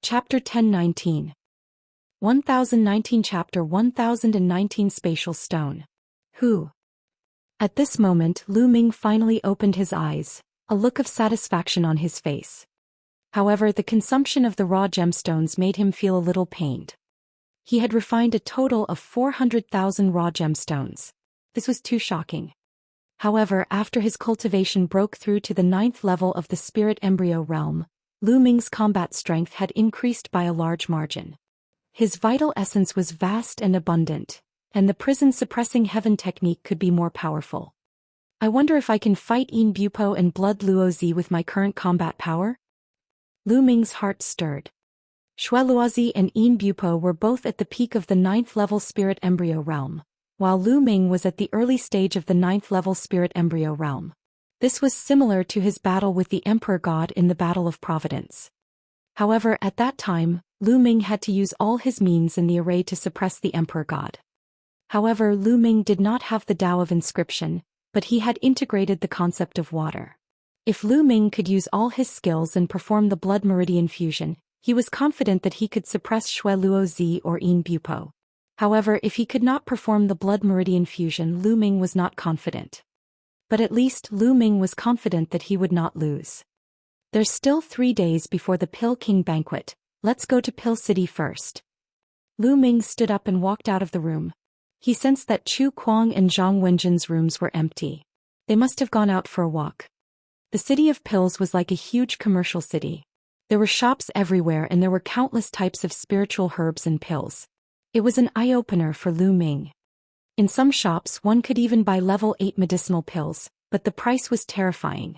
Chapter 1019. 1019 Chapter 1019 Spatial Stone. Who? At this moment Lu Ming finally opened his eyes, a look of satisfaction on his face. However, the consumption of the raw gemstones made him feel a little pained. He had refined a total of 400,000 raw gemstones. This was too shocking. However, after his cultivation broke through to the 9th level of the spirit embryo realm, Lu Ming's combat strength had increased by a large margin. His vital essence was vast and abundant, and the prison-suppressing heaven technique could be more powerful. I wonder if I can fight Yin Bupo and Blood Luozi with my current combat power? Lu Ming's heart stirred. Shui Luozi and Yin Bupo were both at the peak of the 9th level spirit embryo realm, while Lu Ming was at the early stage of the 9th level spirit embryo realm. This was similar to his battle with the Emperor God in the Battle of Providence. However, at that time, Lu Ming had to use all his means in the array to suppress the Emperor God. However, Lu Ming did not have the Tao of inscription, but he had integrated the concept of water. If Lu Ming could use all his skills and perform the blood meridian fusion, he was confident that he could suppress Shui Luozi or Yin Bupo. However, if he could not perform the blood meridian fusion, Lu Ming was not confident. But at least Lu Ming was confident that he would not lose. There's still 3 days before the Pill King banquet. Let's go to Pill City first. Lu Ming stood up and walked out of the room. He sensed that Chu Kuang and Zhang Wenjin's rooms were empty. They must have gone out for a walk. The city of pills was like a huge commercial city. There were shops everywhere and there were countless types of spiritual herbs and pills. It was an eye-opener for Lu Ming. In some shops one could even buy level 8 medicinal pills, but the price was terrifying.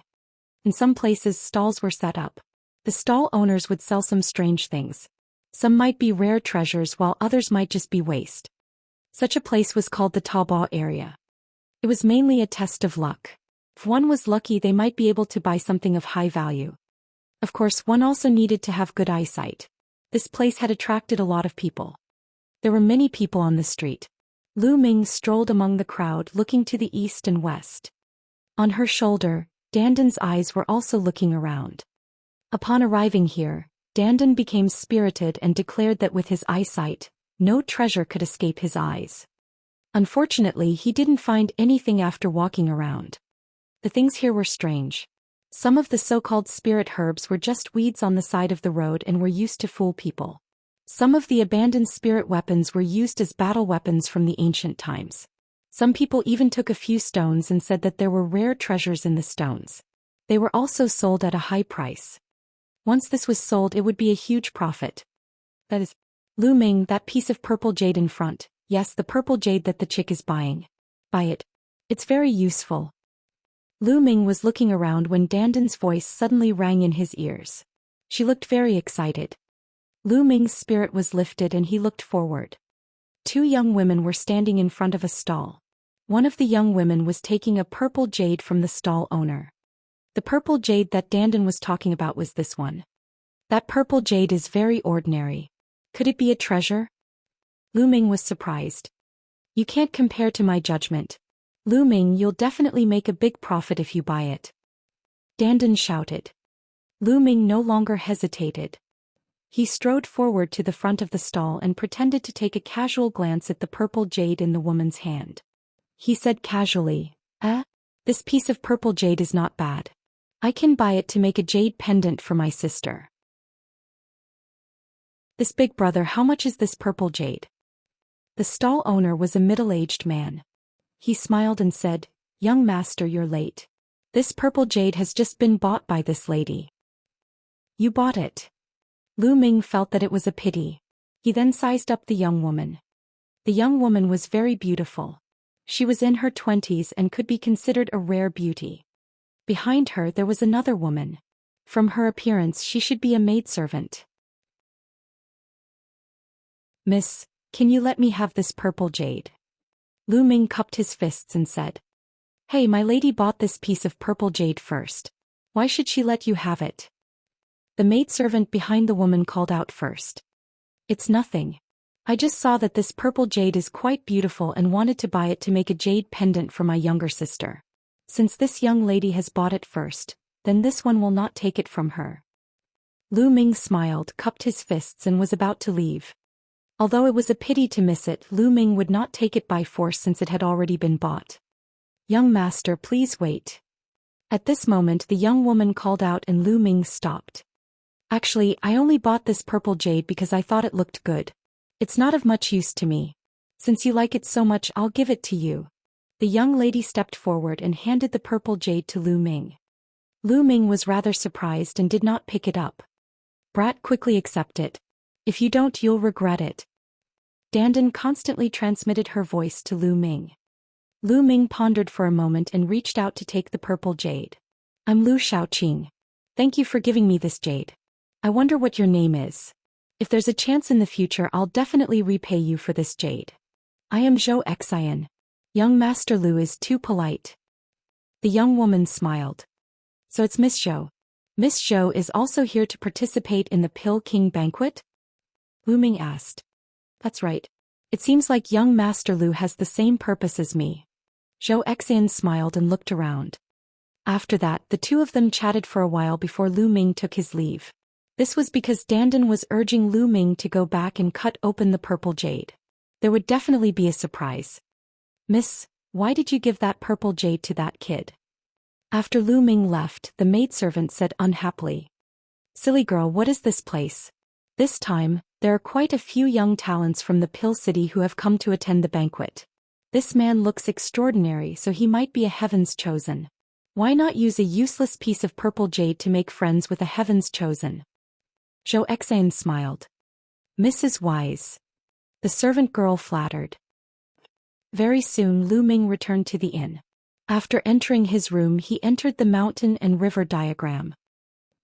In some places stalls were set up. The stall owners would sell some strange things. Some might be rare treasures while others might just be waste. Such a place was called the Taobao area. It was mainly a test of luck. If one was lucky they might be able to buy something of high value. Of course, one also needed to have good eyesight. This place had attracted a lot of people. There were many people on the street. Lu Ming strolled among the crowd looking to the east and west. On her shoulder, Dandan's eyes were also looking around. Upon arriving here, Dandan became spirited and declared that with his eyesight, no treasure could escape his eyes. Unfortunately, he didn't find anything after walking around. The things here were strange. Some of the so-called spirit herbs were just weeds on the side of the road and were used to fool people. Some of the abandoned spirit weapons were used as battle weapons from the ancient times. Some people even took a few stones and said that there were rare treasures in the stones. They were also sold at a high price. Once this was sold, it would be a huge profit. That is, Lu Ming, that piece of purple jade in front. Yes, the purple jade that the chick is buying. Buy it. It's very useful. Lu Ming was looking around when Dandan's voice suddenly rang in his ears. She looked very excited. Lu Ming's spirit was lifted and he looked forward. 2 young women were standing in front of a stall. One of the young women was taking a purple jade from the stall owner. The purple jade that Dandan was talking about was this one. That purple jade is very ordinary. Could it be a treasure? Lu Ming was surprised. You can't compare to my judgment. Lu Ming, you'll definitely make a big profit if you buy it. Dandan shouted. Lu Ming no longer hesitated. He strode forward to the front of the stall and pretended to take a casual glance at the purple jade in the woman's hand. He said casually, this piece of purple jade is not bad. I can buy it to make a jade pendant for my sister. This big brother, how much is this purple jade? The stall owner was a middle-aged man. He smiled and said, Young master, you're late. This purple jade has just been bought by this lady. You bought it. Lu Ming felt that it was a pity. He then sized up the young woman. The young woman was very beautiful. She was in her 20s and could be considered a rare beauty. Behind her there was another woman. From her appearance she should be a maidservant. Miss, can you let me have this purple jade? Lu Ming cupped his fists and said. Hey, my lady bought this piece of purple jade first. Why should she let you have it? The maidservant behind the woman called out first. It's nothing. I just saw that this purple jade is quite beautiful and wanted to buy it to make a jade pendant for my younger sister. Since this young lady has bought it first, then this one will not take it from her. Lu Ming smiled, cupped his fists and was about to leave. Although it was a pity to miss it, Lu Ming would not take it by force since it had already been bought. "Young master, please wait." At this moment the young woman called out and Lu Ming stopped. "Actually, I only bought this purple jade because I thought it looked good. It's not of much use to me. Since you like it so much, I'll give it to you." The young lady stepped forward and handed the purple jade to Lu Ming. Lu Ming was rather surprised and did not pick it up. "Brat, quickly accept it. If you don't, you'll regret it." Dandan constantly transmitted her voice to Lu Ming. Lu Ming pondered for a moment and reached out to take the purple jade. "I'm Lu Xiaoqing. Thank you for giving me this jade. I wonder what your name is. If there's a chance in the future, I'll definitely repay you for this jade." "I am Zhou Xian. Young Master Lu is too polite." The young woman smiled. "So it's Miss Zhou. Miss Zhou is also here to participate in the Pill King banquet?" Lu Ming asked. "That's right. It seems like young Master Lu has the same purpose as me." Zhou Xian smiled and looked around. After that, the two of them chatted for a while before Lu Ming took his leave. This was because Dandan was urging Lu Ming to go back and cut open the purple jade. There would definitely be a surprise. "Miss, why did you give that purple jade to that kid?" After Lu Ming left, the maidservant said unhappily. "Silly girl, what is this place? This time, there are quite a few young talents from the Pill City who have come to attend the banquet. This man looks extraordinary, so he might be a Heaven's Chosen. Why not use a useless piece of purple jade to make friends with a Heaven's Chosen?" Zhou Xian smiled. "Miss is wise." The servant girl flattered. Very soon Lu Ming returned to the inn. After entering his room, he entered the mountain and river diagram.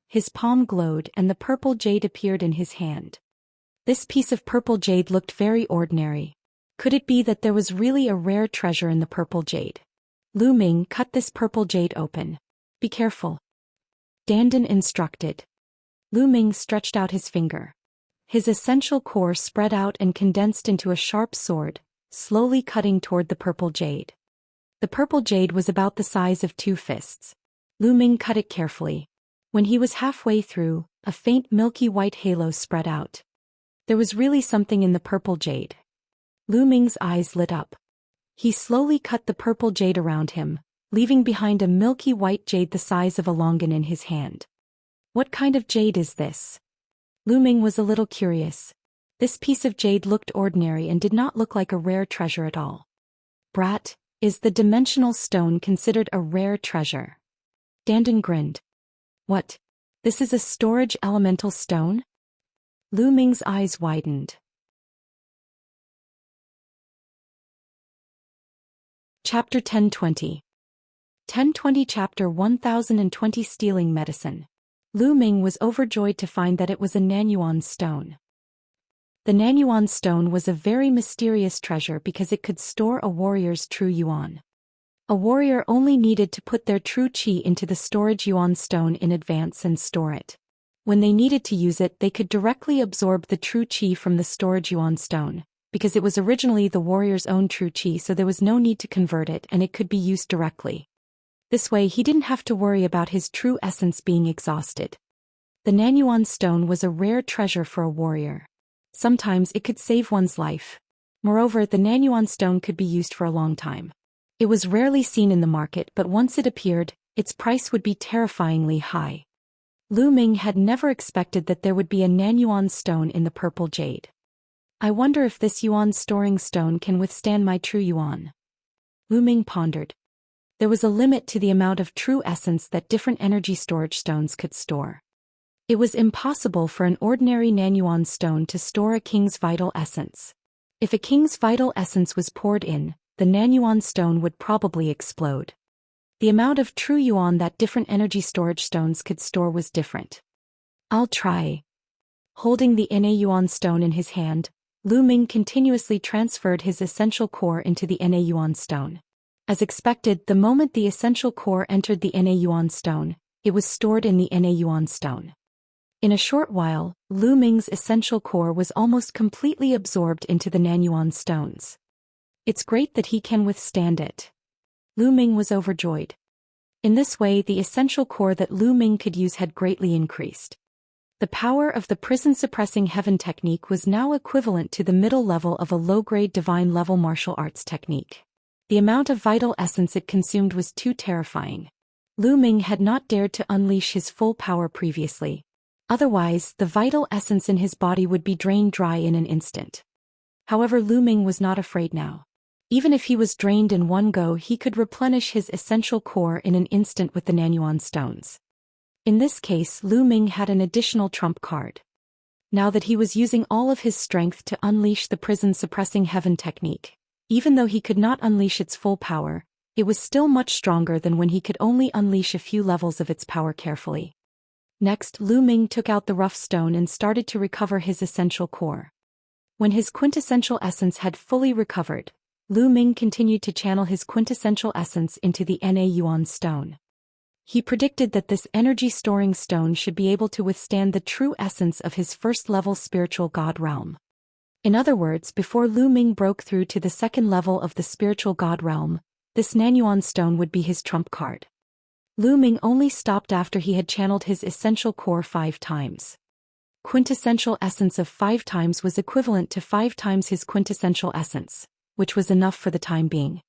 His palm glowed and the purple jade appeared in his hand. This piece of purple jade looked very ordinary. Could it be that there was really a rare treasure in the purple jade? Lu Ming, cut this purple jade open. Be careful. Dandan instructed. Lu Ming stretched out his finger. His essential core spread out and condensed into a sharp sword, slowly cutting toward the purple jade. The purple jade was about the size of 2 fists. Lu Ming cut it carefully. When he was halfway through, a faint milky white halo spread out. There was really something in the purple jade. Lu Ming's eyes lit up. He slowly cut the purple jade around him, leaving behind a milky white jade the size of a longan in his hand. What kind of jade is this? Lu Ming was a little curious. This piece of jade looked ordinary and did not look like a rare treasure at all. Brat, is the dimensional stone considered a rare treasure? Dandan grinned. What? This is a storage elemental stone? Lu Ming's eyes widened. Chapter 1020. 1020 Chapter 1020 Stealing Medicine. Lu Ming was overjoyed to find that it was a Nanyuan stone. The Nanyuan stone was a very mysterious treasure because it could store a warrior's true yuan. A warrior only needed to put their true qi into the storage yuan stone in advance and store it. When they needed to use it, they could directly absorb the true qi from the storage yuan stone, because it was originally the warrior's own true qi, so there was no need to convert it and it could be used directly. This way he didn't have to worry about his true essence being exhausted. The Nanyuan stone was a rare treasure for a warrior. Sometimes it could save one's life. Moreover, the Nanyuan stone could be used for a long time. It was rarely seen in the market, but once it appeared, its price would be terrifyingly high. Lu Ming had never expected that there would be a Nanyuan stone in the purple jade. I wonder if this yuan storing stone can withstand my true yuan. Lu Ming pondered. There was a limit to the amount of true essence that different energy storage stones could store. It was impossible for an ordinary Nanyuan stone to store a king's vital essence. If a king's vital essence was poured in, the Nanyuan stone would probably explode. The amount of true yuan that different energy storage stones could store was different. I'll try. Holding the yuan stone in his hand, Lu Ming continuously transferred his essential core into the yuan stone. As expected, the moment the essential core entered the yuan stone, it was stored in the yuan stone. In a short while, Lu Ming's essential core was almost completely absorbed into the Nanyuan stones. It's great that he can withstand it. Lu Ming was overjoyed. In this way, the essential core that Lu Ming could use had greatly increased. The power of the prison-suppressing heaven technique was now equivalent to the middle level of a low-grade divine-level martial arts technique. The amount of vital essence it consumed was too terrifying. Lu Ming had not dared to unleash his full power previously. Otherwise, the vital essence in his body would be drained dry in an instant. However, Lu Ming was not afraid now. Even if he was drained in one go, he could replenish his essential core in an instant with the Nanyuan stones. In this case, Lu Ming had an additional trump card. Now that he was using all of his strength to unleash the prison-suppressing heaven technique, even though he could not unleash its full power, it was still much stronger than when he could only unleash a few levels of its power carefully. Next, Lu Ming took out the rough stone and started to recover his essential core. When his quintessential essence had fully recovered, Lu Ming continued to channel his quintessential essence into the Yuan stone. He predicted that this energy-storing stone should be able to withstand the true essence of his first-level spiritual god realm. In other words, before Lu Ming broke through to the second level of the spiritual god realm, this Nanyuan stone would be his trump card. Lu Ming only stopped after he had channeled his essential core 5 times. Quintessential essence of 5 times was equivalent to 5 times his quintessential essence, which was enough for the time being.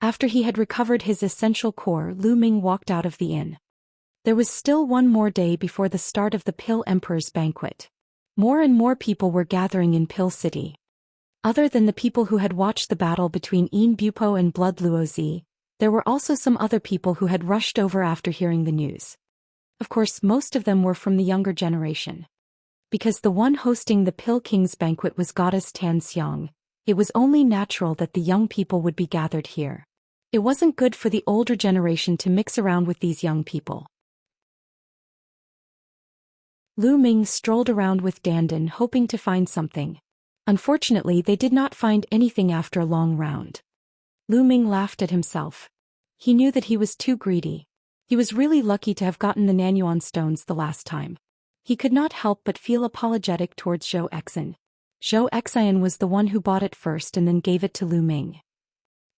After he had recovered his essential core, Lu Ming walked out of the inn. There was still one more day before the start of the Pill Emperor's banquet. More and more people were gathering in Pill City. Other than the people who had watched the battle between Yin Bupo and Blood Luozi, there were also some other people who had rushed over after hearing the news. Of course, most of them were from the younger generation. Because the one hosting the Pill King's banquet was Goddess Tan Xiang, it was only natural that the young people would be gathered here. It wasn't good for the older generation to mix around with these young people. Lu Ming strolled around with Dandan hoping to find something. Unfortunately, they did not find anything after a long round. Lu Ming laughed at himself. He knew that he was too greedy. He was really lucky to have gotten the Nanyuan stones the last time. He could not help but feel apologetic towards Zhou Xian. Zhou Xian was the one who bought it first and then gave it to Lu Ming.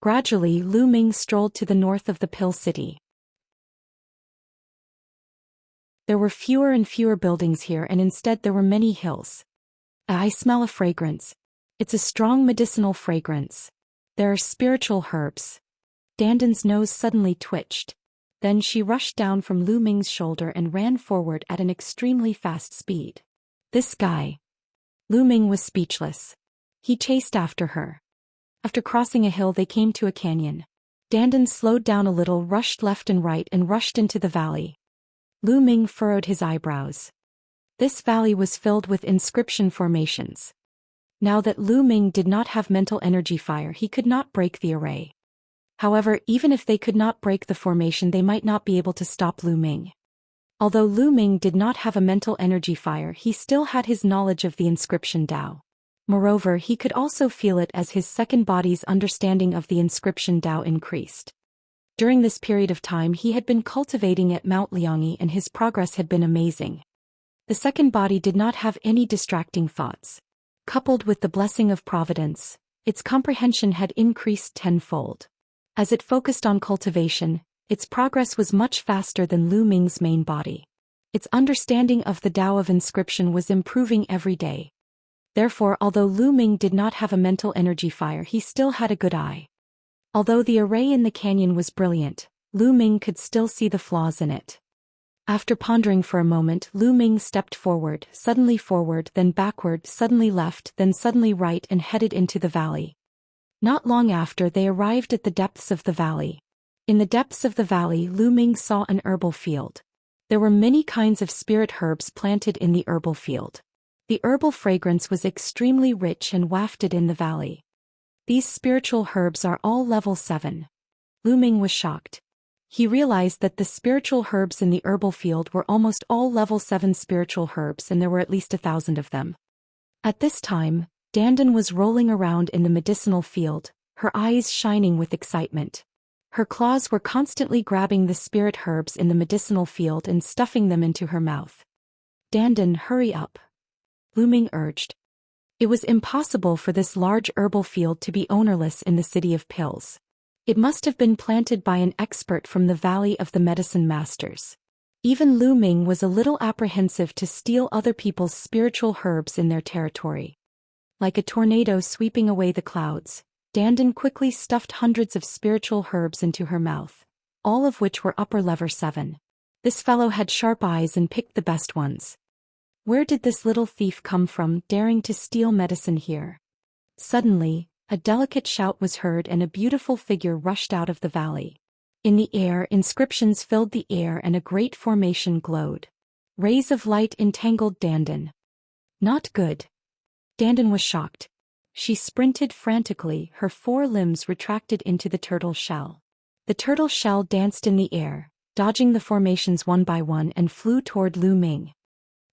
Gradually, Lu Ming strolled to the north of the Pill City. There were fewer and fewer buildings here, and instead there were many hills. I smell a fragrance. It's a strong medicinal fragrance. There are spiritual herbs. Dandan's nose suddenly twitched. Then she rushed down from Lu Ming's shoulder and ran forward at an extremely fast speed. This guy. Lu Ming was speechless. He chased after her. After crossing a hill, they came to a canyon. Dandan slowed down a little, rushed left and right, and rushed into the valley. Lu Ming furrowed his eyebrows. This valley was filled with inscription formations. Now that Lu Ming did not have mental energy fire, he could not break the array. However, even if they could not break the formation, they might not be able to stop Lu Ming. Although Lu Ming did not have a mental energy fire, he still had his knowledge of the inscription Dao. Moreover, he could also feel it as his second body's understanding of the inscription Dao increased. During this period of time, he had been cultivating at Mount Liangyi, and his progress had been amazing. The second body did not have any distracting thoughts. Coupled with the blessing of providence, its comprehension had increased tenfold. As it focused on cultivation, its progress was much faster than Lu Ming's main body. Its understanding of the Dao of inscription was improving every day. Therefore, although Lu Ming did not have a mental energy fire, he still had a good eye. Although the array in the canyon was brilliant, Lu Ming could still see the flaws in it. After pondering for a moment, Lu Ming stepped forward, then backward, suddenly left, then suddenly right, and headed into the valley. Not long after, they arrived at the depths of the valley. In the depths of the valley, Lu Ming saw an herbal field. There were many kinds of spirit herbs planted in the herbal field. The herbal fragrance was extremely rich and wafted in the valley. These spiritual herbs are all level 7. Lu Ming was shocked. He realized that the spiritual herbs in the herbal field were almost all level 7 spiritual herbs, and there were at least 1,000 of them. At this time, Dandan was rolling around in the medicinal field, her eyes shining with excitement. Her claws were constantly grabbing the spirit herbs in the medicinal field and stuffing them into her mouth. Dandan, hurry up, Lu Ming urged. It was impossible for this large herbal field to be ownerless in the city of pills. It must have been planted by an expert from the Valley of the Medicine Masters. Even Lu Ming was a little apprehensive to steal other people's spiritual herbs in their territory. Like a tornado sweeping away the clouds, Dandan quickly stuffed hundreds of spiritual herbs into her mouth, all of which were upper level 7. This fellow had sharp eyes and picked the best ones. Where did this little thief come from, daring to steal medicine here? Suddenly, a delicate shout was heard and a beautiful figure rushed out of the valley. In the air, inscriptions filled the air and a great formation glowed. Rays of light entangled Dandan. Not good. Dandan was shocked. She sprinted frantically, her 4 limbs retracted into the turtle shell. The turtle shell danced in the air, dodging the formations one by one and flew toward Lu Ming.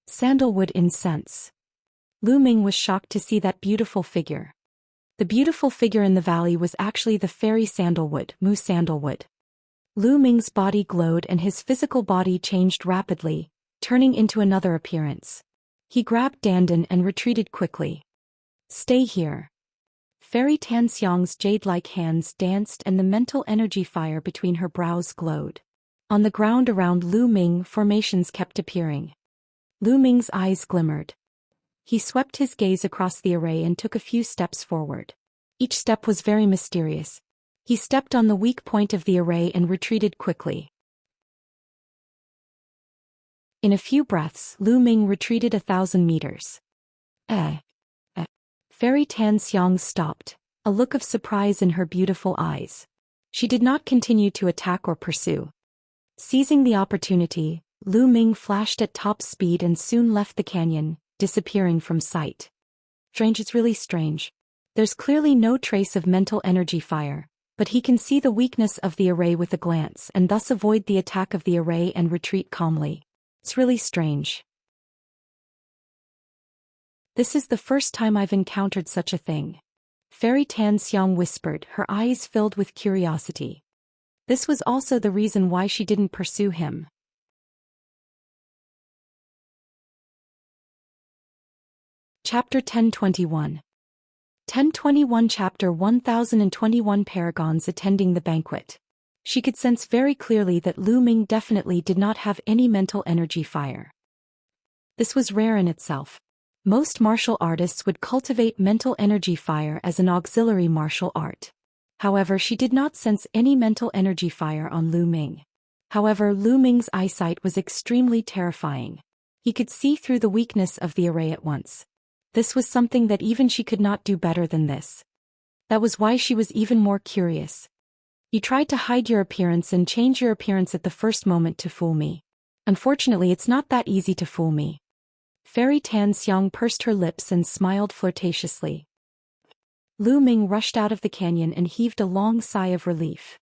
Sandalwood incense. Lu Ming was shocked to see that beautiful figure. The beautiful figure in the valley was actually the fairy Sandalwood, Mu Sandalwood. Lu Ming's body glowed and his physical body changed rapidly, turning into another appearance. He grabbed Dandan and retreated quickly. Stay here. Fairy Xianxia's jade-like hands danced and the mental energy fire between her brows glowed. On the ground around Lu Ming, formations kept appearing. Lu Ming's eyes glimmered. He swept his gaze across the array and took a few steps forward. Each step was very mysterious. He stepped on the weak point of the array and retreated quickly. In a few breaths, Lu Ming retreated 1,000 meters. Fairy Xiang stopped, a look of surprise in her beautiful eyes. She did not continue to attack or pursue. Seizing the opportunity, Lu Ming flashed at top speed and soon left the canyon, disappearing from sight. Strange, it's really strange. There's clearly no trace of mental energy fire, but he can see the weakness of the array with a glance and thus avoid the attack of the array and retreat calmly. It's really strange. This is the first time I've encountered such a thing. Fairy Xiang whispered, her eyes filled with curiosity. This was also the reason why she didn't pursue him. Chapter 1021. 1021 Chapter 1021 Paragons attending the banquet. She could sense very clearly that Lu Ming definitely did not have any mental energy fire. This was rare in itself. Most martial artists would cultivate mental energy fire as an auxiliary martial art. However, she did not sense any mental energy fire on Lu Ming. However, Lu Ming's eyesight was extremely terrifying. He could see through the weakness of the array at once. This was something that even she could not do better than this. That was why she was even more curious. You tried to hide your appearance and change your appearance at the first moment to fool me. Unfortunately, it's not that easy to fool me. Fairy Xiang pursed her lips and smiled flirtatiously. Lu Ming rushed out of the canyon and heaved a long sigh of relief.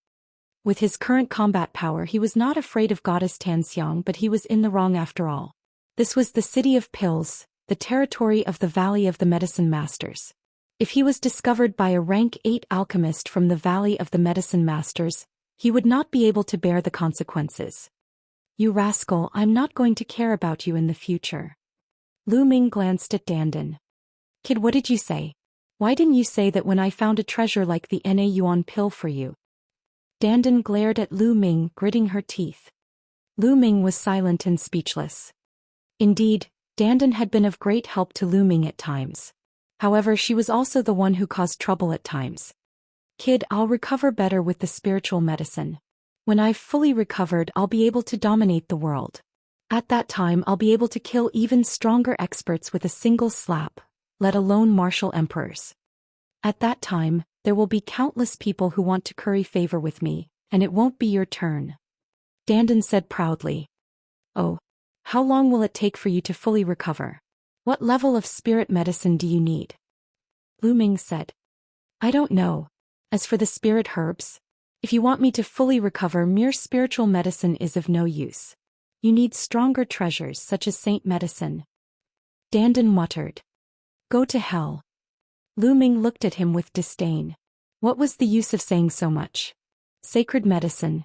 With his current combat power, he was not afraid of Goddess Xiang, but he was in the wrong after all. This was the City of Pills, the territory of the Valley of the Medicine Masters. If he was discovered by a rank 8 alchemist from the Valley of the Medicine Masters, he would not be able to bear the consequences. You rascal, I'm not going to care about you in the future. Lu Ming glanced at Dandan. Kid, what did you say? Why didn't you say that when I found a treasure like the Na Yuan pill for you? Dandan glared at Lu Ming, gritting her teeth. Lu Ming was silent and speechless. Indeed, Dandan had been of great help to Lu Ming at times. However, she was also the one who caused trouble at times. Kid, I'll recover better with the spiritual medicine. When I've fully recovered, I'll be able to dominate the world. At that time, I'll be able to kill even stronger experts with a single slap, let alone martial emperors. At that time, there will be countless people who want to curry favor with me, and it won't be your turn. Dandan said proudly. Oh, how long will it take for you to fully recover? What level of spirit medicine do you need? Lu Ming said. I don't know. As for the spirit herbs, if you want me to fully recover, mere spiritual medicine is of no use. You need stronger treasures such as saint medicine. Dandan muttered. Go to hell. Lu Ming looked at him with disdain. What was the use of saying so much? Sacred medicine.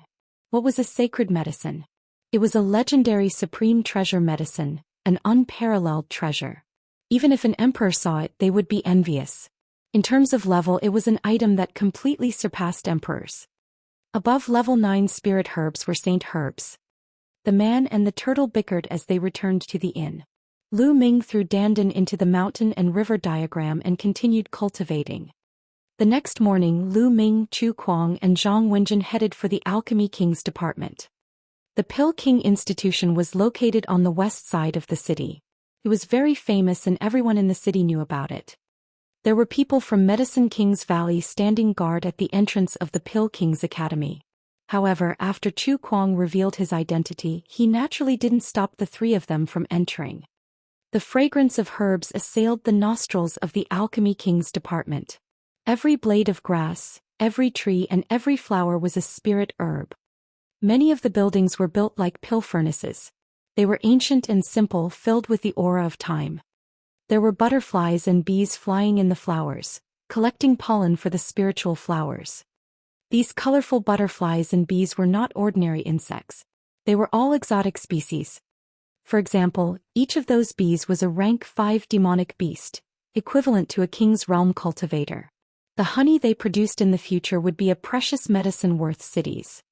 What was a sacred medicine? It was a legendary supreme treasure medicine, an unparalleled treasure. Even if an emperor saw it, they would be envious. In terms of level, it was an item that completely surpassed emperors. Above level 9 spirit herbs were saint herbs. The man and the turtle bickered as they returned to the inn. Lu Ming threw Dandan into the mountain and river diagram and continued cultivating. The next morning Lu Ming, Chu Kuang and Zhang Wenjin headed for the Alchemy King's department. The Pill King Institution was located on the west side of the city. It was very famous and everyone in the city knew about it. There were people from Medicine King's Valley standing guard at the entrance of the Pill King's Academy. However, after Chu Kuang revealed his identity, he naturally didn't stop the three of them from entering. The fragrance of herbs assailed the nostrils of the Alchemy King's department. Every blade of grass, every tree and every flower was a spirit herb. Many of the buildings were built like pill furnaces. They were ancient and simple, filled with the aura of time. There were butterflies and bees flying in the flowers, collecting pollen for the spiritual flowers. These colorful butterflies and bees were not ordinary insects. They were all exotic species. For example, each of those bees was a rank 5 demonic beast, equivalent to a king's realm cultivator. The honey they produced in the future would be a precious medicine worth cities.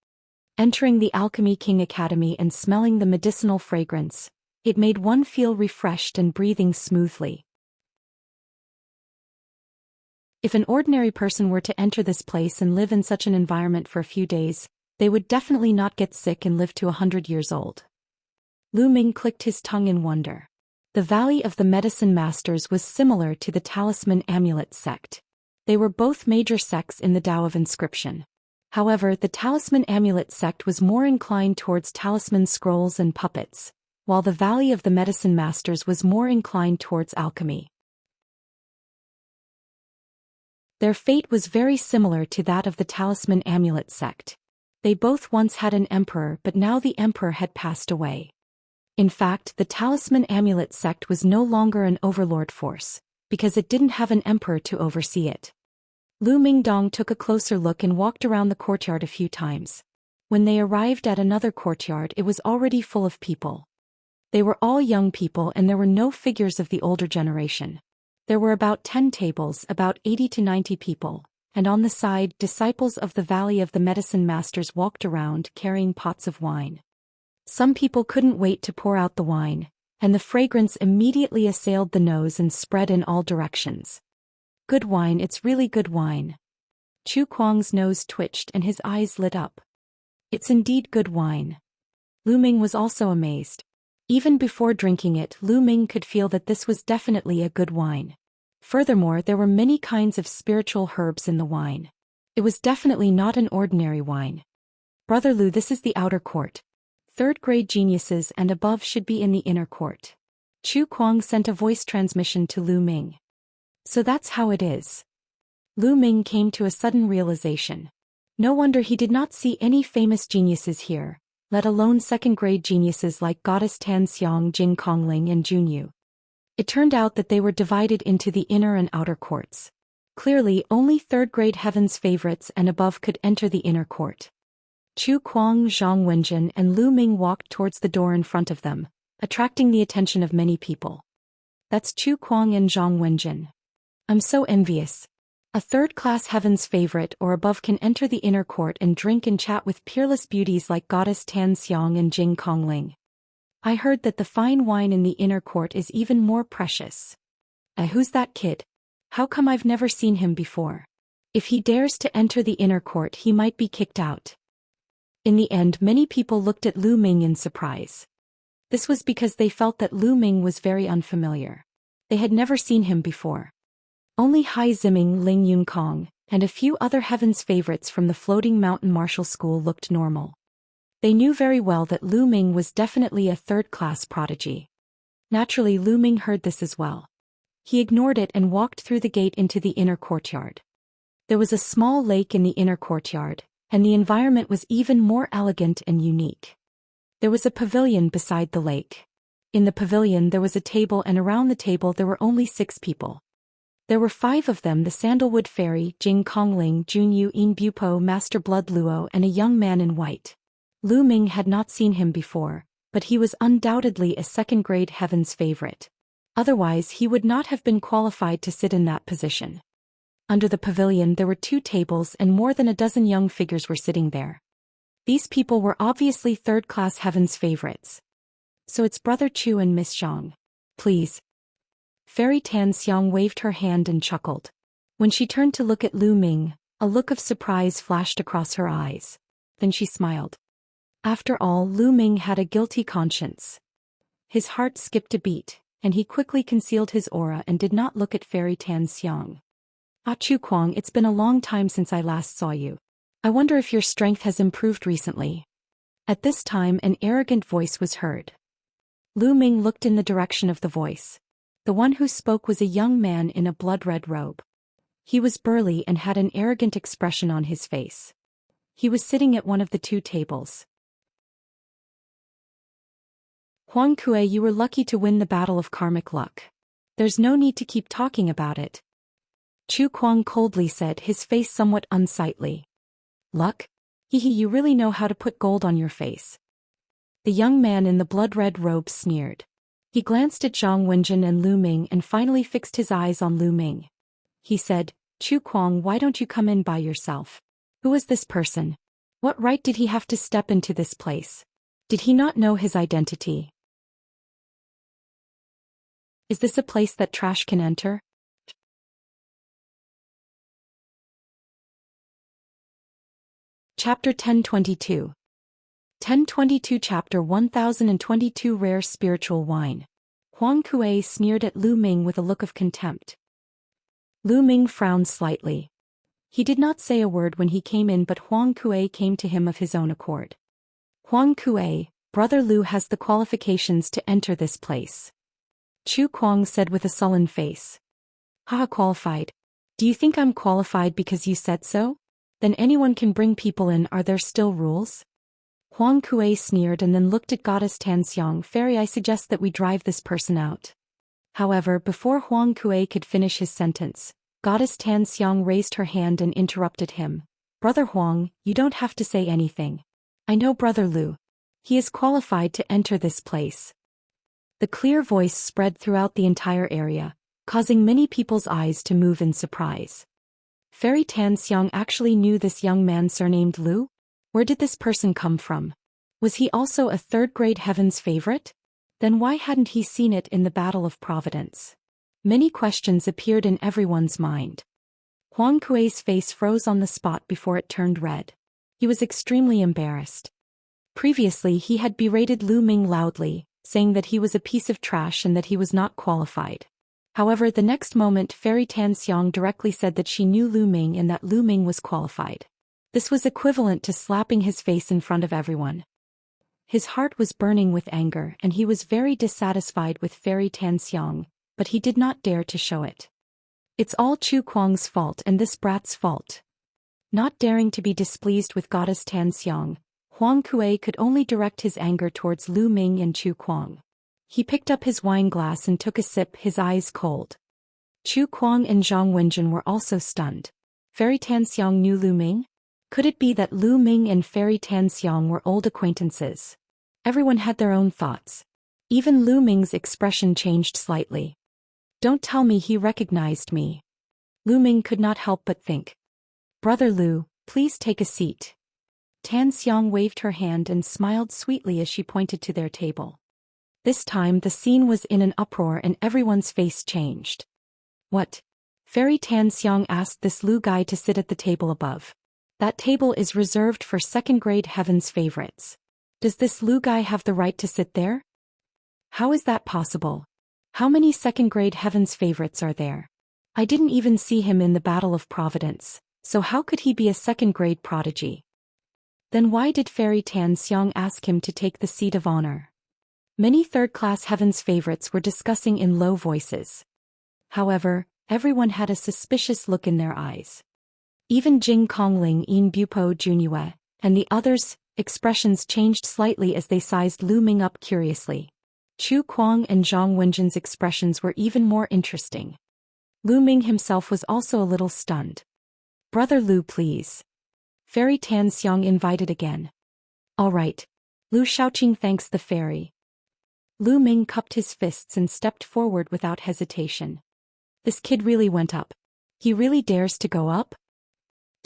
Entering the Alchemy King Academy and smelling the medicinal fragrance, it made one feel refreshed and breathing smoothly. If an ordinary person were to enter this place and live in such an environment for a few days, they would definitely not get sick and live to 100 years old. Lu Ming clicked his tongue in wonder. The Valley of the Medicine Masters was similar to the Talisman Amulet sect. They were both major sects in the Tao of Inscription. However, the Talisman Amulet sect was more inclined towards talisman scrolls and puppets, while the Valley of the Medicine Masters was more inclined towards alchemy. Their fate was very similar to that of the Talisman Amulet sect. They both once had an emperor, but now the emperor had passed away. In fact, the Talisman Amulet sect was no longer an overlord force, because it didn't have an emperor to oversee it. Lu Mingdong took a closer look and walked around the courtyard a few times. When they arrived at another courtyard, it was already full of people. They were all young people and there were no figures of the older generation. There were about 10 tables, about 80 to 90 people, and on the side, disciples of the Valley of the Medicine Masters walked around carrying pots of wine. Some people couldn't wait to pour out the wine, and the fragrance immediately assailed the nose and spread in all directions. Good wine, it's really good wine. Chu Kuang's nose twitched and his eyes lit up. It's indeed good wine. Lu Ming was also amazed. Even before drinking it, Lu Ming could feel that this was definitely a good wine. Furthermore, there were many kinds of spiritual herbs in the wine. It was definitely not an ordinary wine. Brother Lu, this is the outer court. Third-grade geniuses and above should be in the inner court. Chu Kuang sent a voice transmission to Lu Ming. So that's how it is. Lu Ming came to a sudden realization. No wonder he did not see any famous geniuses here, let alone second-grade geniuses like Goddess Tan Xiang, Jing Kongling and Junyu. It turned out that they were divided into the inner and outer courts. Clearly, only third-grade heaven's favorites and above could enter the inner court. Chu Kuang, Zhang Wenjin and Lu Ming walked towards the door in front of them, attracting the attention of many people. That's Chu Kuang and Zhang Wenjin. I'm so envious. A third-class heaven's favorite or above can enter the inner court and drink and chat with peerless beauties like Goddess Tan Xiang and Jing Kongling. I heard that the fine wine in the inner court is even more precious. Who's that kid? How come I've never seen him before? If he dares to enter the inner court, he might be kicked out. In the end, many people looked at Lu Ming in surprise. This was because they felt that Lu Ming was very unfamiliar. They had never seen him before. Only Hai Ziming, Ling Yunkong, and a few other heaven's favorites from the Floating Mountain Martial School looked normal. They knew very well that Lu Ming was definitely a third-class prodigy. Naturally, Lu Ming heard this as well. He ignored it and walked through the gate into the inner courtyard. There was a small lake in the inner courtyard, and the environment was even more elegant and unique. There was a pavilion beside the lake. In the pavilion there was a table, and around the table there were only 6 people. There were 5 of them: the Sandalwood Fairy, Jing Kongling, Junyu, In Bupo, Master Blood Luo, and a young man in white. Lu Ming had not seen him before, but he was undoubtedly a second-grade heaven's favorite. Otherwise he would not have been qualified to sit in that position. Under the pavilion there were 2 tables and more than a dozen young figures were sitting there. These people were obviously third-class heaven's favorites. So it's Brother Chu and Miss Zhang. Please. Fairy Xiang waved her hand and chuckled. When she turned to look at Lu Ming, a look of surprise flashed across her eyes. Then she smiled. After all, Lu Ming had a guilty conscience. His heart skipped a beat, and he quickly concealed his aura and did not look at Fairy Xiang. Ah Chu Kuang, it's been a long time since I last saw you. I wonder if your strength has improved recently. At this time an arrogant voice was heard. Lu Ming looked in the direction of the voice. The one who spoke was a young man in a blood-red robe. He was burly and had an arrogant expression on his face. He was sitting at one of the two tables. Huang Kue, you were lucky to win the battle of karmic luck. There's no need to keep talking about it. Chu Kuang coldly said, his face somewhat unsightly. Luck? Hehe, you really know how to put gold on your face. The young man in the blood-red robe sneered. He glanced at Zhang Wenjin and Lu Ming and finally fixed his eyes on Lu Ming. He said, Chu Kuang, why don't you come in by yourself? Who is this person? What right did he have to step into this place? Did he not know his identity? Is this a place that trash can enter? Chapter 1022. 1022 Chapter 1022 Rare Spiritual Wine. Huang Kue sneered at Lu Ming with a look of contempt. Lu Ming frowned slightly. He did not say a word when he came in, but Huang Kue came to him of his own accord. Huang Kue, Brother Lu has the qualifications to enter this place. Chu Kuang said with a sullen face. Haha, qualified. Do you think I'm qualified because you said so? Then anyone can bring people in, are there still rules? Huang Kue sneered and then looked at Goddess Xiang. Fairy, I suggest that we drive this person out. However, before Huang Kue could finish his sentence, Goddess Xiang raised her hand and interrupted him. Brother Huang, you don't have to say anything. I know Brother Lu. He is qualified to enter this place. The clear voice spread throughout the entire area, causing many people's eyes to move in surprise. Fairy Xiang actually knew this young man surnamed Lu? Where did this person come from? Was he also a third-grade heaven's favorite? Then why hadn't he seen it in the Battle of Providence? Many questions appeared in everyone's mind. Huang Kue's face froze on the spot before it turned red. He was extremely embarrassed. Previously he had berated Lu Ming loudly, saying that he was a piece of trash and that he was not qualified. However, the next moment Fairy Xiang directly said that she knew Lu Ming and that Lu Ming was qualified. This was equivalent to slapping his face in front of everyone. His heart was burning with anger and he was very dissatisfied with Fairy Xiang, but he did not dare to show it. It's all Chu Kuang's fault and this brat's fault. Not daring to be displeased with Goddess Xiang, Huang Kue could only direct his anger towards Lu Ming and Chu Kuang. He picked up his wine glass and took a sip, his eyes cold. Chu Kuang and Zhang Wenjin were also stunned. Fairy Xiang knew Lu Ming? Could it be that Lu Ming and Fairy Xiang were old acquaintances? Everyone had their own thoughts. Even Lu Ming's expression changed slightly. Don't tell me he recognized me. Lu Ming could not help but think. Brother Lu, please take a seat. Xiang waved her hand and smiled sweetly as she pointed to their table. This time the scene was in an uproar and everyone's face changed. What? Fairy Xiang asked this Lu guy to sit at the table above. That table is reserved for second-grade heaven's favorites. Does this Lu guy have the right to sit there? How is that possible? How many second-grade heaven's favorites are there? I didn't even see him in the Battle of Providence, so how could he be a second-grade prodigy? Then why did Fairy Xiang ask him to take the seat of honor? Many third-class heaven's favorites were discussing in low voices. However, everyone had a suspicious look in their eyes. Even Jing Kongling, Yin Bupo Junyue, and the others' expressions changed slightly as they sized Lu Ming up curiously. Chu Kuang and Zhang Wenjin's expressions were even more interesting. Lu Ming himself was also a little stunned. Brother Lu, please. Fairy Xiang invited again. All right. Lu Shaoqing thanks the fairy. Lu Ming cupped his fists and stepped forward without hesitation. This kid really went up. He really dares to go up?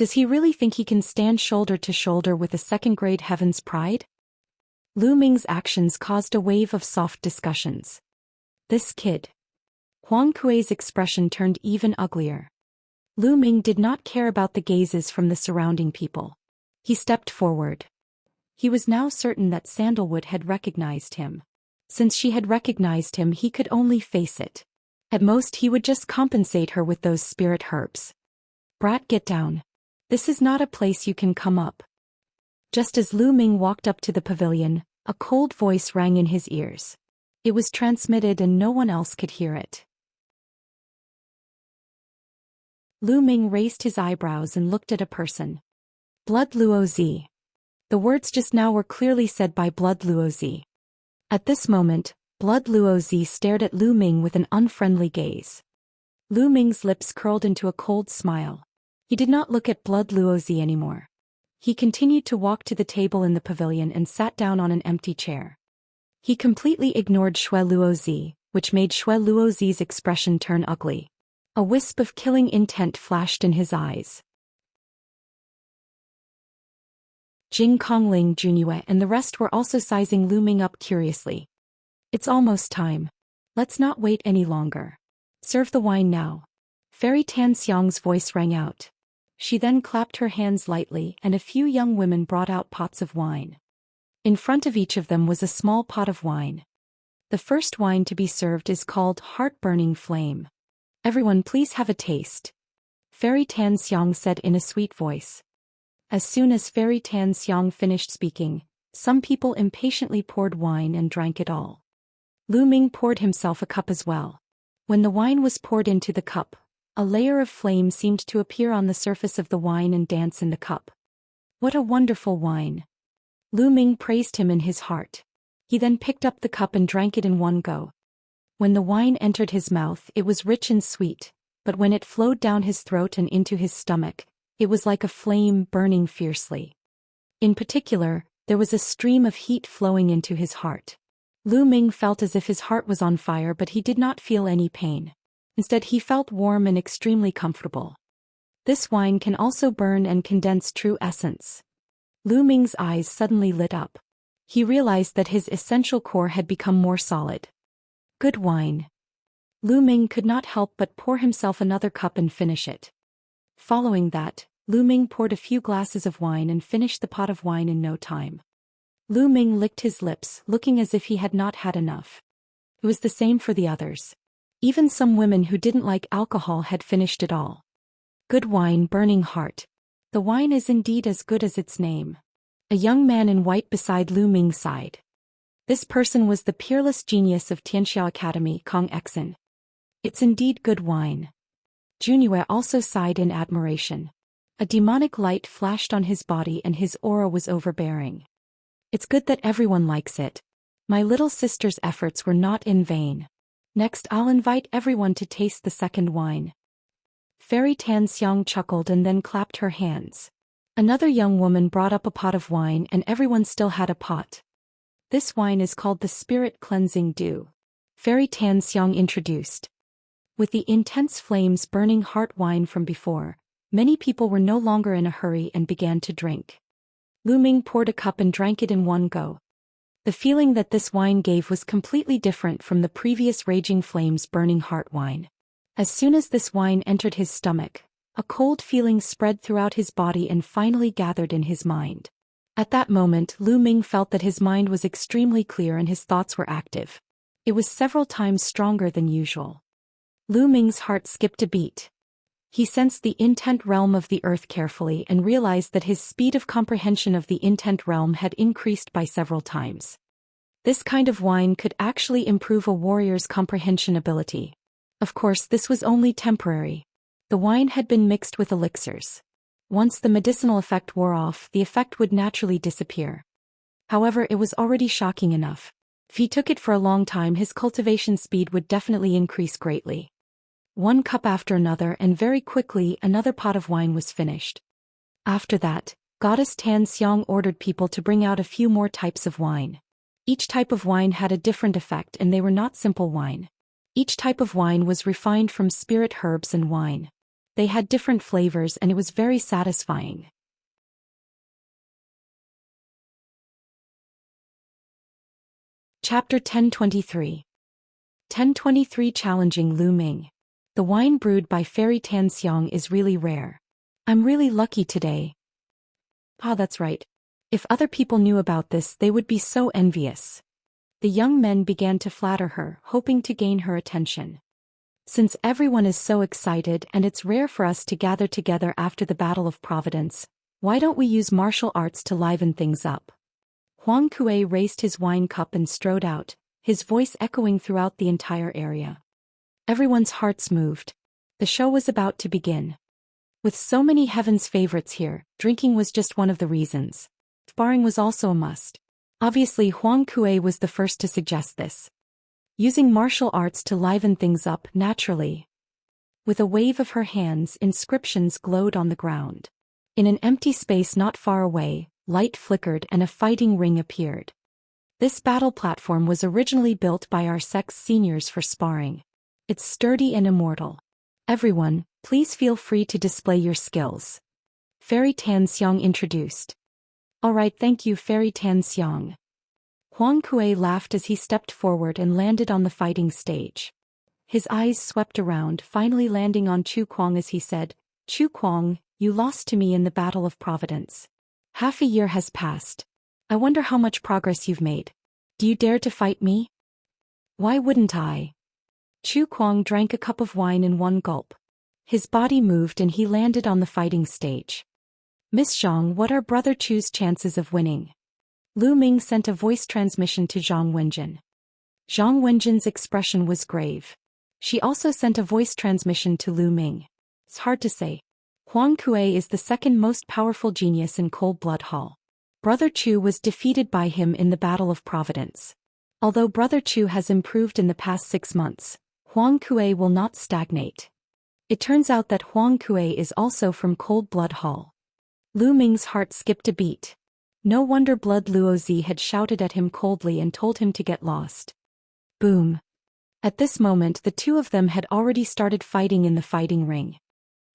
Does he really think he can stand shoulder to shoulder with a second-grade heaven's pride? Lu Ming's actions caused a wave of soft discussions. This kid. Huang Kuei's expression turned even uglier. Lu Ming did not care about the gazes from the surrounding people. He stepped forward. He was now certain that Sandalwood had recognized him. Since she had recognized him, he could only face it. At most, he would just compensate her with those spirit herbs. Brat, get down. This is not a place you can come up. Just as Lu Ming walked up to the pavilion, a cold voice rang in his ears. It was transmitted and no one else could hear it. Lu Ming raised his eyebrows and looked at a person. Blood Luozi. The words just now were clearly said by Blood Luozi. At this moment, Blood Luozi stared at Lu Ming with an unfriendly gaze. Lu Ming's lips curled into a cold smile. He did not look at Blood Luozi anymore. He continued to walk to the table in the pavilion and sat down on an empty chair. He completely ignored Xue Luozi, which made Xue Luozi's expression turn ugly. A wisp of killing intent flashed in his eyes. Jing Kongling, Junyue and the rest were also sizing Lu Ming up curiously. It's almost time. Let's not wait any longer. Serve the wine now. Fairy Tan Xiang's voice rang out. She then clapped her hands lightly and a few young women brought out pots of wine. In front of each of them was a small pot of wine. The first wine to be served is called Heart-Burning Flame. Everyone please have a taste. Fairy Tan Xiang said in a sweet voice. As soon as Fairy Tan Xiang finished speaking, some people impatiently poured wine and drank it all. Lu Ming poured himself a cup as well. When the wine was poured into the cup, a layer of flame seemed to appear on the surface of the wine and dance in the cup. What a wonderful wine! Lu Ming praised him in his heart. He then picked up the cup and drank it in one go. When the wine entered his mouth, it was rich and sweet, but when it flowed down his throat and into his stomach, it was like a flame burning fiercely. In particular, there was a stream of heat flowing into his heart. Lu Ming felt as if his heart was on fire, but he did not feel any pain. Instead, he felt warm and extremely comfortable. This wine can also burn and condense true essence. Lu Ming's eyes suddenly lit up. He realized that his essential core had become more solid. Good wine. Lu Ming could not help but pour himself another cup and finish it. Following that, Lu Ming poured a few glasses of wine and finished the pot of wine in no time. Lu Ming licked his lips, looking as if he had not had enough. It was the same for the others. Even some women who didn't like alcohol had finished it all. Good wine, burning heart. The wine is indeed as good as its name. A young man in white beside Lu Ming sighed. This person was the peerless genius of Xianxia Academy, Kong Exin. It's indeed good wine. Junyue also sighed in admiration. A demonic light flashed on his body and his aura was overbearing. It's good that everyone likes it. My little sister's efforts were not in vain. Next, I'll invite everyone to taste the second wine. Fairy Tan Xiang chuckled and then clapped her hands. Another young woman brought up a pot of wine and everyone still had a pot. This wine is called the Spirit Cleansing Dew. Fairy Tan Xiang introduced. With the intense flames burning heart wine from before, many people were no longer in a hurry and began to drink. Lu Ming poured a cup and drank it in one go. The feeling that this wine gave was completely different from the previous raging flames burning heart wine. As soon as this wine entered his stomach, a cold feeling spread throughout his body and finally gathered in his mind. At that moment, Lu Ming felt that his mind was extremely clear and his thoughts were active. It was several times stronger than usual. Lu Ming's heart skipped a beat. He sensed the intent realm of the earth carefully and realized that his speed of comprehension of the intent realm had increased by several times. This kind of wine could actually improve a warrior's comprehension ability. Of course, this was only temporary. The wine had been mixed with elixirs. Once the medicinal effect wore off, the effect would naturally disappear. However, it was already shocking enough. If he took it for a long time, his cultivation speed would definitely increase greatly. One cup after another, and very quickly another pot of wine was finished. After that, Goddess Tan Xiang ordered people to bring out a few more types of wine. Each type of wine had a different effect and they were not simple wine. Each type of wine was refined from spirit herbs and wine. They had different flavors and it was very satisfying. Chapter 1023. 1023 Challenging Lu Ming. The wine brewed by Fairy Xiang is really rare. I'm really lucky today. Ah, that's right. If other people knew about this, they would be so envious. The young men began to flatter her, hoping to gain her attention. Since everyone is so excited and it's rare for us to gather together after the Battle of Providence, why don't we use martial arts to liven things up? Huang Kuei raised his wine cup and strode out, his voice echoing throughout the entire area. Everyone's hearts moved. The show was about to begin. With so many heaven's favorites here, drinking was just one of the reasons. Sparring was also a must. Obviously, Huang Kuei was the first to suggest this. Using martial arts to liven things up naturally. With a wave of her hands, inscriptions glowed on the ground. In an empty space not far away, light flickered and a fighting ring appeared. This battle platform was originally built by our sect's seniors for sparring. It's sturdy and immortal. Everyone, please feel free to display your skills. Fairy Xiang introduced. Alright, thank you, Fairy Xiang. Huang Kuei laughed as he stepped forward and landed on the fighting stage. His eyes swept around, finally landing on Chu Kuang as he said, Chu Kuang, you lost to me in the Battle of Providence. Half a year has passed. I wonder how much progress you've made. Do you dare to fight me? Why wouldn't I? Chu Kuang drank a cup of wine in one gulp. His body moved and he landed on the fighting stage. Miss Zhang, what are Brother Chu's chances of winning? Lu Ming sent a voice transmission to Zhang Wenjin. Zhang Wenjin's expression was grave. She also sent a voice transmission to Lu Ming. It's hard to say. Huang Kuei is the second most powerful genius in Cold Blood Hall. Brother Chu was defeated by him in the Battle of Providence. Although Brother Chu has improved in the past 6 months, Huang Kuei will not stagnate. It turns out that Huang Kuei is also from Cold Blood Hall. Lu Ming's heart skipped a beat. No wonder Blood Luozi had shouted at him coldly and told him to get lost. Boom. At this moment the two of them had already started fighting in the fighting ring.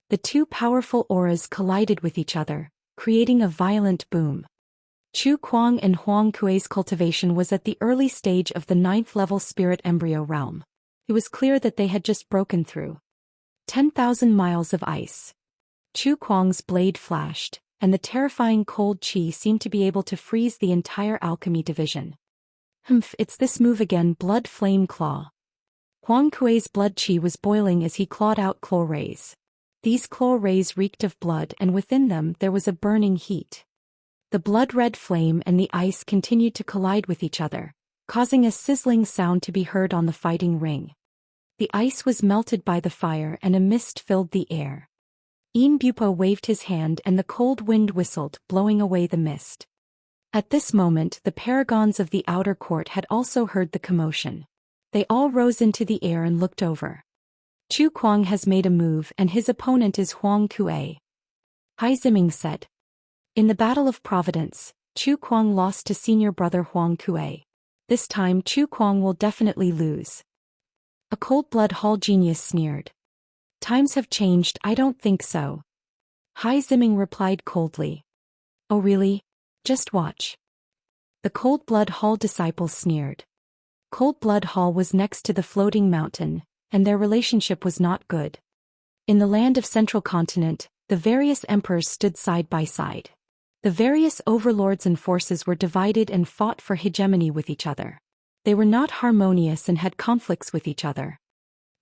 The two powerful auras collided with each other, creating a violent boom. Chu Kuang and Huang Kuei's cultivation was at the early stage of the 9th level spirit embryo realm. It was clear that they had just broken through. 10,000 miles of ice. Chu Kuang's blade flashed, and the terrifying cold chi seemed to be able to freeze the entire alchemy division. It's this move again, Blood Flame Claw. Huang Kuei's blood chi was boiling as he clawed out claw rays. These claw rays reeked of blood and within them there was a burning heat. The blood-red flame and the ice continued to collide with each other, causing a sizzling sound to be heard on the fighting ring. The ice was melted by the fire and a mist filled the air. Yin Bupo waved his hand and the cold wind whistled, blowing away the mist. At this moment the paragons of the outer court had also heard the commotion. They all rose into the air and looked over. Chu Kuang has made a move and his opponent is Huang Kuei. Hai Ziming said. In the Battle of Providence, Chu Kuang lost to senior brother Huang Kuei. This time Chu Kuang will definitely lose. A Cold Blood Hall genius sneered. Times have changed, I don't think so. Hai Ziming replied coldly. Oh really? Just watch. The Cold Blood Hall disciples sneered. Cold Blood Hall was next to the floating mountain, and their relationship was not good. In the land of Central Continent, the various emperors stood side by side. The various overlords and forces were divided and fought for hegemony with each other. They were not harmonious and had conflicts with each other.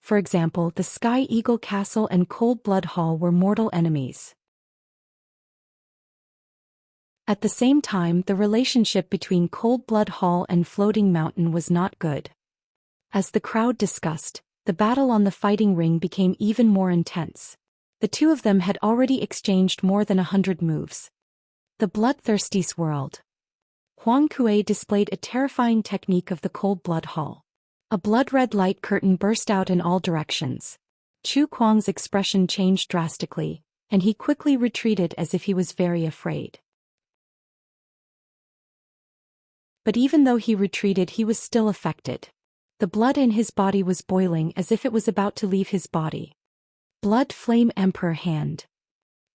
For example, the Sky Eagle Castle and Cold Blood Hall were mortal enemies. At the same time, the relationship between Cold Blood Hall and Floating Mountain was not good. As the crowd discussed, the battle on the fighting ring became even more intense. The two of them had already exchanged more than 100 moves. The bloodthirsty swirled. Huang Kuei displayed a terrifying technique of the Cold Blood Hall. A blood-red light curtain burst out in all directions. Chu Kuang's expression changed drastically, and he quickly retreated as if he was very afraid. But even though he retreated, he was still affected. The blood in his body was boiling as if it was about to leave his body. Blood Flame Emperor Hand.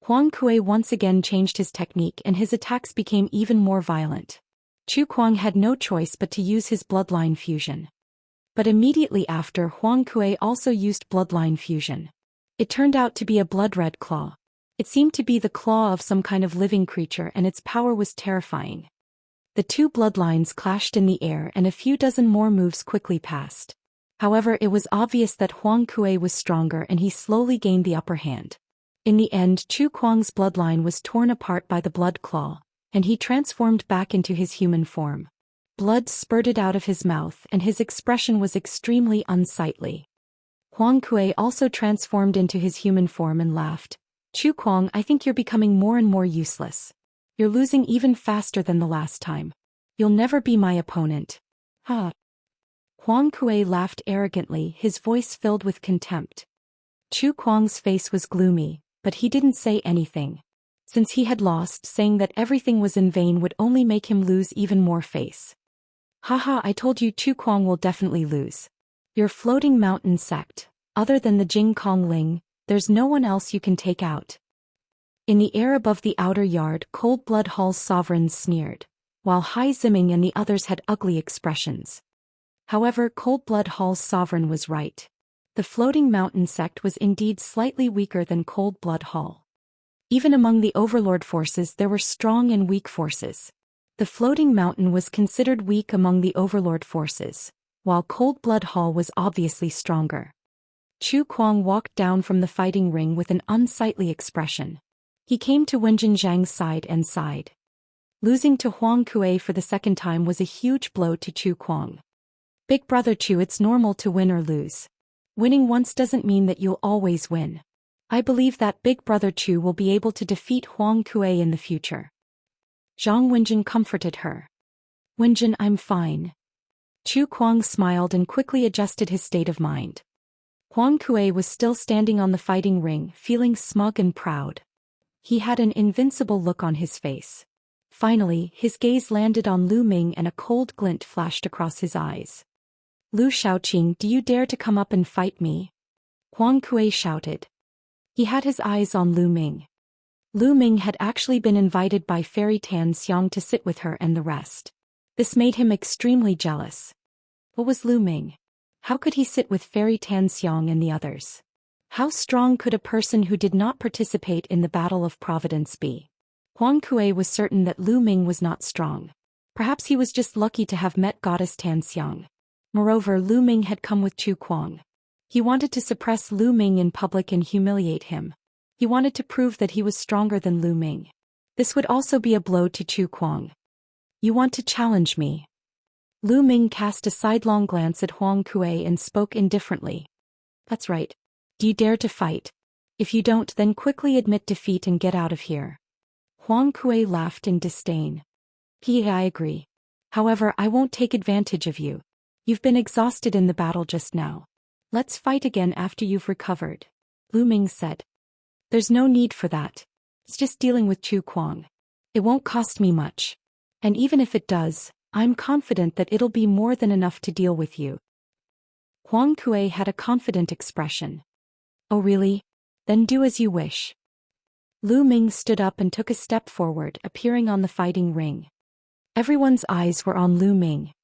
Huang Kuei once again changed his technique and his attacks became even more violent. Chu Kuang had no choice but to use his bloodline fusion. But immediately after, Huang Kuei also used bloodline fusion. It turned out to be a blood-red claw. It seemed to be the claw of some kind of living creature and its power was terrifying. The two bloodlines clashed in the air and a few dozen more moves quickly passed. However, it was obvious that Huang Kuei was stronger and he slowly gained the upper hand. In the end, Chu Kuang's bloodline was torn apart by the blood claw, and he transformed back into his human form. Blood spurted out of his mouth and his expression was extremely unsightly. Huang Kuei also transformed into his human form and laughed. Chu Kuang, I think you're becoming more and more useless. You're losing even faster than the last time. You'll never be my opponent. Ha! Huang Kuei laughed arrogantly, his voice filled with contempt. Chu Kuang's face was gloomy, but he didn't say anything. Since he had lost, saying that everything was in vain would only make him lose even more face. Haha, I told you Chu Kuang will definitely lose. Your floating mountain sect, other than the Jing Kong Ling, there's no one else you can take out. In the air above the outer yard, Cold Blood Hall's sovereigns sneered, while Hai Ziming and the others had ugly expressions. However, Cold Blood Hall's sovereign was right. The floating mountain sect was indeed slightly weaker than Cold Blood Hall. Even among the overlord forces there were strong and weak forces. The floating mountain was considered weak among the overlord forces, while Cold Blood Hall was obviously stronger. Chu Kuang walked down from the fighting ring with an unsightly expression. He came to Wenjin Zhang's side and sighed. Losing to Huang Kuei for the second time was a huge blow to Chu Kuang. Big brother Chu, it's normal to win or lose. Winning once doesn't mean that you'll always win. I believe that Big Brother Chu will be able to defeat Huang Kuei in the future. Zhang Wenjin comforted her. Wenjin, I'm fine. Chu Kuang smiled and quickly adjusted his state of mind. Huang Kuei was still standing on the fighting ring, feeling smug and proud. He had an invincible look on his face. Finally, his gaze landed on Lu Ming and a cold glint flashed across his eyes. Lu Shaoqing, do you dare to come up and fight me? Huang Kuei shouted. He had his eyes on Lu Ming. Lu Ming had actually been invited by Fairy Tan Xiang to sit with her and the rest. This made him extremely jealous. What was Lu Ming? How could he sit with Fairy Tan Xiang and the others? How strong could a person who did not participate in the Battle of Providence be? Huang Kuei was certain that Lu Ming was not strong. Perhaps he was just lucky to have met Goddess Tan Xiang. Moreover, Lu Ming had come with Chu Kuang. He wanted to suppress Lu Ming in public and humiliate him. He wanted to prove that he was stronger than Lu Ming. This would also be a blow to Chu Kuang. You want to challenge me? Lu Ming cast a sidelong glance at Huang Kuei and spoke indifferently. That's right. Do you dare to fight? If you don't, then quickly admit defeat and get out of here. Huang Kuei laughed in disdain. I agree. However, I won't take advantage of you. You've been exhausted in the battle just now. Let's fight again after you've recovered. Lu Ming said. There's no need for that. It's just dealing with Chu Kuang. It won't cost me much. And even if it does, I'm confident that it'll be more than enough to deal with you. Huang Kuei had a confident expression. Oh really? Then do as you wish. Lu Ming stood up and took a step forward, appearing on the fighting ring. Everyone's eyes were on Lu Ming.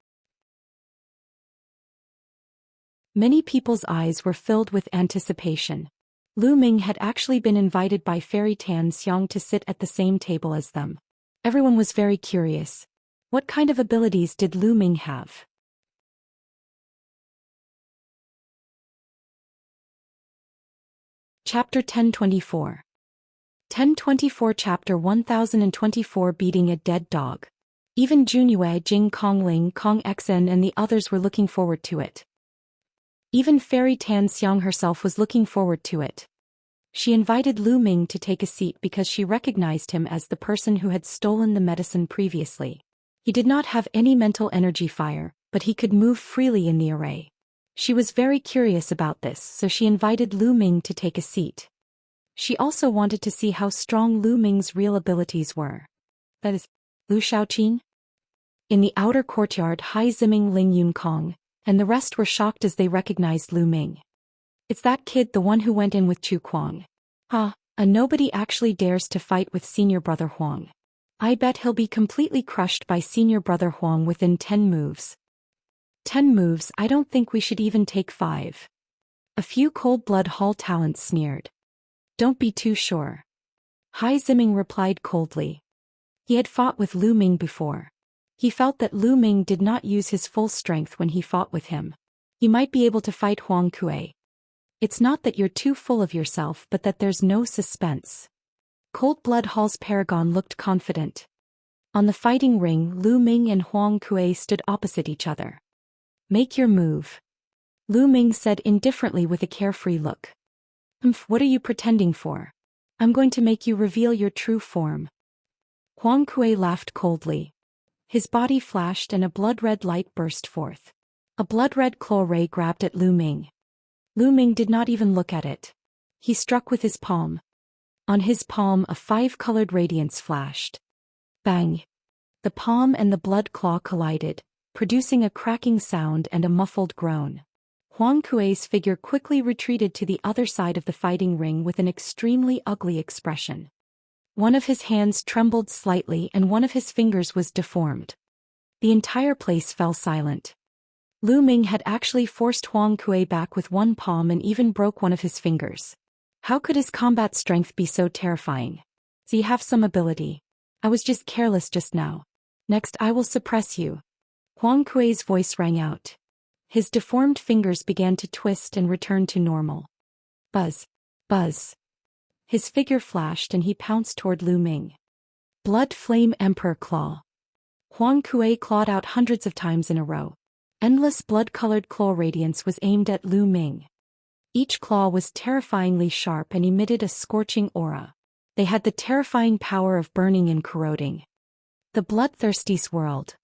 Many people's eyes were filled with anticipation. Lu Ming had actually been invited by Fairy Tan Xiang to sit at the same table as them. Everyone was very curious. What kind of abilities did Lu Ming have? Chapter 1024. 1024 Chapter 1024 Beating a Dead Dog. Even Junyue, Jing Kongling, Kong Xen and the others were looking forward to it. Even Fairy Tan Xiang herself was looking forward to it. She invited Lu Ming to take a seat because she recognized him as the person who had stolen the medicine previously. He did not have any mental energy fire, but he could move freely in the array. She was very curious about this, so she invited Lu Ming to take a seat. She also wanted to see how strong Lu Ming's real abilities were. That is, Lu Shaoqing? In the outer courtyard, Hai Ziming, Ling Yunkong, and the rest were shocked as they recognized Lu Ming. It's that kid, the one who went in with Chu Kuang. And nobody actually dares to fight with senior brother Huang. I bet he'll be completely crushed by senior brother Huang within 10 moves. 10 moves? I don't think we should even take 5. A few cold-blood Hall talents sneered. Don't be too sure. Hai Ziming replied coldly. He had fought with Lu Ming before. He felt that Lu Ming did not use his full strength when he fought with him. He might be able to fight Huang Kuei. It's not that you're too full of yourself, but that there's no suspense. Cold-blood Hall's paragon looked confident. On the fighting ring, Lu Ming and Huang Kuei stood opposite each other. Make your move. Lu Ming said indifferently with a carefree look. What are you pretending for? I'm going to make you reveal your true form. Huang Kuei laughed coldly. His body flashed and a blood-red light burst forth. A blood-red claw ray grabbed at Lu Ming. Lu Ming did not even look at it. He struck with his palm. On his palm a 5-colored radiance flashed. Bang! The palm and the blood claw collided, producing a cracking sound and a muffled groan. Huang Kuei's figure quickly retreated to the other side of the fighting ring with an extremely ugly expression. One of his hands trembled slightly and one of his fingers was deformed. The entire place fell silent. Lu Ming had actually forced Huang Kuei back with one palm and even broke one of his fingers. How could his combat strength be so terrifying? So you have some ability. I was just careless just now. Next I will suppress you. Huang Kuei's voice rang out. His deformed fingers began to twist and return to normal. Buzz. Buzz. His figure flashed and he pounced toward Lu Ming. Blood Flame Emperor Claw. Huang Kuei clawed out hundreds of times in a row. Endless blood-colored claw radiance was aimed at Lu Ming. Each claw was terrifyingly sharp and emitted a scorching aura. They had the terrifying power of burning and corroding. The bloodthirsty swirled.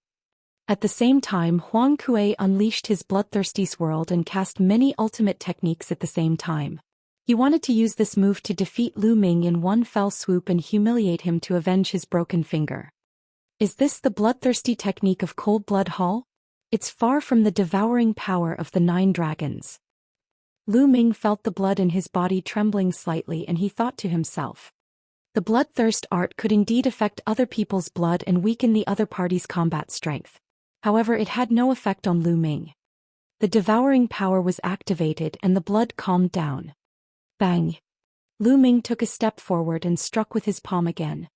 At the same time, Huang Kuei unleashed his bloodthirsty swirl and cast many ultimate techniques at the same time. He wanted to use this move to defeat Lu Ming in one fell swoop and humiliate him to avenge his broken finger. Is this the bloodthirsty technique of Cold Blood Hall? It's far from the devouring power of the 9 dragons. Lu Ming felt the blood in his body trembling slightly and he thought to himself. The bloodthirst art could indeed affect other people's blood and weaken the other party's combat strength. However, it had no effect on Lu Ming. The devouring power was activated and the blood calmed down. Bang! Lu Ming took a step forward and struck with his palm again.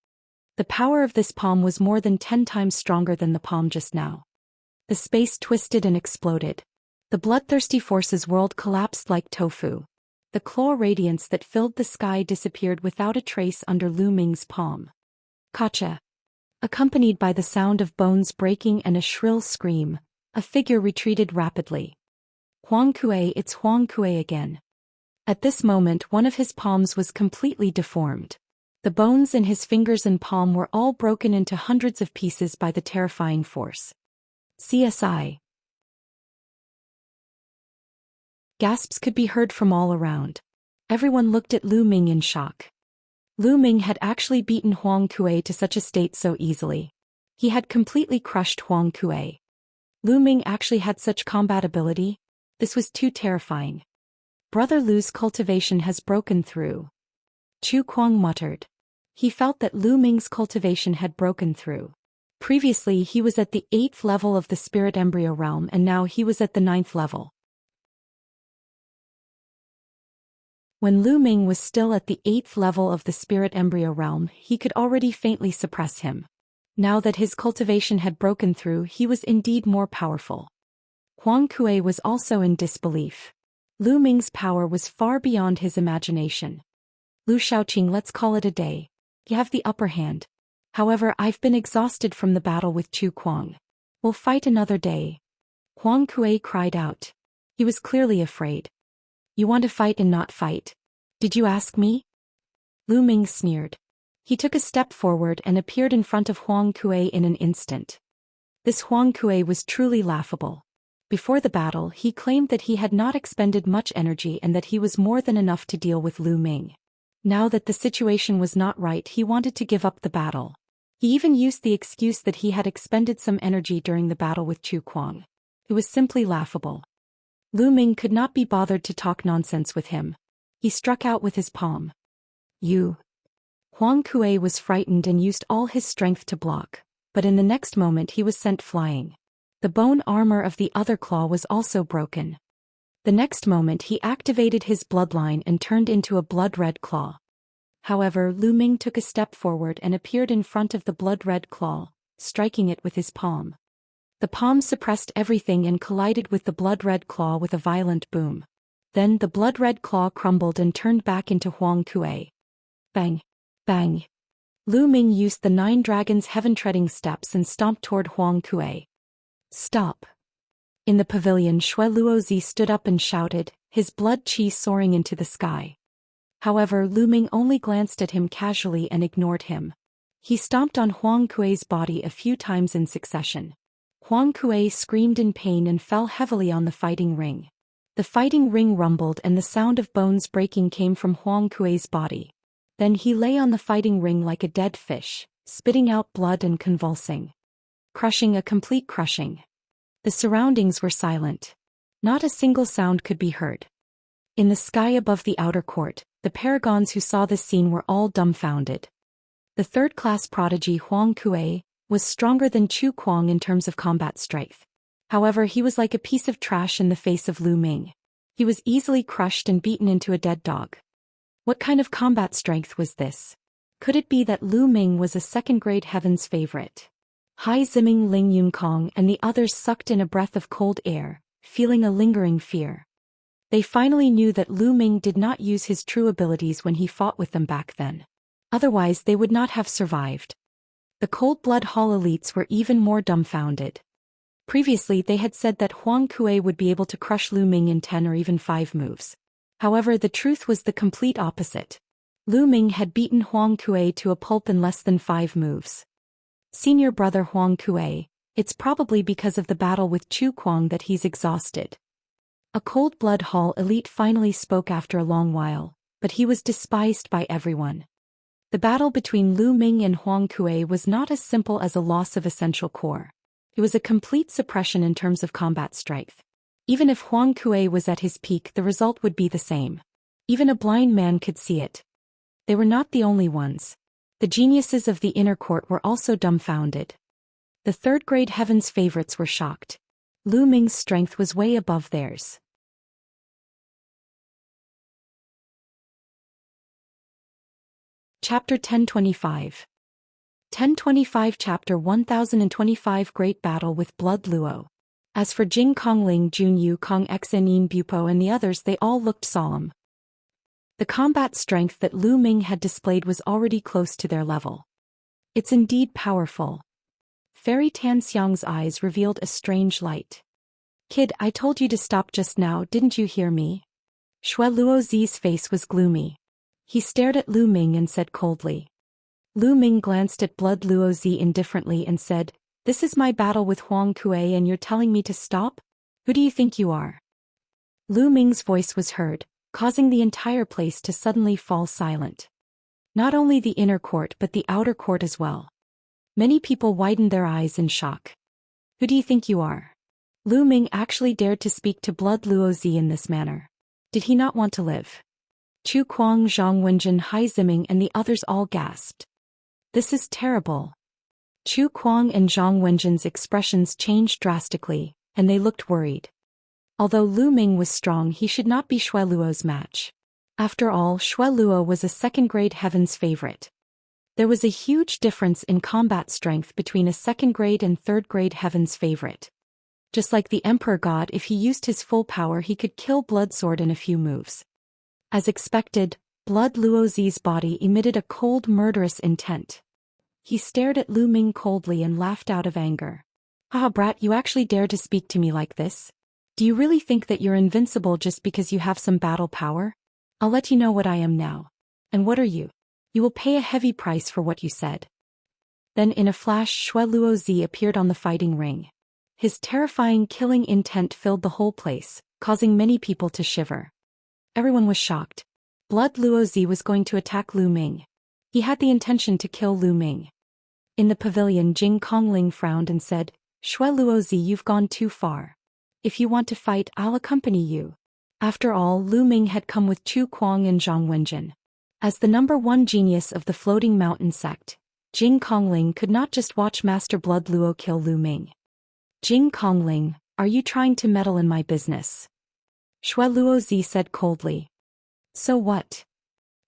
The power of this palm was more than 10 times stronger than the palm just now. The space twisted and exploded. The bloodthirsty force's world collapsed like tofu. The claw radiance that filled the sky disappeared without a trace under Lu Ming's palm. Kacha! Accompanied by the sound of bones breaking and a shrill scream, a figure retreated rapidly. Huang Kuei, it's Huang Kuei again. At this moment one of his palms was completely deformed. The bones in his fingers and palm were all broken into hundreds of pieces by the terrifying force. CSI. Gasps could be heard from all around. Everyone looked at Lu Ming in shock. Lu Ming had actually beaten Huang Kuei to such a state so easily. He had completely crushed Huang Kuei. Lu Ming actually had such combat ability? This was too terrifying. Brother Lu's cultivation has broken through. Chu Kuang muttered. He felt that Lu Ming's cultivation had broken through. Previously he was at the 8th level of the spirit embryo realm and now he was at the 9th level. When Lu Ming was still at the 8th level of the spirit embryo realm, he could already faintly suppress him. Now that his cultivation had broken through, he was indeed more powerful. Huang Kuei was also in disbelief. Lu Ming's power was far beyond his imagination. Lu Shaoqing, let's call it a day. You have the upper hand. However, I've been exhausted from the battle with Chu Kuang. We'll fight another day. Huang Kuei cried out. He was clearly afraid. You want to fight and not fight? Did you ask me? Lu Ming sneered. He took a step forward and appeared in front of Huang Kuei in an instant. This Huang Kuei was truly laughable. Before the battle, he claimed that he had not expended much energy and that he was more than enough to deal with Lu Ming. Now that the situation was not right, he wanted to give up the battle. He even used the excuse that he had expended some energy during the battle with Chu Kuang. It was simply laughable. Lu Ming could not be bothered to talk nonsense with him. He struck out with his palm. You. Huang Kuei was frightened and used all his strength to block, but in the next moment he was sent flying. The bone armor of the other claw was also broken. The next moment he activated his bloodline and turned into a blood-red claw. However, Lu Ming took a step forward and appeared in front of the blood-red claw, striking it with his palm. The palm suppressed everything and collided with the blood-red claw with a violent boom. Then the blood-red claw crumbled and turned back into Huang Kuei. Bang! Bang! Lu Ming used the 9 dragons' heaven-treading steps and stomped toward Huang Kuei. Stop! In the pavilion, Xue Luozi stood up and shouted, his blood qi soaring into the sky. However, Lu Ming only glanced at him casually and ignored him. He stomped on Huang Kuei's body a few times in succession. Huang Kuei screamed in pain and fell heavily on the fighting ring. The fighting ring rumbled and the sound of bones breaking came from Huang Kuei's body. Then he lay on the fighting ring like a dead fish, spitting out blood and convulsing. Crushing, a complete crushing. The surroundings were silent. Not a single sound could be heard. In the sky above the outer court, the paragons who saw this scene were all dumbfounded. The third-class prodigy Huang Kuei was stronger than Chu Kuang in terms of combat strength. However, he was like a piece of trash in the face of Lu Ming. He was easily crushed and beaten into a dead dog. What kind of combat strength was this? Could it be that Lu Ming was a second-grade heaven's favorite? Hai Ziming, Ling Yunkong and the others sucked in a breath of cold air, feeling a lingering fear. They finally knew that Lu Ming did not use his true abilities when he fought with them back then. Otherwise they would not have survived. The Cold Blood Hall elites were even more dumbfounded. Previously they had said that Huang Kuei would be able to crush Lu Ming in 10 or even 5 moves. However, the truth was the complete opposite. Lu Ming had beaten Huang Kuei to a pulp in less than 5 moves. Senior brother Huang Kuei, it's probably because of the battle with Chu Kuang that he's exhausted. A Cold Blood Hall elite finally spoke after a long while, but he was despised by everyone. The battle between Lu Ming and Huang Kuei was not as simple as a loss of essential core. It was a complete suppression in terms of combat strength. Even if Huang Kuei was at his peak, the result would be the same. Even a blind man could see it. They were not the only ones. The geniuses of the inner court were also dumbfounded. The third-grade heaven's favorites were shocked. Lu Ming's strength was way above theirs. Chapter 1025. 1025 Chapter 1025 Great Battle with Blood Luo. As for Jing Kongling, Jun Yu Kong Xenin Bupo and the others, they all looked solemn. The combat strength that Lu Ming had displayed was already close to their level. It's indeed powerful. Fairy Tan Xiang's eyes revealed a strange light. Kid, I told you to stop just now, didn't you hear me? Xue Luozi's face was gloomy. He stared at Lu Ming and said coldly. Lu Ming glanced at Blood Luozi indifferently and said, "This is my battle with Huang Kuei and you're telling me to stop? Who do you think you are?" Lu Ming's voice was heard, causing the entire place to suddenly fall silent. Not only the inner court but the outer court as well. Many people widened their eyes in shock. Who do you think you are? Lu Ming actually dared to speak to Blood Luozi in this manner. Did he not want to live? Chu Kuang, Zhang Wenjin, Hai Ziming and the others all gasped. This is terrible. Chu Kuang and Zhang Wenjin's expressions changed drastically, and they looked worried. Although Lu Ming was strong, he should not be Xue Luo's match. After all, Xue Luo was a second-grade heaven's favorite. There was a huge difference in combat strength between a second-grade and third-grade heaven's favorite. Just like the Emperor God, if he used his full power he could kill Blood Sword in a few moves. As expected, Blood Luozi's body emitted a cold, murderous intent. He stared at Lu Ming coldly and laughed out of anger. "Ah, brat, you actually dare to speak to me like this? Do you really think that you're invincible just because you have some battle power? I'll let you know what I am now. And what are you? You will pay a heavy price for what you said." Then in a flash Xue Luozi appeared on the fighting ring. His terrifying killing intent filled the whole place, causing many people to shiver. Everyone was shocked. Blood Luozi was going to attack Lu Ming. He had the intention to kill Lu Ming. In the pavilion, Jing Kongling frowned and said, "Xue Luozi, you've gone too far. If you want to fight, I'll accompany you. After all, Lu Ming had come with Chu Kuang and Zhang Wenjin. As the #1 genius of the Floating Mountain sect, Jing Kongling could not just watch Master Blood Luo kill Lu Ming. Jing Kongling, are you trying to meddle in my business? Shui Luozi said coldly. So what?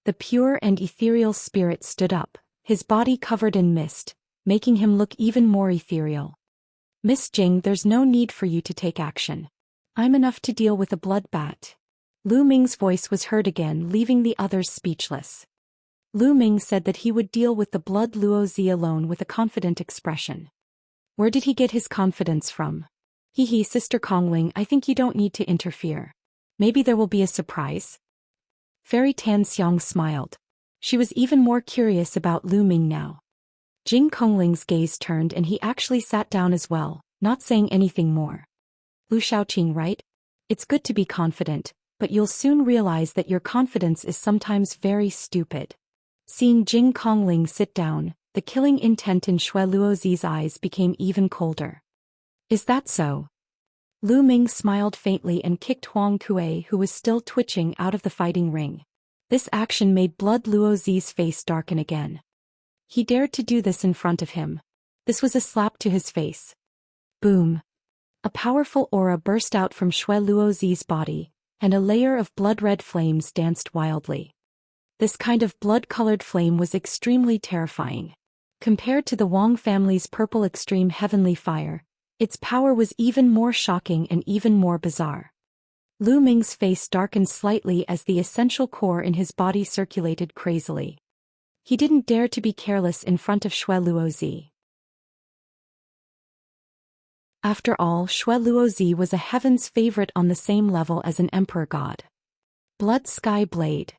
The pure and ethereal spirit stood up, his body covered in mist, making him look even more ethereal. Miss Jing, there's no need for you to take action. I'm enough to deal with a bloodbath. Lu Ming's voice was heard again, leaving the others speechless. Lu Ming said that he would deal with the Blood Luozi alone with a confident expression. Where did he get his confidence from? Hee, Sister Kongling, I think you don't need to interfere. Maybe there will be a surprise. Fairy Tan Xiang smiled. She was even more curious about Lu Ming now. Jing Kongling's gaze turned and he actually sat down as well, not saying anything more. Lu Xiaoqing, right? It's good to be confident, but you'll soon realize that your confidence is sometimes very stupid. Seeing Jing Kongling sit down, the killing intent in Shui Luozi's eyes became even colder. Is that so? Lu Ming smiled faintly and kicked Huang Kuei, who was still twitching, out of the fighting ring. This action made Blood Luozi's face darken again. He dared to do this in front of him. This was a slap to his face. Boom. A powerful aura burst out from Shui Luozi's body, and a layer of blood-red flames danced wildly. This kind of blood-colored flame was extremely terrifying. Compared to the Wang family's purple extreme heavenly fire, its power was even more shocking and even more bizarre. Lu Ming's face darkened slightly as the essential core in his body circulated crazily. He didn't dare to be careless in front of Shui Luozi. After all, Shui Luozi was a heaven's favorite on the same level as an emperor god. Blood Sky Blade.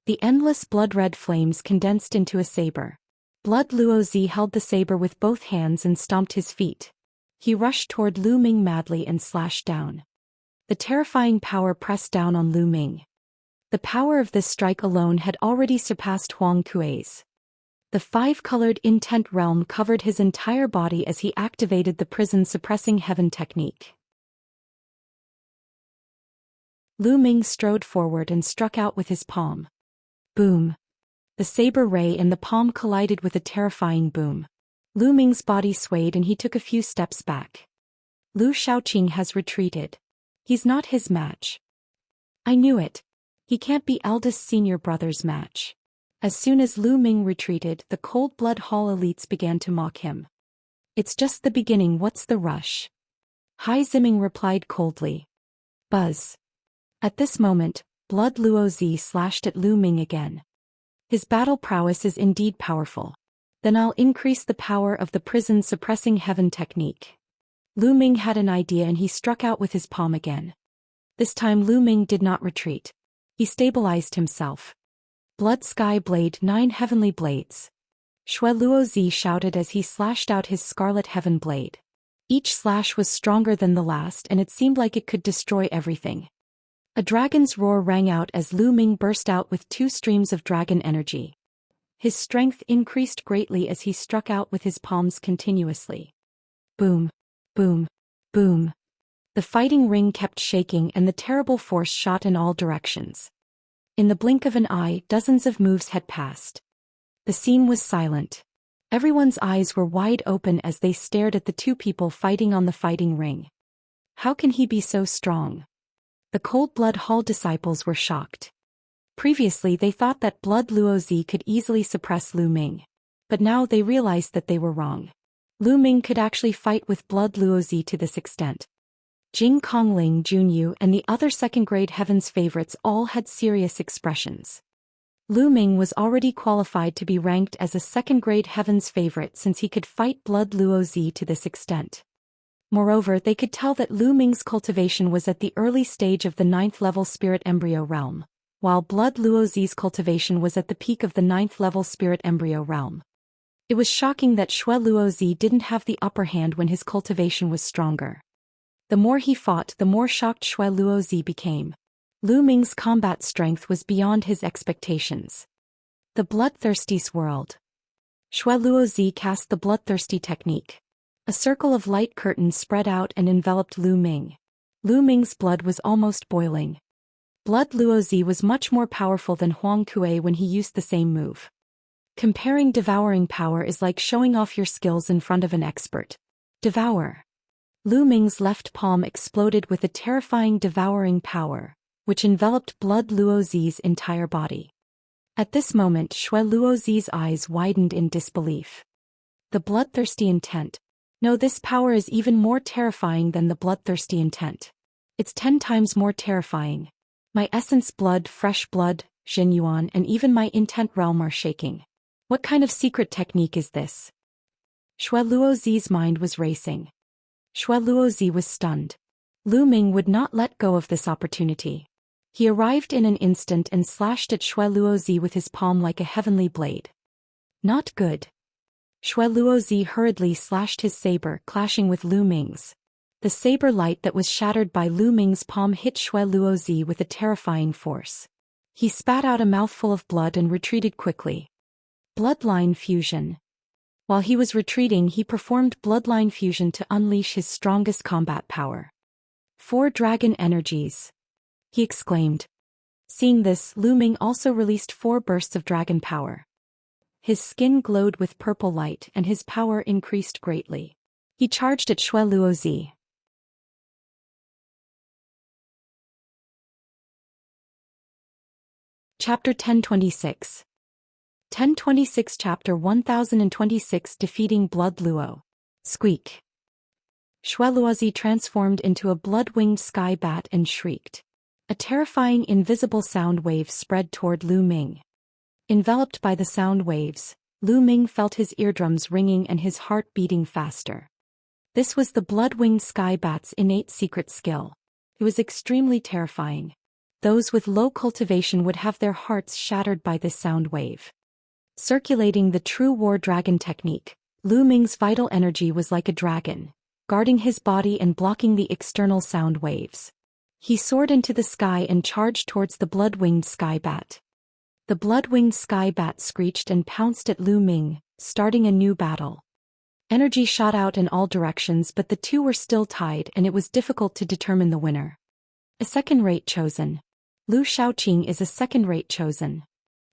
The endless blood-red flames condensed into a saber. Blood Luozi held the saber with both hands and stomped his feet. He rushed toward Lu Ming madly and slashed down. The terrifying power pressed down on Lu Ming. The power of this strike alone had already surpassed Huang Kuei's. The five-colored intent realm covered his entire body as he activated the prison-suppressing heaven technique. Lu Ming strode forward and struck out with his palm. Boom. The saber ray and the palm collided with a terrifying boom. Lu Ming's body swayed and he took a few steps back. Lu Xiaoqing has retreated. He's not his match. I knew it. He can't be eldest senior brother's match. As soon as Lu Ming retreated, the Cold Blood Hall elites began to mock him. It's just the beginning, what's the rush? Hai Ziming replied coldly. Buzz. At this moment, Blood Luozi slashed at Lu Ming again. His battle prowess is indeed powerful. Then I'll increase the power of the prison-suppressing heaven technique. Lu Ming had an idea and he struck out with his palm again. This time Lu Ming did not retreat. He stabilized himself. Blood Sky Blade, 9 heavenly blades. Shui Luozi shouted as he slashed out his scarlet heaven blade. Each slash was stronger than the last and it seemed like it could destroy everything. A dragon's roar rang out as Lu Ming burst out with 2 streams of dragon energy. His strength increased greatly as he struck out with his palms continuously. Boom, boom, boom. The fighting ring kept shaking and the terrible force shot in all directions. In the blink of an eye, dozens of moves had passed. The scene was silent. Everyone's eyes were wide open as they stared at the 2 people fighting on the fighting ring. How can he be so strong? The Cold Blood Hall disciples were shocked. Previously they thought that Blood Luozi could easily suppress Lu Ming. But now they realized that they were wrong. Lu Ming could actually fight with Blood Luozi to this extent. Jing Kongling, Junyu, and the other second-grade heavens favorites all had serious expressions. Lu Ming was already qualified to be ranked as a second-grade heavens favorite since he could fight Blood Luozi to this extent. Moreover, they could tell that Lu Ming's cultivation was at the early stage of the 9th-level spirit embryo realm, while Blood Luozi's cultivation was at the peak of the 9th-level spirit embryo realm. It was shocking that Shui Luozi didn't have the upper hand when his cultivation was stronger. The more he fought, the more shocked Shui Luozi became. Lu Ming's combat strength was beyond his expectations. The Bloodthirsty Swirled. Shui Luozi cast the Bloodthirsty technique. A circle of light curtains spread out and enveloped Lu Ming. Lu Ming's blood was almost boiling. Blood Luozi was much more powerful than Huang Kuei when he used the same move. Comparing devouring power is like showing off your skills in front of an expert. Devour. Lu Ming's left palm exploded with a terrifying devouring power, which enveloped Blood Luozi's entire body. At this moment Shui Luozi's eyes widened in disbelief. The bloodthirsty intent. No, this power is even more terrifying than the bloodthirsty intent. It's 10 times more terrifying. My essence blood, fresh blood, Xingyuan, and even my intent realm are shaking. What kind of secret technique is this? Shui Luozi's mind was racing. Shui Luozi was stunned. Lu Ming would not let go of this opportunity. He arrived in an instant and slashed at Shui Luozi with his palm like a heavenly blade. Not good. Shui Luozi hurriedly slashed his saber, clashing with Lu Ming's. The saber light that was shattered by Lu Ming's palm hit Shui Luozi with a terrifying force. He spat out a mouthful of blood and retreated quickly. Bloodline fusion. While he was retreating, he performed bloodline fusion to unleash his strongest combat power. 4 dragon energies. He exclaimed. Seeing this, Lu Ming also released 4 bursts of dragon power. His skin glowed with purple light and his power increased greatly. He charged at Shui Luozi. Chapter 1026. 1026 Chapter 1026 Defeating Blood Luo. Squeak. Shui Luozi transformed into a blood-winged sky bat and shrieked. A terrifying invisible sound wave spread toward Lu Ming. Enveloped by the sound waves, Lu Ming felt his eardrums ringing and his heart beating faster. This was the blood-winged sky bat's innate secret skill. It was extremely terrifying. Those with low cultivation would have their hearts shattered by this sound wave. Circulating the true war dragon technique, Lu Ming's vital energy was like a dragon, guarding his body and blocking the external sound waves. He soared into the sky and charged towards the blood-winged sky bat. The blood-winged sky bat screeched and pounced at Lu Ming, starting a new battle. Energy shot out in all directions, but the two were still tied and it was difficult to determine the winner. A second-rate chosen. Lu Shaoqing is a second-rate chosen.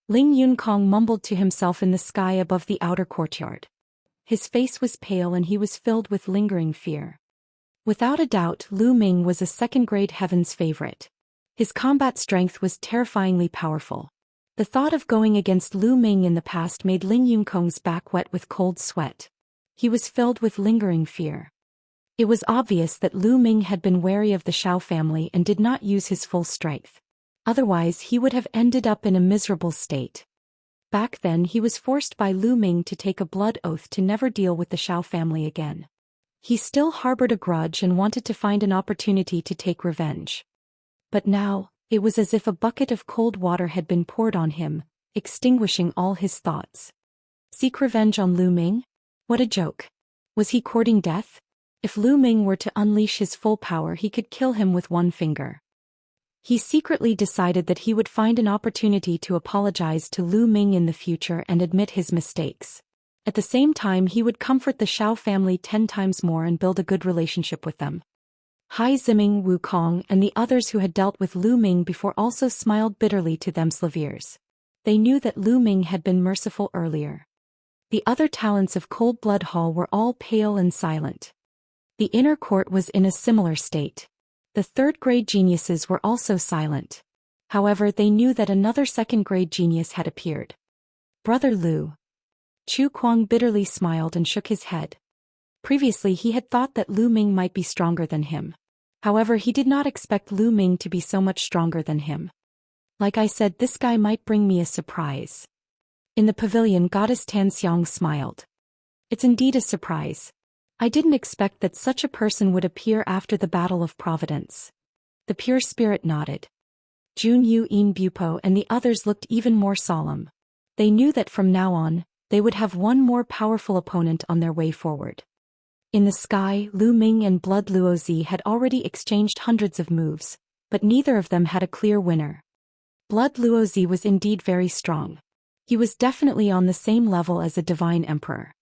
Ling Yunkong mumbled to himself in the sky above the outer courtyard. His face was pale and he was filled with lingering fear. Without a doubt, Lu Ming was a second-grade heaven's favorite. His combat strength was terrifyingly powerful. The thought of going against Lu Ming in the past made Ling Yunkong's back wet with cold sweat. He was filled with lingering fear. It was obvious that Lu Ming had been wary of the Xiao family and did not use his full strength. Otherwise he would have ended up in a miserable state. Back then he was forced by Lu Ming to take a blood oath to never deal with the Xiao family again. He still harbored a grudge and wanted to find an opportunity to take revenge. But now, it was as if a bucket of cold water had been poured on him, extinguishing all his thoughts. Seek revenge on Lu Ming? What a joke. Was he courting death? If Lu Ming were to unleash his full power, he could kill him with one finger. He secretly decided that he would find an opportunity to apologize to Lu Ming in the future and admit his mistakes. At the same time, he would comfort the Xiao family 10 times more and build a good relationship with them. Hai Ziming, Wukong, and the others who had dealt with Lu Ming before also smiled bitterly to themselves. They knew that Lu Ming had been merciful earlier. The other talents of Cold Blood Hall were all pale and silent. The inner court was in a similar state. The third-grade geniuses were also silent. However, they knew that another second-grade genius had appeared. Brother Lu. Chu Kuang bitterly smiled and shook his head. Previously he had thought that Lu Ming might be stronger than him. However, he did not expect Lu Ming to be so much stronger than him. Like I said, this guy might bring me a surprise. In the pavilion, Goddess Tanxiang smiled. It's indeed a surprise. I didn't expect that such a person would appear after the Battle of Providence. The pure spirit nodded. Jun Yu In Bupo and the others looked even more solemn. They knew that from now on, they would have one more powerful opponent on their way forward. In the sky, Lu Ming and Blood Luozi had already exchanged hundreds of moves, but neither of them had a clear winner. Blood Luozi was indeed very strong. He was definitely on the same level as a divine emperor.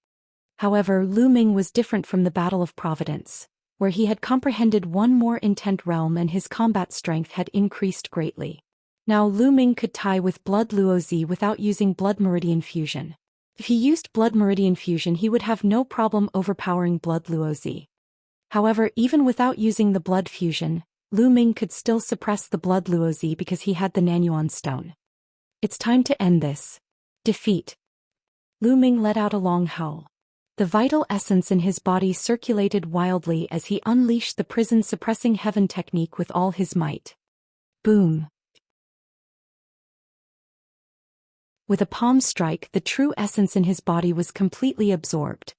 However, Lu Ming was different from the Battle of Providence. where he had comprehended one more intent realm and his combat strength had increased greatly. Now Lu Ming could tie with Blood Luozi without using Blood Meridian Fusion. If he used Blood Meridian Fusion he would have no problem overpowering Blood Luozi. However, even without using the Blood Fusion, Lu Ming could still suppress the Blood Luozi because he had the Nanyuan Stone. It's time to end this. Defeat. Lu Ming let out a long howl. The vital essence in his body circulated wildly as he unleashed the prison-suppressing heaven technique with all his might. Boom. With a palm strike, the true essence in his body was completely absorbed.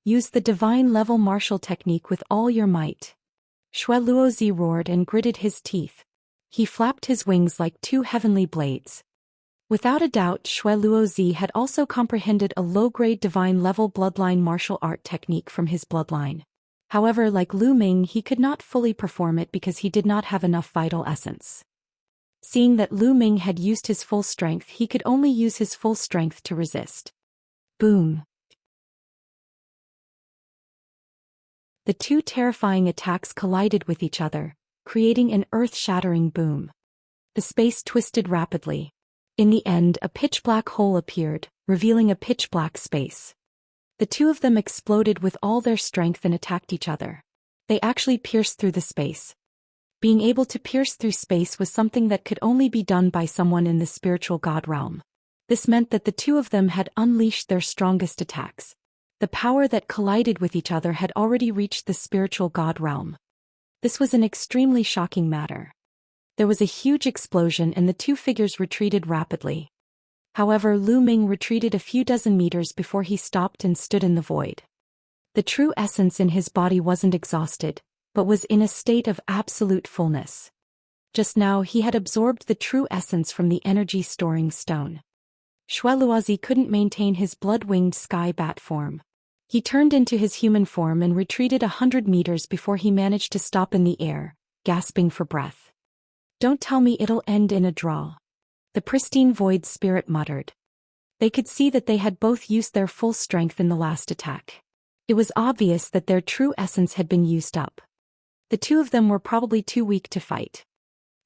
Use the divine level martial technique with all your might. Xue Luozi roared and gritted his teeth. He flapped his wings like two heavenly blades. Without a doubt, Xue Luozi had also comprehended a low-grade divine-level bloodline martial art technique from his bloodline. However, like Lu Ming, he could not fully perform it because he did not have enough vital essence. Seeing that Lu Ming had used his full strength, he could only use his full strength to resist. Boom. The two terrifying attacks collided with each other, creating an earth-shattering boom. The space twisted rapidly. In the end, a pitch-black hole appeared, revealing a pitch-black space. The two of them exploded with all their strength and attacked each other. They actually pierced through the space. Being able to pierce through space was something that could only be done by someone in the spiritual god realm. This meant that the two of them had unleashed their strongest attacks. The power that collided with each other had already reached the spiritual god realm. This was an extremely shocking matter. There was a huge explosion and the two figures retreated rapidly. However, Lu Ming retreated a few dozen meters before he stopped and stood in the void. The true essence in his body wasn't exhausted, but was in a state of absolute fullness. Just now he had absorbed the true essence from the energy-storing stone. Xue Luozi couldn't maintain his blood-winged sky bat form. He turned into his human form and retreated 100 meters before he managed to stop in the air, gasping for breath. Don't tell me it'll end in a draw. The pristine void spirit muttered. They could see that they had both used their full strength in the last attack. It was obvious that their true essence had been used up. The two of them were probably too weak to fight.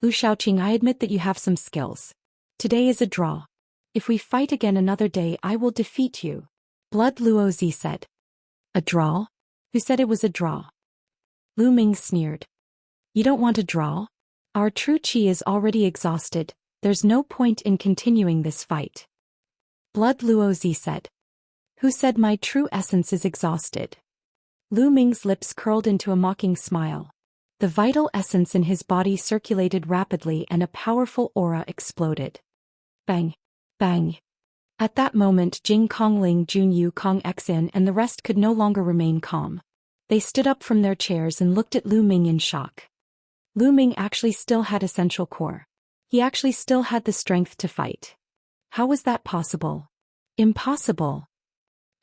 Wu Shaoqing, I admit that you have some skills. Today is a draw. If we fight again another day I will defeat you. Blood Luozi said. A draw? Who said it was a draw? Lu Ming sneered. You don't want a draw? Our true qi is already exhausted, there's no point in continuing this fight. Blood Luozi said. Who said my true essence is exhausted? Lu Ming's lips curled into a mocking smile. The vital essence in his body circulated rapidly and a powerful aura exploded. Bang! Bang! At that moment Jing Kongling, Junyu Kong Xin and the rest could no longer remain calm. They stood up from their chairs and looked at Lu Ming in shock. Lu Ming actually still had essential core. He actually still had the strength to fight. How was that possible? Impossible.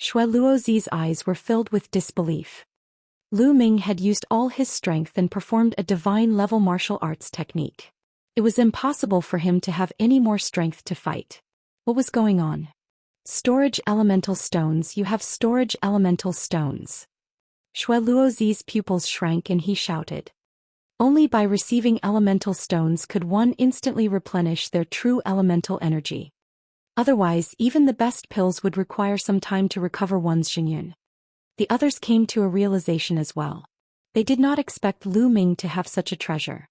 Xue Luozi's eyes were filled with disbelief. Lu Ming had used all his strength and performed a divine-level martial arts technique. It was impossible for him to have any more strength to fight. What was going on? Storage elemental stones. You have storage elemental stones. Xue Luozi's pupils shrank and he shouted. Only by receiving elemental stones could one instantly replenish their true elemental energy. Otherwise, even the best pills would require some time to recover one's Xingyun. The others came to a realization as well. They did not expect Lu Ming to have such a treasure.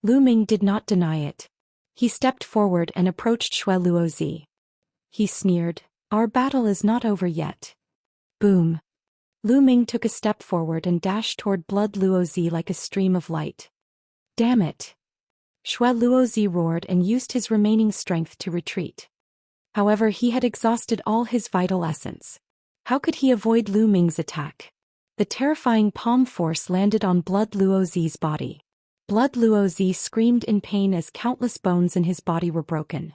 Lu Ming did not deny it. He stepped forward and approached Xue Luozi. He sneered, Our battle is not over yet. Boom. Lu Ming took a step forward and dashed toward Blood Luozi like a stream of light. Damn it. Xue Luozi roared and used his remaining strength to retreat. However, he had exhausted all his vital essence. How could he avoid Lu Ming's attack? The terrifying palm force landed on Blood Luozi's body. Blood Luozi screamed in pain as countless bones in his body were broken.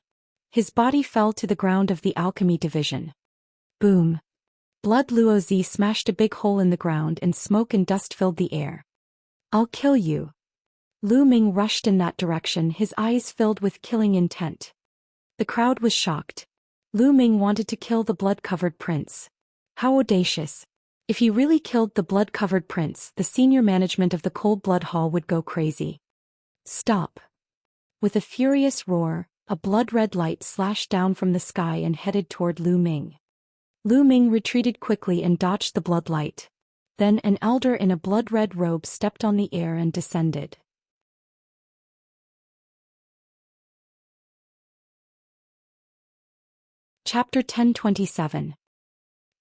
His body fell to the ground of the Alchemy division. Boom. Blood Luozi smashed a big hole in the ground and smoke and dust filled the air. I'll kill you. Lu Ming rushed in that direction, his eyes filled with killing intent. The crowd was shocked. Lu Ming wanted to kill the blood-covered prince. How audacious. If he really killed the blood-covered prince, the senior management of the Cold Blood Hall would go crazy. Stop. With a furious roar, a blood-red light slashed down from the sky and headed toward Lu Ming. Lu Ming retreated quickly and dodged the blood light. Then an elder in a blood-red robe stepped on the air and descended. Chapter 1027.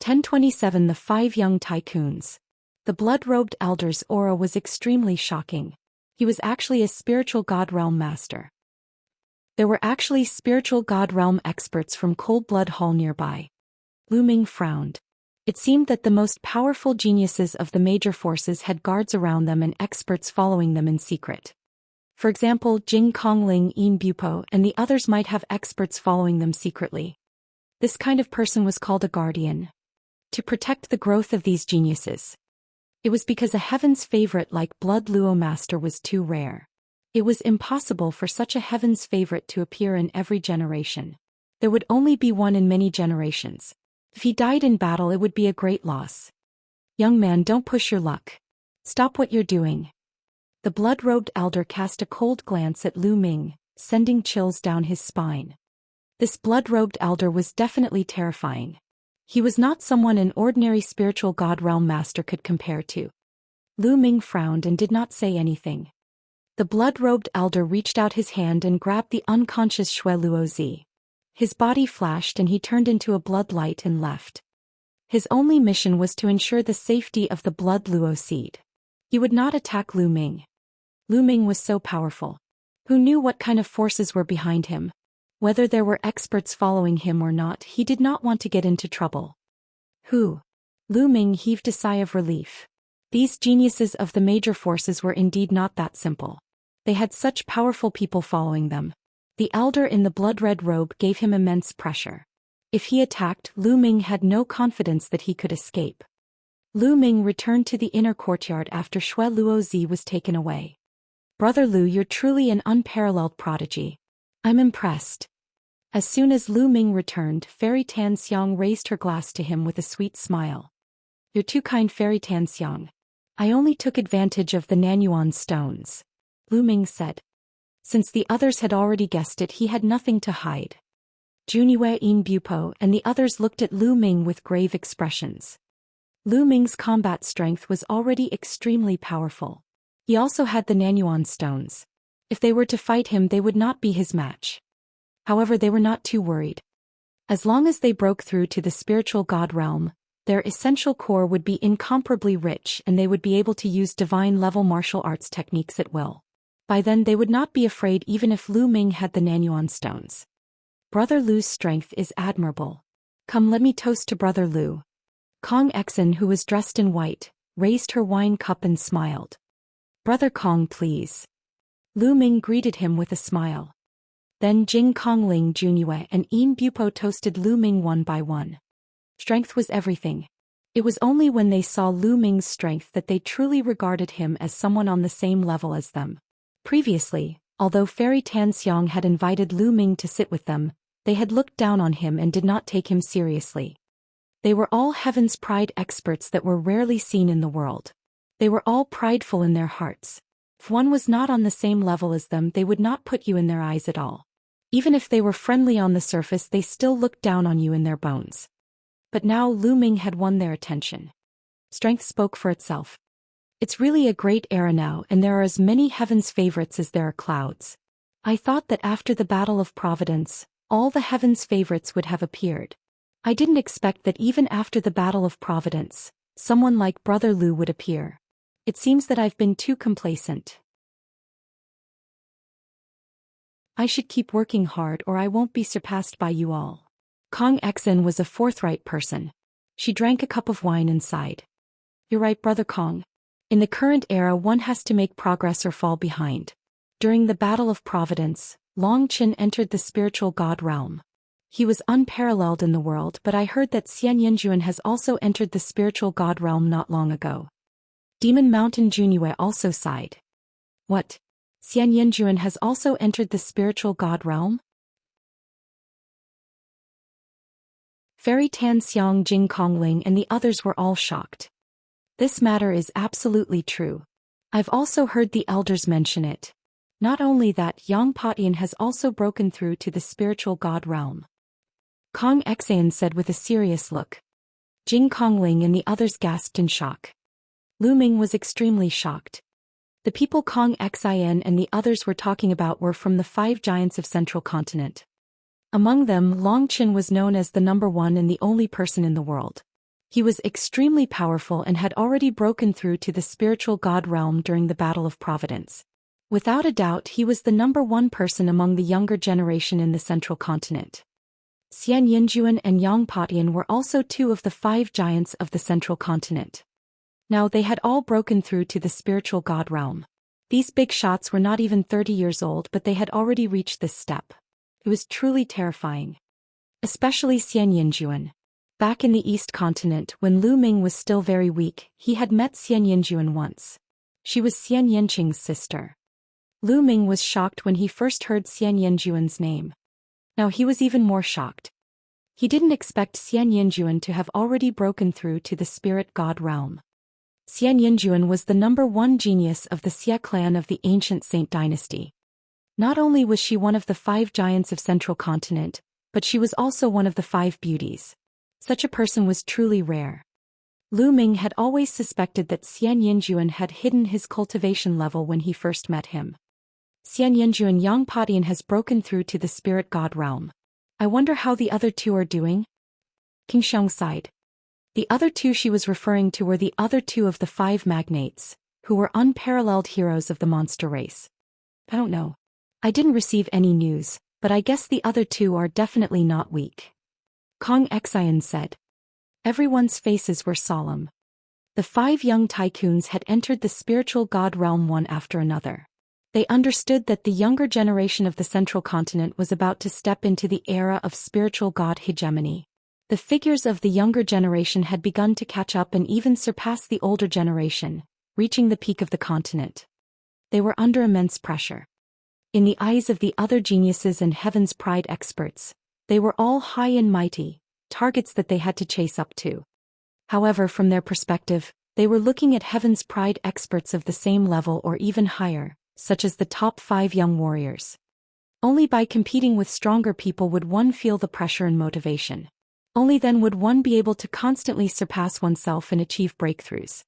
1027 The Five Young Tycoons. The blood-robed elder's aura was extremely shocking. He was actually a spiritual God Realm master. There were actually spiritual God Realm experts from Cold Blood Hall nearby. Lu Ming frowned. It seemed that the most powerful geniuses of the major forces had guards around them and experts following them in secret. For example, Jing Kongling, Yin Bupo, and the others might have experts following them secretly. This kind of person was called a guardian. To protect the growth of these geniuses. It was because a heaven's favorite like Blood Luo Master was too rare. It was impossible for such a heaven's favorite to appear in every generation. There would only be one in many generations. If he died in battle, it would be a great loss. Young man, don't push your luck. Stop what you're doing. The blood-robed elder cast a cold glance at Lu Ming, sending chills down his spine. This blood-robed elder was definitely terrifying. He was not someone an ordinary spiritual God Realm master could compare to. Lu Ming frowned and did not say anything. The blood-robed elder reached out his hand and grabbed the unconscious Shui Luozi. His body flashed and he turned into a blood light and left. His only mission was to ensure the safety of the Blood Luo seed. He would not attack Lu Ming. Lu Ming was so powerful. Who knew what kind of forces were behind him? Whether there were experts following him or not, he did not want to get into trouble. Who? Lu Ming heaved a sigh of relief. These geniuses of the major forces were indeed not that simple. They had such powerful people following them. The elder in the blood-red robe gave him immense pressure. If he attacked, Lu Ming had no confidence that he could escape. Lu Ming returned to the inner courtyard after Shui Luozi was taken away. Brother Lu, you're truly an unparalleled prodigy. I'm impressed. As soon as Lu Ming returned, Fairy Tan Xiang raised her glass to him with a sweet smile. You're too kind, Fairy Tan Xiang. I only took advantage of the Nanyuan stones, Lu Ming said. Since the others had already guessed it, he had nothing to hide. Junyue, Yin Bupo, and the others looked at Lu Ming with grave expressions. Lu Ming's combat strength was already extremely powerful. He also had the Nanyuan stones. If they were to fight him, they would not be his match. However, they were not too worried. As long as they broke through to the spiritual God realm, their essential core would be incomparably rich and they would be able to use divine-level martial arts techniques at will. By then they would not be afraid even if Lu Ming had the Nanyuan stones. Brother Lu's strength is admirable. Come, let me toast to Brother Lu. Kong Exen, who was dressed in white, raised her wine cup and smiled. Brother Kong, please. Lu Ming greeted him with a smile. Then Jing Kongling, Junyue, and Yin Bupo toasted Lu Ming one by one. Strength was everything. It was only when they saw Lu Ming's strength that they truly regarded him as someone on the same level as them. Previously, although Fairy Tan Xiang had invited Lu Ming to sit with them, they had looked down on him and did not take him seriously. They were all Heaven's Pride experts that were rarely seen in the world. They were all prideful in their hearts. If one was not on the same level as them, they would not put you in their eyes at all. Even if they were friendly on the surface, they still looked down on you in their bones. But now Lu Ming had won their attention. Strength spoke for itself. It's really a great era now, and there are as many Heaven's favorites as there are clouds. I thought that after the Battle of Providence, all the Heaven's favorites would have appeared. I didn't expect that even after the Battle of Providence, someone like Brother Lu would appear. It seems that I've been too complacent. I should keep working hard or I won't be surpassed by you all. Kong Exen was a forthright person. She drank a cup of wine and sighed. You're right, Brother Kong. In the current era, one has to make progress or fall behind. During the Battle of Providence, Long Qin entered the spiritual God realm. He was unparalleled in the world, but I heard that Xian Yanjuan has also entered the spiritual God realm not long ago. Demon Mountain Junyue also sighed. What? Xian Yanjuan has also entered the spiritual God realm? Fairy Tan Xiang, Jing Kongling, and the others were all shocked. This matter is absolutely true. I've also heard the elders mention it. Not only that, Yang Patian has also broken through to the spiritual god realm. Kong Xian said with a serious look. Jing Kongling and the others gasped in shock. Lu Ming was extremely shocked. The people Kong Xian and the others were talking about were from the 5 giants of Central Continent. Among them, Long Qin was known as the number 1 and the only person in the world. He was extremely powerful and had already broken through to the spiritual god realm during the Battle of Providence. Without a doubt, he was the number 1 person among the younger generation in the Central Continent. Xian Yinjuan and Yang Patian were also 2 of the 5 giants of the Central Continent. Now they had all broken through to the spiritual god realm. These big shots were not even 30 years old, but they had already reached this step. It was truly terrifying. Especially Xian Yinjuan. Back in the East Continent, when Lu Ming was still very weak, he had met Xian Yinjuan once. She was Xian Yinqing's sister. Lu Ming was shocked when he first heard Xian Yinjuan's name. Now he was even more shocked. He didn't expect Xian Yinjuan to have already broken through to the spirit god realm. Xian Yinjuan was the number 1 genius of the Xia clan of the ancient Saint dynasty. Not only was she one of the 5 giants of Central Continent, but she was also one of the 5 beauties. Such a person was truly rare. Lu Ming had always suspected that Xian Yinjuan had hidden his cultivation level when he first met him. Xian Yinjuan Yang Patian has broken through to the spirit god realm. I wonder how the other 2 are doing? King Xiong sighed. The other 2 she was referring to were the other 2 of the 5 magnates, who were unparalleled heroes of the monster race. I don't know. I didn't receive any news, but I guess the other 2 are definitely not weak. Kong Xian said. Everyone's faces were solemn. The 5 young tycoons had entered the spiritual god realm one after another. They understood that the younger generation of the Central Continent was about to step into the era of spiritual god hegemony. The figures of the younger generation had begun to catch up and even surpass the older generation, reaching the peak of the continent. They were under immense pressure. In the eyes of the other geniuses and Heaven's Pride experts, they were all high and mighty, targets that they had to chase up to. However, from their perspective, they were looking at Heaven's Pride experts of the same level or even higher, such as the top 5 young warriors. Only by competing with stronger people would one feel the pressure and motivation. Only then would one be able to constantly surpass oneself and achieve breakthroughs.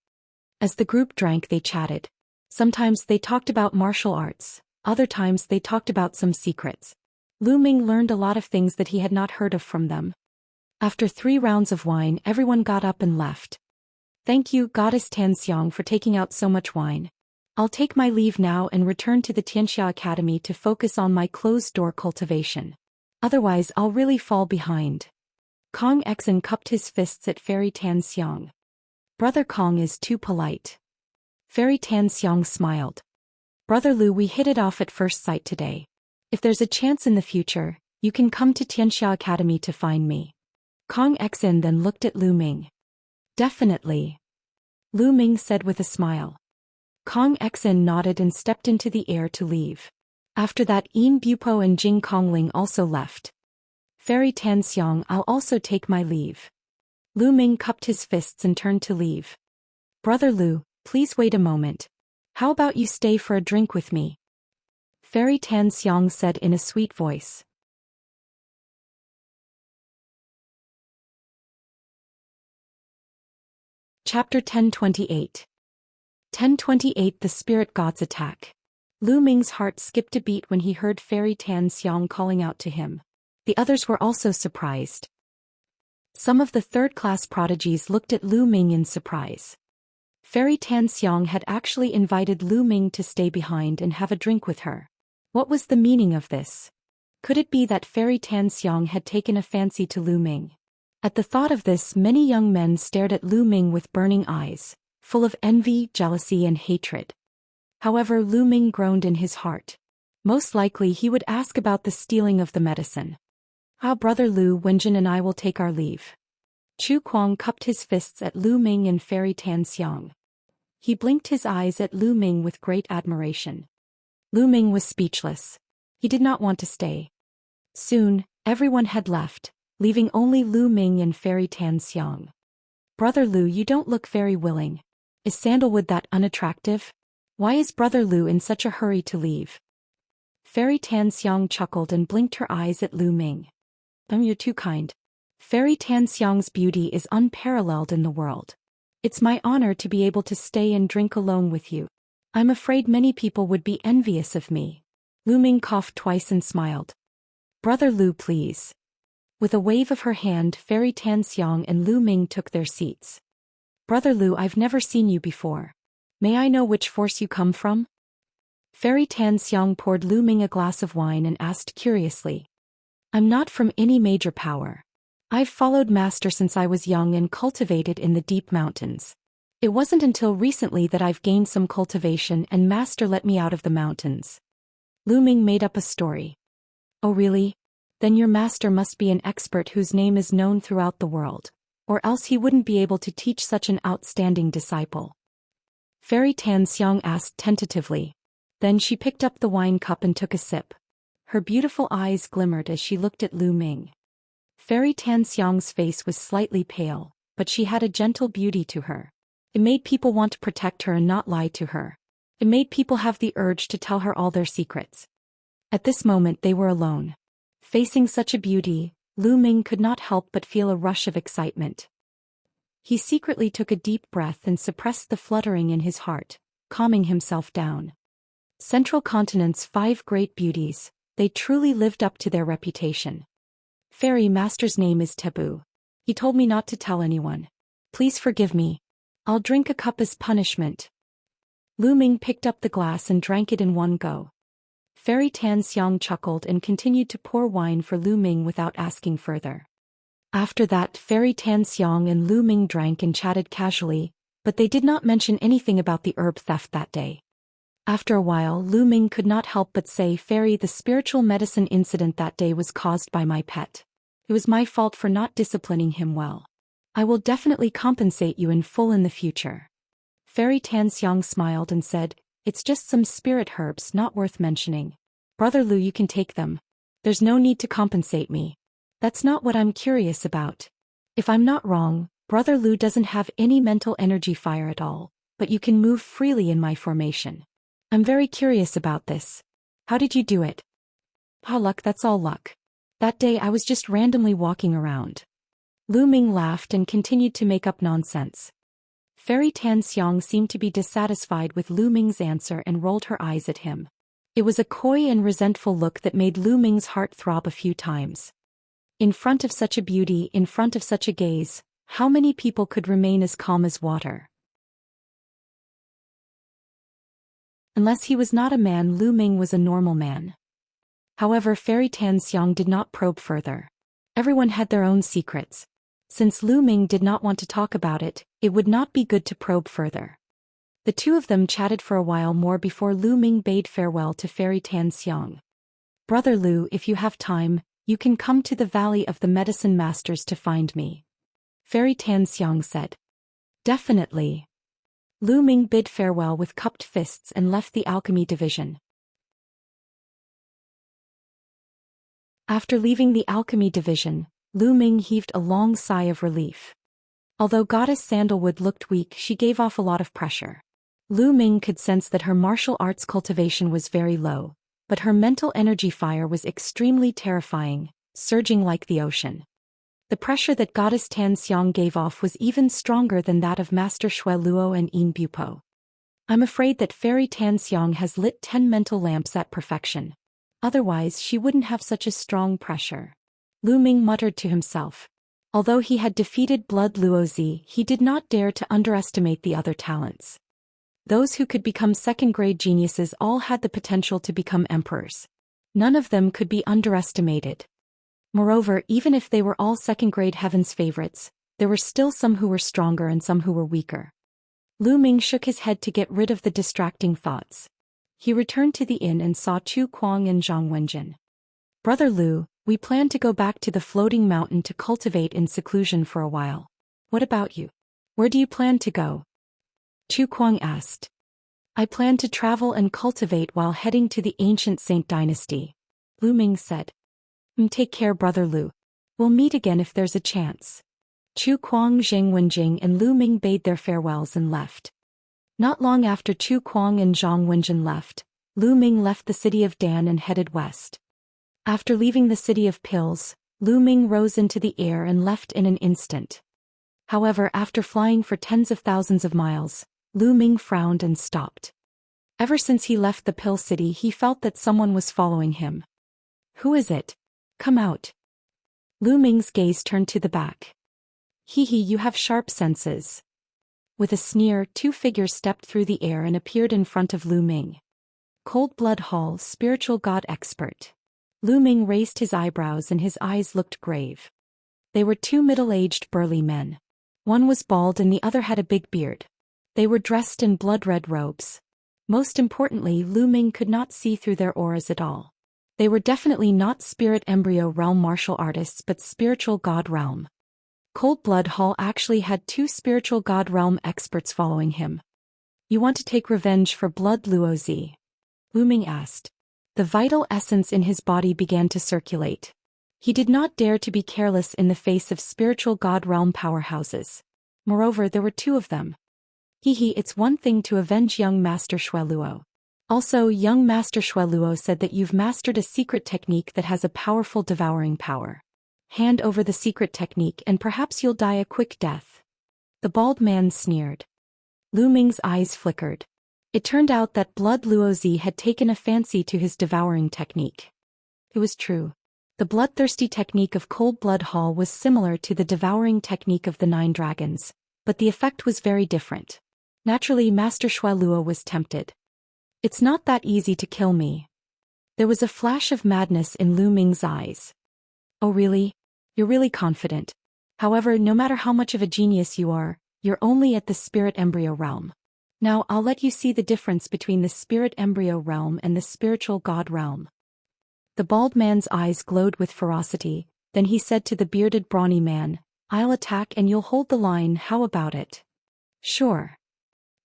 As the group drank, they chatted. Sometimes they talked about martial arts, other times they talked about some secrets. Lu Ming learned a lot of things that he had not heard of from them. After 3 rounds of wine, everyone got up and left. Thank you, Goddess Tanxiang, for taking out so much wine. I'll take my leave now and return to the Xianxia Academy to focus on my closed-door cultivation. Otherwise, I'll really fall behind. Kong Xian cupped his fists at Fairy Tanxiang. Brother Kong is too polite. Fairy Tanxiang smiled. Brother Lu, we hit it off at first sight today. If there's a chance in the future, you can come to Xianxia Academy to find me. Kong Xian then looked at Lu Ming. Definitely. Lu Ming said with a smile. Kong Xian nodded and stepped into the air to leave. After that, Yin Bupo and Jing Kongling also left. Fairy Tanxiang, I'll also take my leave. Lu Ming cupped his fists and turned to leave. Brother Lu, please wait a moment. How about you stay for a drink with me? Fairy Tanxiang said in a sweet voice. Chapter 1028. 1028 The Spirit God's Attack. Lu Ming's heart skipped a beat when he heard Fairy Tanxiang calling out to him. The others were also surprised. Some of the third-class prodigies looked at Lu Ming in surprise. Fairy Tanxiang had actually invited Lu Ming to stay behind and have a drink with her. What was the meaning of this? Could it be that Fairy Tanxiang had taken a fancy to Lu Ming? At the thought of this, many young men stared at Lu Ming with burning eyes, full of envy, jealousy, and hatred. However, Lu Ming groaned in his heart. Most likely he would ask about the stealing of the medicine. Brother Lu, Wenjin and I will take our leave. Chu Kuang cupped his fists at Lu Ming and Fairy Tanxiang. He blinked his eyes at Lu Ming with great admiration. Lu Ming was speechless. He did not want to stay. Soon, everyone had left, leaving only Lu Ming and Fairy Tanxiang. Brother Lu, you don't look very willing. Is sandalwood that unattractive? Why is Brother Lu in such a hurry to leave? Fairy Tanxiang chuckled and blinked her eyes at Lu Ming. You're too kind. Fairy Tanxiang's beauty is unparalleled in the world. It's my honor to be able to stay and drink alone with you. I'm afraid many people would be envious of me. Lu Ming coughed twice and smiled. Brother Lu, please. With a wave of her hand, Fairy Tanxiang and Lu Ming took their seats. Brother Lu, I've never seen you before. May I know which force you come from? Fairy Tanxiang poured Lu Ming a glass of wine and asked curiously. I'm not from any major power. I've followed Master since I was young and cultivated in the deep mountains. It wasn't until recently that I've gained some cultivation and Master let me out of the mountains. Lu Ming made up a story. Oh really? Then your Master must be an expert whose name is known throughout the world, or else he wouldn't be able to teach such an outstanding disciple. Fairy Tanxiang asked tentatively. Then she picked up the wine cup and took a sip. Her beautiful eyes glimmered as she looked at Lu Ming. Fairy Tanxiang's face was slightly pale, but she had a gentle beauty to her. It made people want to protect her and not lie to her. It made people have the urge to tell her all their secrets. At this moment they were alone. Facing such a beauty, Lu Ming could not help but feel a rush of excitement. He secretly took a deep breath and suppressed the fluttering in his heart, calming himself down. Central Continent's 5 great beauties, they truly lived up to their reputation. Fairy Master's name is Taboo. He told me not to tell anyone. Please forgive me. I'll drink a cup as punishment. Lu Ming picked up the glass and drank it in one go. Fairy Tanxiang chuckled and continued to pour wine for Lu Ming without asking further. After that, Fairy Tanxiang and Lu Ming drank and chatted casually, but they did not mention anything about the herb theft that day. After a while, Lu Ming could not help but say, Fairy, the spiritual medicine incident that day was caused by my pet. It was my fault for not disciplining him well. I will definitely compensate you in full in the future. Fairy Tanxiang smiled and said, It's just some spirit herbs not worth mentioning. Brother Lu, you can take them. There's no need to compensate me. That's not what I'm curious about. If I'm not wrong, Brother Lu doesn't have any mental energy fire at all, but you can move freely in my formation. I'm very curious about this. How did you do it? Luck, that's all luck. That day I was just randomly walking around. Lu Ming laughed and continued to make up nonsense. Fairy Tanxiang seemed to be dissatisfied with Lu Ming's answer and rolled her eyes at him. It was a coy and resentful look that made Lu Ming's heart throb a few times. In front of such a beauty, in front of such a gaze, how many people could remain as calm as water? Unless he was not a man, Lu Ming was a normal man. However, Fairy Tanxiang did not probe further. Everyone had their own secrets. Since Lu Ming did not want to talk about it, it would not be good to probe further. The two of them chatted for a while more before Lu Ming bade farewell to Fairy Tanxiang. Brother Lu, if you have time, you can come to the Valley of the Medicine Masters to find me. Fairy Tanxiang said. Definitely. Lu Ming bid farewell with cupped fists and left the Alchemy division. After leaving the Alchemy division, Lu Ming heaved a long sigh of relief. Although Goddess Sandalwood looked weak, she gave off a lot of pressure. Lu Ming could sense that her martial arts cultivation was very low, but her mental energy fire was extremely terrifying, surging like the ocean. The pressure that Goddess Tanxiang gave off was even stronger than that of Master Shui Luo and Yin Bupo. I'm afraid that Fairy Tanxiang has lit 10 mental lamps at perfection. Otherwise she wouldn't have such a strong pressure. Lu Ming muttered to himself. Although he had defeated Blood Luozi, he did not dare to underestimate the other talents. Those who could become second-grade geniuses all had the potential to become emperors. None of them could be underestimated. Moreover, even if they were all second-grade heaven's favorites, there were still some who were stronger and some who were weaker. Lu Ming shook his head to get rid of the distracting thoughts. He returned to the inn and saw Chu Kuang and Zhang Wenjin. Brother Lu, we plan to go back to the floating mountain to cultivate in seclusion for a while. What about you? Where do you plan to go? Chu Kuang asked. I plan to travel and cultivate while heading to the ancient Saint dynasty. Lu Ming said. Take care, Brother Lu. We'll meet again if there's a chance. Chu Kuang, Zhang Wenjing and Lu Ming bade their farewells and left. Not long after Chu Kuang and Zhang Wenjin left, Lu Ming left the city of Dan and headed west. After leaving the city of pills, Lu Ming rose into the air and left in an instant. However, after flying for tens of thousands of miles, Lu Ming frowned and stopped. Ever since he left the pill city, he felt that someone was following him. Who is it? Come out. Lu Ming's gaze turned to the back. Hee, you have sharp senses. With a sneer, two figures stepped through the air and appeared in front of Lu Ming. Cold Blood Hall, spiritual god expert. Lu Ming raised his eyebrows and his eyes looked grave. They were two middle-aged burly men. One was bald and the other had a big beard. They were dressed in blood-red robes. Most importantly, Lu Ming could not see through their auras at all. They were definitely not spirit embryo realm martial artists but spiritual god realm. Cold Blood Hall actually had two spiritual god realm experts following him. You want to take revenge for Blood Luozi? Lu Ming asked. The vital essence in his body began to circulate. He did not dare to be careless in the face of spiritual god realm powerhouses. Moreover, there were two of them. It's one thing to avenge young Master Shueluo. Also, young Master Shueluo said that you've mastered a secret technique that has a powerful devouring power. Hand over the secret technique and perhaps you'll die a quick death. The bald man sneered. Lu Ming's eyes flickered. It turned out that Blood Luozi had taken a fancy to his devouring technique. It was true. The bloodthirsty technique of Cold Blood Hall was similar to the devouring technique of the 9 dragons, but the effect was very different. Naturally, Master Shueluo was tempted. It's not that easy to kill me. There was a flash of madness in Lu Ming's eyes. Oh really? You're really confident. However, no matter how much of a genius you are, you're only at the spirit embryo realm. Now I'll let you see the difference between the spirit embryo realm and the spiritual god realm. The bald man's eyes glowed with ferocity, then he said to the bearded brawny man, I'll attack and you'll hold the line, how about it? Sure.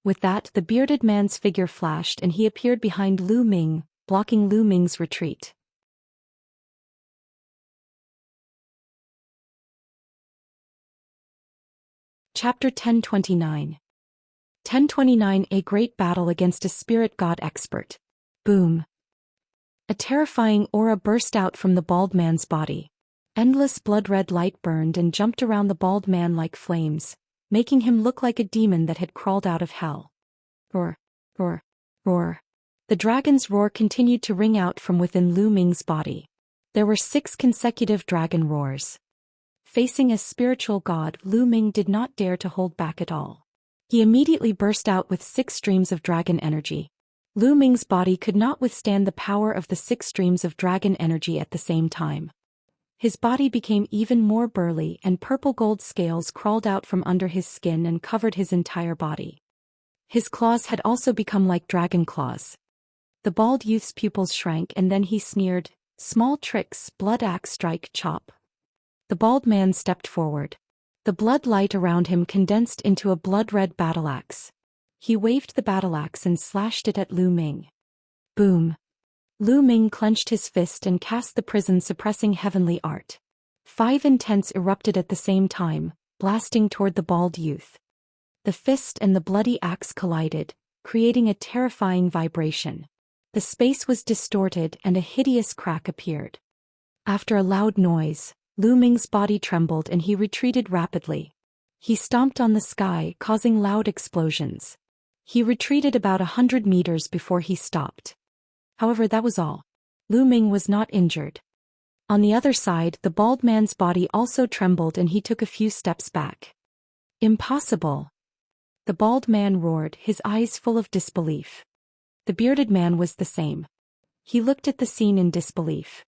With that, the bearded man's figure flashed and he appeared behind Lu Ming, blocking Lu Ming's retreat. Chapter 1029. 1029. A great battle against a spirit god expert. Boom. A terrifying aura burst out from the bald man's body. Endless blood-red light burned and jumped around the bald man like flames, making him look like a demon that had crawled out of hell. Roar, roar, roar. The dragon's roar continued to ring out from within Lu Ming's body. There were 6 consecutive dragon roars. Facing a spiritual god, Lu Ming did not dare to hold back at all. He immediately burst out with 6 streams of dragon energy. Lu Ming's body could not withstand the power of the 6 streams of dragon energy at the same time. His body became even more burly and purple gold scales crawled out from under his skin and covered his entire body. His claws had also become like dragon claws. The bald youth's pupils shrank and then he sneered, small tricks, blood axe strike chop. The bald man stepped forward. The blood light around him condensed into a blood-red battle axe. He waved the battle axe and slashed it at Lu Ming. Boom. Lu Ming clenched his fist and cast the prison-suppressing heavenly art. 5 intents erupted at the same time, blasting toward the bald youth. The fist and the bloody axe collided, creating a terrifying vibration. The space was distorted and a hideous crack appeared. After a loud noise, Lu Ming's body trembled and he retreated rapidly. He stomped on the sky, causing loud explosions. He retreated about 100 meters before he stopped. However, that was all. Lu Ming was not injured. On the other side, the bald man's body also trembled and he took a few steps back. Impossible! The bald man roared, his eyes full of disbelief. The bearded man was the same. He looked at the scene in disbelief.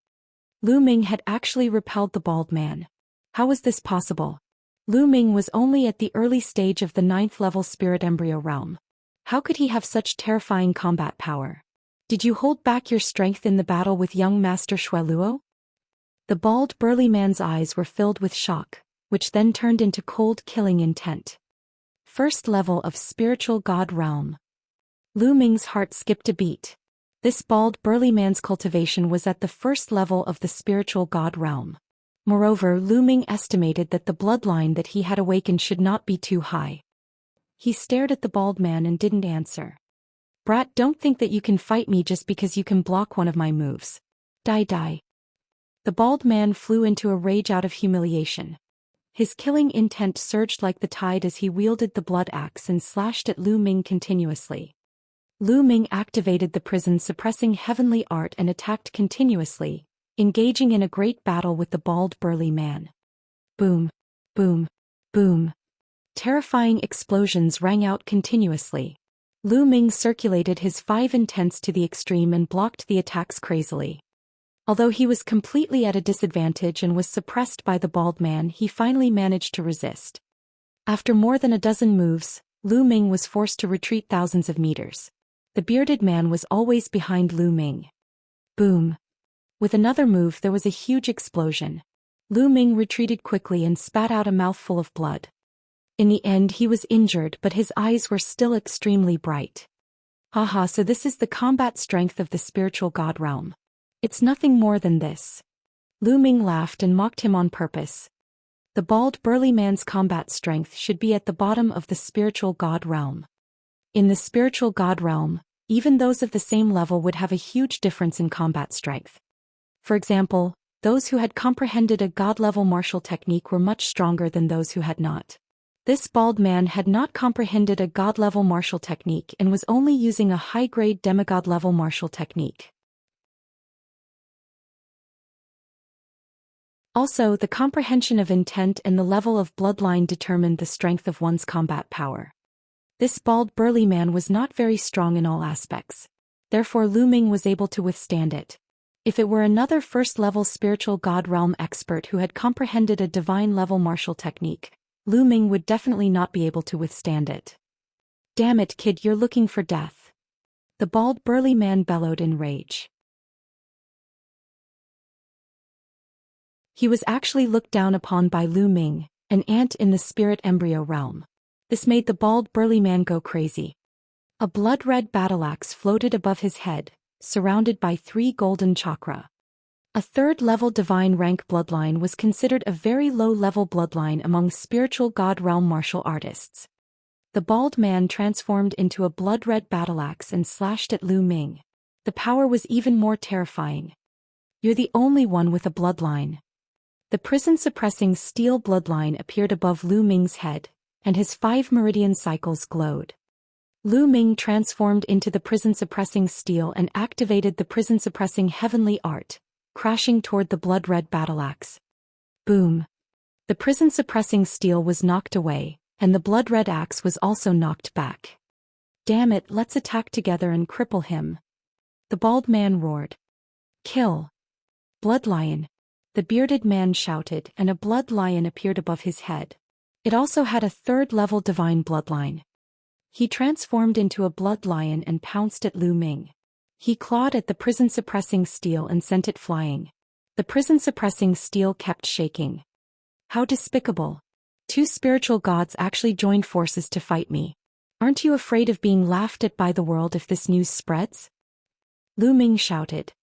Lu Ming had actually repelled the bald man. How was this possible? Lu Ming was only at the early stage of the 9th level spirit embryo realm. How could he have such terrifying combat power? Did you hold back your strength in the battle with young Master Shueluo? The bald burly man's eyes were filled with shock, which then turned into cold killing intent. 1st level of spiritual god realm. Lu Ming's heart skipped a beat. This bald burly man's cultivation was at the 1st level of the spiritual god realm. Moreover, Lu Ming estimated that the bloodline that he had awakened should not be too high. He stared at the bald man and didn't answer. Brat, don't think that you can fight me just because you can block one of my moves. Die die. The bald man flew into a rage out of humiliation. His killing intent surged like the tide as he wielded the blood axe and slashed at Lu Ming continuously. Lu Ming activated the prison-suppressing heavenly art and attacked continuously, engaging in a great battle with the bald burly man. Boom, boom, boom. Terrifying explosions rang out continuously. Lu Ming circulated his 5 intents to the extreme and blocked the attacks crazily. Although he was completely at a disadvantage and was suppressed by the bald man, he finally managed to resist. After more than a dozen moves, Lu Ming was forced to retreat thousands of meters. The bearded man was always behind Lu Ming. Boom. With another move there was a huge explosion. Lu Ming retreated quickly and spat out a mouthful of blood. In the end he was injured, but his eyes were still extremely bright. Haha, so this is the combat strength of the spiritual god realm. It's nothing more than this. Lu Ming laughed and mocked him on purpose. The bald burly man's combat strength should be at the bottom of the spiritual god realm. In the spiritual god realm, even those of the same level would have a huge difference in combat strength. For example, those who had comprehended a god-level martial technique were much stronger than those who had not. This bald man had not comprehended a god-level martial technique and was only using a high-grade demigod-level martial technique. Also, the comprehension of intent and the level of bloodline determined the strength of one's combat power. This bald burly man was not very strong in all aspects. Therefore Lu Ming was able to withstand it. If it were another first-level spiritual god realm expert who had comprehended a divine-level martial technique, Lu Ming would definitely not be able to withstand it. Damn it, kid, you're looking for death. The bald burly man bellowed in rage. He was actually looked down upon by Lu Ming, an ant in the spirit embryo realm. This made the bald burly man go crazy. A blood-red battle-axe floated above his head, surrounded by 3 golden chakra. A 3rd-level divine rank bloodline was considered a very low-level bloodline among spiritual god realm martial artists. The bald man transformed into a blood-red battle-axe and slashed at Lu Ming. The power was even more terrifying. You're the only one with a bloodline. The prison-suppressing steel bloodline appeared above Lu Ming's head, and his 5 meridian cycles glowed. Lu Ming transformed into the prison-suppressing steel and activated the prison-suppressing heavenly art, crashing toward the blood-red battle-axe. Boom! The prison-suppressing steel was knocked away, and the blood-red axe was also knocked back. Damn it, let's attack together and cripple him. The bald man roared. Kill! Blood lion! The bearded man shouted, and a blood lion appeared above his head. It also had a 3rd-level divine bloodline. He transformed into a blood lion and pounced at Lu Ming. He clawed at the prison-suppressing steel and sent it flying. The prison-suppressing steel kept shaking. How despicable. 2 spiritual gods actually joined forces to fight me. Aren't you afraid of being laughed at by the world if this news spreads? Lu Ming shouted.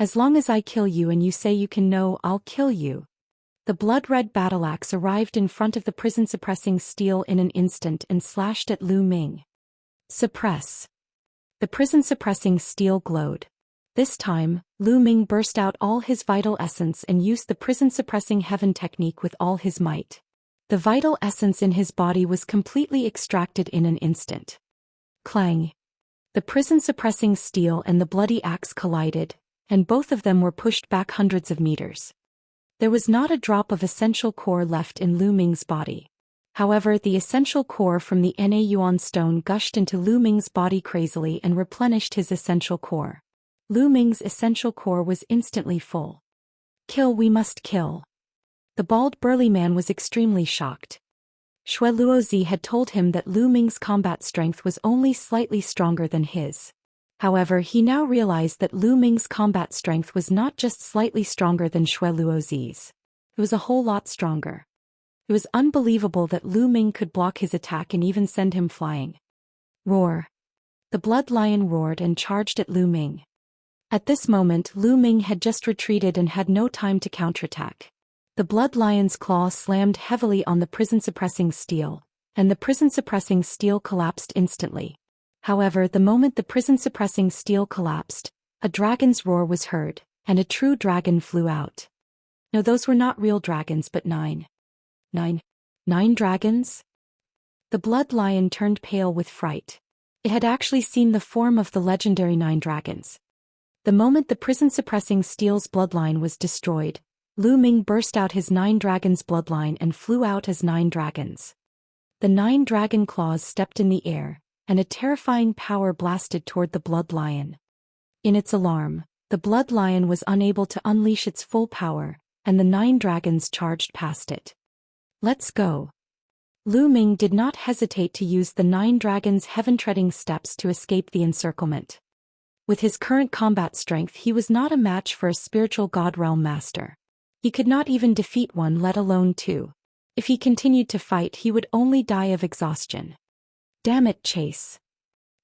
As long as I kill you and you say you can, no, I'll kill you. The blood-red battle-axe arrived in front of the prison-suppressing steel in an instant and slashed at Lu Ming. Suppress. The prison-suppressing steel glowed. This time, Lu Ming burst out all his vital essence and used the prison-suppressing heaven technique with all his might. The vital essence in his body was completely extracted in an instant. Clang. The prison-suppressing steel and the bloody axe collided, and both of them were pushed back hundreds of meters. There was not a drop of essential core left in Lu Ming's body. However, the essential core from the Na Yuan stone gushed into Lu Ming's body crazily and replenished his essential core. Lu Ming's essential core was instantly full. Kill, we must kill. The bald burly man was extremely shocked. Xue Luozi had told him that Lu Ming's combat strength was only slightly stronger than his. However, he now realized that Lu Ming's combat strength was not just slightly stronger than Xue Luozi's. It was a whole lot stronger. It was unbelievable that Lu Ming could block his attack and even send him flying. Roar! The blood lion roared and charged at Lu Ming. At this moment, Lu Ming had just retreated and had no time to counterattack. The blood lion's claw slammed heavily on the prison-suppressing steel, and the prison-suppressing steel collapsed instantly. However, the moment the prison-suppressing steel collapsed, a dragon's roar was heard, and a true dragon flew out. No, those were not real dragons but nine dragons? The blood lion turned pale with fright. It had actually seen the form of the legendary 9 dragons. The moment the prison-suppressing steel's bloodline was destroyed, Lu Ming burst out his 9 dragons bloodline and flew out as 9 dragons. The 9 dragon claws stepped in the air, and a terrifying power blasted toward the blood lion. In its alarm, the blood lion was unable to unleash its full power, and the 9 dragons charged past it. Let's go. Lu Ming did not hesitate to use the 9 dragons' heaven-treading steps to escape the encirclement. With his current combat strength, he was not a match for a spiritual god realm master. He could not even defeat one, let alone 2. If he continued to fight, he would only die of exhaustion. Damn it, chase.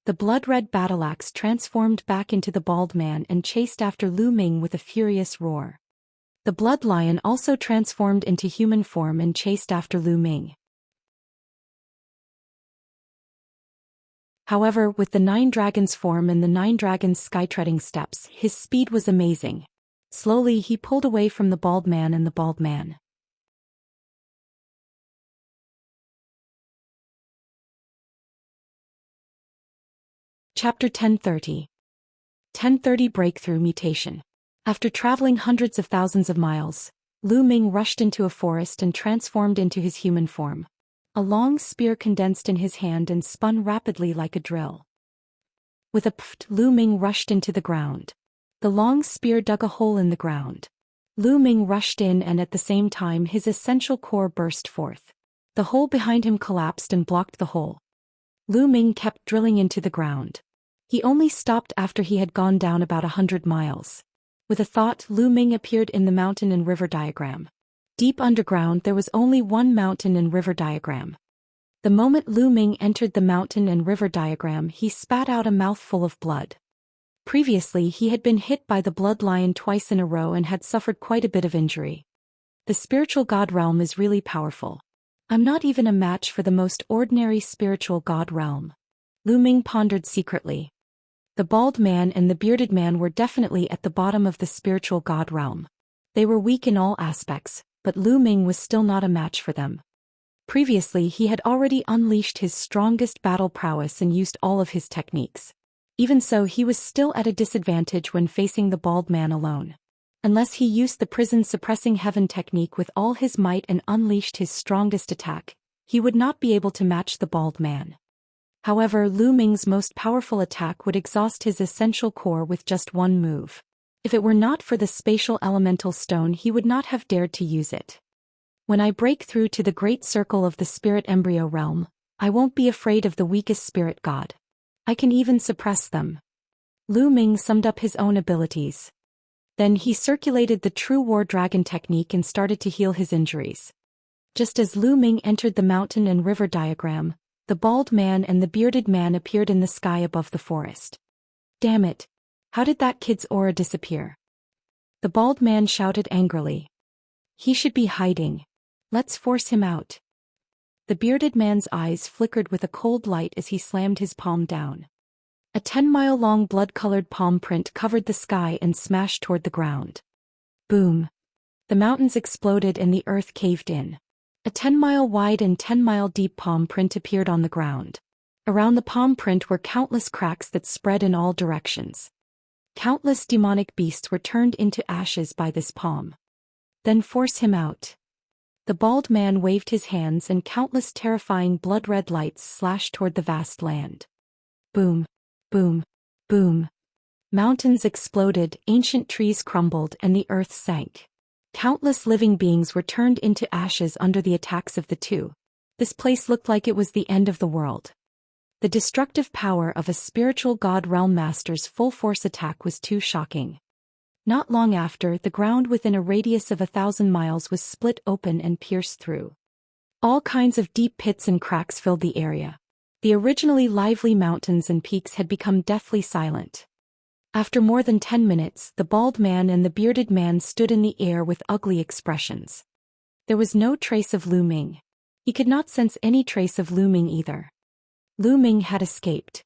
The blood-red battle-axe transformed back into the bald man and chased after Lu Ming with a furious roar. The blood lion also transformed into human form and chased after Lu Ming. However, with the 9 dragons form and the 9 dragons sky-treading steps, his speed was amazing. Slowly he pulled away from the bald man and the bald man. Chapter 1030. 1030 Breakthrough Mutation. After traveling hundreds of thousands of miles, Lu Ming rushed into a forest and transformed into his human form. A long spear condensed in his hand and spun rapidly like a drill. With a pft, Lu Ming rushed into the ground. The long spear dug a hole in the ground. Lu Ming rushed in, and at the same time his essential core burst forth. The hole behind him collapsed and blocked the hole. Lu Ming kept drilling into the ground. He only stopped after he had gone down about 100 miles. With a thought, Lu Ming appeared in the mountain and river diagram. Deep underground there was only one mountain and river diagram. The moment Lu Ming entered the mountain and river diagram, he spat out a mouthful of blood. Previously he had been hit by the blood lion twice in a row and had suffered quite a bit of injury. The spiritual god realm is really powerful. I'm not even a match for the most ordinary spiritual god realm. Lu Ming pondered secretly. The bald man and the bearded man were definitely at the bottom of the spiritual god realm. They were weak in all aspects, but Lu Ming was still not a match for them. Previously he had already unleashed his strongest battle prowess and used all of his techniques. Even so, he was still at a disadvantage when facing the bald man alone. Unless he used the prison-suppressing heaven technique with all his might and unleashed his strongest attack, he would not be able to match the bald man. However, Lu Ming's most powerful attack would exhaust his essential core with just one move. If it were not for the spatial elemental stone, he would not have dared to use it. When I break through to the great circle of the spirit embryo realm, I won't be afraid of the weakest spirit god. I can even suppress them. Lu Ming summed up his own abilities. Then he circulated the true war dragon technique and started to heal his injuries. Just as Lu Ming entered the mountain and river diagram, the bald man and the bearded man appeared in the sky above the forest. Damn it! How did that kid's aura disappear? The bald man shouted angrily. He should be hiding. Let's force him out. The bearded man's eyes flickered with a cold light as he slammed his palm down. A 10-mile-long blood-colored palm print covered the sky and smashed toward the ground. Boom! The mountains exploded and the earth caved in. A 10-mile-wide and 10-mile-deep palm print appeared on the ground. Around the palm print were countless cracks that spread in all directions. Countless demonic beasts were turned into ashes by this palm. Then force him out. The bald man waved his hands and countless terrifying blood-red lights slashed toward the vast land. Boom! Boom! Boom! Mountains exploded, ancient trees crumbled, and the earth sank. Countless living beings were turned into ashes under the attacks of the two. This place looked like it was the end of the world. The destructive power of a spiritual god realm master's full-force attack was too shocking. Not long after, the ground within a radius of 1,000 miles was split open and pierced through. All kinds of deep pits and cracks filled the area. The originally lively mountains and peaks had become deathly silent. After more than 10 minutes, the bald man and the bearded man stood in the air with ugly expressions. There was no trace of Lu Ming. He could not sense any trace of Lu Ming either. Lu Ming had escaped.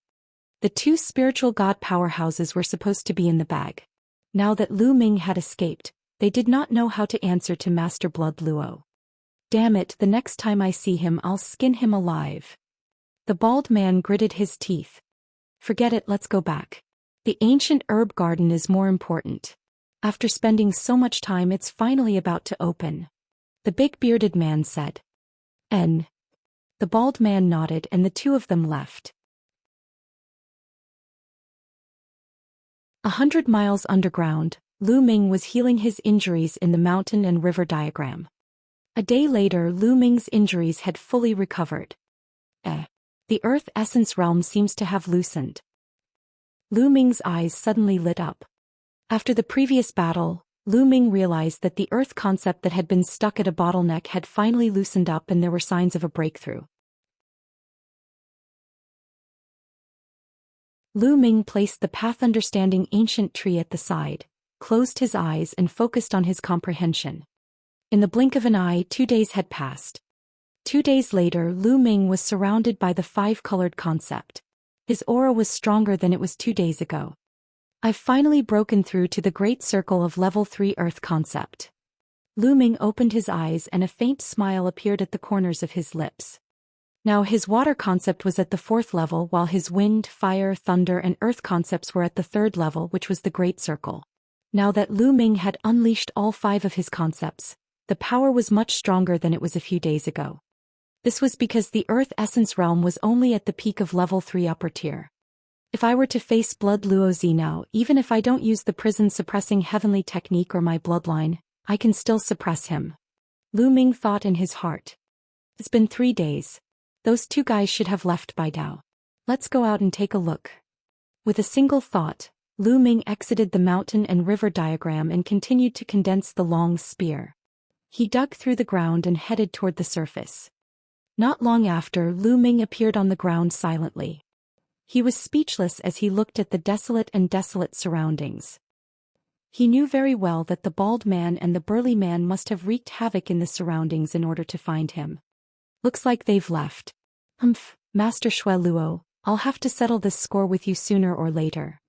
The two spiritual god powerhouses were supposed to be in the bag. Now that Lu Ming had escaped, they did not know how to answer to Master Blood Luo. Damn it, the next time I see him I'll skin him alive. The bald man gritted his teeth. Forget it, let's go back. The ancient herb garden is more important. After spending so much time it's finally about to open. The big bearded man said. N. The bald man nodded and the two of them left. 100 miles underground, Lu Ming was healing his injuries in the mountain and river diagram. A day later, Lu Ming's injuries had fully recovered. The Earth Essence realm seems to have loosened. Lu Ming's eyes suddenly lit up. After the previous battle, Lu Ming realized that the Earth concept that had been stuck at a bottleneck had finally loosened up and there were signs of a breakthrough. Lu Ming placed the Path Understanding ancient tree at the side, closed his eyes and focused on his comprehension. In the blink of an eye, 2 days had passed. 2 days later, Lu Ming was surrounded by the five-colored concept. His aura was stronger than it was 2 days ago. I've finally broken through to the great circle of level 3 Earth concept. Lu Ming opened his eyes and a faint smile appeared at the corners of his lips. Now his water concept was at the 4th level while his wind, fire, thunder and earth concepts were at the 3rd level, which was the great circle. Now that Lu Ming had unleashed all 5 of his concepts, the power was much stronger than it was a few days ago. This was because the Earth Essence realm was only at the peak of level 3 upper tier. If I were to face Blood Luo Z now, even if I don't use the prison suppressing heavenly technique or my bloodline, I can still suppress him. Lu Ming thought in his heart. It's been 3 days. Those 2 guys should have left by now. Let's go out and take a look. With a single thought, Lu Ming exited the mountain and river diagram and continued to condense the long spear. He dug through the ground and headed toward the surface. Not long after, Lu Ming appeared on the ground silently. He was speechless as he looked at the desolate surroundings. He knew very well that the bald man and the burly man must have wreaked havoc in the surroundings in order to find him. Looks like they've left. Master Shui Luo, I'll have to settle this score with you sooner or later.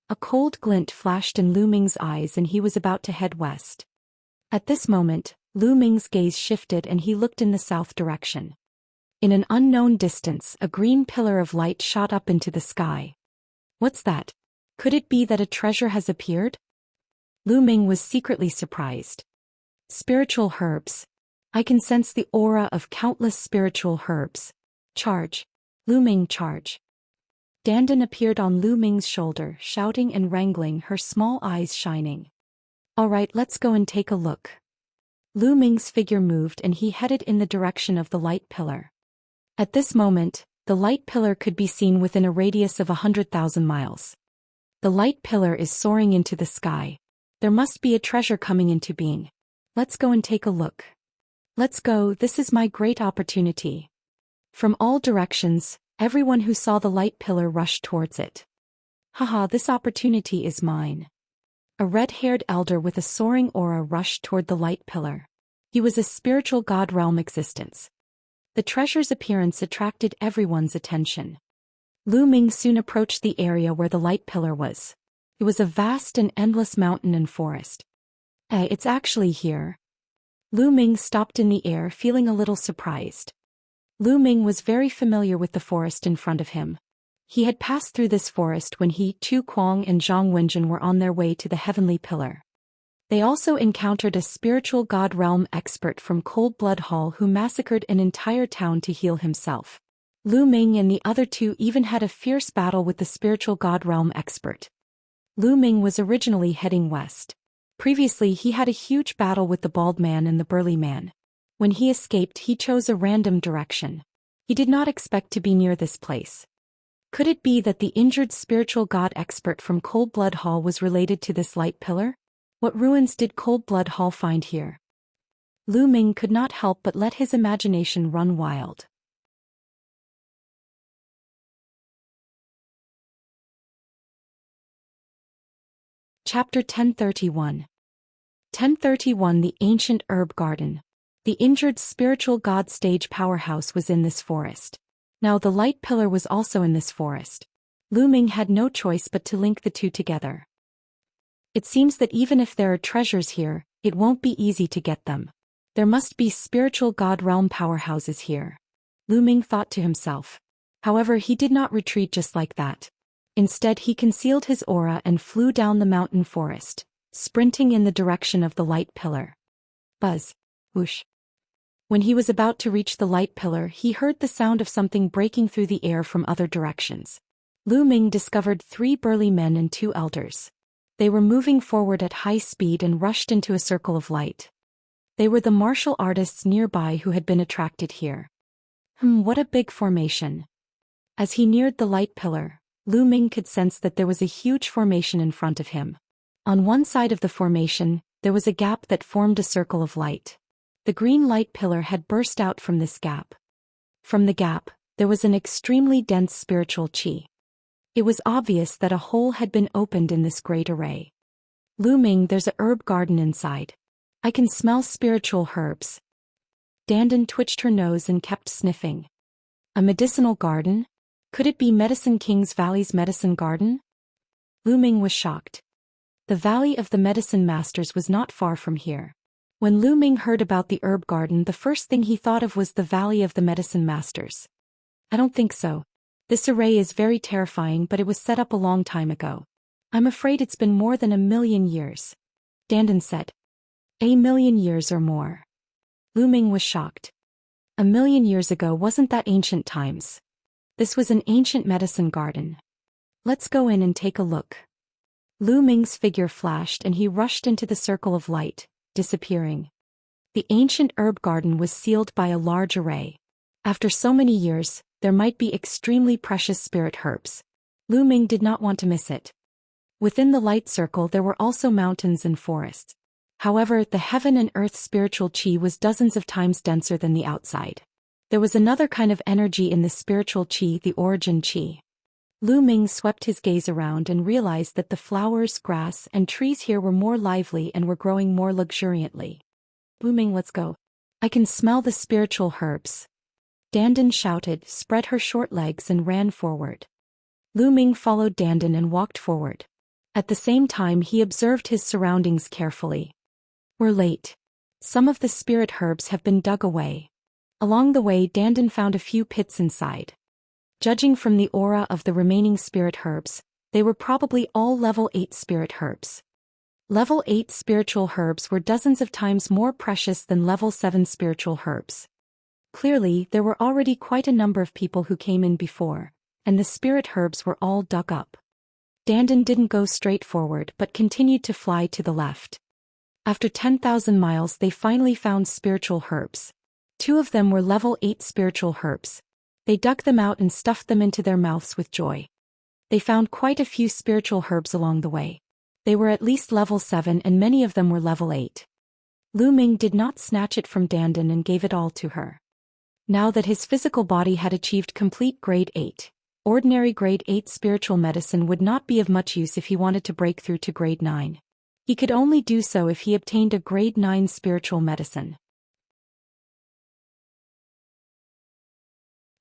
A cold glint flashed in Lu Ming's eyes and he was about to head west. At this moment, Lu Ming's gaze shifted and he looked in the south direction. In an unknown distance, a green pillar of light shot up into the sky. What's that? Could it be that a treasure has appeared? Lu Ming was secretly surprised. Spiritual herbs. I can sense the aura of countless spiritual herbs. Charge. Lu Ming, charge. Dandan appeared on Lu Ming's shoulder, shouting and wrangling, her small eyes shining. All right, let's go and take a look. Lu Ming's figure moved and he headed in the direction of the light pillar. At this moment, the light pillar could be seen within a radius of 100,000 miles. The light pillar is soaring into the sky. There must be a treasure coming into being. Let's go and take a look. Let's go, this is my great opportunity. From all directions, everyone who saw the light pillar rushed towards it. Haha, this opportunity is mine. A red-haired elder with a soaring aura rushed toward the light pillar. He was a spiritual god realm existence. The treasure's appearance attracted everyone's attention. Lu Ming soon approached the area where the light pillar was. It was a vast and endless mountain and forest. It's actually here. Lu Ming stopped in the air, feeling a little surprised. Lu Ming was very familiar with the forest in front of him. He had passed through this forest when he, Tu Kuang and Zhang Wenjun were on their way to the heavenly pillar. They also encountered a spiritual god realm expert from Cold Blood Hall who massacred an entire town to heal himself. Lu Ming and the other two even had a fierce battle with the spiritual god realm expert. Lu Ming was originally heading west. Previously he had a huge battle with the bald man and the burly man. When he escaped he chose a random direction. He did not expect to be near this place. Could it be that the injured spiritual god expert from Cold Blood Hall was related to this light pillar? What ruins did Cold Blood Hall find here? Lu Ming could not help but let his imagination run wild. Chapter 1031. 1031 The Ancient Herb Garden. The injured spiritual god stage powerhouse was in this forest. Now the light pillar was also in this forest. Lu Ming had no choice but to link the two together. It seems that even if there are treasures here, it won't be easy to get them. There must be spiritual god realm powerhouses here. Lu Ming thought to himself. However, he did not retreat just like that. Instead, he concealed his aura and flew down the mountain forest, sprinting in the direction of the light pillar. Buzz. Whoosh. When he was about to reach the light pillar, he heard the sound of something breaking through the air from other directions. Lu Ming discovered 3 burly men and 2 elders. They were moving forward at high speed and rushed into a circle of light. They were the martial artists nearby who had been attracted here. What a big formation. As he neared the light pillar, Lu Ming could sense that there was a huge formation in front of him. On one side of the formation, there was a gap that formed a circle of light. The green light pillar had burst out from this gap. From the gap, there was an extremely dense spiritual qi. It was obvious that a hole had been opened in this great array. Lu Ming, there's a herb garden inside. I can smell spiritual herbs. Dandan twitched her nose and kept sniffing. A medicinal garden? Could it be Medicine King's Valley's medicine garden? Lu Ming was shocked. The Valley of the Medicine Masters was not far from here. When Lu Ming heard about the herb garden, the first thing he thought of was the Valley of the Medicine Masters. I don't think so. This array is very terrifying, but it was set up a long time ago. I'm afraid it's been more than 1,000,000 years. Dandan said. 1,000,000 years or more. Lu Ming was shocked. 1,000,000 years ago wasn't that ancient times. This was an ancient medicine garden. Let's go in and take a look. Lu Ming's figure flashed and he rushed into the circle of light, disappearing. The ancient herb garden was sealed by a large array. After so many years, there might be extremely precious spirit herbs. Lu Ming did not want to miss it. Within the light circle there were also mountains and forests. However, the heaven and earth spiritual qi was dozens of times denser than the outside. There was another kind of energy in the spiritual qi, the origin qi. Lu Ming swept his gaze around and realized that the flowers, grass, and trees here were more lively and were growing more luxuriantly. Lu Ming, let's go. I can smell the spiritual herbs. Dandan shouted, spread her short legs and ran forward. Lu Ming followed Dandan and walked forward. At the same time he observed his surroundings carefully. We're late. Some of the spirit herbs have been dug away. Along the way Dandan found a few pits inside. Judging from the aura of the remaining spirit herbs, they were probably all level 8 spirit herbs. Level 8 spiritual herbs were dozens of times more precious than level 7 spiritual herbs. Clearly, there were already quite a number of people who came in before, and the spirit herbs were all dug up. Dandan didn't go straight forward but continued to fly to the left. After 10,000 miles they finally found spiritual herbs. 2 of them were level 8 spiritual herbs. They dug them out and stuffed them into their mouths with joy. They found quite a few spiritual herbs along the way. They were at least level 7 and many of them were level 8. Lu Ming did not snatch it from Dandan and gave it all to her. Now that his physical body had achieved complete grade 8, ordinary grade 8 spiritual medicine would not be of much use if he wanted to break through to grade 9. He could only do so if he obtained a grade 9 spiritual medicine.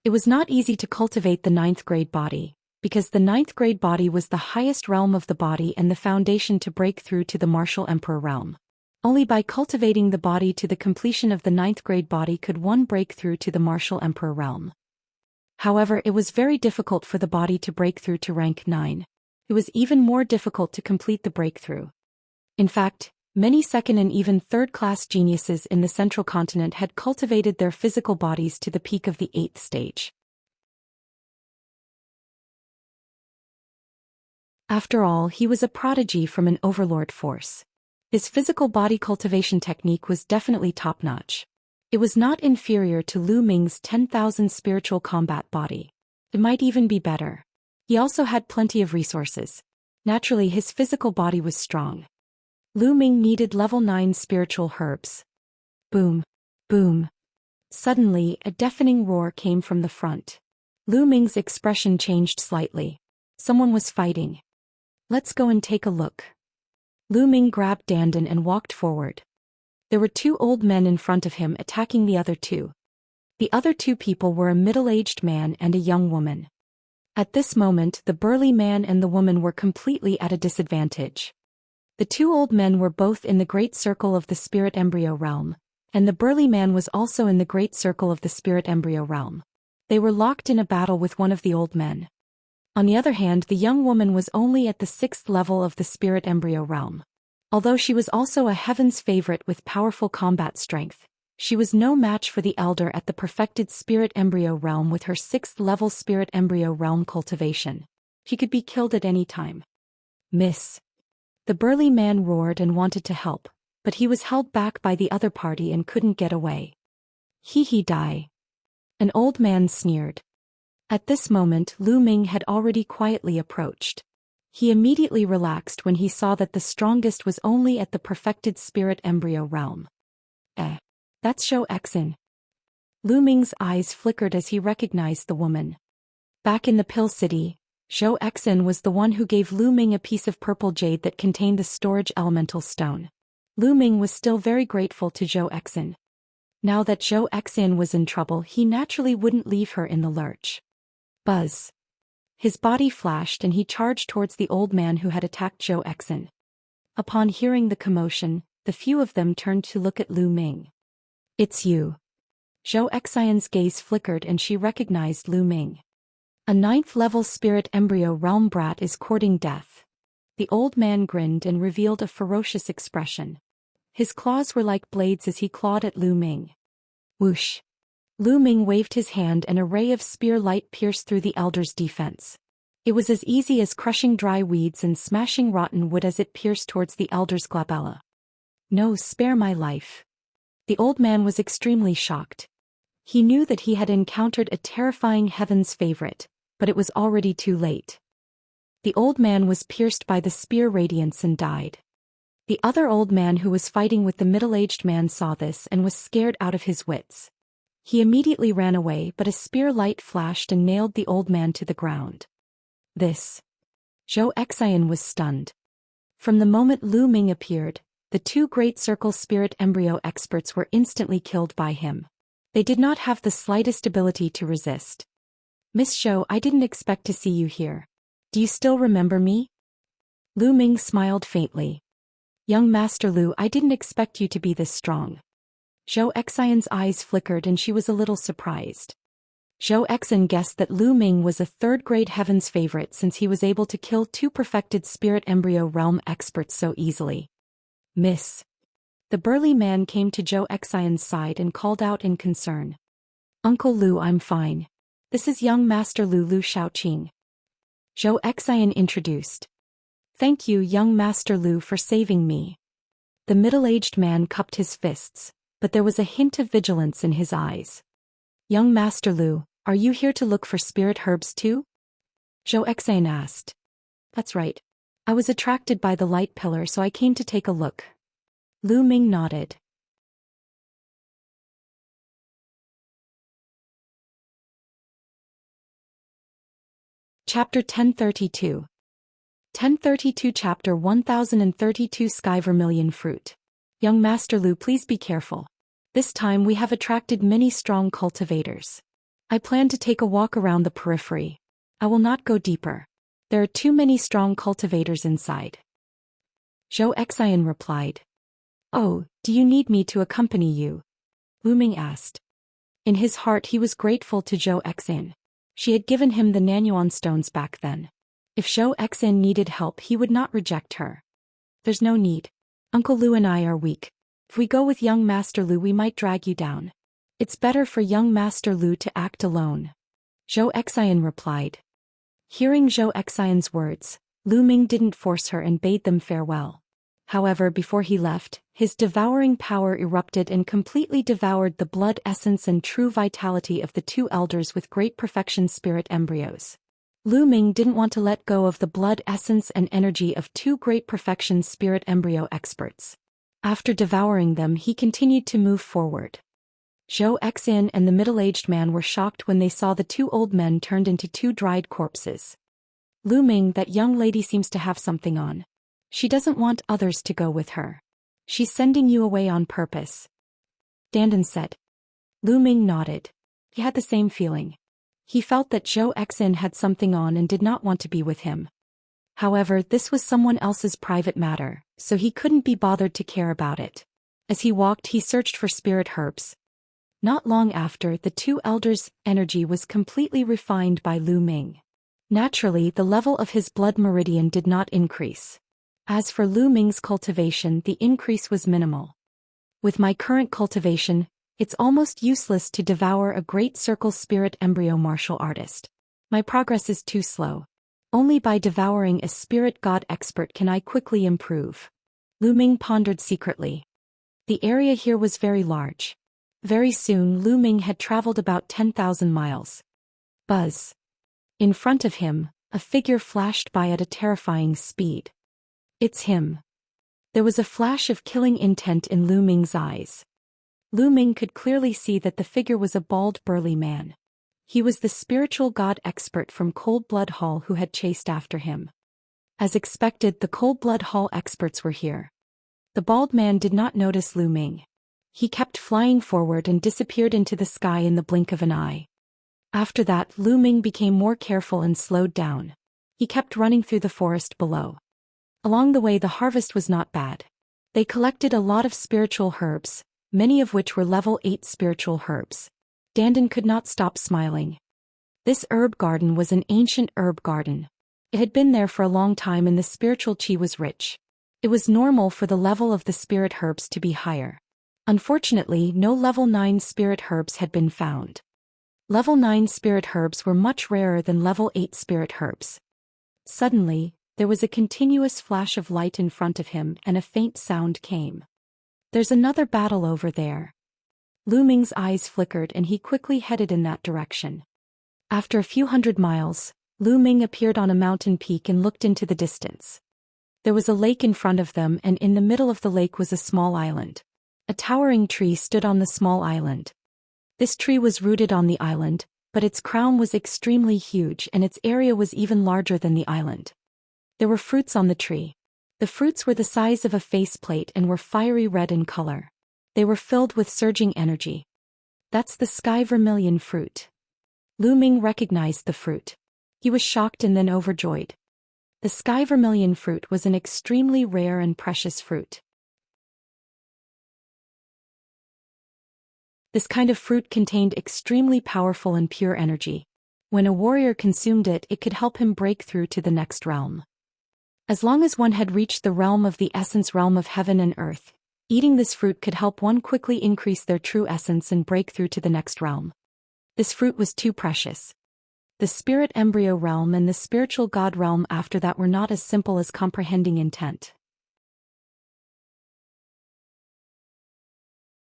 It was not easy to cultivate the 9th grade body, because the 9th grade body was the highest realm of the body and the foundation to break through to the martial emperor realm. Only by cultivating the body to the completion of the 9th grade body could one break through to the martial emperor realm. However, it was very difficult for the body to break through to rank 9. It was even more difficult to complete the breakthrough. In fact, many second and even third-class geniuses in the central continent had cultivated their physical bodies to the peak of the 8th stage. After all, he was a prodigy from an overlord force. His physical body cultivation technique was definitely top-notch. It was not inferior to Lu Ming's 10,000 spiritual combat body. It might even be better. He also had plenty of resources. Naturally, his physical body was strong. Lu Ming needed level 9 spiritual herbs. Boom. Boom. Suddenly, a deafening roar came from the front. Lu Ming's expression changed slightly. Someone was fighting. Let's go and take a look. Lu Ming grabbed Dandan and walked forward. There were two old men in front of him attacking the other two. The other two people were a middle-aged man and a young woman. At this moment, the burly man and the woman were completely at a disadvantage. The two old men were both in the great circle of the spirit embryo realm, and the burly man was also in the great circle of the spirit embryo realm. They were locked in a battle with one of the old men. On the other hand, the young woman was only at the 6th level of the spirit embryo realm. Although she was also a heaven's favorite with powerful combat strength, she was no match for the elder at the perfected spirit embryo realm with her 6th level spirit embryo realm cultivation. She could be killed at any time. Miss. The burly man roared and wanted to help, but he was held back by the other party and couldn't get away. He die. An old man sneered. At this moment, Lu Ming had already quietly approached. He immediately relaxed when he saw that the strongest was only at the perfected spirit embryo realm. That's Zhou Xian. Lu Ming's eyes flickered as he recognized the woman. Back in the Pill City, Zhou Xian was the one who gave Lu Ming a piece of purple jade that contained the storage elemental stone. Lu Ming was still very grateful to Zhou Xian. Now that Zhou Xian was in trouble, he naturally wouldn't leave her in the lurch. Buzz. His body flashed and he charged towards the old man who had attacked Zhou Xian. Upon hearing the commotion, the few of them turned to look at Lu Ming. It's you. Zhou Xian's gaze flickered and she recognized Lu Ming. A 9th level spirit embryo realm brat is courting death. The old man grinned and revealed a ferocious expression. His claws were like blades as he clawed at Lu Ming. Whoosh. Lu Ming waved his hand and a ray of spear light pierced through the elder's defense. It was as easy as crushing dry weeds and smashing rotten wood as it pierced towards the elder's glabella. No, spare my life. The old man was extremely shocked. He knew that he had encountered a terrifying heaven's favorite, but it was already too late. The old man was pierced by the spear radiance and died. The other old man who was fighting with the middle-aged man saw this and was scared out of his wits. He immediately ran away, but a spear light flashed and nailed the old man to the ground. This. Zhou Xian was stunned. From the moment Lu Ming appeared, the two great circle spirit embryo experts were instantly killed by him. They did not have the slightest ability to resist. Miss Zhou, I didn't expect to see you here. Do you still remember me? Lu Ming smiled faintly. Young Master Lu, I didn't expect you to be this strong. Zhou Xian's eyes flickered and she was a little surprised. Zhou Xian guessed that Lu Ming was a third-grade heaven's favorite since he was able to kill two perfected spirit embryo realm experts so easily. Miss. The burly man came to Zhou Xian's side and called out in concern. Uncle Lu, I'm fine. This is young Master Lu Xiaoqing. Zhou Xian introduced. Thank you, young Master Lu, for saving me. The middle-aged man cupped his fists, but there was a hint of vigilance in his eyes. Young Master Lu, are you here to look for spirit herbs too? Zhou Xian asked. That's right. I was attracted by the light pillar, so I came to take a look. Lu Ming nodded. Chapter 1032. 1032 Chapter 1032 Sky Vermilion Fruit. Young Master Lu, please be careful. This time we have attracted many strong cultivators. I plan to take a walk around the periphery. I will not go deeper. There are too many strong cultivators inside. Zhou Xian replied. Oh, do you need me to accompany you? Lu Ming asked. In his heart he was grateful to Zhou Xian. She had given him the Nanyuan stones back then. If Zhou Xian needed help, he would not reject her. There's no need. Uncle Lu and I are weak. If we go with young Master Lu, we might drag you down. It's better for young Master Lu to act alone. Zhou Xian replied. Hearing Zhou Xian's words, Lu Ming didn't force her and bade them farewell. However, before he left, his devouring power erupted and completely devoured the blood essence and true vitality of the two elders with great perfection spirit embryos. Lu Ming didn't want to let go of the blood essence and energy of two great perfection spirit embryo experts. After devouring them, he continued to move forward. Zhou Xian and the middle-aged man were shocked when they saw the two old men turned into two dried corpses. Lu Ming, that young lady seems to have something on. She doesn't want others to go with her. She's sending you away on purpose, Dandan said. Lu Ming nodded. He had the same feeling. He felt that Zhou Xian had something on and did not want to be with him. However, this was someone else's private matter, so he couldn't be bothered to care about it. As he walked, he searched for spirit herbs. Not long after, the two elders' energy was completely refined by Lu Ming. Naturally, the level of his blood meridian did not increase. As for Lu Ming's cultivation, the increase was minimal. With my current cultivation, it's almost useless to devour a great circle spirit embryo martial artist. My progress is too slow. Only by devouring a spirit god expert can I quickly improve. Lu Ming pondered secretly. The area here was very large. Very soon Lu Ming had traveled about 10,000 miles. Buzz. In front of him, a figure flashed by at a terrifying speed. It's him. There was a flash of killing intent in Lu Ming's eyes. Lu Ming could clearly see that the figure was a bald, burly man. He was the spiritual god expert from Cold Blood Hall who had chased after him. As expected, the Cold Blood Hall experts were here. The bald man did not notice Lu Ming. He kept flying forward and disappeared into the sky in the blink of an eye. After that, Lu Ming became more careful and slowed down. He kept running through the forest below. Along the way, the harvest was not bad. They collected a lot of spiritual herbs, many of which were level 8 spiritual herbs. Dandan could not stop smiling. This herb garden was an ancient herb garden. It had been there for a long time and the spiritual chi was rich. It was normal for the level of the spirit herbs to be higher. Unfortunately, no level 9 spirit herbs had been found. Level 9 spirit herbs were much rarer than level 8 spirit herbs. Suddenly, there was a continuous flash of light in front of him and a faint sound came. There's another battle over there. Lu Ming's eyes flickered and he quickly headed in that direction. After a few hundred miles, Lu Ming appeared on a mountain peak and looked into the distance. There was a lake in front of them and in the middle of the lake was a small island. A towering tree stood on the small island. This tree was rooted on the island, but its crown was extremely huge and its area was even larger than the island. There were fruits on the tree. The fruits were the size of a faceplate and were fiery red in color. They were filled with surging energy. That's the sky vermilion fruit. Lu Ming recognized the fruit. He was shocked and then overjoyed. The sky vermilion fruit was an extremely rare and precious fruit. This kind of fruit contained extremely powerful and pure energy. When a warrior consumed it, it could help him break through to the next realm. As long as one had reached the realm of the essence realm of heaven and earth, eating this fruit could help one quickly increase their true essence and break through to the next realm. This fruit was too precious. The spirit embryo realm and the spiritual god realm after that were not as simple as comprehending intent.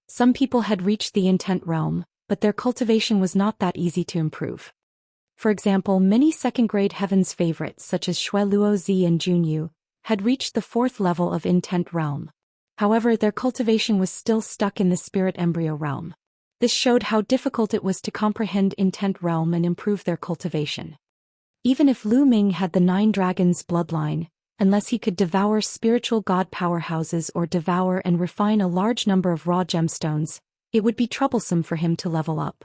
Some people had reached the intent realm, but their cultivation was not that easy to improve. For example, many second-grade heavens favorites such as Shui Luo Zi and Junyu had reached the 4th level of intent realm. However, their cultivation was still stuck in the spirit embryo realm. This showed how difficult it was to comprehend intent realm and improve their cultivation. Even if Lu Ming had the 9 dragons bloodline, unless he could devour spiritual god powerhouses or devour and refine a large number of raw gemstones, it would be troublesome for him to level up.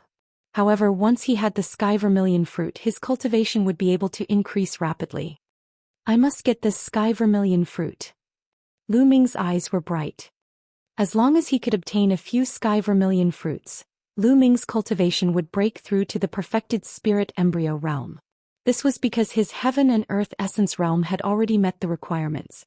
However, once he had the sky vermilion fruit, his cultivation would be able to increase rapidly. I must get this sky vermilion fruit. Lu Ming's eyes were bright. As long as he could obtain a few sky vermilion fruits, Lu Ming's cultivation would break through to the perfected spirit embryo realm. This was because his heaven and earth essence realm had already met the requirements.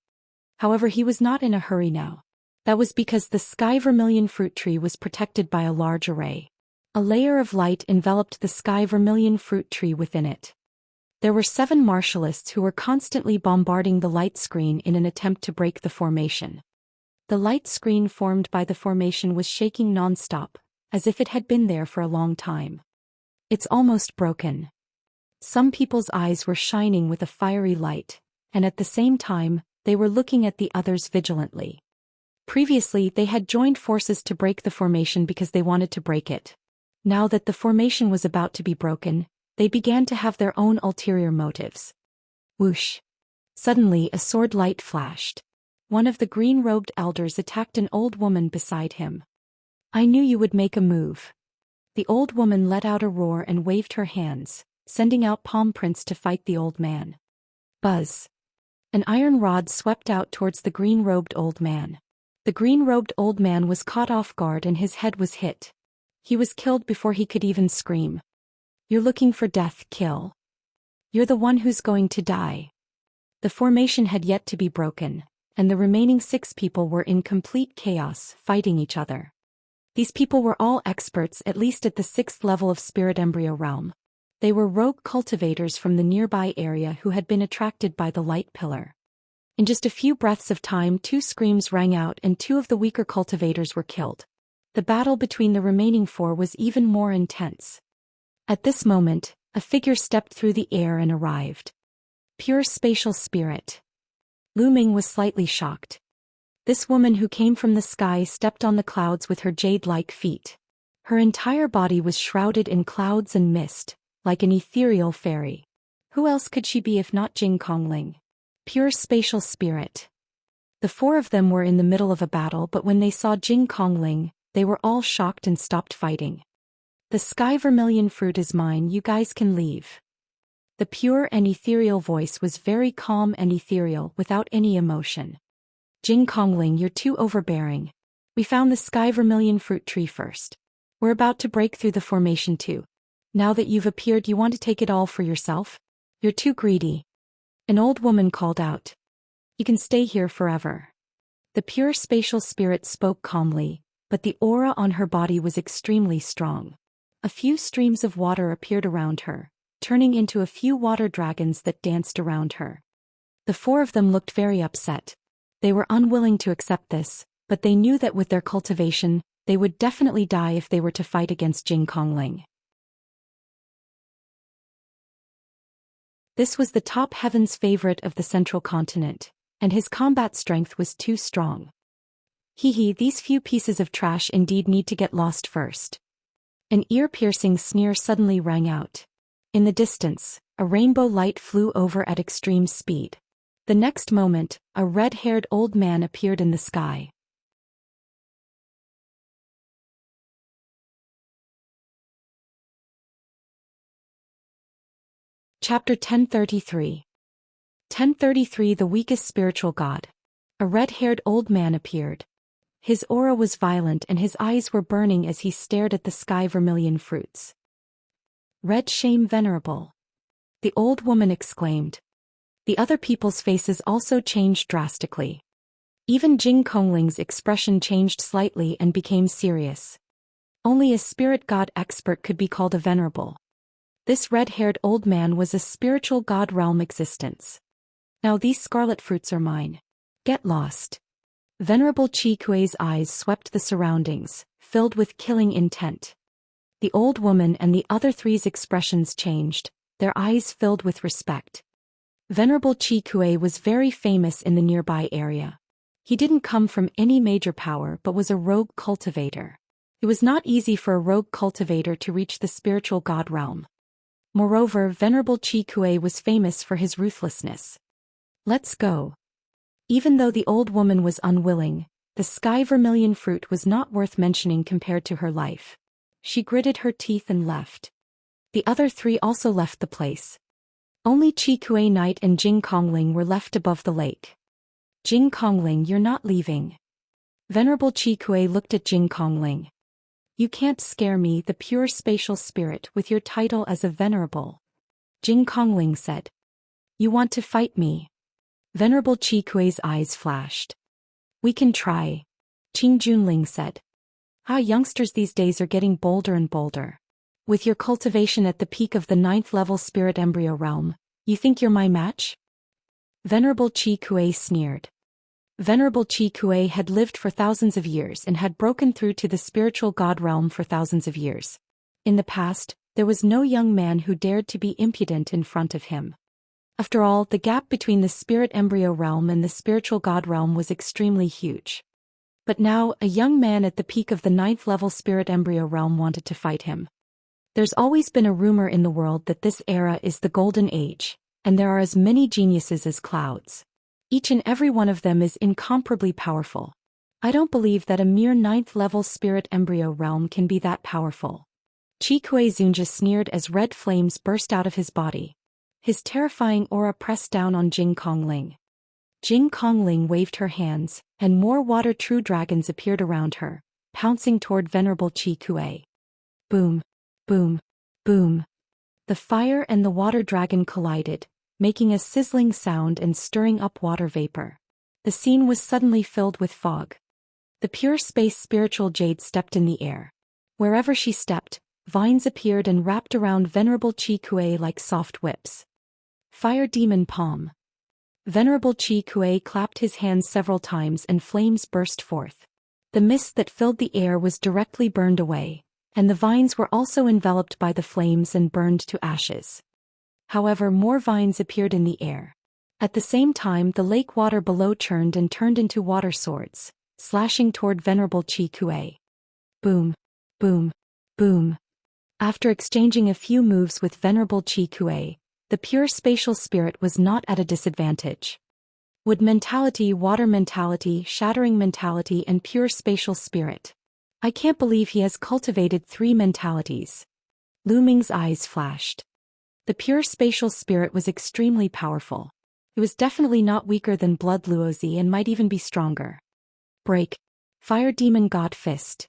However, he was not in a hurry now. That was because the sky vermilion fruit tree was protected by a large array. A layer of light enveloped the sky vermilion fruit tree within it. There were 7 martialists who were constantly bombarding the light screen in an attempt to break the formation. The light screen formed by the formation was shaking non-stop, as if it had been there for a long time. It's almost broken. Some people's eyes were shining with a fiery light, and at the same time, they were looking at the others vigilantly. Previously, they had joined forces to break the formation because they wanted to break it. Now that the formation was about to be broken, they began to have their own ulterior motives. Whoosh! Suddenly, a sword light flashed. one of the green-robed elders attacked an old woman beside him. I knew you would make a move. The old woman let out a roar and waved her hands, sending out palm prints to fight the old man. Buzz. An iron rod swept out towards the green-robed old man. The green-robed old man was caught off guard and his head was hit. He was killed before he could even scream. You're looking for death, kill. You're the one who's going to die. The formation had yet to be broken, and the remaining 6 people were in complete chaos, fighting each other. These people were all experts at least at the 6th level of Spirit Embryo Realm. They were rogue cultivators from the nearby area who had been attracted by the light pillar. In just a few breaths of time 2 screams rang out and 2 of the weaker cultivators were killed. The battle between the remaining 4 was even more intense. At this moment, a figure stepped through the air and arrived. Pure spatial spirit. Lu Ming was slightly shocked. This woman who came from the sky stepped on the clouds with her jade-like feet. Her entire body was shrouded in clouds and mist, like an ethereal fairy. Who else could she be if not Jing Kongling? Pure spatial spirit. The 4 of them were in the middle of a battle, but when they saw Jing Kongling, they were all shocked and stopped fighting. The sky vermilion fruit is mine, you guys can leave. The pure and ethereal voice was very calm and ethereal without any emotion. Jing Kongling, you're too overbearing. We found the sky vermilion fruit tree first. We're about to break through the formation too. Now that you've appeared, you want to take it all for yourself? You're too greedy. An old woman called out. You can stay here forever. The pure spatial spirit spoke calmly, but the aura on her body was extremely strong. A few streams of water appeared around her, turning into a few water dragons that danced around her. The 4 of them looked very upset. They were unwilling to accept this, but they knew that with their cultivation, they would definitely die if they were to fight against Jing Kongling. This was the top heaven's favorite of the central continent, and his combat strength was too strong. These few pieces of trash indeed need to get lost first. An ear-piercing sneer suddenly rang out. In the distance, a rainbow light flew over at extreme speed. The next moment, a red-haired old man appeared in the sky. Chapter 1033. 1033 The weakest spiritual god. A red-haired old man appeared. His aura was violent and his eyes were burning as he stared at the sky vermilion fruits. Red shame venerable. The old woman exclaimed. The other people's faces also changed drastically. Even Jing Kongling's expression changed slightly and became serious. Only a spirit god expert could be called a venerable. This red-haired old man was a spiritual god realm existence. Now these scarlet fruits are mine. Get lost. Venerable Qi Kuei's eyes swept the surroundings, filled with killing intent. The old woman and the other 3's expressions changed, their eyes filled with respect. Venerable Qi Kuei was very famous in the nearby area. He didn't come from any major power but was a rogue cultivator. It was not easy for a rogue cultivator to reach the spiritual god realm. Moreover, Venerable Qi Kuei was famous for his ruthlessness. Let's go. Even though the old woman was unwilling, the sky vermilion fruit was not worth mentioning compared to her life. She gritted her teeth and left. The other 3 also left the place. Only Qi Kuei Knight and Jing Kongling were left above the lake. Jing Kongling, you're not leaving. Venerable Qi Kuei looked at Jing Kongling. You can't scare me, the pure spatial spirit, with your title as a venerable. Jing Kongling said. You want to fight me? Venerable Qi Kuei's eyes flashed. We can try. Qing Junling said. Youngsters these days are getting bolder and bolder. With your cultivation at the peak of the 9th level spirit embryo realm, you think you're my match? Venerable Qi Kuei sneered. Venerable Qi Kuei had lived for thousands of years and had broken through to the spiritual god realm for thousands of years. In the past, there was no young man who dared to be impudent in front of him. After all, the gap between the spirit embryo realm and the spiritual god realm was extremely huge. But now, a young man at the peak of the 9th level spirit embryo realm wanted to fight him. There's always been a rumor in the world that this era is the golden age, and there are as many geniuses as clouds. Each and every one of them is incomparably powerful. I don't believe that a mere 9th-level spirit embryo realm can be that powerful. Qi Kuei Zunja sneered as red flames burst out of his body. His terrifying aura pressed down on Jing Kongling. Jing Kongling waved her hands, and more water true dragons appeared around her, pouncing toward Venerable Qi Kuei. Boom, boom, boom. The fire and the water dragon collided, making a sizzling sound and stirring up water vapor. The scene was suddenly filled with fog. The pure space spiritual jade stepped in the air. Wherever she stepped, vines appeared and wrapped around Venerable Qi Kuei like soft whips. Fire Demon Palm. Venerable Qi Kuei clapped his hands several times and flames burst forth. The mist that filled the air was directly burned away, and the vines were also enveloped by the flames and burned to ashes. However, more vines appeared in the air. At the same time, the lake water below churned and turned into water swords, slashing toward Venerable Qi Kuei. Boom, boom, boom. After exchanging a few moves with Venerable Qi Kuei, the pure spatial spirit was not at a disadvantage. Wood mentality, water mentality, shattering mentality, and pure spatial spirit. I can't believe he has cultivated 3 mentalities. Lu Ming's eyes flashed. The pure spatial spirit was extremely powerful. It was definitely not weaker than Blood Luozi and might even be stronger. Break. Fire Demon God Fist.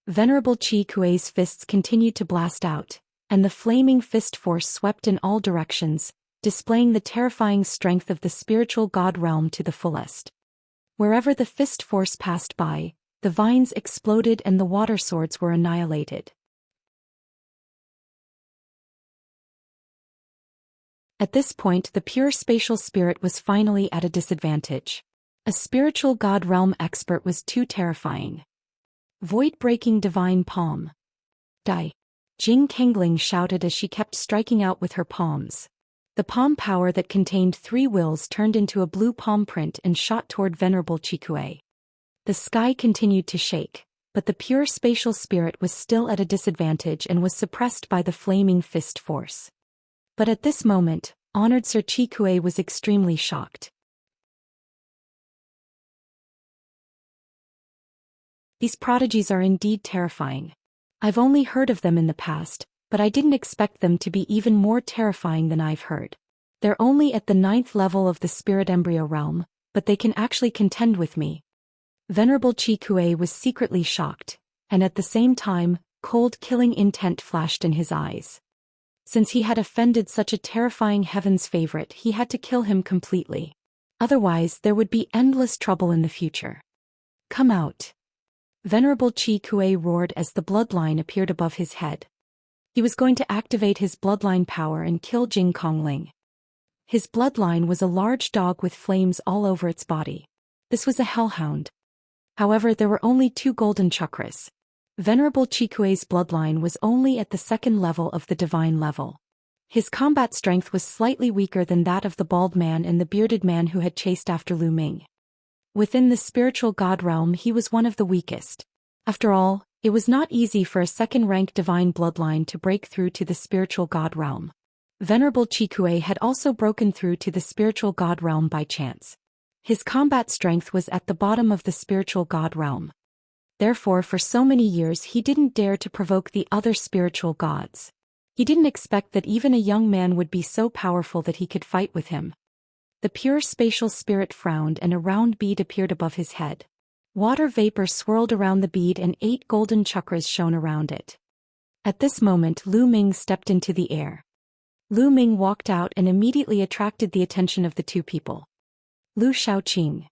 Venerable Qi Kuei's fists continued to blast out, and the flaming fist force swept in all directions, displaying the terrifying strength of the spiritual god realm to the fullest. Wherever the fist force passed by, the vines exploded and the water swords were annihilated. At this point, the pure spatial spirit was finally at a disadvantage. A spiritual god realm expert was too terrifying. Void-breaking divine palm. Die. Jing Kengling shouted as she kept striking out with her palms. The palm power that contained 3 wills turned into a blue palm print and shot toward Venerable Qi Kuei. The sky continued to shake, but the pure spatial spirit was still at a disadvantage and was suppressed by the flaming fist force. But at this moment, honored Sir Qi Kuei was extremely shocked. These prodigies are indeed terrifying. I've only heard of them in the past, but I didn't expect them to be even more terrifying than I've heard. They're only at the 9th level of the spirit embryo realm, but they can actually contend with me. Venerable Qi Kuei was secretly shocked, and at the same time, cold killing intent flashed in his eyes. Since he had offended such a terrifying heaven's favorite, he had to kill him completely. Otherwise, there would be endless trouble in the future. Come out. Venerable Qi Kuei roared as the bloodline appeared above his head. He was going to activate his bloodline power and kill Jing Kongling. His bloodline was a large dog with flames all over its body. This was a hellhound. However, there were only 2 golden chakras. Venerable Qi Kuei's bloodline was only at the 2nd level of the divine level. His combat strength was slightly weaker than that of the bald man and the bearded man who had chased after Lu Ming. Within the spiritual god realm, he was one of the weakest. After all, it was not easy for a 2nd-rank divine bloodline to break through to the spiritual god realm. Venerable Qi Kuei had also broken through to the spiritual god realm by chance. His combat strength was at the bottom of the spiritual god realm. Therefore, for so many years he didn't dare to provoke the other spiritual gods. He didn't expect that even a young man would be so powerful that he could fight with him. The pure spatial spirit frowned and a round bead appeared above his head. Water vapor swirled around the bead and 8 golden chakras shone around it. At this moment, Lu Ming stepped into the air. Lu Ming walked out and immediately attracted the attention of the 2 people. Lu Shaoqing.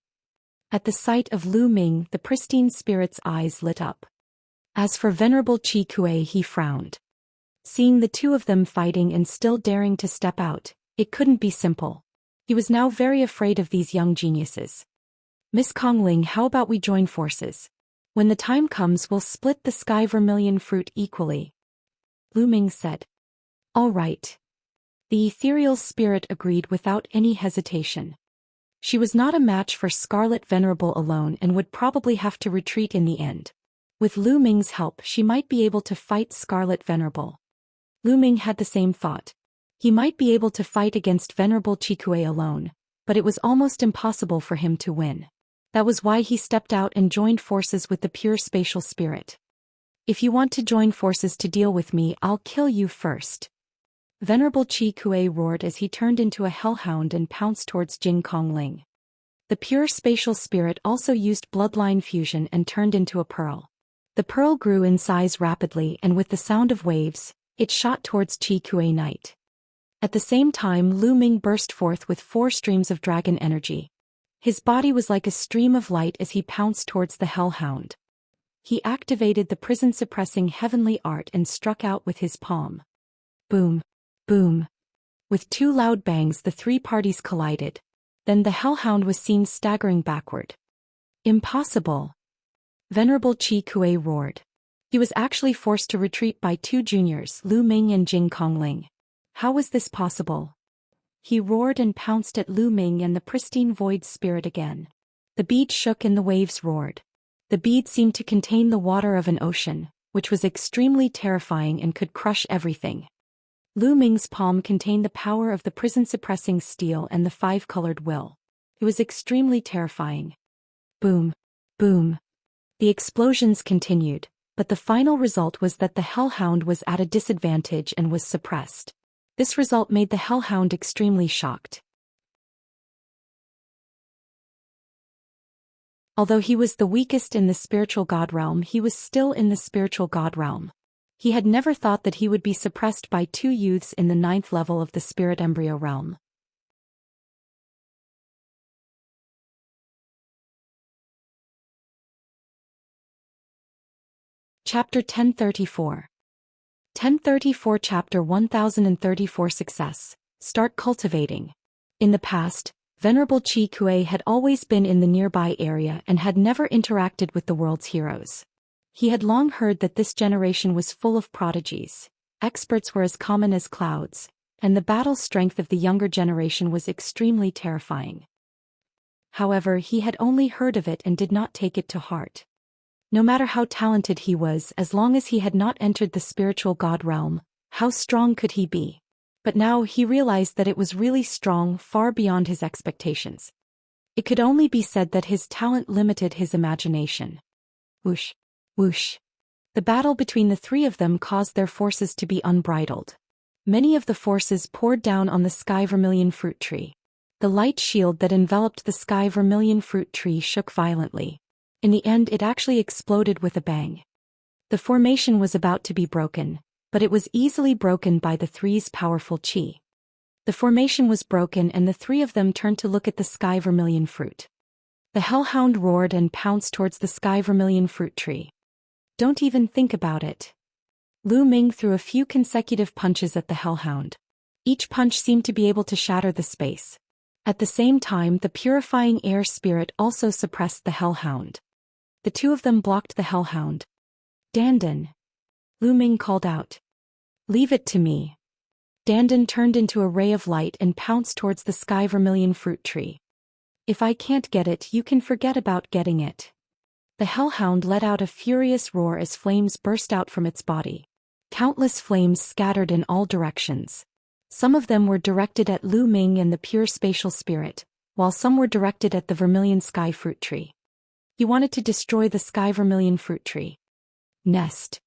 At the sight of Lu Ming, the pristine spirit's eyes lit up. As for Venerable Qi Kuei, he frowned. Seeing the 2 of them fighting and still daring to step out, it couldn't be simple. He was now very afraid of these young geniuses. Miss Kongling, how about we join forces? When the time comes, we'll split the sky vermilion fruit equally. Lu Ming said. All right. The ethereal spirit agreed without any hesitation. She was not a match for Scarlet Venerable alone and would probably have to retreat in the end. With Lu Ming's help, she might be able to fight Scarlet Venerable. Lu Ming had the same thought. He might be able to fight against Venerable Qi Kuei alone, but it was almost impossible for him to win. That was why he stepped out and joined forces with the pure spatial spirit. If you want to join forces to deal with me, I'll kill you first. Venerable Qi Kuei roared as he turned into a hellhound and pounced towards Jing Kongling. The pure spatial spirit also used bloodline fusion and turned into a pearl. The pearl grew in size rapidly, and with the sound of waves, it shot towards Qi Kuei Knight. At the same time, Lu Ming burst forth with 4 streams of dragon energy. His body was like a stream of light as he pounced towards the hellhound. He activated the prison-suppressing heavenly art and struck out with his palm. Boom! Boom! With 2 loud bangs, the 3 parties collided. Then the hellhound was seen staggering backward. Impossible! Venerable Qi Kuei roared. He was actually forced to retreat by 2 juniors, Lu Ming and Jing Kongling. How was this possible? He roared and pounced at Lu Ming and the pristine void spirit again. The bead shook and the waves roared. The bead seemed to contain the water of an ocean, which was extremely terrifying and could crush everything. Lu Ming's palm contained the power of the prison-suppressing steel and the 5-colored will. It was extremely terrifying. Boom! Boom! The explosions continued, but the final result was that the hellhound was at a disadvantage and was suppressed. This result made the hellhound extremely shocked. Although he was the weakest in the spiritual god realm, he was still in the spiritual god realm. He had never thought that he would be suppressed by 2 youths in the 9th level of the spirit embryo realm. Chapter 1034. 1034 Chapter 1034 Success. Start cultivating. In the past, Venerable Qi Kuei had always been in the nearby area and had never interacted with the world's heroes. He had long heard that this generation was full of prodigies. Experts were as common as clouds, and the battle strength of the younger generation was extremely terrifying. However, he had only heard of it and did not take it to heart. No matter how talented he was, as long as he had not entered the spiritual god realm, how strong could he be? But now he realized that it was really strong, far beyond his expectations. It could only be said that his talent limited his imagination. Whoosh! Whoosh! The battle between the 3 of them caused their forces to be unbridled. Many of the forces poured down on the sky vermilion fruit tree. The light shield that enveloped the sky vermilion fruit tree shook violently. In the end, it actually exploded with a bang. The formation was about to be broken, but it was easily broken by the 3's powerful qi. The formation was broken and the 3 of them turned to look at the sky vermilion fruit. The hellhound roared and pounced towards the sky vermilion fruit tree. Don't even think about it. Lu Ming threw a few consecutive punches at the hellhound. Each punch seemed to be able to shatter the space. At the same time, the purifying air spirit also suppressed the hellhound. The 2 of them blocked the hellhound. Dandan! Lu Ming called out. Leave it to me. Dandan turned into a ray of light and pounced towards the sky vermilion fruit tree. If I can't get it, you can forget about getting it. The hellhound let out a furious roar as flames burst out from its body. Countless flames scattered in all directions. Some of them were directed at Lu Ming and the pure spatial spirit, while some were directed at the vermilion sky fruit tree. He wanted to destroy the sky vermilion fruit tree. Nest!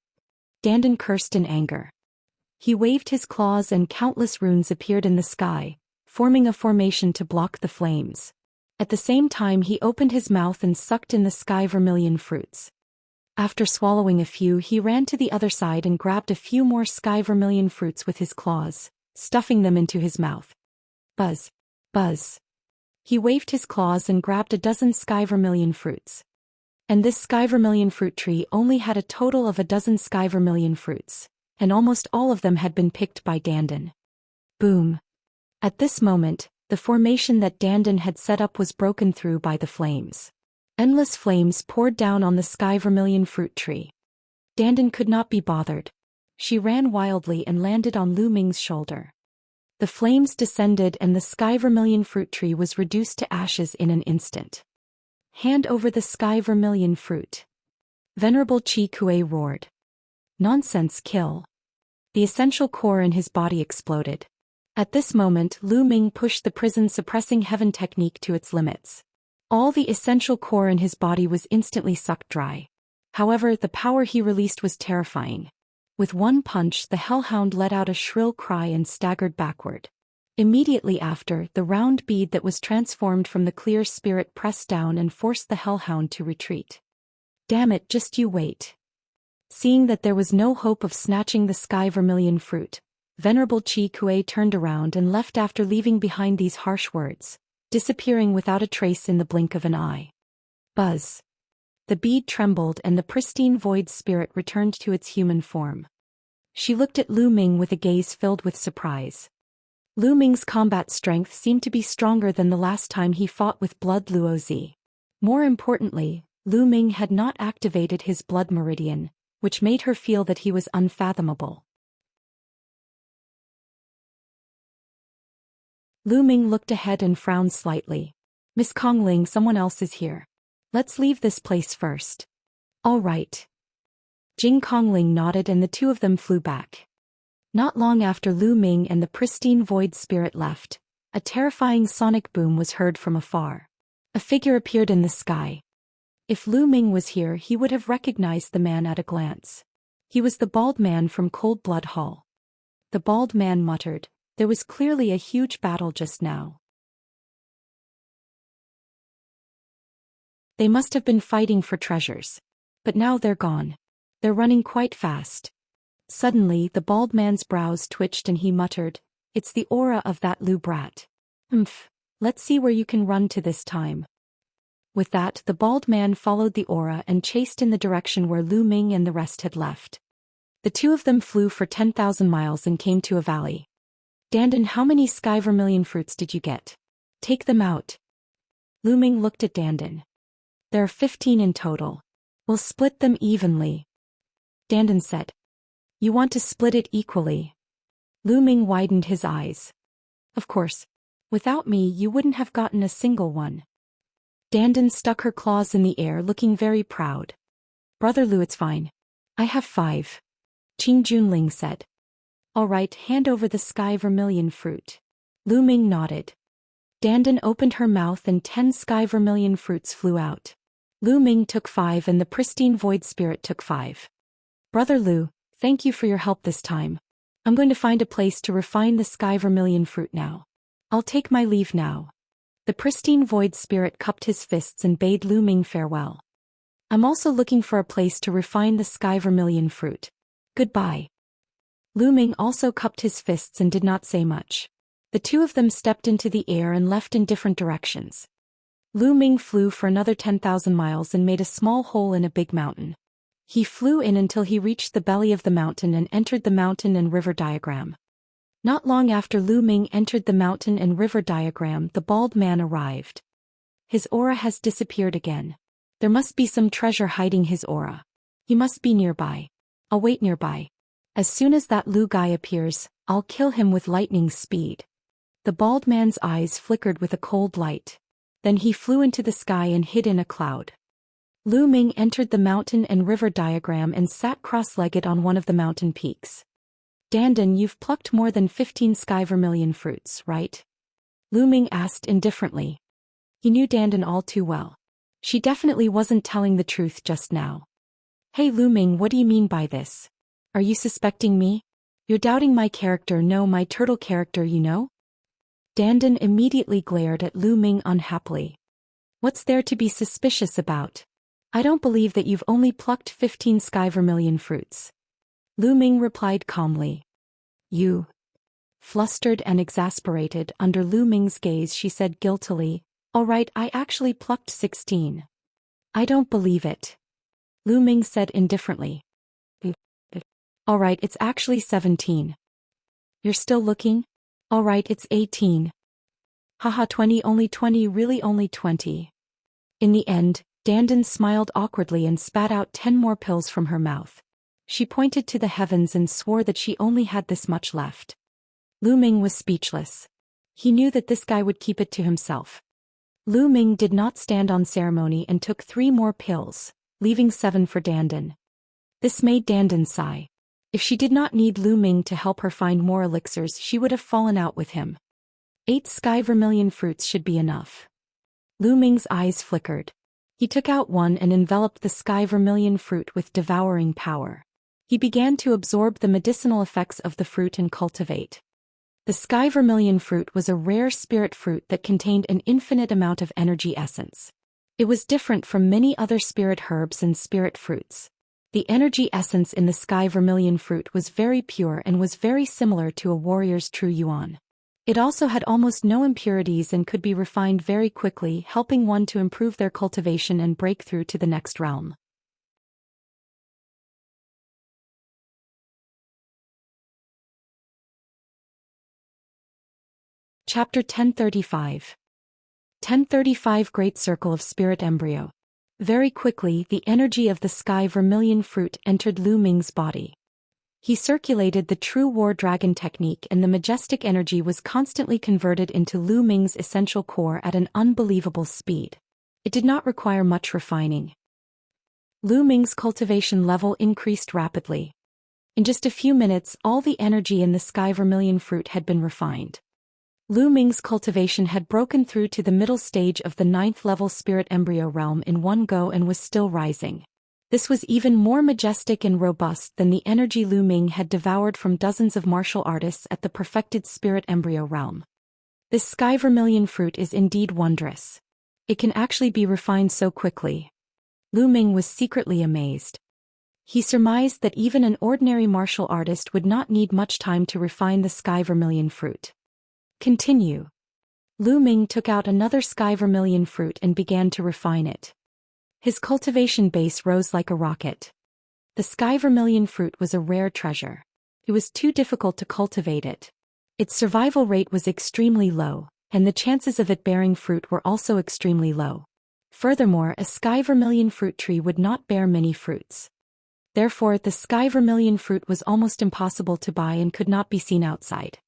Dandan cursed in anger. He waved his claws and countless runes appeared in the sky, forming a formation to block the flames. At the same time, he opened his mouth and sucked in the sky vermilion fruits. After swallowing a few, he ran to the other side and grabbed a few more sky vermilion fruits with his claws, stuffing them into his mouth. Buzz! Buzz! He waved his claws and grabbed a dozen sky vermilion fruits. And this sky vermilion fruit tree only had a total of a dozen sky vermilion fruits, and almost all of them had been picked by Dandan. Boom! At this moment, the formation that Dandan had set up was broken through by the flames. Endless flames poured down on the sky vermilion fruit tree. Dandan could not be bothered. She ran wildly and landed on Lu Ming's shoulder. The flames descended and the sky vermilion fruit tree was reduced to ashes in an instant. Hand over the sky vermilion fruit. Venerable Qi Kuei roared. Nonsense, kill. The essential core in his body exploded. At this moment, Lu Ming pushed the prison-suppressing heaven technique to its limits. All the essential core in his body was instantly sucked dry. However, the power he released was terrifying. With one punch, the hellhound let out a shrill cry and staggered backward. Immediately after, the round bead that was transformed from the clear spirit pressed down and forced the hellhound to retreat. Damn it, just you wait. Seeing that there was no hope of snatching the sky vermilion fruit, Venerable Chi Kuei turned around and left after leaving behind these harsh words, disappearing without a trace in the blink of an eye. Buzz. The bead trembled and the pristine void spirit returned to its human form. She looked at Lu Ming with a gaze filled with surprise. Lu Ming's combat strength seemed to be stronger than the last time he fought with Blood Luozi. More importantly, Lu Ming had not activated his blood meridian, which made her feel that he was unfathomable. Lu Ming looked ahead and frowned slightly. Miss Kongling, someone else is here. Let's leave this place first. All right. Jing Kongling nodded and the two of them flew back. Not long after Lu Ming and the pristine void spirit left, a terrifying sonic boom was heard from afar. A figure appeared in the sky. If Lu Ming was here, he would have recognized the man at a glance. He was the bald man from Cold Blood Hall. The bald man muttered, "There was clearly a huge battle just now. They must have been fighting for treasures. But now they're gone. They're running quite fast." Suddenly, the bald man's brows twitched and he muttered, "It's the aura of that Lu brat. Let's see where you can run to this time." With that, the bald man followed the aura and chased in the direction where Lu Ming and the rest had left. The two of them flew for 10,000 miles and came to a valley. "Dandan, how many sky vermilion fruits did you get? Take them out." Lu Ming looked at Dandan. "There are 15 in total. We'll split them evenly." Dandan said. "You want to split it equally?" Lu Ming widened his eyes. "Of course. Without me, you wouldn't have gotten a single one." Dandan stuck her claws in the air, looking very proud. "Brother Lu, it's fine. I have 5. Qing Junling said. "All right, hand over the sky vermilion fruit." Lu Ming nodded. Dandan opened her mouth and 10 sky vermilion fruits flew out. Lu Ming took 5 and the pristine void spirit took 5. "Brother Lu, thank you for your help this time. I'm going to find a place to refine the sky vermilion fruit now. I'll take my leave now." The pristine void spirit cupped his fists and bade Lu Ming farewell. "I'm also looking for a place to refine the sky vermilion fruit. Goodbye." Lu Ming also cupped his fists and did not say much. The two of them stepped into the air and left in different directions. Lu Ming flew for another 10,000 miles and made a small hole in a big mountain. He flew in until he reached the belly of the mountain and entered the mountain and river diagram. Not long after Lu Ming entered the mountain and river diagram, the bald man arrived. "His aura has disappeared again. There must be some treasure hiding his aura. He must be nearby. I'll wait nearby. As soon as that Lu guy appears, I'll kill him with lightning speed." The bald man's eyes flickered with a cold light. Then he flew into the sky and hid in a cloud. Lu Ming entered the mountain and river diagram and sat cross-legged on one of the mountain peaks. "Dandan, you've plucked more than 15 sky vermilion fruits, right?" Lu Ming asked indifferently. He knew Dandan all too well. She definitely wasn't telling the truth just now. "Hey Lu Ming, what do you mean by this? Are you suspecting me? You're doubting my character, no, my turtle character, you know?" Dandan immediately glared at Lu Ming unhappily. "What's there to be suspicious about? I don't believe that you've only plucked 15 sky vermilion fruits." Lu Ming replied calmly. "You." Flustered and exasperated under Lu Ming's gaze, she said guiltily, "All right, I actually plucked 16. "I don't believe it." Lu Ming said indifferently. "All right, it's actually 17. "You're still looking? All right, it's 18. "Haha, 20, only 20, really only 20. In the end, Dandan smiled awkwardly and spat out 10 more pills from her mouth. She pointed to the heavens and swore that she only had this much left. Lu Ming was speechless. He knew that this guy would keep it to himself. Lu Ming did not stand on ceremony and took 3 more pills, leaving 7 for Dandan. This made Dandan sigh. If she did not need Lu Ming to help her find more elixirs, she would have fallen out with him. 8 sky vermilion fruits should be enough. Lu Ming's eyes flickered. He took out one and enveloped the sky vermilion fruit with devouring power. He began to absorb the medicinal effects of the fruit and cultivate. The sky vermilion fruit was a rare spirit fruit that contained an infinite amount of energy essence. It was different from many other spirit herbs and spirit fruits. The energy essence in the sky vermilion fruit was very pure and was very similar to a warrior's true yuan. It also had almost no impurities and could be refined very quickly, helping one to improve their cultivation and break through to the next realm. Chapter 1035. 1035 Great Circle of Spirit Embryo. Very quickly, the energy of the sky vermilion fruit entered Lu Ming's body. He circulated the true war dragon technique, and the majestic energy was constantly converted into Lu Ming's essential core at an unbelievable speed. It did not require much refining. Lu Ming's cultivation level increased rapidly. In just a few minutes, all the energy in the sky vermilion fruit had been refined. Lu Ming's cultivation had broken through to the middle stage of the 9th level spirit embryo realm in one go and was still rising. This was even more majestic and robust than the energy Lu Ming had devoured from dozens of martial artists at the perfected spirit embryo realm. This sky vermilion fruit is indeed wondrous. It can actually be refined so quickly. Lu Ming was secretly amazed. He surmised that even an ordinary martial artist would not need much time to refine the sky vermilion fruit. Continue. Lu Ming took out another sky vermilion fruit and began to refine it. His cultivation base rose like a rocket. The sky vermilion fruit was a rare treasure. It was too difficult to cultivate it. Its survival rate was extremely low, and the chances of it bearing fruit were also extremely low. Furthermore, a sky vermilion fruit tree would not bear many fruits. Therefore, the sky vermilion fruit was almost impossible to buy and could not be seen outside.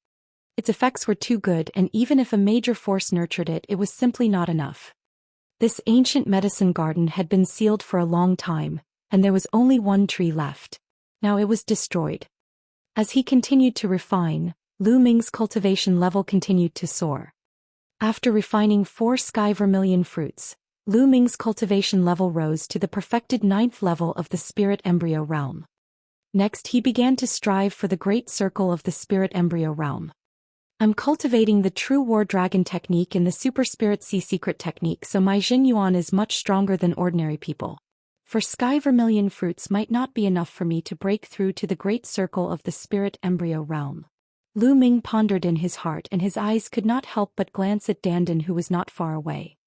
Its effects were too good, and even if a major force nurtured it, it was simply not enough. This ancient medicine garden had been sealed for a long time, and there was only one tree left. Now it was destroyed. As he continued to refine, Lu Ming's cultivation level continued to soar. After refining 4 sky vermilion fruits, Lu Ming's cultivation level rose to the perfected 9th level of the spirit embryo realm. Next, he began to strive for the great circle of the spirit embryo realm. I'm cultivating the true war dragon technique and the super spirit sea secret technique, so my Jin Yuan is much stronger than ordinary people. For sky vermilion fruits might not be enough for me to break through to the great circle of the spirit embryo realm. Lu Ming pondered in his heart, and his eyes could not help but glance at Dandan, who was not far away.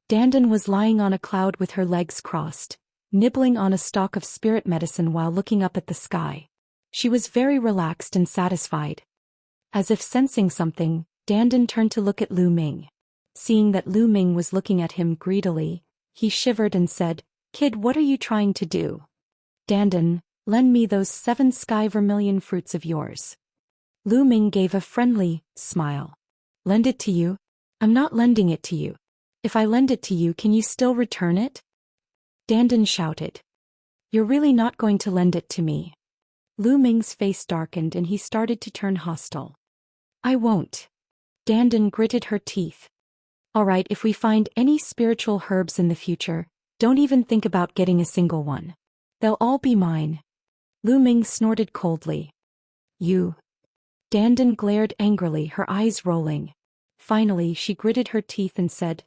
Dandan was lying on a cloud with her legs crossed, nibbling on a stalk of spirit medicine while looking up at the sky. She was very relaxed and satisfied. As if sensing something, Dandan turned to look at Lu Ming. Seeing that Lu Ming was looking at him greedily, he shivered and said, "Kid, what are you trying to do?" "Dandan, lend me those 7 sky vermilion fruits of yours." Lu Ming gave a friendly smile. "Lend it to you? I'm not lending it to you. If I lend it to you, can you still return it?" Dandan shouted. "You're really not going to lend it to me?" Lu Ming's face darkened and he started to turn hostile. "I won't." Dandan gritted her teeth. "Alright, if we find any spiritual herbs in the future, don't even think about getting a single one. They'll all be mine." Lu Ming snorted coldly. "You?" Dandan glared angrily, her eyes rolling. Finally, she gritted her teeth and said,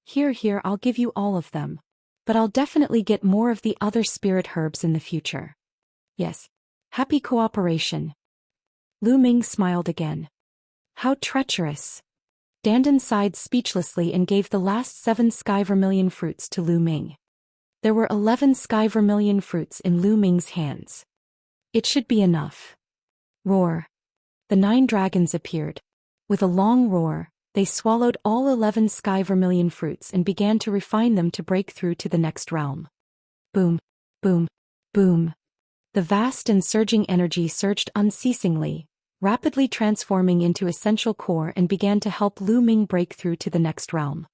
Here, I'll give you all of them. But I'll definitely get more of the other spirit herbs in the future." "Yes. Happy cooperation." Lu Ming smiled again. "How treacherous." Dandan sighed speechlessly and gave the last 7 sky vermilion fruits to Lu Ming. There were 11 sky vermilion fruits in Lu Ming's hands. It should be enough. Roar. The 9 dragons appeared. With a long roar, they swallowed all 11 sky vermilion fruits and began to refine them to break through to the next realm. Boom, boom, boom. The vast and surging energy surged unceasingly, rapidly transforming into essential core, and began to help Lu Ming break through to the next realm.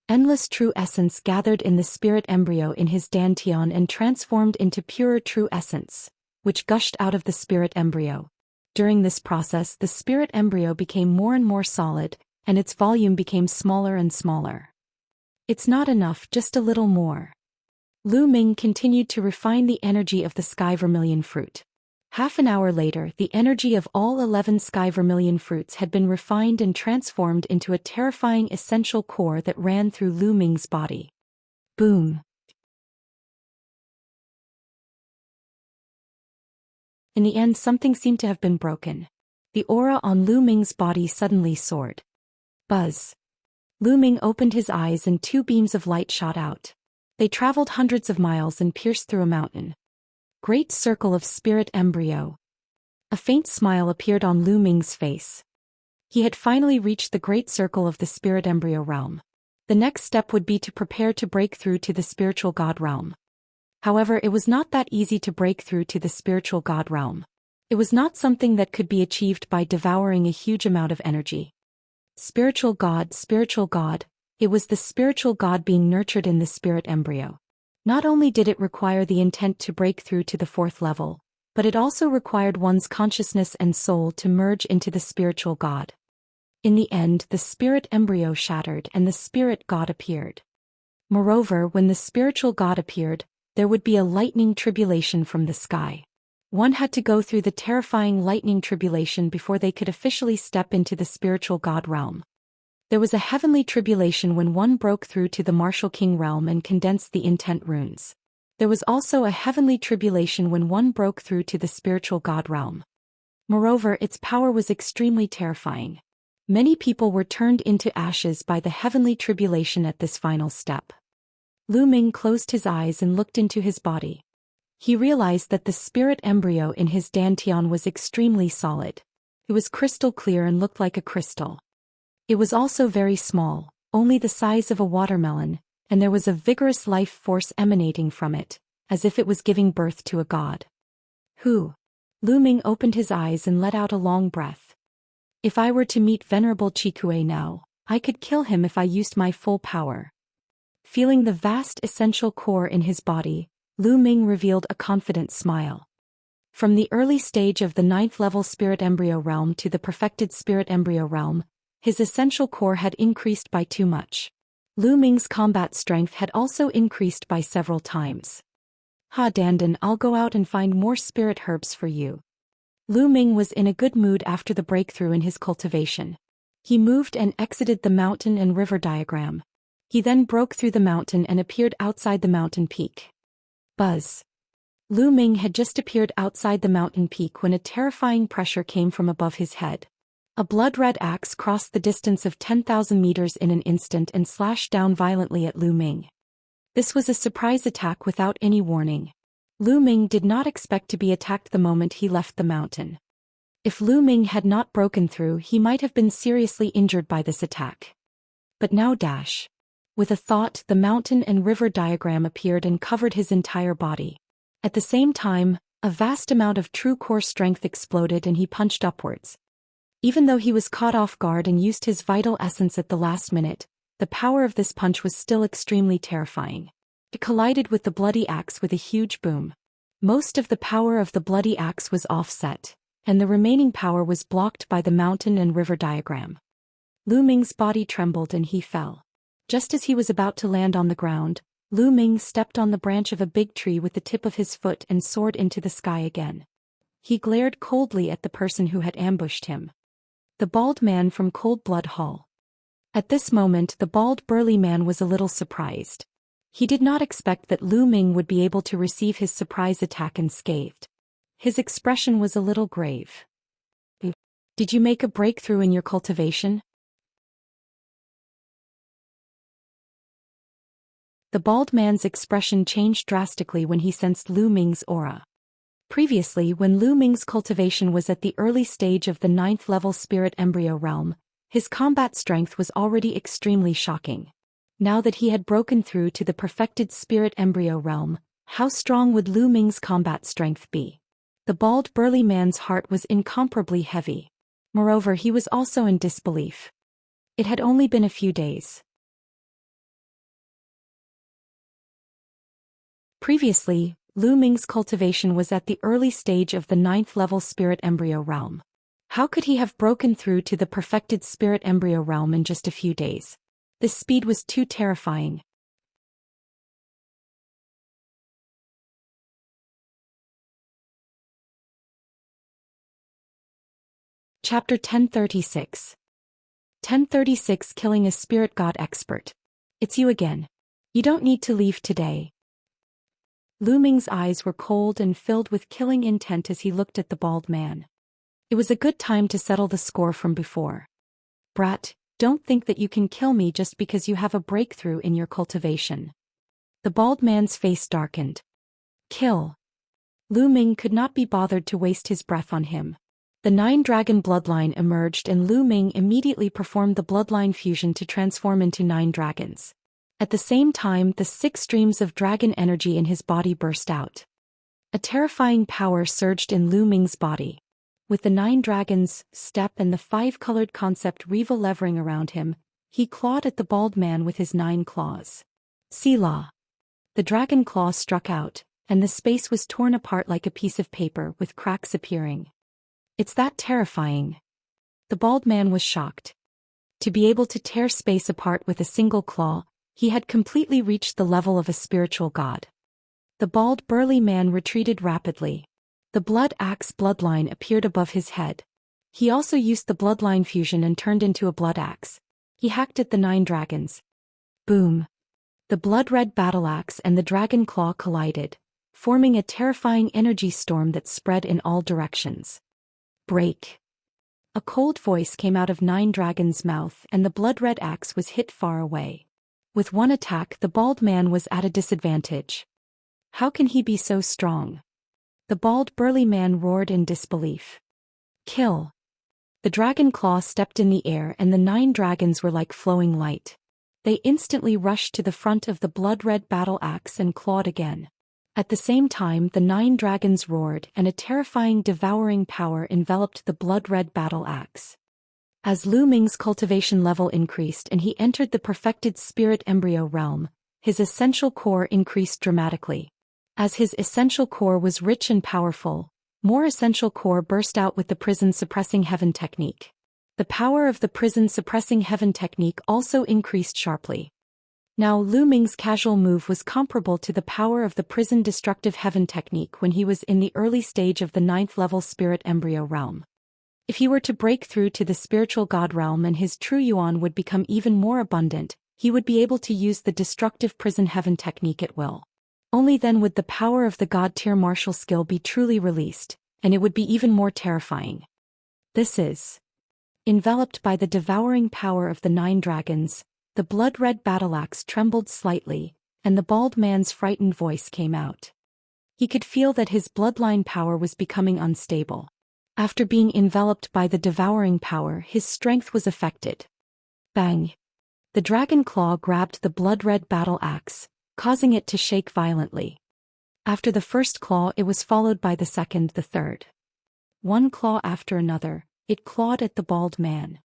Endless true essence gathered in the spirit embryo in his dantian and transformed into purer true essence, which gushed out of the spirit embryo. During this process, the spirit embryo became more and more solid, and its volume became smaller and smaller. It's not enough, just a little more. Lu Ming continued to refine the energy of the sky vermilion fruit. Half an hour later, the energy of all 11 sky vermilion fruits had been refined and transformed into a terrifying essential core that ran through Lu Ming's body. Boom! In the end, something seemed to have been broken. The aura on Lu Ming's body suddenly soared. Buzz! Lu Ming opened his eyes and 2 beams of light shot out. They traveled hundreds of miles and pierced through a mountain. Great circle of spirit embryo. A faint smile appeared on Lu Ming's face. He had finally reached the great circle of the spirit embryo realm. The next step would be to prepare to break through to the spiritual god realm. However, it was not that easy to break through to the spiritual god realm. It was not something that could be achieved by devouring a huge amount of energy. Spiritual god, it was the spiritual god being nurtured in the spirit embryo. Not only did it require the intent to break through to the 4th level, but it also required one's consciousness and soul to merge into the spiritual god. In the end, the spirit embryo shattered and the spirit god appeared. Moreover, when the spiritual god appeared, there would be a lightning tribulation from the sky. One had to go through the terrifying lightning tribulation before they could officially step into the spiritual god realm. There was a heavenly tribulation when one broke through to the martial king realm and condensed the intent runes. There was also a heavenly tribulation when one broke through to the spiritual god realm. Moreover, its power was extremely terrifying. Many people were turned into ashes by the heavenly tribulation at this final step. Lu Ming closed his eyes and looked into his body. He realized that the spirit embryo in his dantian was extremely solid. It was crystal clear and looked like a crystal. It was also very small, only the size of a watermelon, and there was a vigorous life force emanating from it, as if it was giving birth to a god. Who? Lu Ming opened his eyes and let out a long breath. If I were to meet Venerable Chikue now, I could kill him if I used my full power. Feeling the vast essential core in his body, Lu Ming revealed a confident smile. From the early stage of the 9th level spirit embryo realm to the perfected spirit embryo realm, his essential core had increased by too much. Lu Ming's combat strength had also increased by several times. Ha Dandan, I'll go out and find more spirit herbs for you. Lu Ming was in a good mood after the breakthrough in his cultivation. He moved and exited the mountain and river diagram. He then broke through the mountain and appeared outside the mountain peak. Buzz! Lu Ming had just appeared outside the mountain peak when a terrifying pressure came from above his head. A blood-red axe crossed the distance of 10,000 meters in an instant and slashed down violently at Lu Ming. This was a surprise attack without any warning. Lu Ming did not expect to be attacked the moment he left the mountain. If Lu Ming had not broken through, he might have been seriously injured by this attack. But now dash. With a thought, the mountain and river diagram appeared and covered his entire body. At the same time, a vast amount of true core strength exploded and he punched upwards. Even though he was caught off guard and used his vital essence at the last minute, the power of this punch was still extremely terrifying. It collided with the bloody axe with a huge boom. Most of the power of the bloody axe was offset, and the remaining power was blocked by the mountain and river diagram. Lu Ming's body trembled and he fell. Just as he was about to land on the ground, Lu Ming stepped on the branch of a big tree with the tip of his foot and soared into the sky again. He glared coldly at the person who had ambushed him. The bald man from Cold Blood Hall. At this moment, the bald burly man was a little surprised. He did not expect that Lu Ming would be able to receive his surprise attack unscathed. His expression was a little grave. Did you make a breakthrough in your cultivation? The bald man's expression changed drastically when he sensed Lu Ming's aura. Previously, when Lu Ming's cultivation was at the early stage of the 9th level spirit embryo realm, his combat strength was already extremely shocking. Now that he had broken through to the perfected spirit embryo realm, how strong would Lu Ming's combat strength be? The bald burly man's heart was incomparably heavy. Moreover, he was also in disbelief. It had only been a few days. Previously, Lu Ming's cultivation was at the early stage of the 9th-level spirit embryo realm. How could he have broken through to the perfected spirit embryo realm in just a few days? This speed was too terrifying. Chapter 1036. 1036 Killing a Spirit God Expert. It's you again. You don't need to leave today. Lu Ming's eyes were cold and filled with killing intent as he looked at the bald man. It was a good time to settle the score from before. Brat, don't think that you can kill me just because you have a breakthrough in your cultivation. The bald man's face darkened. Kill. Lu Ming could not be bothered to waste his breath on him. The 9-dragon bloodline emerged and Lu Ming immediately performed the bloodline fusion to transform into 9 dragons. At the same time, the 6 streams of dragon energy in his body burst out. A terrifying power surged in Lu Ming's body. With the 9 dragons, step and the 5-colored concept Riva levering around him, he clawed at the bald man with his 9 claws. Selah. The dragon claw struck out, and the space was torn apart like a piece of paper with cracks appearing. It's that terrifying. The bald man was shocked. To be able to tear space apart with a single claw, he had completely reached the level of a spiritual god. The bald burly man retreated rapidly. The blood axe bloodline appeared above his head. He also used the bloodline fusion and turned into a blood axe. He hacked at the 9 dragons. Boom. The blood-red battle axe and the dragon claw collided, forming a terrifying energy storm that spread in all directions. Break. A cold voice came out of 9 dragons' mouth and the blood-red axe was hit far away. With one attack, the bald man was at a disadvantage. How can he be so strong? The bald burly man roared in disbelief. Kill. The dragon claw stepped in the air and the 9 dragons were like flowing light. They instantly rushed to the front of the blood-red battle axe and clawed again. At the same time, the 9 dragons roared and a terrifying devouring power enveloped the blood-red battle axe. As Lu Ming's cultivation level increased and he entered the perfected spirit embryo realm, his essential core increased dramatically. As his essential core was rich and powerful, more essential core burst out with the prison suppressing heaven technique. The power of the prison suppressing heaven technique also increased sharply. Now Lu Ming's casual move was comparable to the power of the prison destructive heaven technique when he was in the early stage of the 9th-level spirit embryo realm. If he were to break through to the spiritual god realm and his true yuan would become even more abundant, he would be able to use the destructive prison heaven technique at will. Only then would the power of the god tier martial skill be truly released, and it would be even more terrifying. This is enveloped by the devouring power of the 9 dragons. The blood-red battle axe trembled slightly, and the bald man's frightened voice came out. He could feel that his bloodline power was becoming unstable. After being enveloped by the devouring power, his strength was affected. Bang! The dragon claw grabbed the blood-red battle axe, causing it to shake violently. After the first claw, it was followed by the second, the third. One claw after another, it clawed at the bald man.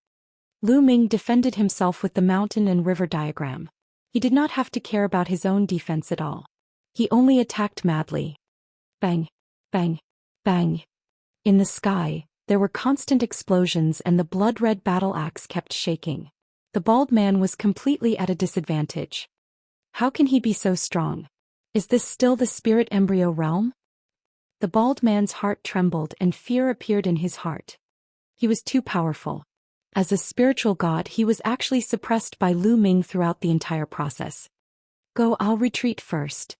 Lu Ming defended himself with the mountain and river diagram. He did not have to care about his own defense at all. He only attacked madly. Bang! Bang! Bang! In the sky, there were constant explosions and the blood-red battle axe kept shaking. The bald man was completely at a disadvantage. How can he be so strong? Is this still the spirit embryo realm? The bald man's heart trembled and fear appeared in his heart. He was too powerful. As a spiritual god, he was actually suppressed by Lu Ming throughout the entire process. Go, I'll retreat first.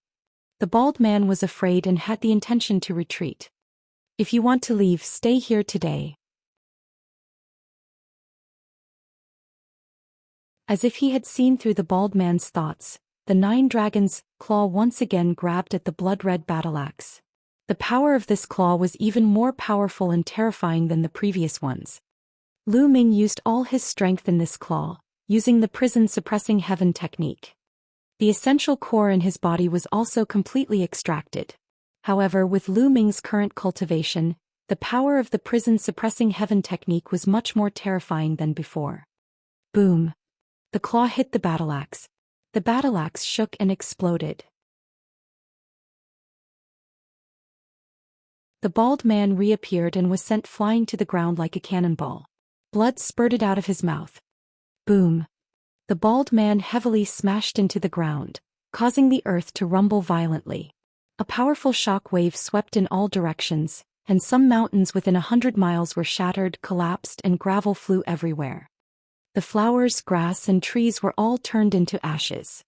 The bald man was afraid and had the intention to retreat. If you want to leave, stay here today. As if he had seen through the bald man's thoughts, the 9 dragons' claw once again grabbed at the blood-red battle axe. The power of this claw was even more powerful and terrifying than the previous ones. Lu Ming used all his strength in this claw, using the prison suppressing heaven technique. The essential core in his body was also completely extracted. However, with Lu Ming's current cultivation, the power of the prison suppressing heaven technique was much more terrifying than before. Boom! The claw hit the battle axe. The battle axe shook and exploded. The bald man reappeared and was sent flying to the ground like a cannonball. Blood spurted out of his mouth. Boom! The bald man heavily smashed into the ground, causing the earth to rumble violently. A powerful shock wave swept in all directions, and some mountains within 100 miles were shattered, collapsed, and gravel flew everywhere. The flowers, grass, and trees were all turned into ashes.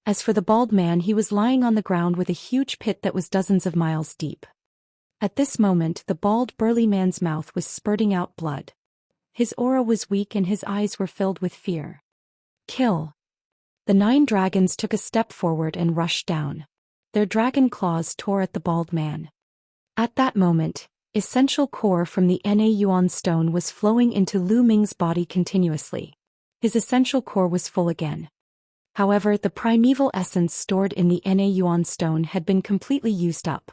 As for the bald man, he was lying on the ground with a huge pit that was dozens of miles deep. At this moment, the bald, burly man's mouth was spurting out blood. His aura was weak and his eyes were filled with fear. Kill! The 9 dragons took a step forward and rushed down. Their dragon claws tore at the bald man. At that moment, essential core from the Na Yuan stone was flowing into Lu Ming's body continuously. His essential core was full again. However, the primeval essence stored in the Na Yuan stone had been completely used up.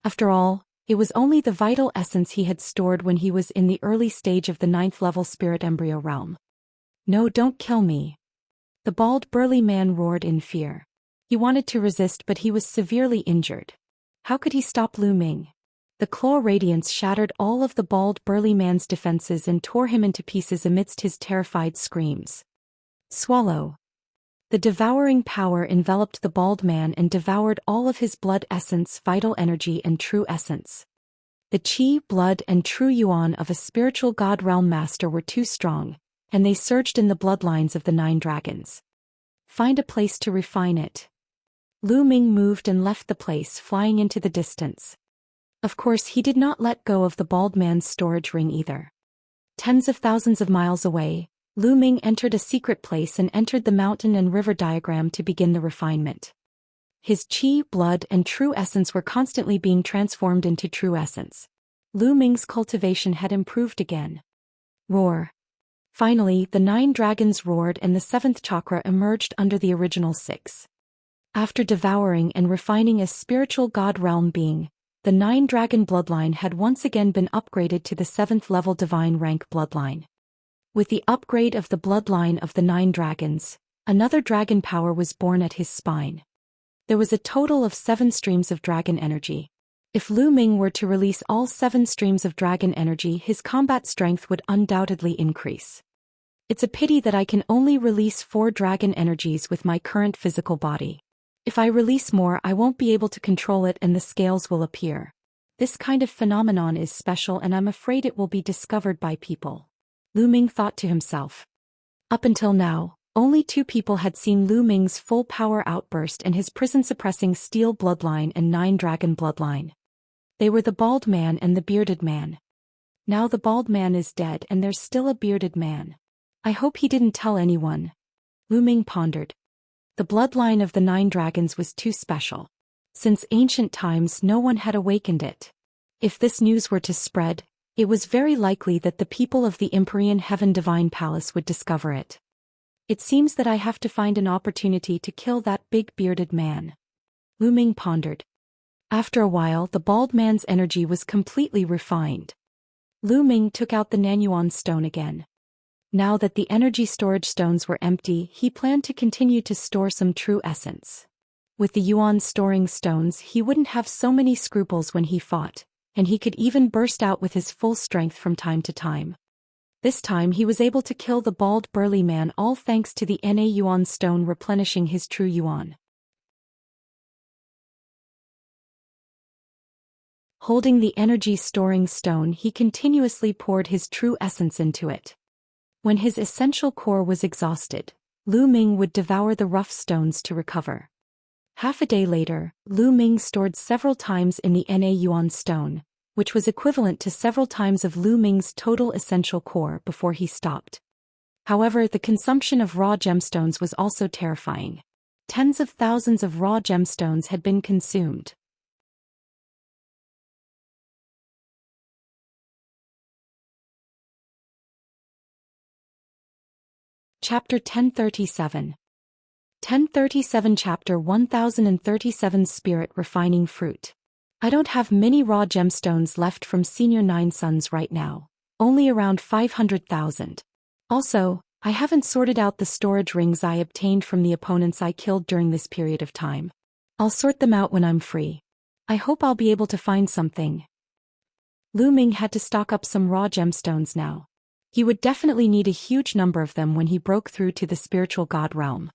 After all, it was only the vital essence he had stored when he was in the early stage of the 9th level spirit embryo realm. No, don't kill me. The bald, burly man roared in fear. He wanted to resist, but he was severely injured. How could he stop Lu Ming? The claw radiance shattered all of the bald, burly man's defenses and tore him into pieces amidst his terrified screams. Swallow! The devouring power enveloped the bald man and devoured all of his blood essence, vital energy, and true essence. The qi, blood, and true yuan of a spiritual god realm master were too strong, and they surged in the bloodlines of the 9 dragons. Find a place to refine it. Lu Ming moved and left the place, flying into the distance. Of course, he did not let go of the bald man's storage ring either. Tens of thousands of miles away, Lu Ming entered a secret place and entered the mountain and river diagram to begin the refinement. His qi, blood, and true essence were constantly being transformed into true essence. Lu Ming's cultivation had improved again. Roar! Finally, the 9 dragons roared and the 7th chakra emerged under the original 6. After devouring and refining a spiritual god realm being, the 9 dragon bloodline had once again been upgraded to the 7th level divine rank bloodline. With the upgrade of the bloodline of the 9 dragons, another dragon power was born at his spine. There was a total of 7 streams of dragon energy. If Lu Ming were to release all 7 streams of dragon energy, his combat strength would undoubtedly increase. It's a pity that I can only release 4 dragon energies with my current physical body. If I release more, I won't be able to control it and the scales will appear. This kind of phenomenon is special and I'm afraid it will be discovered by people. Lu Ming thought to himself. Up until now, only 2 people had seen Lu Ming's full power outburst and his prison-suppressing steel bloodline and 9 dragon bloodline. They were the bald man and the bearded man. Now the bald man is dead and there's still a bearded man. I hope he didn't tell anyone. Lu Ming pondered. The bloodline of the 9 dragons was too special. Since ancient times, no one had awakened it. If this news were to spread, it was very likely that the people of the Empyrean Heaven Divine Palace would discover it. It seems that I have to find an opportunity to kill that big bearded man. Lu Ming pondered. After a while, the bald man's energy was completely refined. Lu Ming took out the Nanyuan stone again. Now that the energy storage stones were empty, he planned to continue to store some true essence. With the Yuan storing stones, he wouldn't have so many scruples when he fought, and he could even burst out with his full strength from time to time. This time he was able to kill the bald burly man, all thanks to the Na Yuan stone replenishing his true Yuan. Holding the energy storing stone, he continuously poured his true essence into it. When his essential core was exhausted, Lu Ming would devour the rough stones to recover. Half a day later, Lu Ming stored several times in the Na Yuan stone, which was equivalent to several times of Lu Ming's total essential core before he stopped. However, the consumption of raw gemstones was also terrifying. Tens of thousands of raw gemstones had been consumed. Chapter 1037. 1037 Chapter 1037 Spirit Refining Fruit. I don't have many raw gemstones left from Senior 9 Sons right now, only around 500,000. Also, I haven't sorted out the storage rings I obtained from the opponents I killed during this period of time. I'll sort them out when I'm free. I hope I'll be able to find something. Lu Ming had to stock up some raw gemstones now. He would definitely need a huge number of them when he broke through to the spiritual god realm.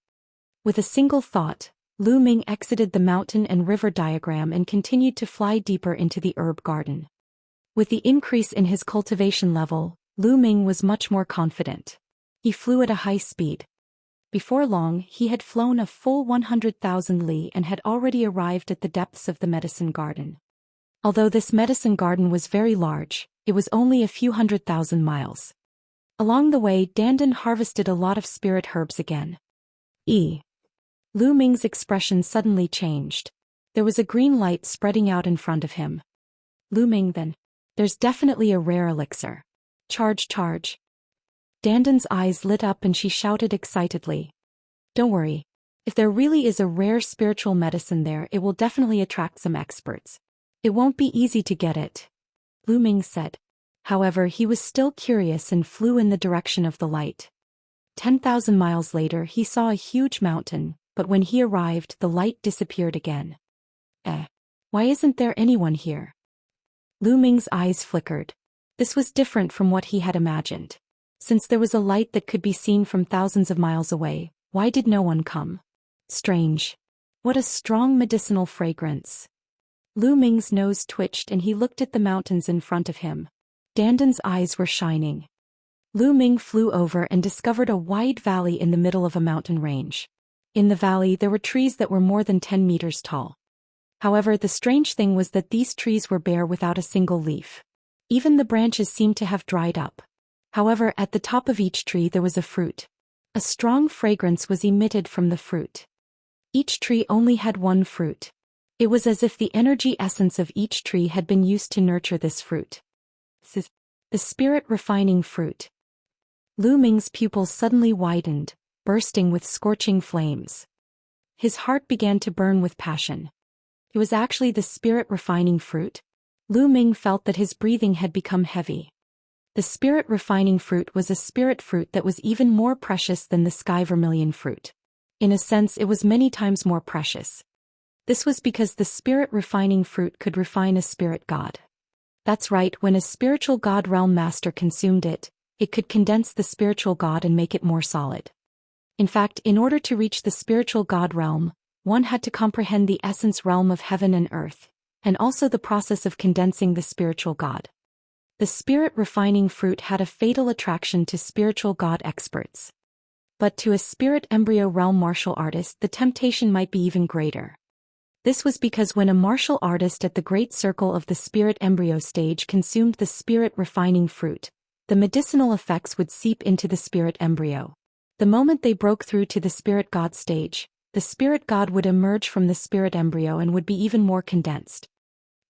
With a single thought, Lu Ming exited the mountain and river diagram and continued to fly deeper into the herb garden. With the increase in his cultivation level, Lu Ming was much more confident. He flew at a high speed. Before long, he had flown a full 100,000 li and had already arrived at the depths of the medicine garden. Although this medicine garden was very large, it was only a few 100,000 miles. Along the way, Dandan harvested a lot of spirit herbs again. Lu Ming's expression suddenly changed. There was a green light spreading out in front of him. Lu Ming then. There's definitely a rare elixir. Charge. Dandan's eyes lit up and she shouted excitedly. Don't worry. If there really is a rare spiritual medicine there, it will definitely attract some experts. It won't be easy to get it, Lu Ming said. However, he was still curious and flew in the direction of the light. 10,000 miles later, he saw a huge mountain, but when he arrived, the light disappeared again. Why isn't there anyone here? Lu Ming's eyes flickered. This was different from what he had imagined. Since there was a light that could be seen from thousands of miles away, why did no one come? Strange. What a strong medicinal fragrance. Lu Ming's nose twitched and he looked at the mountains in front of him. Dandan's eyes were shining. Lu Ming flew over and discovered a wide valley in the middle of a mountain range. In the valley there were trees that were more than 10 meters tall. However, the strange thing was that these trees were bare without a single leaf. Even the branches seemed to have dried up. However, at the top of each tree there was a fruit. A strong fragrance was emitted from the fruit. Each tree only had one fruit. It was as if the energy essence of each tree had been used to nurture this fruit. The spirit refining fruit. Lu Ming's pupils suddenly widened, bursting with scorching flames. His heart began to burn with passion. It was actually the spirit refining fruit. Lu Ming felt that his breathing had become heavy. The spirit refining fruit was a spirit fruit that was even more precious than the sky vermilion fruit. In a sense, it was many times more precious. This was because the spirit refining fruit could refine a spirit god. That's right, when a spiritual god realm master consumed it, it could condense the spiritual god and make it more solid. In fact, in order to reach the spiritual god realm, one had to comprehend the essence realm of heaven and earth, and also the process of condensing the spiritual god. The spirit refining fruit had a fatal attraction to spiritual god experts. But to a spirit embryo realm martial artist, the temptation might be even greater. This was because when a martial artist at the great circle of the spirit embryo stage consumed the spirit refining fruit, the medicinal effects would seep into the spirit embryo. The moment they broke through to the spirit god stage, the spirit god would emerge from the spirit embryo and would be even more condensed.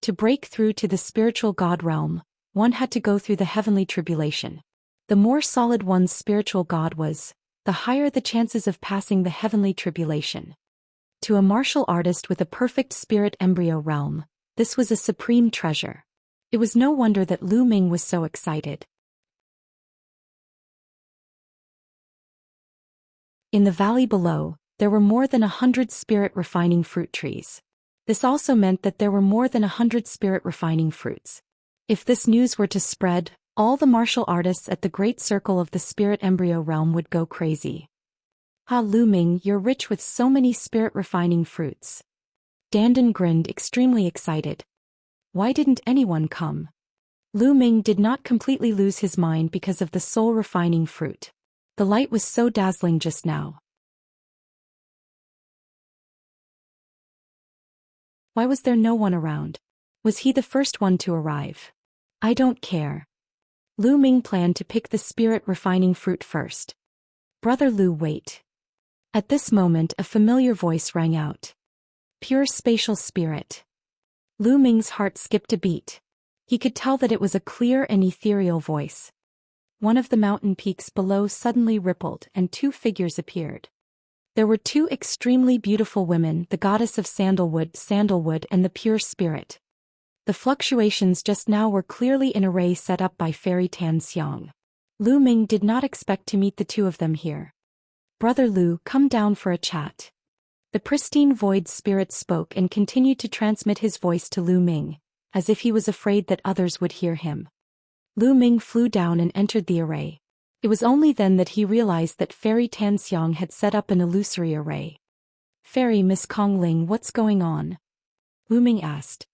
To break through to the spiritual god realm, one had to go through the heavenly tribulation. The more solid one's spiritual god was, the higher the chances of passing the heavenly tribulation. To a martial artist with a perfect spirit embryo realm, this was a supreme treasure. It was no wonder that Lu Ming was so excited. In the valley below, there were more than 100 spirit refining fruit trees. This also meant that there were more than 100 spirit refining fruits. If this news were to spread, all the martial artists at the great circle of the spirit embryo realm would go crazy. Lu Ming, you're rich with so many spirit refining fruits. Dandan grinned, extremely excited. Why didn't anyone come? Lu Ming did not completely lose his mind because of the soul refining fruit. The light was so dazzling just now. Why was there no one around? Was he the first one to arrive? I don't care. Lu Ming planned to pick the spirit refining fruit first. Brother Lu, wait. At this moment, a familiar voice rang out. Pure spatial spirit. Lu Ming's heart skipped a beat. He could tell that it was a clear and ethereal voice. One of the mountain peaks below suddenly rippled and two figures appeared. There were two extremely beautiful women, the goddess of sandalwood, and the pure spirit. The fluctuations just now were clearly an array set up by Fairy Tan Xiang. Lu Ming did not expect to meet the two of them here. Brother Lu, come down for a chat. The pristine void spirit spoke and continued to transmit his voice to Lu Ming. as if he was afraid that others would hear him. Lu Ming flew down and entered the array. It was only then that he realized that Fairy Tanxiang had set up an illusory array. "Fairy Miss Kongling, what's going on?" Lu Ming asked.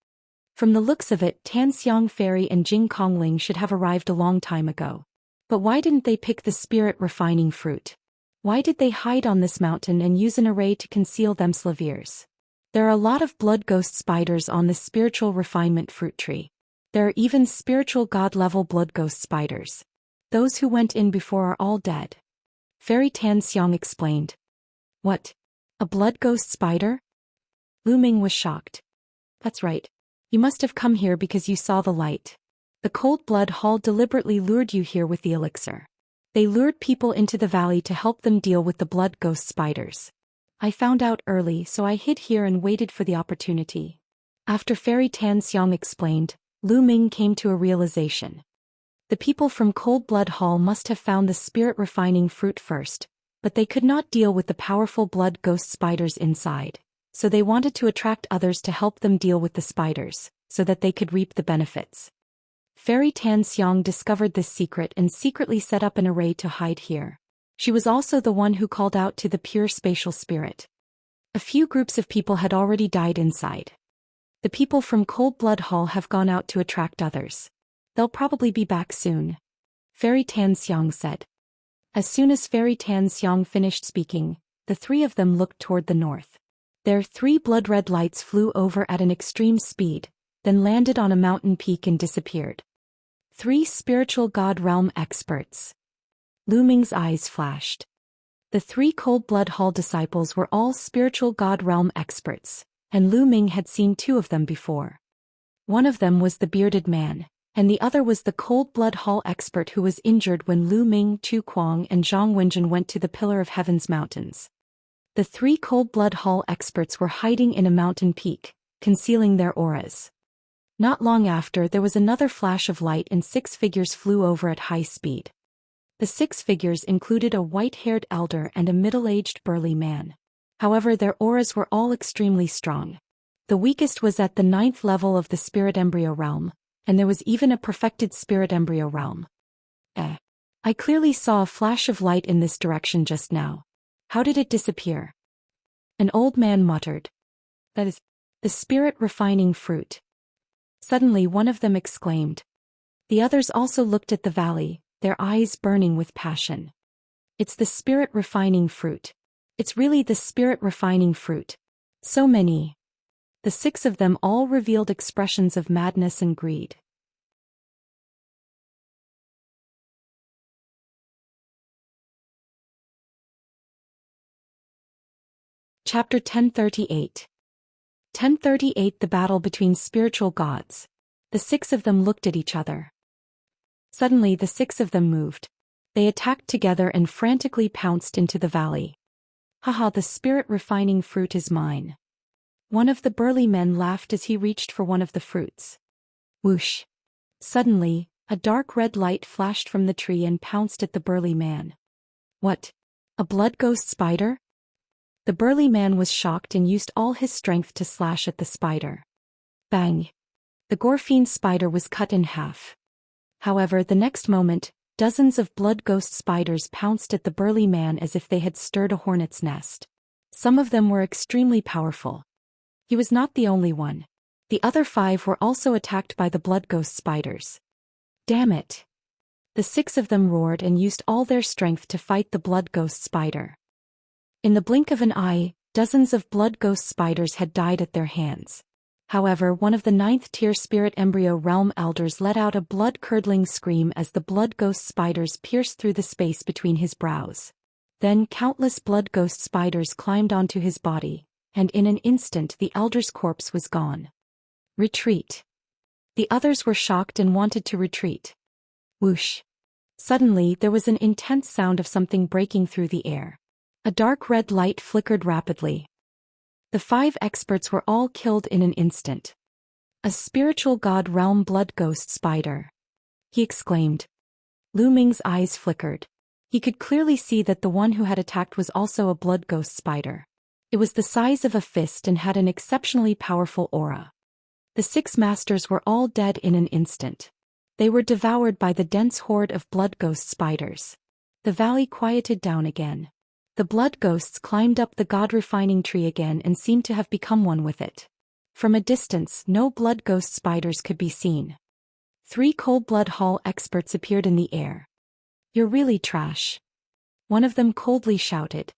From the looks of it, Tanxiang Fairy and Jing Kongling should have arrived a long time ago. But why didn't they pick the spirit refining fruit? Why did they hide on this mountain and use an array to conceal themselves? There are a lot of blood ghost spiders on this spiritual refinement fruit tree. There are even spiritual god-level blood ghost spiders. Those who went in before are all dead. Fairy Tanxiang explained. What? A blood ghost spider? Lu Ming was shocked. That's right. You must have come here because you saw the light. The Cold Blood Hall deliberately lured you here with the elixir. They lured people into the valley to help them deal with the blood ghost spiders. I found out early, so I hid here and waited for the opportunity. After Fairy Tanxiang explained, Lu Ming came to a realization. The people from Cold Blood Hall must have found the spirit refining fruit first, but they could not deal with the powerful blood ghost spiders inside, so they wanted to attract others to help them deal with the spiders, so that they could reap the benefits. Fairy Tanxiang discovered this secret and secretly set up an array to hide here. She was also the one who called out to the pure spatial spirit. A few groups of people had already died inside. The people from Cold Blood Hall have gone out to attract others. They'll probably be back soon. Fairy Tanxiang said. As soon as Fairy Tanxiang finished speaking, the three of them looked toward the north. Their 3 blood-red lights flew over at an extreme speed, then landed on a mountain peak and disappeared. 3 spiritual god realm experts. Lu Ming's eyes flashed. The 3 Cold Blood Hall disciples were all spiritual god realm experts, and Lu Ming had seen 2 of them before. One of them was the bearded man, and the other was the Cold Blood Hall expert who was injured when Lu Ming, Chu Kuang and Zhang Wenjun went to the Pillar of Heaven's mountains. The 3 Cold Blood Hall experts were hiding in a mountain peak, concealing their auras. Not long after, there was another flash of light and 6 figures flew over at high speed. The 6 figures included a white-haired elder and a middle-aged burly man. However, their auras were all extremely strong. The weakest was at the 9th level of the spirit embryo realm, and there was even a perfected spirit embryo realm. I clearly saw a flash of light in this direction just now. How did it disappear? An old man muttered. That is the spirit refining fruit. Suddenly one of them exclaimed. The others also looked at the valley, their eyes burning with passion. It's the spirit refining fruit. It's really the spirit refining fruit. So many. The 6 of them all revealed expressions of madness and greed. Chapter 1038. 1038 The battle between spiritual gods. The 6 of them looked at each other. Suddenly the 6 of them moved. They attacked together and frantically pounced into the valley. Haha, the spirit refining fruit is mine. One of the burly men laughed as he reached for one of the fruits. Whoosh! Suddenly, a dark red light flashed from the tree and pounced at the burly man. What? A blood ghost spider? The burly man was shocked and used all his strength to slash at the spider. Bang! The Gorfine spider was cut in half. However, the next moment, dozens of blood ghost spiders pounced at the burly man as if they had stirred a hornet's nest. Some of them were extremely powerful. He was not the only one. The other 5 were also attacked by the blood ghost spiders. Damn it! The 6 of them roared and used all their strength to fight the blood ghost spider. In the blink of an eye, dozens of blood ghost spiders had died at their hands. However, one of the 9th tier spirit embryo realm elders let out a blood-curdling scream as the blood ghost spiders pierced through the space between his brows. Then countless blood ghost spiders climbed onto his body, and in an instant the elder's corpse was gone. Retreat. The others were shocked and wanted to retreat. Whoosh. Suddenly there was an intense sound of something breaking through the air. A dark red light flickered rapidly. The 5 experts were all killed in an instant. A spiritual god realm blood ghost spider. He exclaimed. Lu Ming's eyes flickered. He could clearly see that the one who had attacked was also a blood ghost spider. It was the size of a fist and had an exceptionally powerful aura. The 6 masters were all dead in an instant. They were devoured by the dense horde of blood ghost spiders. The valley quieted down again. The blood ghosts climbed up the god-refining tree again and seemed to have become one with it. From a distance, no blood ghost spiders could be seen. 3 cold blood hall experts appeared in the air. "You're really trash," one of them coldly shouted.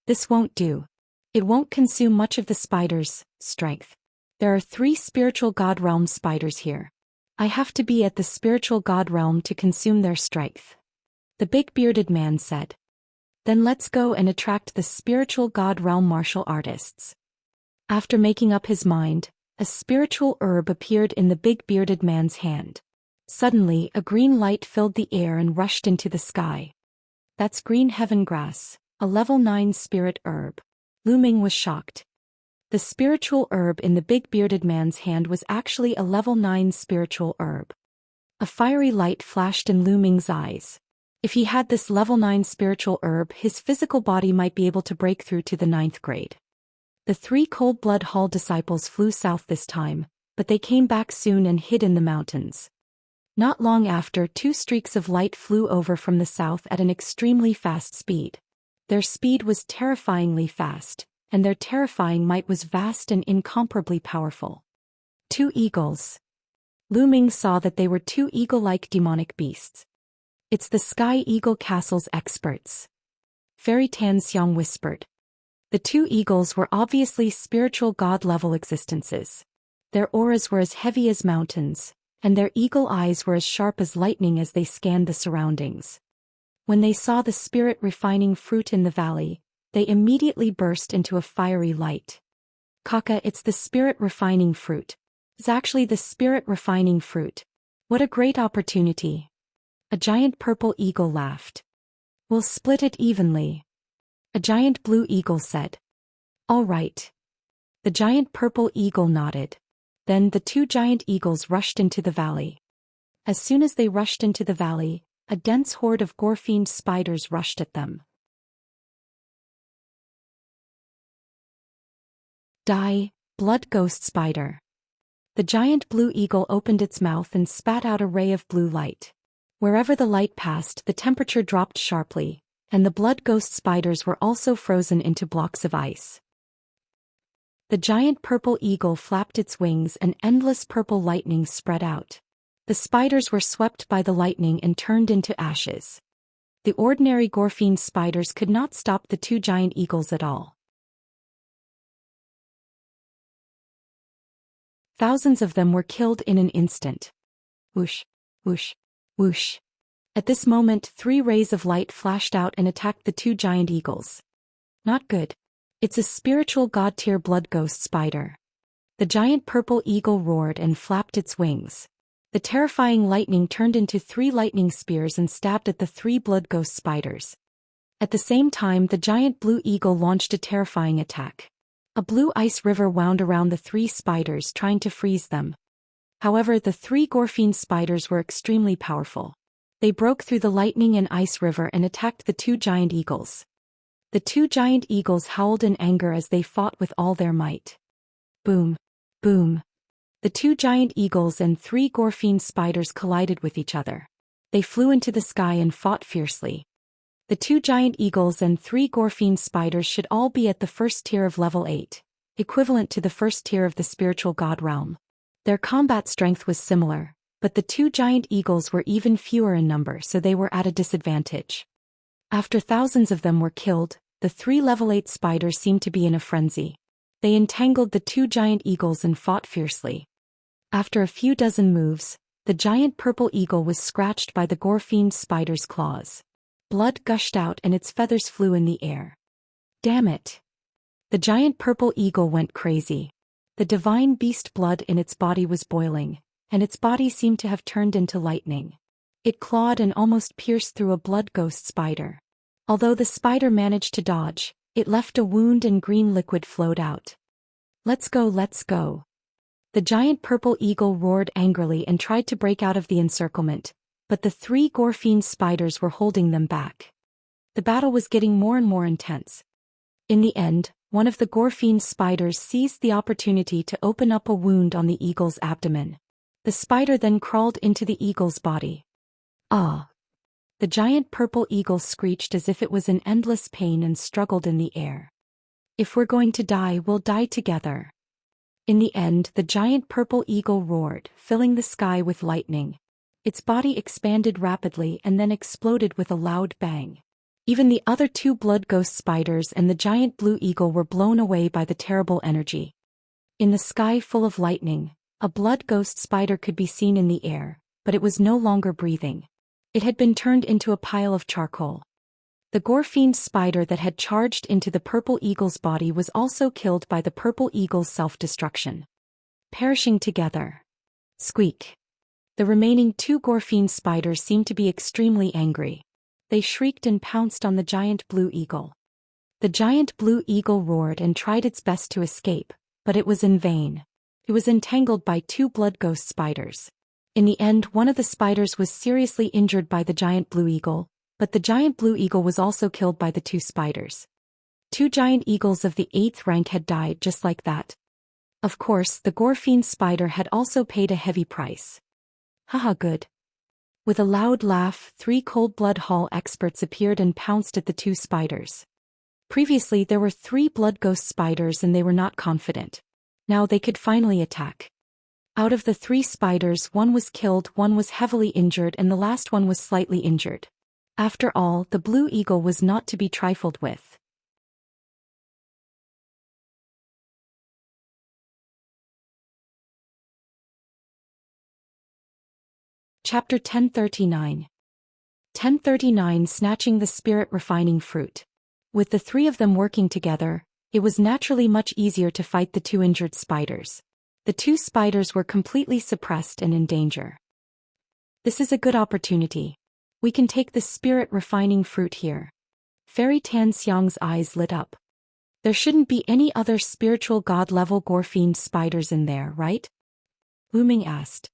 "This won't do. It won't consume much of the spider's strength. There are 3 spiritual god realm spiders here. I have to be at the spiritual god realm to consume their strength," the big bearded man said. "Then let's go and attract the spiritual god realm martial artists." After making up his mind, a spiritual herb appeared in the big bearded man's hand. Suddenly, a green light filled the air and rushed into the sky. "That's green heaven grass, a level 9 spirit herb." Lu Ming was shocked. The spiritual herb in the big bearded man's hand was actually a level 9 spiritual herb. A fiery light flashed in Lu Ming's eyes. If he had this level 9 spiritual herb, his physical body might be able to break through to the 9th grade. The 3 cold blood hall disciples flew south this time, but they came back soon and hid in the mountains. Not long after, 2 streaks of light flew over from the south at an extremely fast speed. Their speed was terrifyingly fast, and their terrifying might was vast and incomparably powerful. 2 eagles. Lu Ming saw that they were 2 eagle-like demonic beasts. "It's the Sky Eagle Castle's experts," Fairy Tan Xiang whispered. The 2 eagles were obviously spiritual god-level existences. Their auras were as heavy as mountains, and their eagle eyes were as sharp as lightning as they scanned the surroundings. When they saw the spirit-refining fruit in the valley, they immediately burst into a fiery light. "Kaka, it's the spirit-refining fruit. It's actually the spirit-refining fruit. What a great opportunity." A giant purple eagle laughed. "We'll split it evenly," a giant blue eagle said. "All right." The giant purple eagle nodded. Then the 2 giant eagles rushed into the valley. As soon as they rushed into the valley, a dense horde of gore-fiend spiders rushed at them. "Die, blood ghost spider." The giant blue eagle opened its mouth and spat out a ray of blue light. Wherever the light passed, the temperature dropped sharply, and the blood ghost spiders were also frozen into blocks of ice. The giant purple eagle flapped its wings and endless purple lightning spread out. The spiders were swept by the lightning and turned into ashes. The ordinary gore-fiend spiders could not stop the 2 giant eagles at all. Thousands of them were killed in an instant. Whoosh, whoosh, whoosh. At this moment, 3 rays of light flashed out and attacked the 2 giant eagles. Not good. It's a spiritual god-tier blood ghost spider. The giant purple eagle roared and flapped its wings. The terrifying lightning turned into 3 lightning spears and stabbed at the 3 blood ghost spiders. At the same time, the giant blue eagle launched a terrifying attack. A blue ice river wound around the 3 spiders, trying to freeze them. However, the 3 gore-fiend spiders were extremely powerful. They broke through the lightning and ice river and attacked the 2 giant eagles. The 2 giant eagles howled in anger as they fought with all their might. Boom! Boom! The 2 giant eagles and 3 gore-fiend spiders collided with each other. They flew into the sky and fought fiercely. The 2 giant eagles and 3 gore-fiend spiders should all be at the 1st tier of level 8, equivalent to the 1st tier of the spiritual god realm. Their combat strength was similar, but the 2 giant eagles were even fewer in number, so they were at a disadvantage. After thousands of them were killed, the 3 level 8 spiders seemed to be in a frenzy. They entangled the 2 giant eagles and fought fiercely. After a few dozen moves, the giant purple eagle was scratched by the gore-fiend spider's claws. Blood gushed out and its feathers flew in the air. Damn it! The giant purple eagle went crazy. The divine beast blood in its body was boiling, and its body seemed to have turned into lightning. It clawed and almost pierced through a blood ghost spider. Although the spider managed to dodge, it left a wound and green liquid flowed out. Let's go, let's go. The giant purple eagle roared angrily and tried to break out of the encirclement, but the 3 gore-fiend spiders were holding them back. The battle was getting more and more intense. In the end, one of the Gorfine spiders seized the opportunity to open up a wound on the eagle's abdomen. The spider then crawled into the eagle's body. Ah! The giant purple eagle screeched as if it was in endless pain and struggled in the air. If we're going to die, we'll die together. In the end, the giant purple eagle roared, filling the sky with lightning. Its body expanded rapidly and then exploded with a loud bang. Even the other two blood ghost spiders and the giant blue eagle were blown away by the terrible energy. In the sky full of lightning, a blood ghost spider could be seen in the air, but it was no longer breathing. It had been turned into a pile of charcoal. The Gorfine spider that had charged into the purple eagle's body was also killed by the purple eagle's self-destruction. Perishing together. Squeak. The remaining two Gorfine spiders seemed to be extremely angry. They shrieked and pounced on the giant blue eagle. The giant blue eagle roared and tried its best to escape, but it was in vain. It was entangled by two blood ghost spiders. In the end, one of the spiders was seriously injured by the giant blue eagle, but the giant blue eagle was also killed by the two spiders. Two giant eagles of the 8th rank had died just like that. Of course, the Gorfine spider had also paid a heavy price. Haha, good. With a loud laugh, 3 cold-blood hall experts appeared and pounced at the two spiders. Previously there were 3 blood ghost spiders and they were not confident. Now they could finally attack. Out of the 3 spiders, one was killed, one was heavily injured, and the last one was slightly injured. After all, the blue eagle was not to be trifled with. Chapter 1039. 1039 Snatching the Spirit Refining Fruit. With the 3 of them working together, it was naturally much easier to fight the 2 injured spiders. The 2 spiders were completely suppressed and in danger. This is a good opportunity. We can take the spirit refining fruit here. Fairy Xianxia's eyes lit up. There shouldn't be any other spiritual god-level Gorfine spiders in there, right? Lu Ming asked.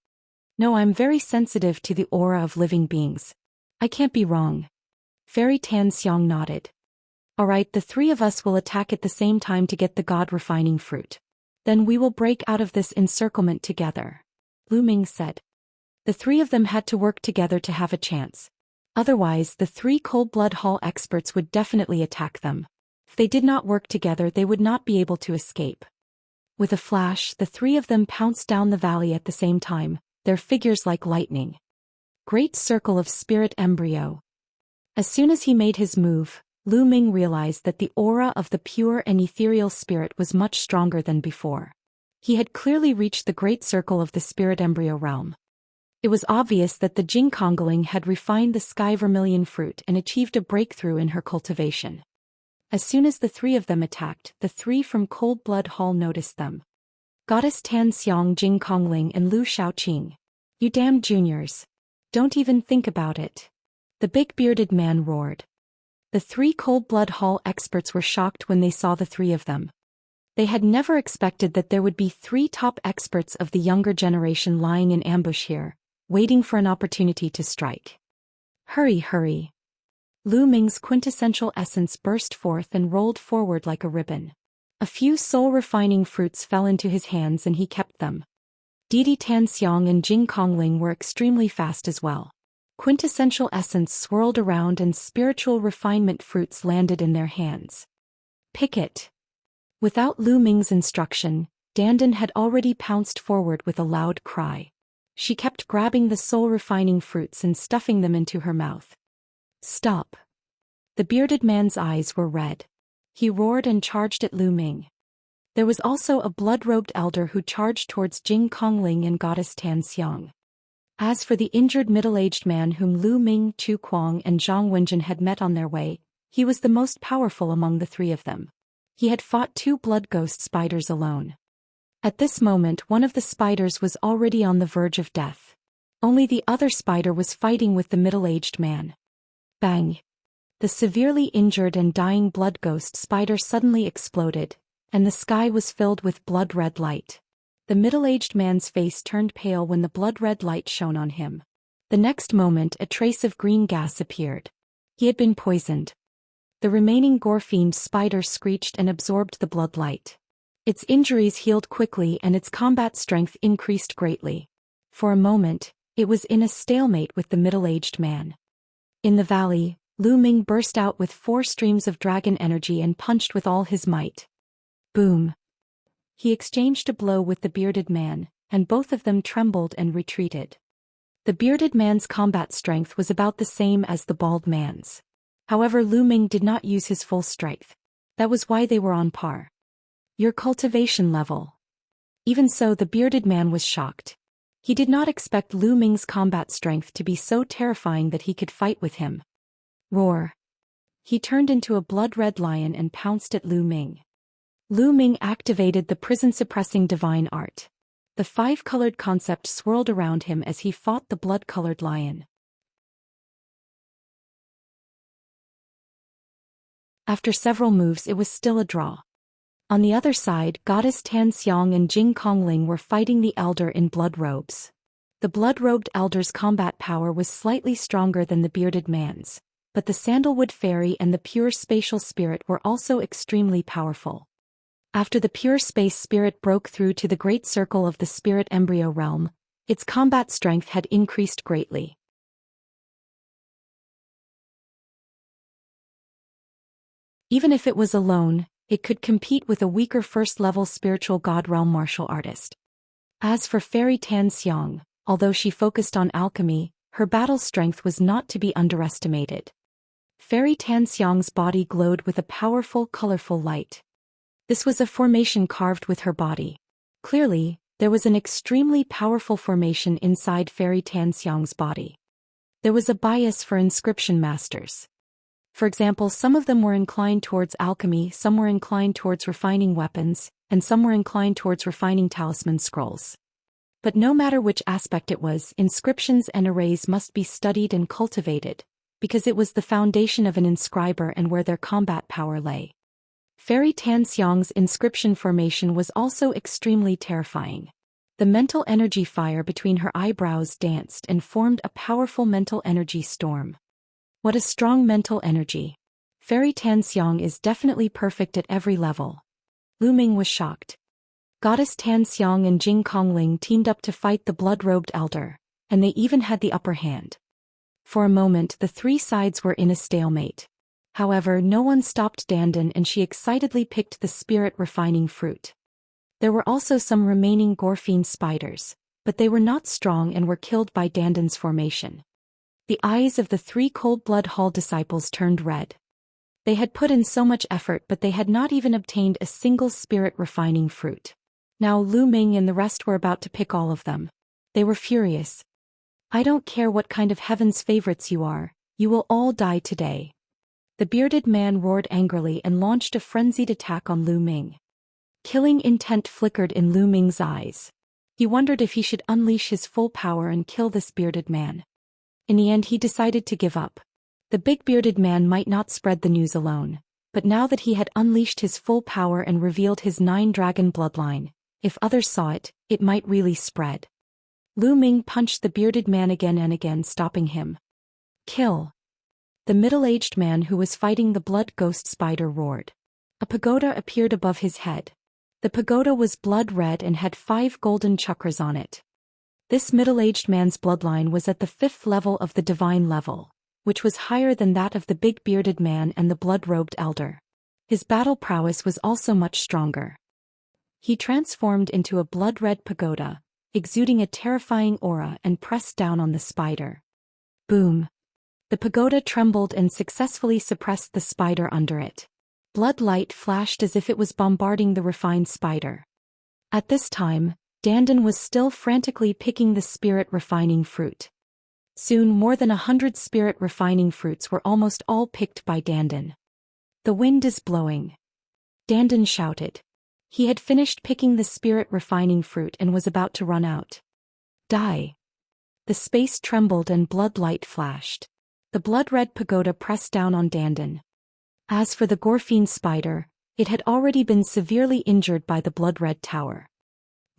No, I'm very sensitive to the aura of living beings. I can't be wrong. Fairy Xiang nodded. Alright, the 3 of us will attack at the same time to get the god-refining fruit. Then we will break out of this encirclement together. Lu Ming said. The 3 of them had to work together to have a chance. Otherwise, the 3 cold-blood hall experts would definitely attack them. If they did not work together, they would not be able to escape. With a flash, the 3 of them pounced down the valley at the same time, their figures like lightning. Great circle of spirit embryo. As soon as he made his move, Lu Ming realized that the aura of the pure and ethereal spirit was much stronger than before. He had clearly reached the great circle of the spirit embryo realm. It was obvious that the Jingkongling had refined the sky vermilion fruit and achieved a breakthrough in her cultivation. As soon as the 3 of them attacked, the 3 from Cold Blood Hall noticed them. Goddess Tan Xiang, Jingkongling and Lu Shaoqing. You damned juniors. Don't even think about it. The big bearded man roared. The 3 Cold Blood Hall experts were shocked when they saw the 3 of them. They had never expected that there would be 3 top experts of the younger generation lying in ambush here, waiting for an opportunity to strike. Hurry, hurry. Lu Ming's quintessential essence burst forth and rolled forward like a ribbon. A few soul-refining fruits fell into his hands and he kept them. Didi Tan Xiang and Jingkongling were extremely fast as well. Quintessential essence swirled around and spiritual refinement fruits landed in their hands. Pick it. Without Lu Ming's instruction, Dandan had already pounced forward with a loud cry. She kept grabbing the soul-refining fruits and stuffing them into her mouth. Stop. The bearded man's eyes were red. He roared and charged at Lu Ming. There was also a blood-robed elder who charged towards Jingkongling and Goddess Tan Xiang. As for the injured middle-aged man whom Lu Ming, Chu Kuang and Zhang Wenjin had met on their way, he was the most powerful among the 3 of them. He had fought 2 blood ghost spiders alone. At this moment, one of the spiders was already on the verge of death. Only the other spider was fighting with the middle-aged man. Bang! The severely injured and dying blood ghost spider suddenly exploded, and the sky was filled with blood-red light. The middle-aged man's face turned pale when the blood-red light shone on him. The next moment, a trace of green gas appeared. He had been poisoned. The remaining gore-fiend spider screeched and absorbed the blood light. Its injuries healed quickly and its combat strength increased greatly. For a moment, it was in a stalemate with the middle-aged man. In the valley, Lu Ming burst out with 4 streams of dragon energy and punched with all his might. Boom! He exchanged a blow with the bearded man, and both of them trembled and retreated. The bearded man's combat strength was about the same as the bald man's. However, Lu Ming did not use his full strength. That was why they were on par. Your cultivation level. Even so, the bearded man was shocked. He did not expect Lu Ming's combat strength to be so terrifying that he could fight with him. Roar. He turned into a blood-red lion and pounced at Lu Ming. Lu Ming activated the prison-suppressing divine art. The 5-colored concept swirled around him as he fought the blood-colored lion. After several moves, it was still a draw. On the other side, Goddess Tan Xiang and Jing Kongling were fighting the Elder in blood robes. The blood-robed Elder's combat power was slightly stronger than the bearded man's, but the Sandalwood Fairy and the Pure Spatial Spirit were also extremely powerful. After the Pure Space Spirit broke through to the Great Circle of the Spirit Embryo Realm, its combat strength had increased greatly. Even if it was alone, it could compete with a weaker first-level spiritual god realm martial artist. As for Fairy Tan Xiang, although she focused on alchemy, her battle strength was not to be underestimated. Fairy Tan Xiang's body glowed with a powerful, colorful light. This was a formation carved with her body. Clearly, there was an extremely powerful formation inside Fairy Tan Xiang's body. There was a bias for inscription masters. For example, some of them were inclined towards alchemy, some were inclined towards refining weapons, and some were inclined towards refining talisman scrolls. But no matter which aspect it was, inscriptions and arrays must be studied and cultivated, because it was the foundation of an inscriber and where their combat power lay. Fairy Tan Xiang's inscription formation was also extremely terrifying. The mental energy fire between her eyebrows danced and formed a powerful mental energy storm. What a strong mental energy. Fairy Tan Xiang is definitely perfect at every level. Lu Ming was shocked. Goddess Tan Xiang and Jing Kongling teamed up to fight the blood-robed elder, and they even had the upper hand. For a moment, the 3 sides were in a stalemate. However, no one stopped Dandan and she excitedly picked the spirit-refining fruit. There were also some remaining Gorfiend spiders, but they were not strong and were killed by Dandan's formation. The eyes of the 3 cold-blood Hall disciples turned red. They had put in so much effort but they had not even obtained a single spirit-refining fruit. Now Lu Ming and the rest were about to pick all of them. They were furious. I don't care what kind of heaven's favorites you are, you will all die today. The bearded man roared angrily and launched a frenzied attack on Lu Ming. Killing intent flickered in Lu Ming's eyes. He wondered if he should unleash his full power and kill this bearded man. In the end, he decided to give up. The big bearded man might not spread the news alone, but now that he had unleashed his full power and revealed his 9-dragon bloodline, if others saw it, it might really spread. Lu Ming punched the bearded man again and again, stopping him. Kill! The middle-aged man who was fighting the blood ghost spider roared. A pagoda appeared above his head. The pagoda was blood-red and had 5 golden chakras on it. This middle-aged man's bloodline was at the 5th level of the divine level, which was higher than that of the big bearded man and the blood-robed elder. His battle prowess was also much stronger. He transformed into a blood-red pagoda, exuding a terrifying aura, and pressed down on the spider. Boom! The pagoda trembled and successfully suppressed the spider under it. Blood light flashed as if it was bombarding the refined spider. At this time, Dandan was still frantically picking the spirit-refining fruit. Soon more than 100 spirit-refining fruits were almost all picked by Dandan. The wind is blowing. Dandan shouted. He had finished picking the spirit-refining fruit and was about to run out. Die! The space trembled and blood light flashed. The blood-red pagoda pressed down on Dandan. As for the Gorfiend spider, it had already been severely injured by the blood-red tower.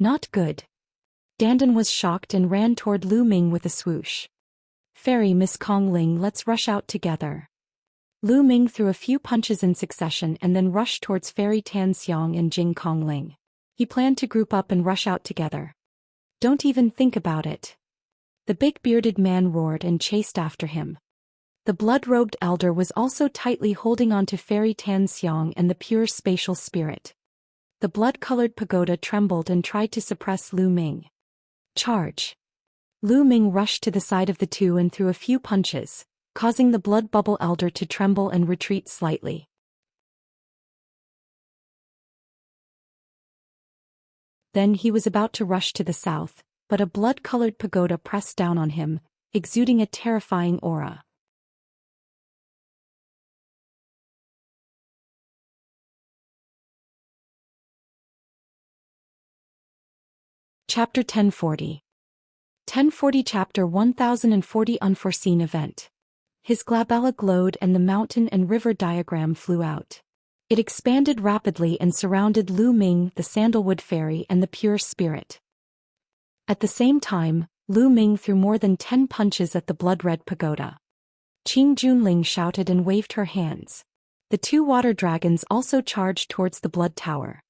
Not good. Dandan was shocked and ran toward Lu Ming with a swoosh. Fairy Miss Kongling, let's rush out together. Lu Ming threw a few punches in succession and then rushed towards Fairy Tan Xiang and Jing Kongling. He planned to group up and rush out together. Don't even think about it. The big bearded man roared and chased after him. The blood-robed elder was also tightly holding on to Fairy Tan Xiang and the pure spatial spirit. The blood-colored pagoda trembled and tried to suppress Lu Ming. Charge! Lu Ming rushed to the side of the two and threw a few punches, causing the blood bubble elder to tremble and retreat slightly. Then he was about to rush to the south, but a blood-colored pagoda pressed down on him, exuding a terrifying aura. Chapter 1040. 1040 Chapter 1040 Unforeseen Event. His glabella glowed and the mountain and river diagram flew out. It expanded rapidly and surrounded Lu Ming, the sandalwood fairy and the pure spirit. At the same time, Lu Ming threw more than 10 punches at the blood-red pagoda. Qing Junling shouted and waved her hands. The two water dragons also charged towards the blood tower.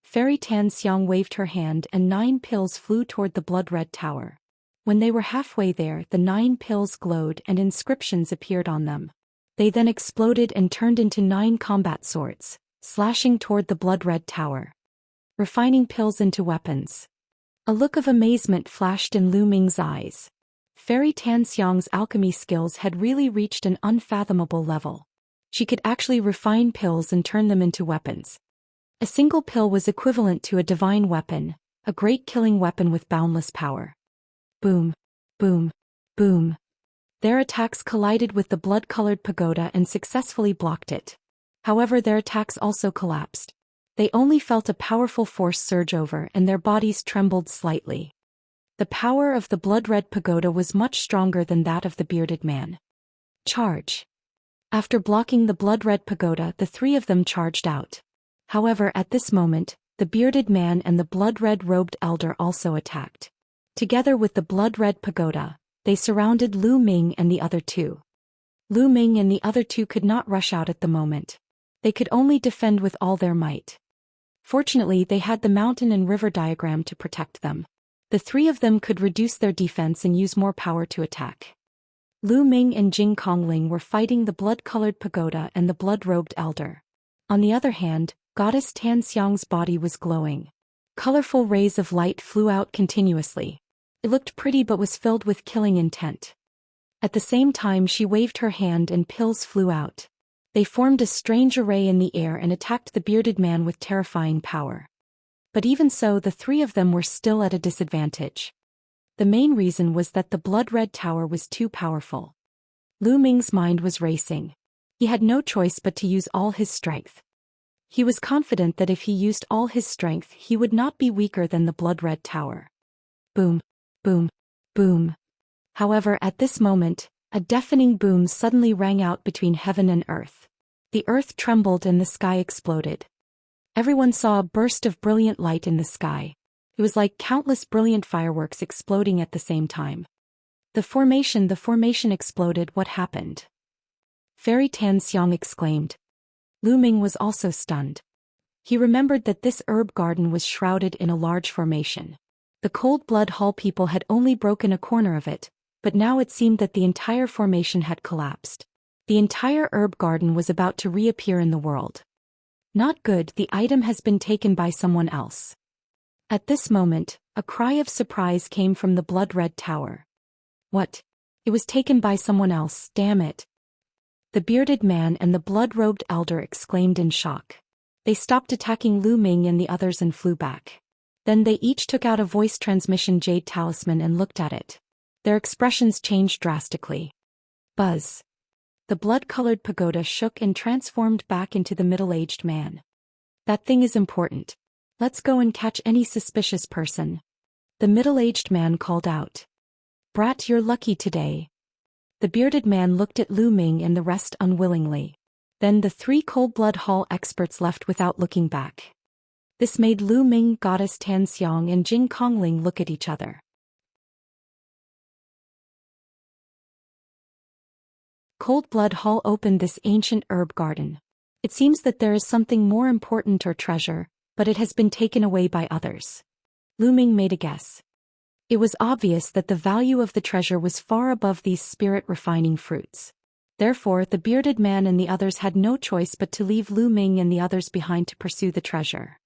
Fairy Tan Xiang waved her hand and 9 pills flew toward the blood-red tower. When they were halfway there, the 9 pills glowed and inscriptions appeared on them. They then exploded and turned into 9 combat swords, slashing toward the blood-red tower. Refining pills into weapons. A look of amazement flashed in Lu Ming's eyes. Fairy Tan Xiang's alchemy skills had really reached an unfathomable level. She could actually refine pills and turn them into weapons. A single pill was equivalent to a divine weapon, a great killing weapon with boundless power. Boom, boom, boom. Their attacks collided with the blood-colored pagoda and successfully blocked it. However, their attacks also collapsed. They only felt a powerful force surge over and their bodies trembled slightly. The power of the blood-red pagoda was much stronger than that of the bearded man. Charge! After blocking the blood-red pagoda, the 3 of them charged out. However, at this moment, the bearded man and the blood-red robed elder also attacked. Together with the blood-red pagoda, they surrounded Lu Ming and the other 2. Lu Ming and the other 2 could not rush out at the moment. They could only defend with all their might. Fortunately, they had the mountain and river diagram to protect them. The 3 of them could reduce their defense and use more power to attack. Lu Ming and Jing Kongling were fighting the blood-colored pagoda and the blood-robed elder. On the other hand, Goddess Tan Xiang's body was glowing. Colorful rays of light flew out continuously. It looked pretty but was filled with killing intent. At the same time she waved her hand and pills flew out. They formed a strange array in the air and attacked the bearded man with terrifying power. But even so, the 3 of them were still at a disadvantage. The main reason was that the blood-red tower was too powerful. Lu Ming's mind was racing. He had no choice but to use all his strength. He was confident that if he used all his strength, he would not be weaker than the blood-red tower. Boom, boom, boom. However, at this moment, a deafening boom suddenly rang out between heaven and earth. The earth trembled and the sky exploded. Everyone saw a burst of brilliant light in the sky. It was like countless brilliant fireworks exploding at the same time. The formation exploded. What happened? Fairy Tan Xiang exclaimed. Lu Ming was also stunned. He remembered that this herb garden was shrouded in a large formation. The Cold Blood Hall people had only broken a corner of it, but now it seemed that the entire formation had collapsed. The entire herb garden was about to reappear in the world. Not good, the item has been taken by someone else. At this moment, a cry of surprise came from the blood-red tower. What? It was taken by someone else, damn it. The bearded man and the blood-robed elder exclaimed in shock. They stopped attacking Lu Ming and the others and flew back. Then they each took out a voice transmission jade talisman and looked at it. Their expressions changed drastically. Buzz. The blood-colored pagoda shook and transformed back into the middle-aged man. That thing is important. Let's go and catch any suspicious person. The middle-aged man called out. Brat, you're lucky today. The bearded man looked at Lu Ming and the rest unwillingly. Then the 3 Cold Blood Hall experts left without looking back. This made Lu Ming, Goddess Tan Xiang and Jing Kongling look at each other. Cold Blood Hall opened this ancient herb garden. It seems that there is something more important or treasure, but it has been taken away by others. Lu Ming made a guess. It was obvious that the value of the treasure was far above these spirit-refining fruits. Therefore, the bearded man and the others had no choice but to leave Lu Ming and the others behind to pursue the treasure.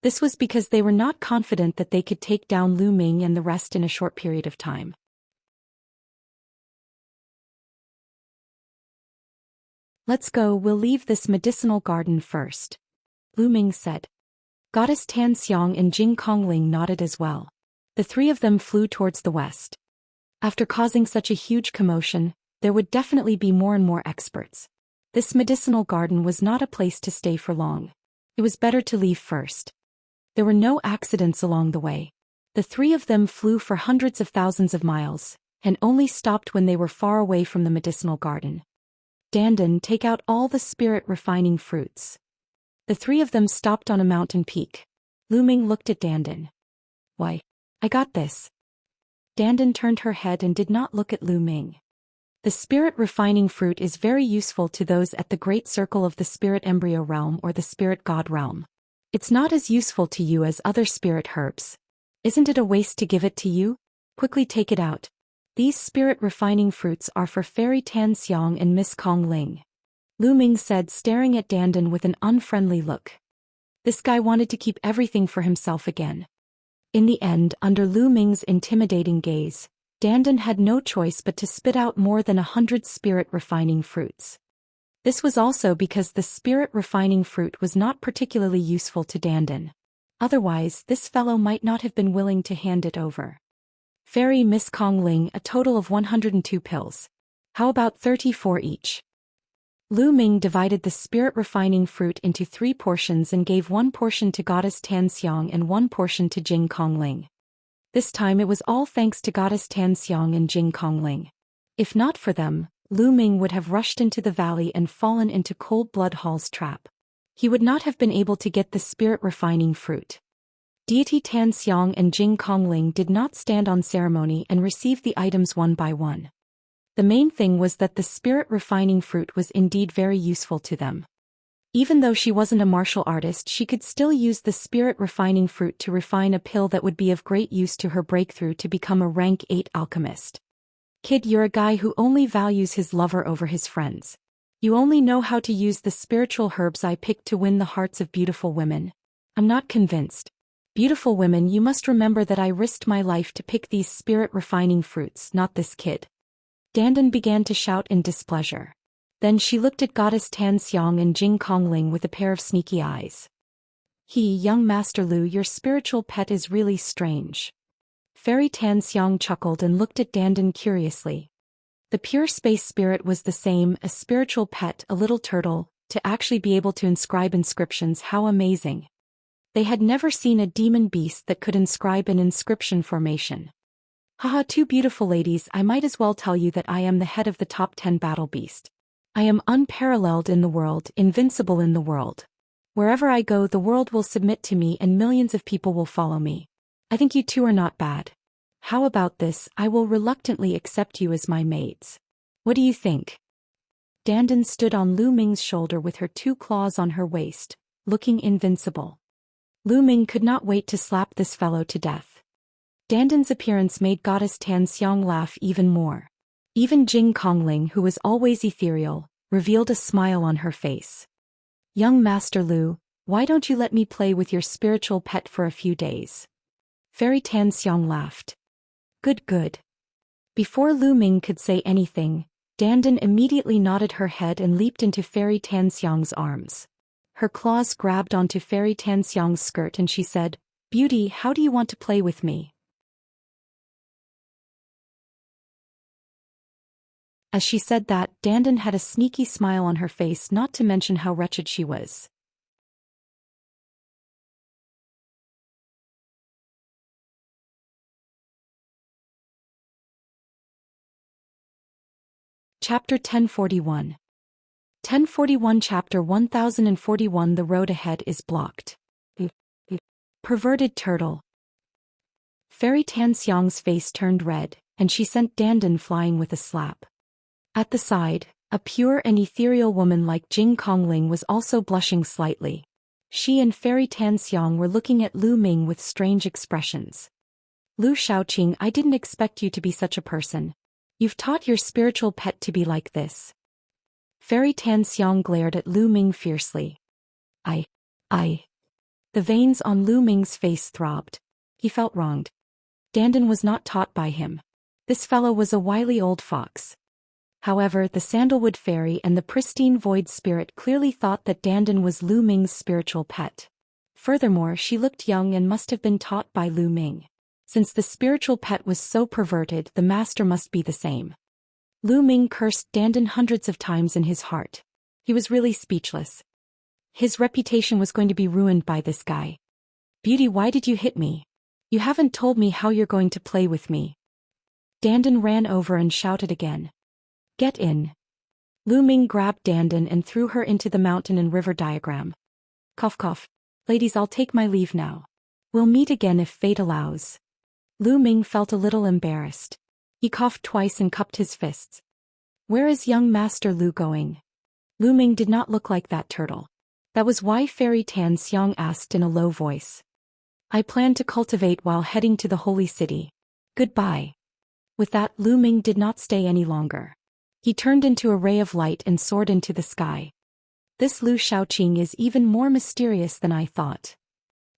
This was because they were not confident that they could take down Lu Ming and the rest in a short period of time. Let's go, we'll leave this medicinal garden first, Lu Ming said. Goddess Tan Xiang and Jing Kongling nodded as well. The three of them flew towards the west. After causing such a huge commotion, there would definitely be more and more experts. This medicinal garden was not a place to stay for long. It was better to leave first. There were no accidents along the way. The three of them flew for hundreds of thousands of miles, and only stopped when they were far away from the medicinal garden. Dandan, take out all the spirit-refining fruits. The three of them stopped on a mountain peak. Lu Ming looked at Dandan. Why? I got this. Dandan turned her head and did not look at Lu Ming. The spirit-refining fruit is very useful to those at the Great Circle of the Spirit Embryo Realm or the Spirit God Realm. It's not as useful to you as other spirit herbs. Isn't it a waste to give it to you? Quickly take it out. These spirit-refining fruits are for Fairy Tan Xiang and Miss Kong Ling. Lu Ming said, staring at Dandan with an unfriendly look. This guy wanted to keep everything for himself again. In the end, under Lu Ming's intimidating gaze, Dandan had no choice but to spit out more than 100 spirit-refining fruits. This was also because the spirit-refining fruit was not particularly useful to Dandan. Otherwise, this fellow might not have been willing to hand it over. Fairy Miss Kong Ling, a total of 102 pills. How about 34 each? Lu Ming divided the spirit-refining fruit into 3 portions and gave 1 portion to Goddess Tan Xiang and 1 portion to Jing Kongling. This time it was all thanks to Goddess Tan Xiang and Jing Kongling. If not for them, Lu Ming would have rushed into the valley and fallen into Cold Blood Hall's trap. He would not have been able to get the spirit-refining fruit. Deity Tan Xiang and Jing Kongling did not stand on ceremony and received the items one by one. The main thing was that the spirit-refining fruit was indeed very useful to them. Even though she wasn't a martial artist, she could still use the spirit-refining fruit to refine a pill that would be of great use to her breakthrough to become a rank 8 alchemist. Kid, you're a guy who only values his lover over his friends. You only know how to use the spiritual herbs I picked to win the hearts of beautiful women. I'm not convinced. Beautiful women, you must remember that I risked my life to pick these spirit-refining fruits, not this kid. Dandan began to shout in displeasure. Then she looked at Goddess Tan Xiang and Jing Kongling with a pair of sneaky eyes. Young Master Lu, your spiritual pet is really strange. Fairy Tan Xiang chuckled and looked at Dandan curiously. The pure space spirit was the same, a spiritual pet, a little turtle, to actually be able to inscribe inscriptions, how amazing. They had never seen a demon beast that could inscribe an inscription formation. Haha, 2 beautiful ladies, I might as well tell you that I am the head of the top 10 battle beast. I am unparalleled in the world, invincible in the world. Wherever I go, the world will submit to me and millions of people will follow me. I think you two are not bad. How about this? I will reluctantly accept you as my maids. What do you think? Dandan stood on Lu Ming's shoulder with her 2 claws on her waist, looking invincible. Lu Ming could not wait to slap this fellow to death. Dandan's appearance made Goddess Tan Xiang laugh even more. Even Jing Kongling, who was always ethereal, revealed a smile on her face. Young Master Lu, why don't you let me play with your spiritual pet for a few days? Fairy Tan Xiang laughed. Good. Before Lu Ming could say anything, Dandan immediately nodded her head and leaped into Fairy Tan Xiang's arms. Her claws grabbed onto Fairy Tan Xiang's skirt and she said, Beauty, how do you want to play with me? As she said that, Dandan had a sneaky smile on her face, not to mention how wretched she was. Chapter 1041. 1041 Chapter 1041 The road ahead is blocked. Perverted turtle. Fairy Tan Xiang's face turned red, and she sent Dandan flying with a slap. At the side, A pure and ethereal woman like Jing Kongling was also blushing slightly. She and Fairy Tan Xiang were looking at Lu Ming with strange expressions. Lu Shaoqing, I didn't expect you to be such a person. You've taught your spiritual pet to be like this. Fairy Tan Xiang glared at Lu Ming fiercely. I. The veins on Lu Ming's face throbbed. He felt wronged. Dandan was not taught by him. This fellow was a wily old fox. However, the Sandalwood Fairy and the pristine Void Spirit clearly thought that Dandan was Lu Ming's spiritual pet. Furthermore, she looked young and must have been taught by Lu Ming. Since the spiritual pet was so perverted, the master must be the same. Lu Ming cursed Dandan hundreds of times in his heart. He was really speechless. His reputation was going to be ruined by this guy. Beauty, why did you hit me? You haven't told me how you're going to play with me. Dandan ran over and shouted again. Get in. Lu Ming grabbed Dandan and threw her into the mountain and river diagram. Cough cough. Ladies, I'll take my leave now. We'll meet again if fate allows. Lu Ming felt a little embarrassed. He coughed twice and cupped his fists. Where is young Master Lu going? Lu Ming did not look like that turtle. That was why Fairy Tan Xiang asked in a low voice. I plan to cultivate while heading to the holy city. Goodbye. With that, Lu Ming did not stay any longer. He turned into a ray of light and soared into the sky. This Lu Shaoqing is even more mysterious than I thought.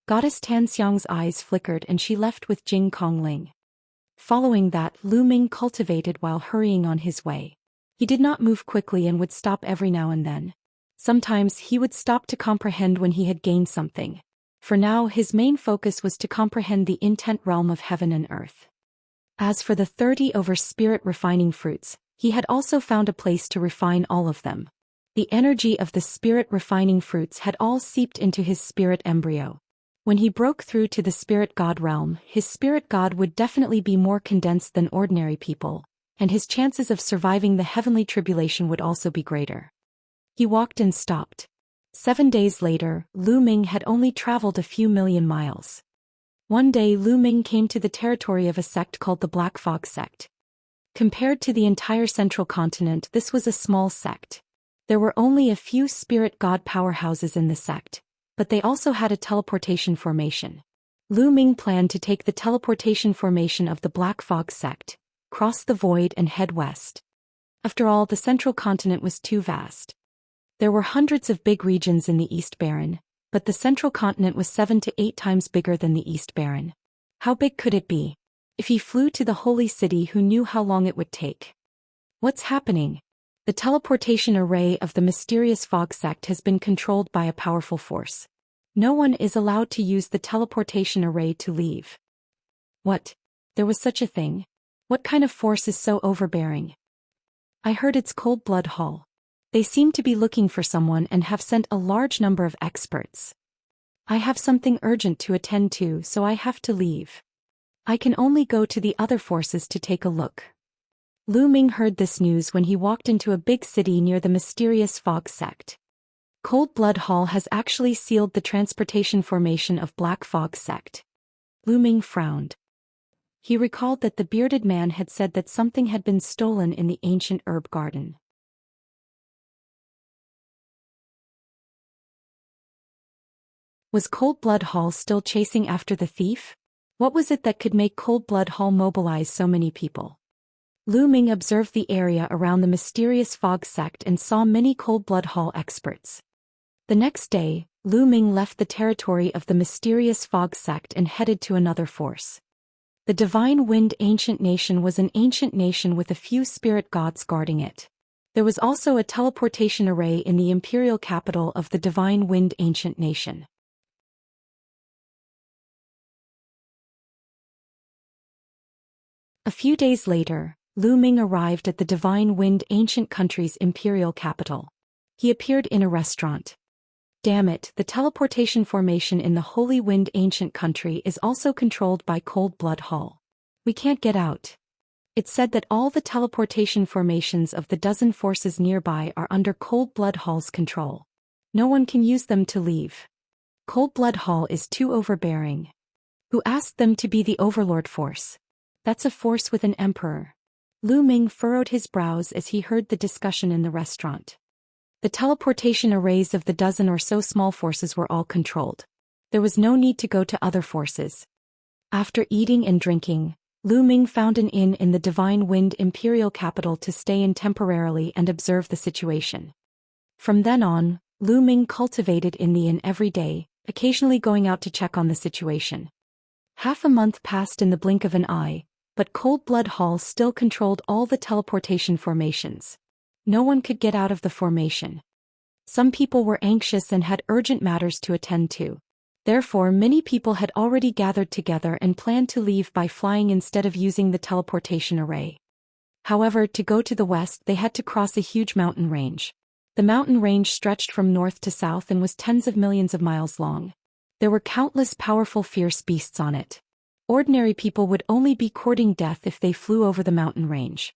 Goddess Tan Xiang's eyes flickered and she left with Jing Kongling. Following that, Lu Ming cultivated while hurrying on his way. He did not move quickly and would stop every now and then. Sometimes he would stop to comprehend when he had gained something. For now, his main focus was to comprehend the intent realm of heaven and earth. As for the 30 over spirit refining fruits, he had also found a place to refine all of them. The energy of the spirit refining fruits had all seeped into his spirit embryo. When he broke through to the spirit god realm, his spirit god would definitely be more condensed than ordinary people, and his chances of surviving the heavenly tribulation would also be greater. He walked and stopped. 7 days later, Lu Ming had only traveled a few million miles. One day Lu Ming came to the territory of a sect called the Black Fog sect. Compared to the entire central continent, this was a small sect. There were only a few spirit god powerhouses in the sect, but they also had a teleportation formation. Lu Ming planned to take the teleportation formation of the Black Fog sect, cross the void and head west. After all, the central continent was too vast. There were hundreds of big regions in the East Baron, but the central continent was 7 to 8 times bigger than the East Baron. How big could it be? If he flew to the holy city, who knew how long it would take? What's happening? The teleportation array of the mysterious fog sect has been controlled by a powerful force. No one is allowed to use the teleportation array to leave. What? There was such a thing? What kind of force is so overbearing? I heard it's Cold Blood Hall. They seem to be looking for someone and have sent a large number of experts. I have something urgent to attend to, so I have to leave. I can only go to the other forces to take a look. Lu Ming heard this news when he walked into a big city near the mysterious fog sect. Cold Blood Hall has actually sealed the transportation formation of Black Fog sect. Lu Ming frowned. He recalled that the bearded man had said that something had been stolen in the ancient herb garden. Was Cold Blood Hall still chasing after the thief? What was it that could make Cold Blood Hall mobilize so many people? Lu Ming observed the area around the mysterious fog sect and saw many Cold Blood Hall experts. The next day, Lu Ming left the territory of the mysterious fog sect and headed to another force. The Divine Wind Ancient Nation was an ancient nation with a few spirit gods guarding it. There was also a teleportation array in the imperial capital of the Divine Wind Ancient Nation. A few days later, Lu Ming arrived at the Divine Wind Ancient Country's imperial capital. He appeared in a restaurant. Damn it, the teleportation formation in the Holy Wind Ancient Country is also controlled by Cold Blood Hall. We can't get out. It's said that all the teleportation formations of the dozen forces nearby are under Cold Blood Hall's control. No one can use them to leave. Cold Blood Hall is too overbearing. Who asked them to be the Overlord force? That's a force with an emperor. Lu Ming furrowed his brows as he heard the discussion in the restaurant. The teleportation arrays of the dozen or so small forces were all controlled. There was no need to go to other forces. After eating and drinking, Lu Ming found an inn in the Divine Wind Imperial capital to stay in temporarily and observe the situation. From then on, Lu Ming cultivated in the inn every day, occasionally going out to check on the situation. Half a month passed in the blink of an eye, but Cold Blood Hall still controlled all the teleportation formations. No one could get out of the formation. Some people were anxious and had urgent matters to attend to. Therefore, many people had already gathered together and planned to leave by flying instead of using the teleportation array. However, to go to the west they had to cross a huge mountain range. The mountain range stretched from north to south and was tens of millions of miles long. There were countless powerful fierce beasts on it. Ordinary people would only be courting death if they flew over the mountain range.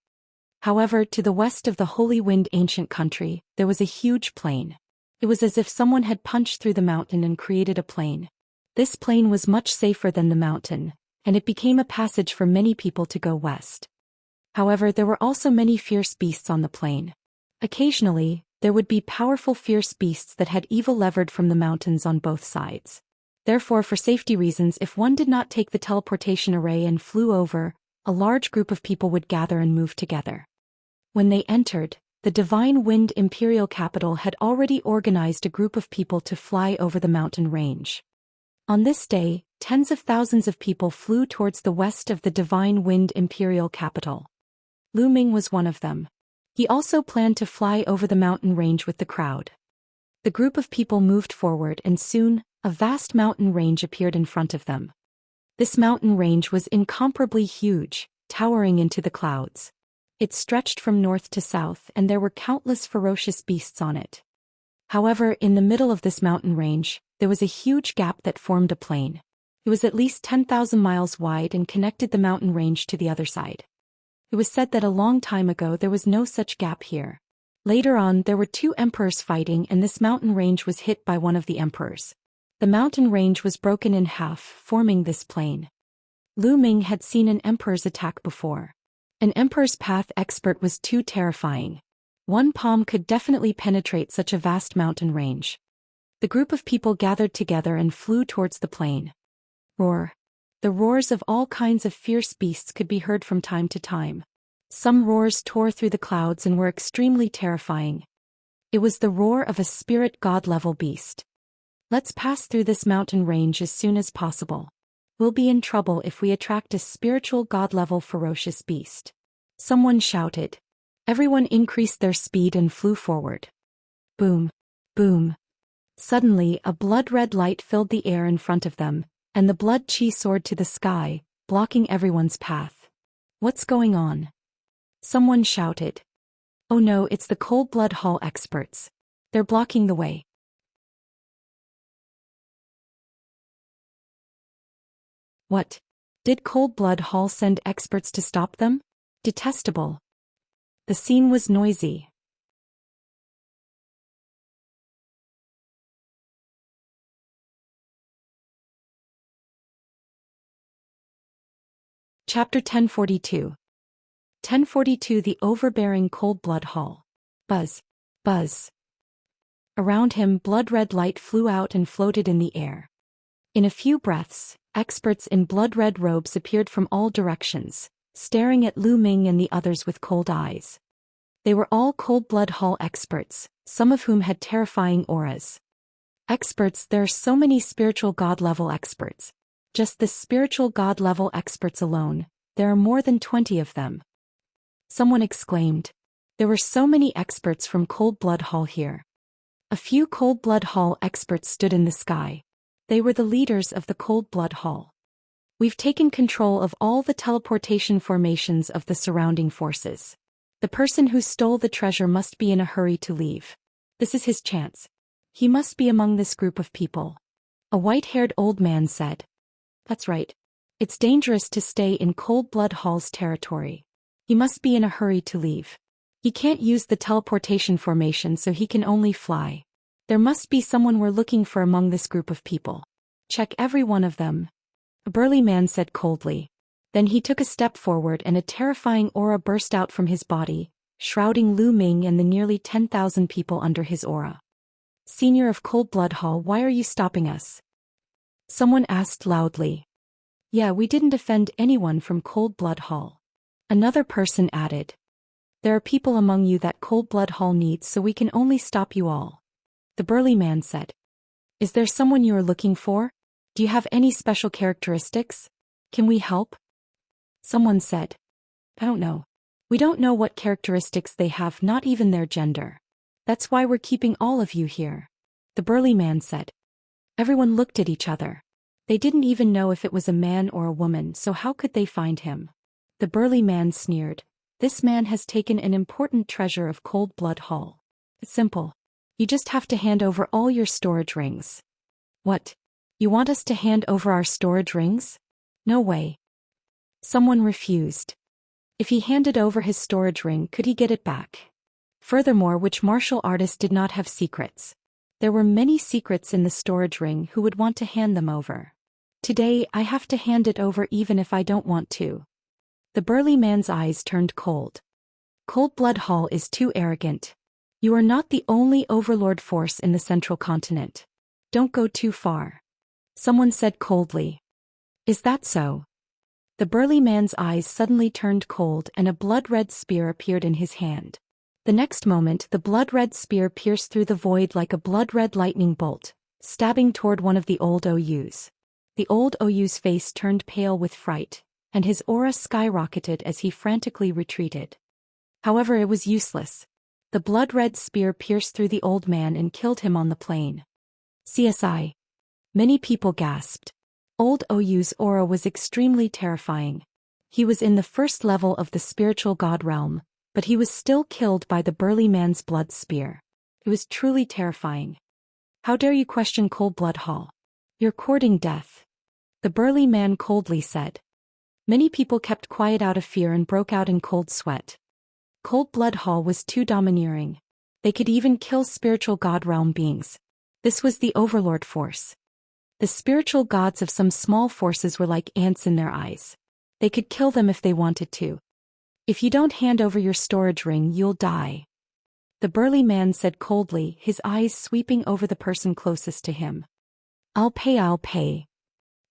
However, to the west of the Holy Wind ancient country, there was a huge plain. It was as if someone had punched through the mountain and created a plain. This plain was much safer than the mountain, and it became a passage for many people to go west. However, there were also many fierce beasts on the plain. Occasionally, there would be powerful fierce beasts that had evil levered from the mountains on both sides. Therefore, for safety reasons, if one did not take the teleportation array and flew over, a large group of people would gather and move together. When they entered, the Divine Wind Imperial capital had already organized a group of people to fly over the mountain range. On this day, tens of thousands of people flew towards the west of the Divine Wind Imperial capital. Lu Ming was one of them. He also planned to fly over the mountain range with the crowd. The group of people moved forward and soon, a vast mountain range appeared in front of them. This mountain range was incomparably huge, towering into the clouds. It stretched from north to south and there were countless ferocious beasts on it. However, in the middle of this mountain range, there was a huge gap that formed a plain. It was at least 10,000 miles wide and connected the mountain range to the other side. It was said that a long time ago there was no such gap here. Later on, there were two emperors fighting and this mountain range was hit by one of the emperors. The mountain range was broken in half, forming this plain. Lu Ming had seen an emperor's attack before. An emperor's path expert was too terrifying. One palm could definitely penetrate such a vast mountain range. The group of people gathered together and flew towards the plain. Roar. The roars of all kinds of fierce beasts could be heard from time to time. Some roars tore through the clouds and were extremely terrifying. It was the roar of a spirit god-level beast. Let's pass through this mountain range as soon as possible. We'll be in trouble if we attract a spiritual god-level ferocious beast. Someone shouted. Everyone increased their speed and flew forward. Boom. Boom. Suddenly, a blood-red light filled the air in front of them, and the blood chi soared to the sky, blocking everyone's path. What's going on? Someone shouted. Oh no, it's the Cold Blood Hall experts. They're blocking the way. What? Did Cold Blood Hall send experts to stop them? Detestable. The scene was noisy. Chapter 1042. 1042 The Overbearing Cold Blood Hall. Buzz. Buzz. Around him, blood-red light flew out and floated in the air. In a few breaths, experts in blood-red robes appeared from all directions, staring at Lu Ming and the others with cold eyes. They were all Cold Blood Hall experts, some of whom had terrifying auras. Experts, there are so many spiritual god-level experts. Just the spiritual god-level experts alone, there are more than 20 of them. Someone exclaimed. There were so many experts from Cold Blood Hall here. A few Cold Blood Hall experts stood in the sky. They were the leaders of the Cold Blood Hall. We've taken control of all the teleportation formations of the surrounding forces. The person who stole the treasure must be in a hurry to leave. This is his chance. He must be among this group of people. A white-haired old man said. That's right. It's dangerous to stay in Cold Blood Hall's territory. He must be in a hurry to leave. He can't use the teleportation formation, so he can only fly. There must be someone we're looking for among this group of people. Check every one of them. A burly man said coldly. Then he took a step forward and a terrifying aura burst out from his body, shrouding Lu Ming and the nearly 10,000 people under his aura. "Senior of Cold Blood Hall, why are you stopping us?" someone asked loudly. "Yeah, we didn't offend anyone from Cold Blood Hall," another person added. "There are people among you that Cold Blood Hall needs, so we can only stop you all," the burly man said. "Is there someone you are looking for? Do you have any special characteristics? Can we help?" someone said. "I don't know. We don't know what characteristics they have, not even their gender. That's why we're keeping all of you here," the burly man said. Everyone looked at each other. They didn't even know if it was a man or a woman, so how could they find him? The burly man sneered. "This man has taken an important treasure of Cold Blood Hall. It's simple. You just have to hand over all your storage rings." "What? You want us to hand over our storage rings? No way." Someone refused. If he handed over his storage ring, could he get it back? Furthermore, which martial artist did not have secrets? There were many secrets in the storage ring. Who would want to hand them over? "Today, I have to hand it over even if I don't want to." The burly man's eyes turned cold. "Cold Blood Hall is too arrogant. You are not the only overlord force in the central continent. Don't go too far," someone said coldly. "Is that so?" The burly man's eyes suddenly turned cold and a blood-red spear appeared in his hand. The next moment, the blood-red spear pierced through the void like a blood-red lightning bolt, stabbing toward one of the old OUs. The old OU's face turned pale with fright, and his aura skyrocketed as he frantically retreated. However, it was useless. The blood-red spear pierced through the old man and killed him on the plain. CSI. Many people gasped. Old OU's aura was extremely terrifying. He was in the first level of the spiritual god realm, but he was still killed by the burly man's blood spear. It was truly terrifying. "How dare you question Cold Blood Hall? You're courting death," the burly man coldly said. Many people kept quiet out of fear and broke out in cold sweat. Cold Blood Hall was too domineering. They could even kill spiritual god realm beings. This was the overlord force. The spiritual gods of some small forces were like ants in their eyes. They could kill them if they wanted to. "If you don't hand over your storage ring, you'll die," the burly man said coldly, his eyes sweeping over the person closest to him. I'll pay."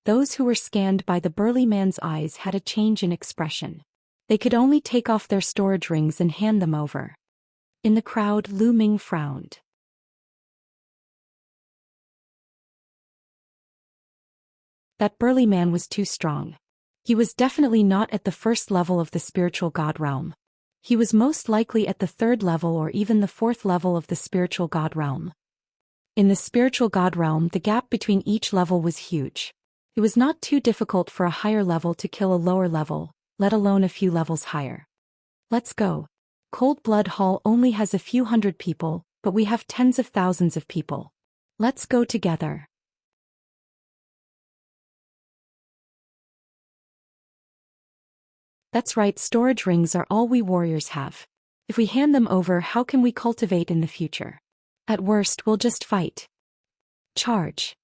Those who were scanned by the burly man's eyes had a change in expression. They could only take off their storage rings and hand them over. In the crowd, Lu Ming frowned. That burly man was too strong. He was definitely not at the first level of the spiritual god realm. He was most likely at the third level or even the fourth level of the spiritual god realm. In the spiritual god realm, the gap between each level was huge. It was not too difficult for a higher level to kill a lower level, let alone a few levels higher. "Let's go. Cold Blood Hall only has a few hundred people, but we have tens of thousands of people. Let's go together." That's right, storage rings are all we warriors have. If we hand them over, how can we cultivate in the future? At worst, we'll just fight. Charge.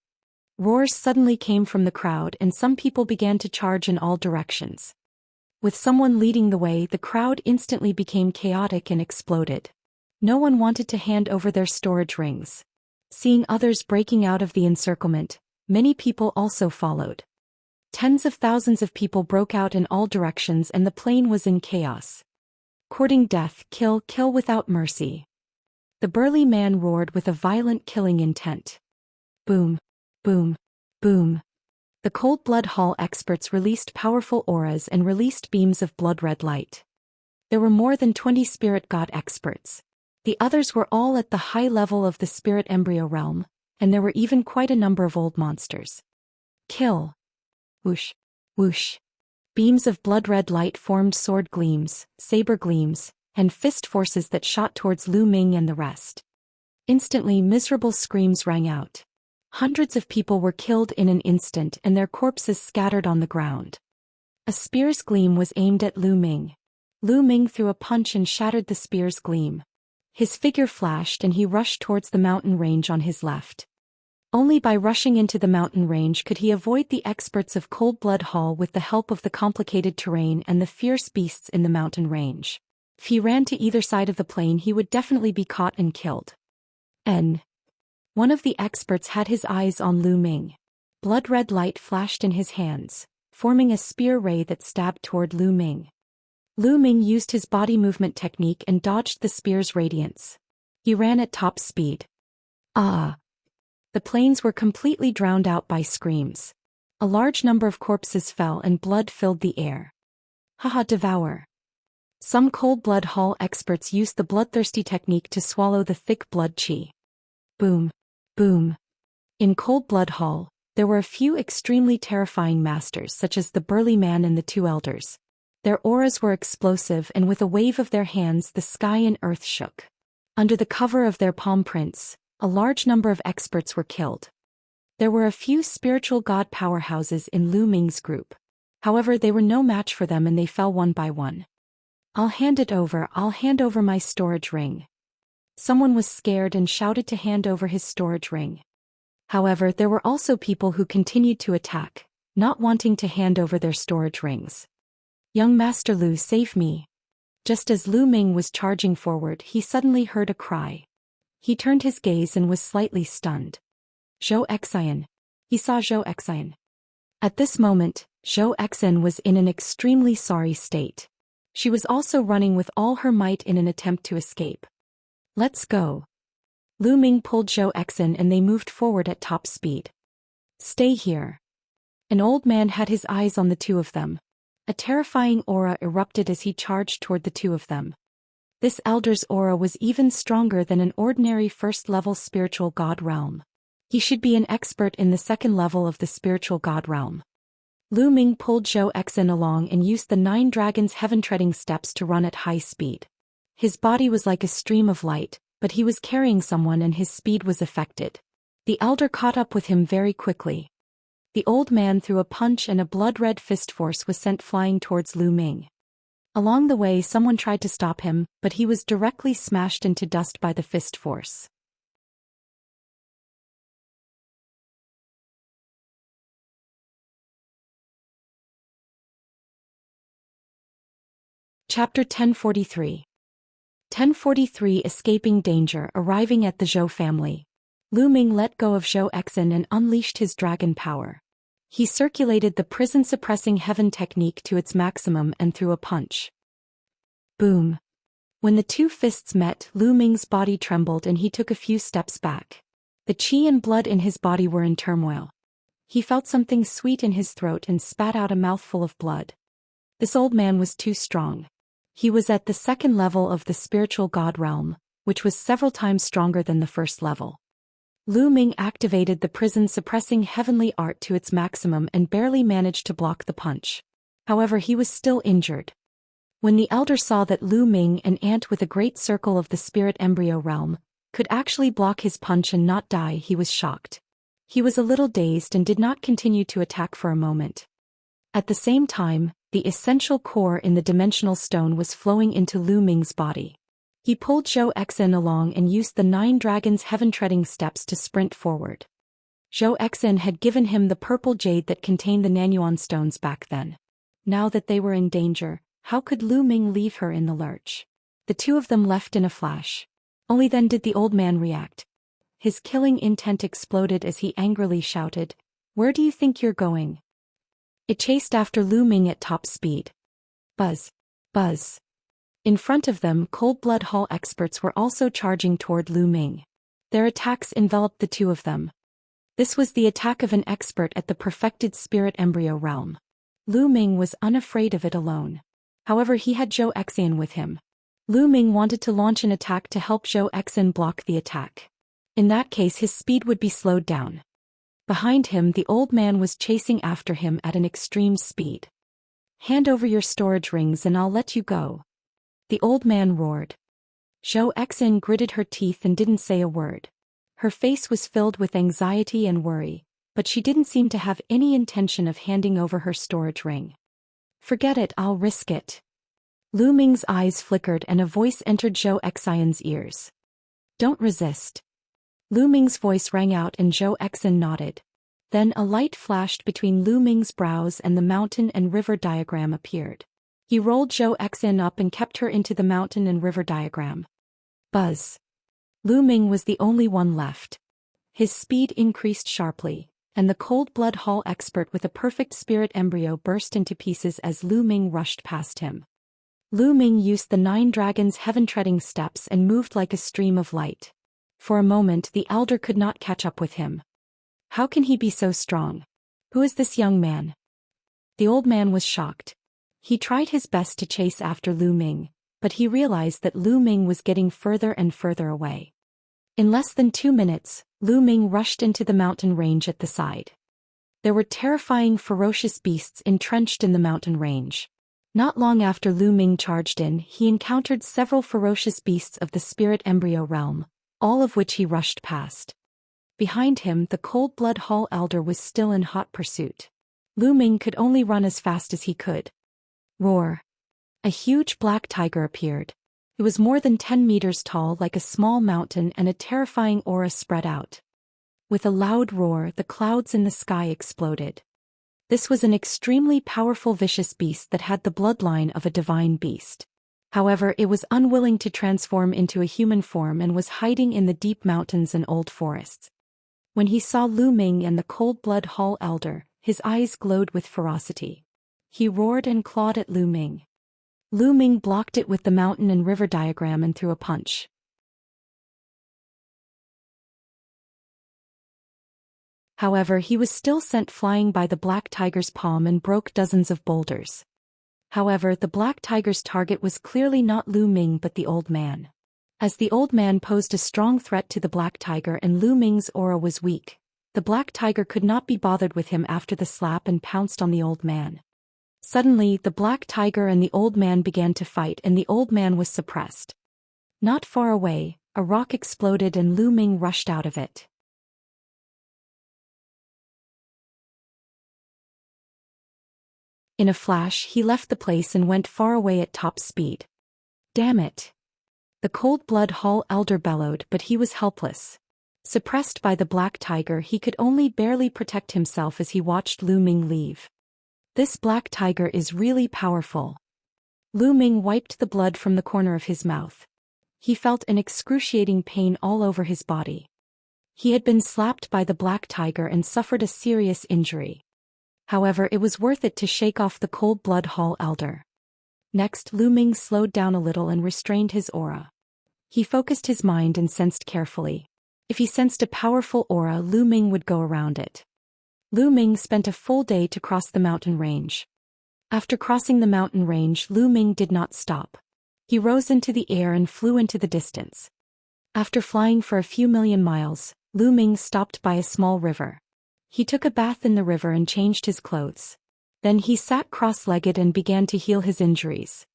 Roars suddenly came from the crowd and some people began to charge in all directions. With someone leading the way, the crowd instantly became chaotic and exploded. No one wanted to hand over their storage rings. Seeing others breaking out of the encirclement, many people also followed. Tens of thousands of people broke out in all directions and the plain was in chaos. Courting death, kill without mercy. The burly man roared with a violent killing intent. Boom, boom, boom. The Cold Blood Hall experts released powerful auras and released beams of blood-red light. There were more than 20 spirit god experts. The others were all at the high level of the spirit embryo realm, and there were even quite a number of old monsters. Kill. Whoosh, whoosh. Beams of blood-red light formed sword gleams, saber gleams, and fist forces that shot towards Lu Ming and the rest. Instantly, miserable screams rang out. Hundreds of people were killed in an instant and their corpses scattered on the ground. A spear's gleam was aimed at Lu Ming. Lu Ming threw a punch and shattered the spear's gleam. His figure flashed and he rushed towards the mountain range on his left. Only by rushing into the mountain range could he avoid the experts of Cold Blood Hall with the help of the complicated terrain and the fierce beasts in the mountain range. If he ran to either side of the plain, he would definitely be caught and killed. One of the experts had his eyes on Lu Ming. Blood-red light flashed in his hands, forming a spear ray that stabbed toward Lu Ming. Lu Ming used his body movement technique and dodged the spear's radiance. He ran at top speed. Ah! The plains were completely drowned out by screams. A large number of corpses fell and blood filled the air. Haha, devour. Some Cold Blood Hall experts used the bloodthirsty technique to swallow the thick blood qi. Boom. Boom. In Cold Blood Hall, there were a few extremely terrifying masters such as the burly man and the two elders. Their auras were explosive, and with a wave of their hands the sky and earth shook. Under the cover of their palm prints, a large number of experts were killed. There were a few spiritual god powerhouses in Lu Ming's group. However, they were no match for them and they fell one by one. I'll hand over my storage ring. Someone was scared and shouted to hand over his storage ring. However, there were also people who continued to attack, not wanting to hand over their storage rings. Young Master Lu, save me. Just as Lu Ming was charging forward, he suddenly heard a cry. He turned his gaze and was slightly stunned. Zhou Xian. He saw Zhou Xian. At this moment, Zhou Xian was in an extremely sorry state. She was also running with all her might in an attempt to escape. Let's go. Lu Ming pulled Zhou Xian and they moved forward at top speed. Stay here. An old man had his eyes on the two of them. A terrifying aura erupted as he charged toward the two of them. This elder's aura was even stronger than an ordinary first-level spiritual god realm. He should be an expert in the second level of the spiritual god realm. Lu Ming pulled Zhou Xian along and used the 9 dragons' heaven-treading steps to run at high speed. His body was like a stream of light, but he was carrying someone and his speed was affected. The elder caught up with him very quickly. The old man threw a punch and a blood-red fist force was sent flying towards Lu Ming. Along the way, someone tried to stop him, but he was directly smashed into dust by the fist force. Chapter 1043. 1043 Escaping Danger. Arriving at the Zhou family. Lu Ming let go of Zhou Xian and unleashed his dragon power. He circulated the prison-suppressing heaven technique to its maximum and threw a punch. Boom. When the two fists met, Lu Ming's body trembled and he took a few steps back. The qi and blood in his body were in turmoil. He felt something sweet in his throat and spat out a mouthful of blood. This old man was too strong. He was at the second level of the spiritual god realm, which was several times stronger than the first level. Lu Ming activated the prison-suppressing heavenly art to its maximum and barely managed to block the punch. However, he was still injured. When the elder saw that Lu Ming, an ant with a great circle of the spirit embryo realm, could actually block his punch and not die, he was shocked. He was a little dazed and did not continue to attack for a moment. At the same time, the essential core in the dimensional stone was flowing into Lu Ming's body. He pulled Zhou Xian along and used the 9 dragons' heaven-treading steps to sprint forward. Zhou Xian had given him the purple jade that contained the Nanyuan stones back then. Now that they were in danger, how could Lu Ming leave her in the lurch? The two of them left in a flash. Only then did the old man react. His killing intent exploded as he angrily shouted, "Where do you think you're going?" It chased after Lu Ming at top speed. Buzz. Buzz. In front of them, Cold Blood Hall experts were also charging toward Lu Ming. Their attacks enveloped the two of them. This was the attack of an expert at the perfected spirit embryo realm. Lu Ming was unafraid of it alone. However, he had Zhou Xian with him. Lu Ming wanted to launch an attack to help Zhou Xian block the attack. In that case, his speed would be slowed down. Behind him, the old man was chasing after him at an extreme speed. "Hand over your storage rings and I'll let you go," the old man roared. Zhou Xian gritted her teeth and didn't say a word. Her face was filled with anxiety and worry, but she didn't seem to have any intention of handing over her storage ring. "Forget it, I'll risk it." Lu Ming's eyes flickered and a voice entered Zhou Xian's ears. "Don't resist. Lu Ming's voice rang out and Zhou Xian nodded. Then a light flashed between Lu Ming's brows and the mountain and river diagram appeared. He rolled Zhou Xian up and kept her into the mountain and river diagram. Buzz. Lu Ming was the only one left. His speed increased sharply, and the cold blood hall expert with a perfect spirit embryo burst into pieces as Lu Ming rushed past him. Lu Ming used the 9 dragons' heaven-treading steps and moved like a stream of light. For a moment the elder could not catch up with him. How can he be so strong? Who is this young man? The old man was shocked. He tried his best to chase after Lu Ming, but he realized that Lu Ming was getting further and further away. In less than 2 minutes, Lu Ming rushed into the mountain range at the side. There were terrifying ferocious beasts entrenched in the mountain range. Not long after Lu Ming charged in, he encountered several ferocious beasts of the spirit embryo realm, all of which he rushed past. Behind him, the cold blood hall elder was still in hot pursuit. Lu Ming could only run as fast as he could. Roar! A huge black tiger appeared. It was more than 10 meters tall, like a small mountain, and a terrifying aura spread out. With a loud roar, the clouds in the sky exploded. This was an extremely powerful vicious beast that had the bloodline of a divine beast. However, it was unwilling to transform into a human form and was hiding in the deep mountains and old forests. When he saw Lu Ming and the cold blood hall elder, his eyes glowed with ferocity. He roared and clawed at Lu Ming. Lu Ming blocked it with the mountain and river diagram and threw a punch. However, he was still sent flying by the black tiger's palm and broke dozens of boulders. However, the black tiger's target was clearly not Lu Ming but the old man. As the old man posed a strong threat to the black tiger and Lu Ming's aura was weak, the black tiger could not be bothered with him after the slap and pounced on the old man. Suddenly, the black tiger and the old man began to fight and the old man was suppressed. Not far away, a rock exploded and Lu Ming rushed out of it. In a flash, he left the place and went far away at top speed. Damn it! The cold blood hall elder bellowed, but he was helpless. Suppressed by the black tiger, he could only barely protect himself as he watched Lu Ming leave. This black tiger is really powerful. Lu Ming wiped the blood from the corner of his mouth. He felt an excruciating pain all over his body. He had been slapped by the black tiger and suffered a serious injury. However, it was worth it to shake off the cold blood hall elder. Next, Lu Ming slowed down a little and restrained his aura. He focused his mind and sensed carefully. If he sensed a powerful aura, Lu Ming would go around it. Lu Ming spent a full day to cross the mountain range. After crossing the mountain range, Lu Ming did not stop. He rose into the air and flew into the distance. After flying for a few million miles, Lu Ming stopped by a small river. He took a bath in the river and changed his clothes. Then he sat cross-legged and began to heal his injuries.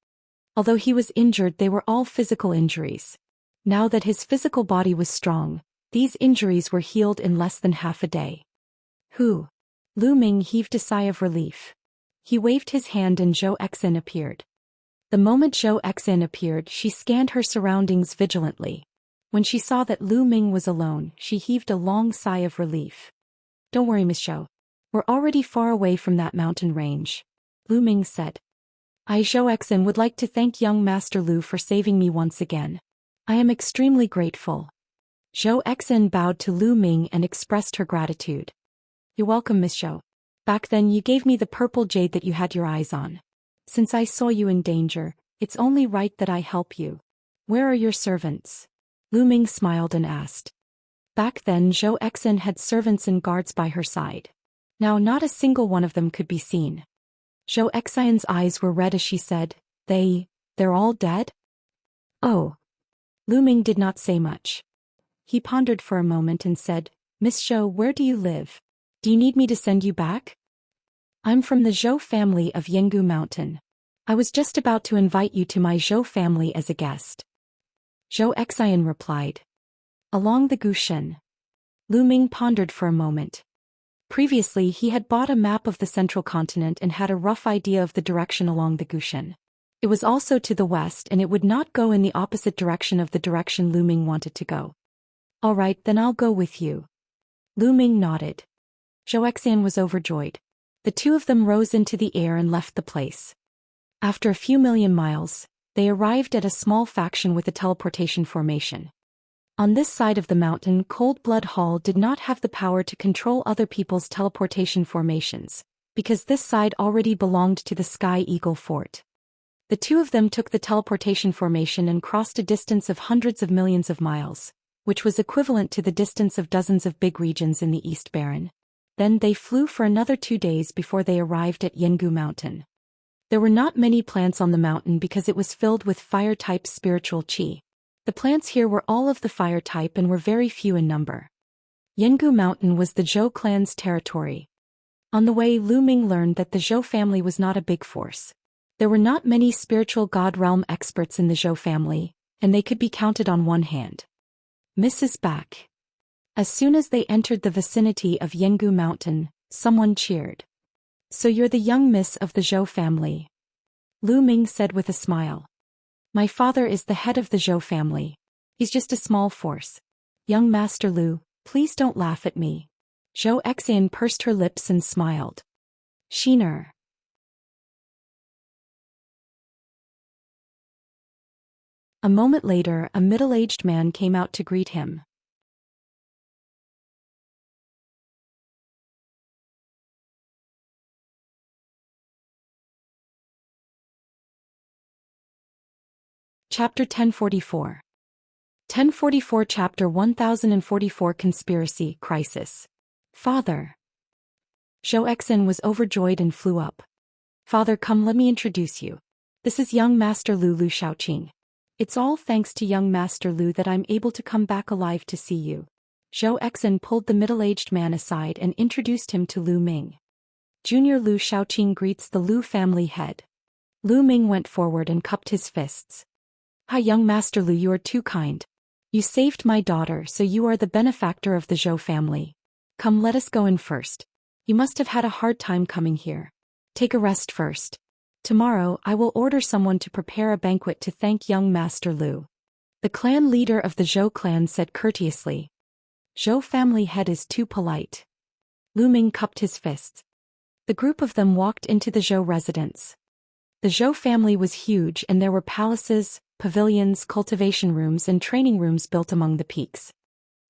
Although he was injured, they were all physical injuries. Now that his physical body was strong, these injuries were healed in less than half a day. Lu Ming heaved a sigh of relief. He waved his hand and Zhou Xian appeared. The moment Zhou Xian appeared, she scanned her surroundings vigilantly. When she saw that Lu Ming was alone, she heaved a long sigh of relief. Don't worry, Miss Zhou. We're already far away from that mountain range, Lu Ming said. Zhou Xian would like to thank young Master Lu for saving me once again. I am extremely grateful. Zhou Xian bowed to Lu Ming and expressed her gratitude. You're welcome, Miss Zhou. Back then you gave me the purple jade that you had your eyes on. Since I saw you in danger, it's only right that I help you. Where are your servants? Lu Ming smiled and asked. Back then Zhou Xian had servants and guards by her side. Now not a single one of them could be seen. Zhou Xian's eyes were red as she said, They're all dead? Oh. Lu Ming did not say much. He pondered for a moment and said, Miss Zhou, where do you live? Do you need me to send you back? I'm from the Zhou family of Yenggu Mountain. I was just about to invite you to my Zhou family as a guest. Zhou Xian replied. Along the Gushen. Lu Ming pondered for a moment. Previously he had bought a map of the central continent and had a rough idea of the direction along the Gushen. It was also to the west and it would not go in the opposite direction of the direction Lu Ming wanted to go. All right, then I'll go with you. Lu Ming nodded. Zhou Xian was overjoyed. The two of them rose into the air and left the place. After a few million miles, they arrived at a small faction with a teleportation formation. On this side of the mountain, Cold Blood Hall did not have the power to control other people's teleportation formations, because this side already belonged to the Sky Eagle Fort. The two of them took the teleportation formation and crossed a distance of hundreds of millions of miles, which was equivalent to the distance of dozens of big regions in the East Baron. Then they flew for another 2 days before they arrived at Yengu Mountain. There were not many plants on the mountain because it was filled with fire-type spiritual qi. The plants here were all of the fire type and were very few in number. Yengu Mountain was the Zhou clan's territory. On the way, Lu Ming learned that the Zhou family was not a big force. There were not many spiritual god realm experts in the Zhou family, and they could be counted on one hand. Mrs. Back. As soon as they entered the vicinity of Yengu Mountain, someone cheered. So you're the young miss of the Zhou family. Lu Ming said with a smile. My father is the head of the Zhou family. He's just a small force. Young Master Lu, please don't laugh at me. Zhou Xian pursed her lips and smiled. Sheener. A moment later, a middle-aged man came out to greet him. Chapter 1044. 1044 Chapter 1044 Conspiracy Crisis. Father. Zhou Xian was overjoyed and flew up. Father, come, let me introduce you. This is young Master Lu Xiaoqing. It's all thanks to young Master Lu that I'm able to come back alive to see you. Zhou Xian pulled the middle-aged man aside and introduced him to Lu Ming. Junior Lu Xiaoqing greets the Lu family head. Lu Ming went forward and cupped his fists. Hi, young Master Lu, you are too kind. You saved my daughter, so you are the benefactor of the Zhou family. Come, let us go in first. You must have had a hard time coming here. Take a rest first. Tomorrow, I will order someone to prepare a banquet to thank young Master Lu. The clan leader of the Zhou clan said courteously. Zhou family head is too polite. Lu Ming cupped his fists. The group of them walked into the Zhou residence. The Zhou family was huge and there were palaces, pavilions, cultivation rooms and training rooms built among the peaks.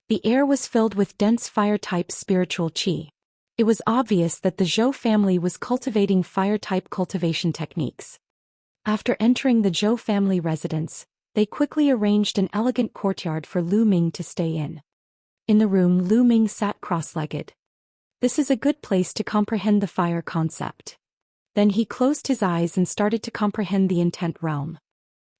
The air was filled with dense fire-type spiritual qi. It was obvious that the Zhou family was cultivating fire-type cultivation techniques. After entering the Zhou family residence, they quickly arranged an elegant courtyard for Lu Ming to stay in. In the room, Lu Ming sat cross-legged. This is a good place to comprehend the fire concept. Then he closed his eyes and started to comprehend the intent realm.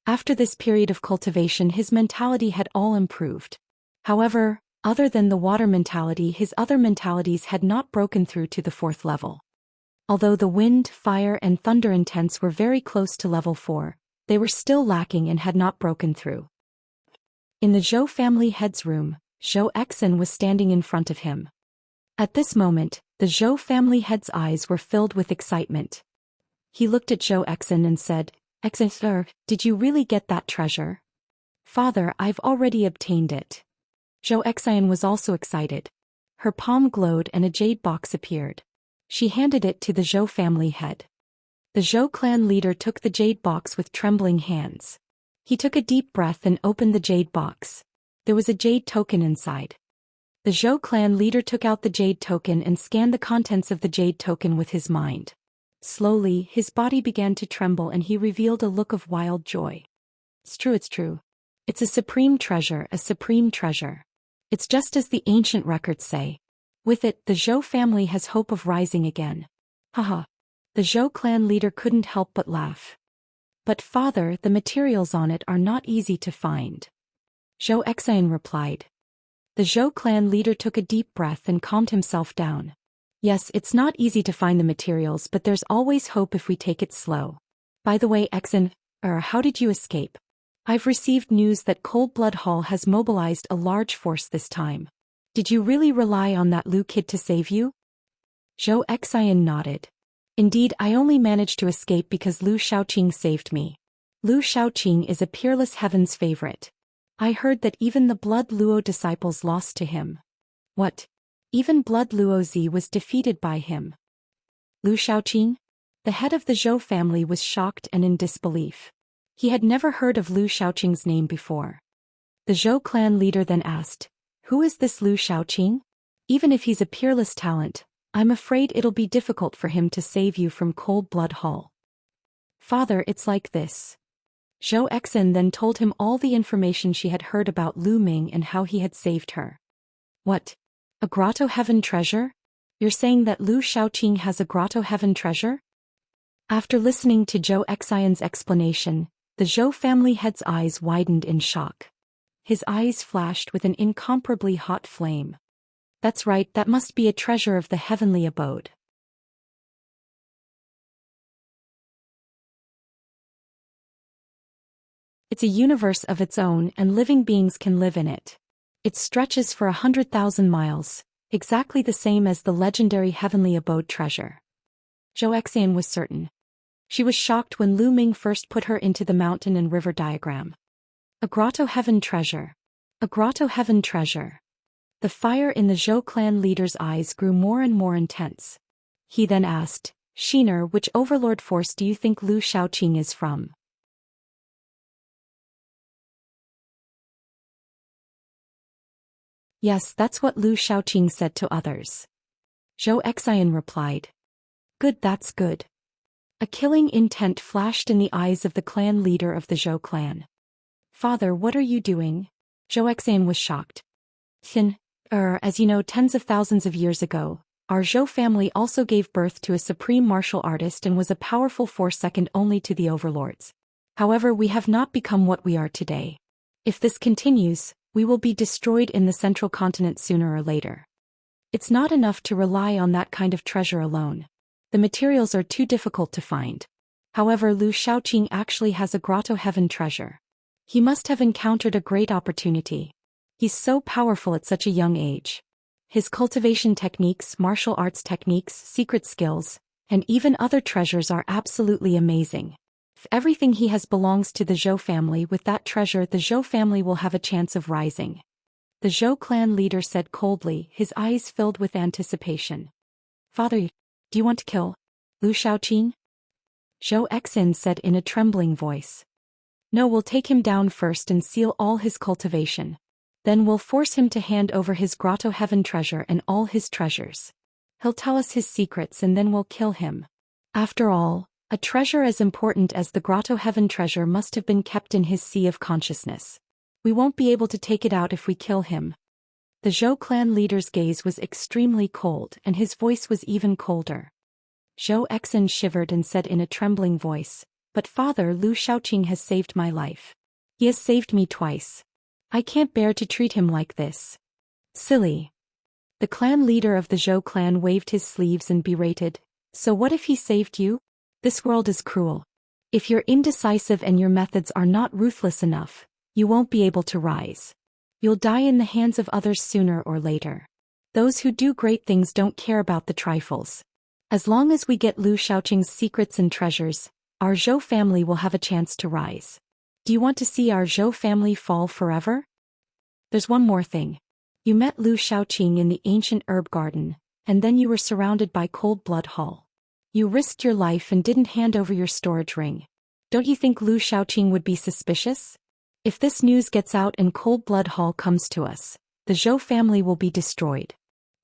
After this period of cultivation, his mentality had all improved. However, other than the water mentality, his other mentalities had not broken through to the 4th level. Although the wind, fire and thunder intents were very close to level 4, they were still lacking and had not broken through. In the Zhou family head's room, Zhou Xian was standing in front of him. At this moment, the Zhou family head's eyes were filled with excitement. He looked at Zhou Xian and said, Xian, did you really get that treasure? Father, I've already obtained it. Zhou Xian was also excited. Her palm glowed and a jade box appeared. She handed it to the Zhou family head. The Zhou clan leader took the jade box with trembling hands. He took a deep breath and opened the jade box. There was a jade token inside. The Zhou clan leader took out the jade token and scanned the contents of the jade token with his mind. Slowly, his body began to tremble and he revealed a look of wild joy. It's true. It's a supreme treasure, a supreme treasure. It's just as the ancient records say. With it, the Zhou family has hope of rising again. Haha. The Zhou clan leader couldn't help but laugh. But father, the materials on it are not easy to find. Zhou Xian replied. The Zhou clan leader took a deep breath and calmed himself down. Yes, it's not easy to find the materials, but there's always hope if we take it slow. By the way, Xian, how did you escape? I've received news that Cold Blood Hall has mobilized a large force this time. Did you really rely on that Lu kid to save you? Zhou Xian nodded. Indeed, I only managed to escape because Lu Xiaoqing saved me. Lu Xiaoqing is a peerless heaven's favorite. I heard that even the Blood Luo disciples lost to him. What? Even Blood Luo Z was defeated by him. Lu Xiaoqing? The head of the Zhou family was shocked and in disbelief. He had never heard of Lu Xiaoqing's name before. The Zhou clan leader then asked, "Who is this Lu Xiaoqing? Even if he's a peerless talent, I'm afraid it'll be difficult for him to save you from Cold Blood Hall." "Father, it's like this." Zhou Xian then told him all the information she had heard about Lu Ming and how he had saved her. "What? A Grotto Heaven treasure? You're saying that Lu Xiaoqing has a Grotto Heaven treasure?" After listening to Zhou Xian's explanation, the Zhou family head's eyes widened in shock. His eyes flashed with an incomparably hot flame. "That's right, that must be a treasure of the heavenly abode." It's a universe of its own and living beings can live in it. It stretches for 100,000 miles, exactly the same as the legendary heavenly abode treasure. Zhou Xian was certain. She was shocked when Lu Ming first put her into the mountain and river diagram. A Grotto Heaven treasure. A Grotto Heaven treasure. The fire in the Zhou clan leader's eyes grew more and more intense. He then asked, "Shiner, which overlord force do you think Lu Xiaoqing is from?" "Yes, that's what Lu Xiaoqing said to others." Zhou Xian replied. "Good, that's good." A killing intent flashed in the eyes of the clan leader of the Zhou clan. "Father, what are you doing?" Zhou Xian was shocked. As you know, tens of thousands of years ago, our Zhou family also gave birth to a supreme martial artist and was a powerful force second only to the overlords. However, we have not become what we are today. If this continues, we will be destroyed in the central continent sooner or later. It's not enough to rely on that kind of treasure alone. The materials are too difficult to find. However, Lu Xiaoqing actually has a Grotto Heaven treasure. He must have encountered a great opportunity. He's so powerful at such a young age. His cultivation techniques, martial arts techniques, secret skills, and even other treasures are absolutely amazing. If everything he has belongs to the Zhou family, with that treasure the Zhou family will have a chance of rising. The Zhou clan leader said coldly, his eyes filled with anticipation. "Father, do you want to kill Lu Xiaoqing?" Zhou Xian said in a trembling voice. "No, we'll take him down first and seal all his cultivation. Then we'll force him to hand over his Grotto Heaven treasure and all his treasures. He'll tell us his secrets and then we'll kill him. After all, a treasure as important as the Grotto Heaven treasure must have been kept in his sea of consciousness. We won't be able to take it out if we kill him." The Zhou clan leader's gaze was extremely cold and his voice was even colder. Zhou Xian shivered and said in a trembling voice, "But father, Lu Xiaoqing has saved my life. He has saved me twice. I can't bear to treat him like this." "Silly." The clan leader of the Zhou clan waved his sleeves and berated, "So what if he saved you? This world is cruel. If you're indecisive and your methods are not ruthless enough, you won't be able to rise. You'll die in the hands of others sooner or later. Those who do great things don't care about the trifles. As long as we get Lu Xiaoqing's secrets and treasures, our Zhou family will have a chance to rise. Do you want to see our Zhou family fall forever? There's one more thing. You met Lu Xiaoqing in the ancient herb garden, and then you were surrounded by Cold Blood Hall. You risked your life and didn't hand over your storage ring. Don't you think Lu Xiaoqing would be suspicious? If this news gets out and Cold Blood Hall comes to us, the Zhou family will be destroyed.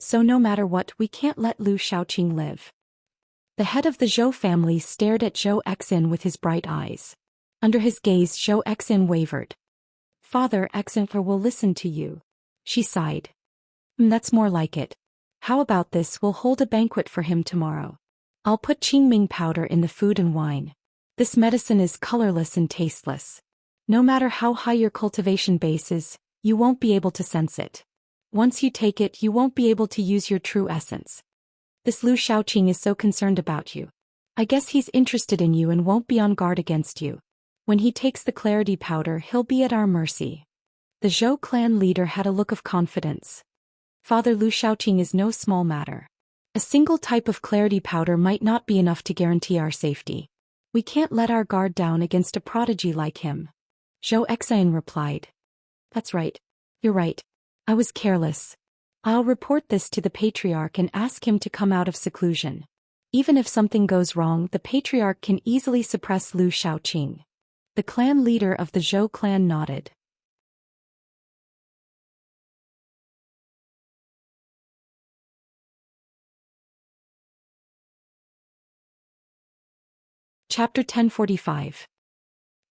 So no matter what, we can't let Lu Xiaoqing live." The head of the Zhou family stared at Zhou Xian with his bright eyes. Under his gaze, Zhou Xian wavered. "Father, Xian will listen to you." She sighed. That's more like it. How about this, we'll hold a banquet for him tomorrow. I'll put Qingming powder in the food and wine. This medicine is colorless and tasteless. No matter how high your cultivation base is, you won't be able to sense it. Once you take it, you won't be able to use your true essence. This Lu Xiaoqing is so concerned about you. I guess he's interested in you and won't be on guard against you. When he takes the clarity powder, he'll be at our mercy." The Zhou clan leader had a look of confidence. "Father, Lu Xiaoqing is no small matter. A single type of clarity powder might not be enough to guarantee our safety. We can't let our guard down against a prodigy like him." Zhou Xian replied. That's right. You're right. I was careless. I'll report this to the patriarch and ask him to come out of seclusion. Even if something goes wrong, the patriarch can easily suppress Lu Xiaoqing. The clan leader of the Zhou clan nodded. Chapter 1045.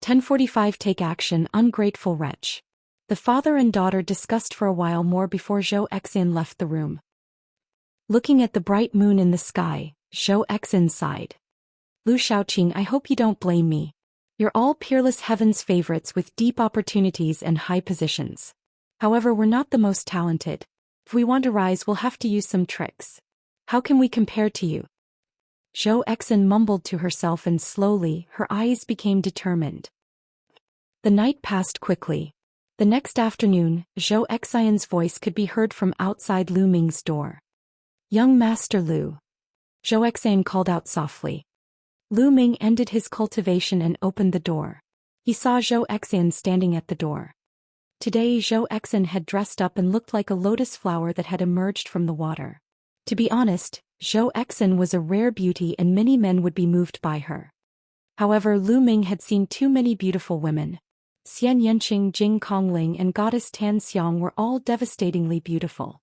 1045 Take action, ungrateful wretch. The father and daughter discussed for a while more before Zhou Xian left the room. Looking at the bright moon in the sky, Zhou Xian sighed. Lu Xiaoqing, I hope you don't blame me. You're all peerless heaven's favorites with deep opportunities and high positions. However, we're not the most talented. If we want to rise, we'll have to use some tricks. How can we compare to you? Zhou Xian mumbled to herself and slowly, her eyes became determined. The night passed quickly. The next afternoon, Zhou Xian's voice could be heard from outside Lu Ming's door. Young Master Lu. Zhou Xian called out softly. Lu Ming ended his cultivation and opened the door. He saw Zhou Xian standing at the door. Today Zhou Xian had dressed up and looked like a lotus flower that had emerged from the water. To be honest, Zhou Xian was a rare beauty and many men would be moved by her. However, Lu Ming had seen too many beautiful women. Xian Yanqing, Jing Kongling and goddess Tan Xiang were all devastatingly beautiful.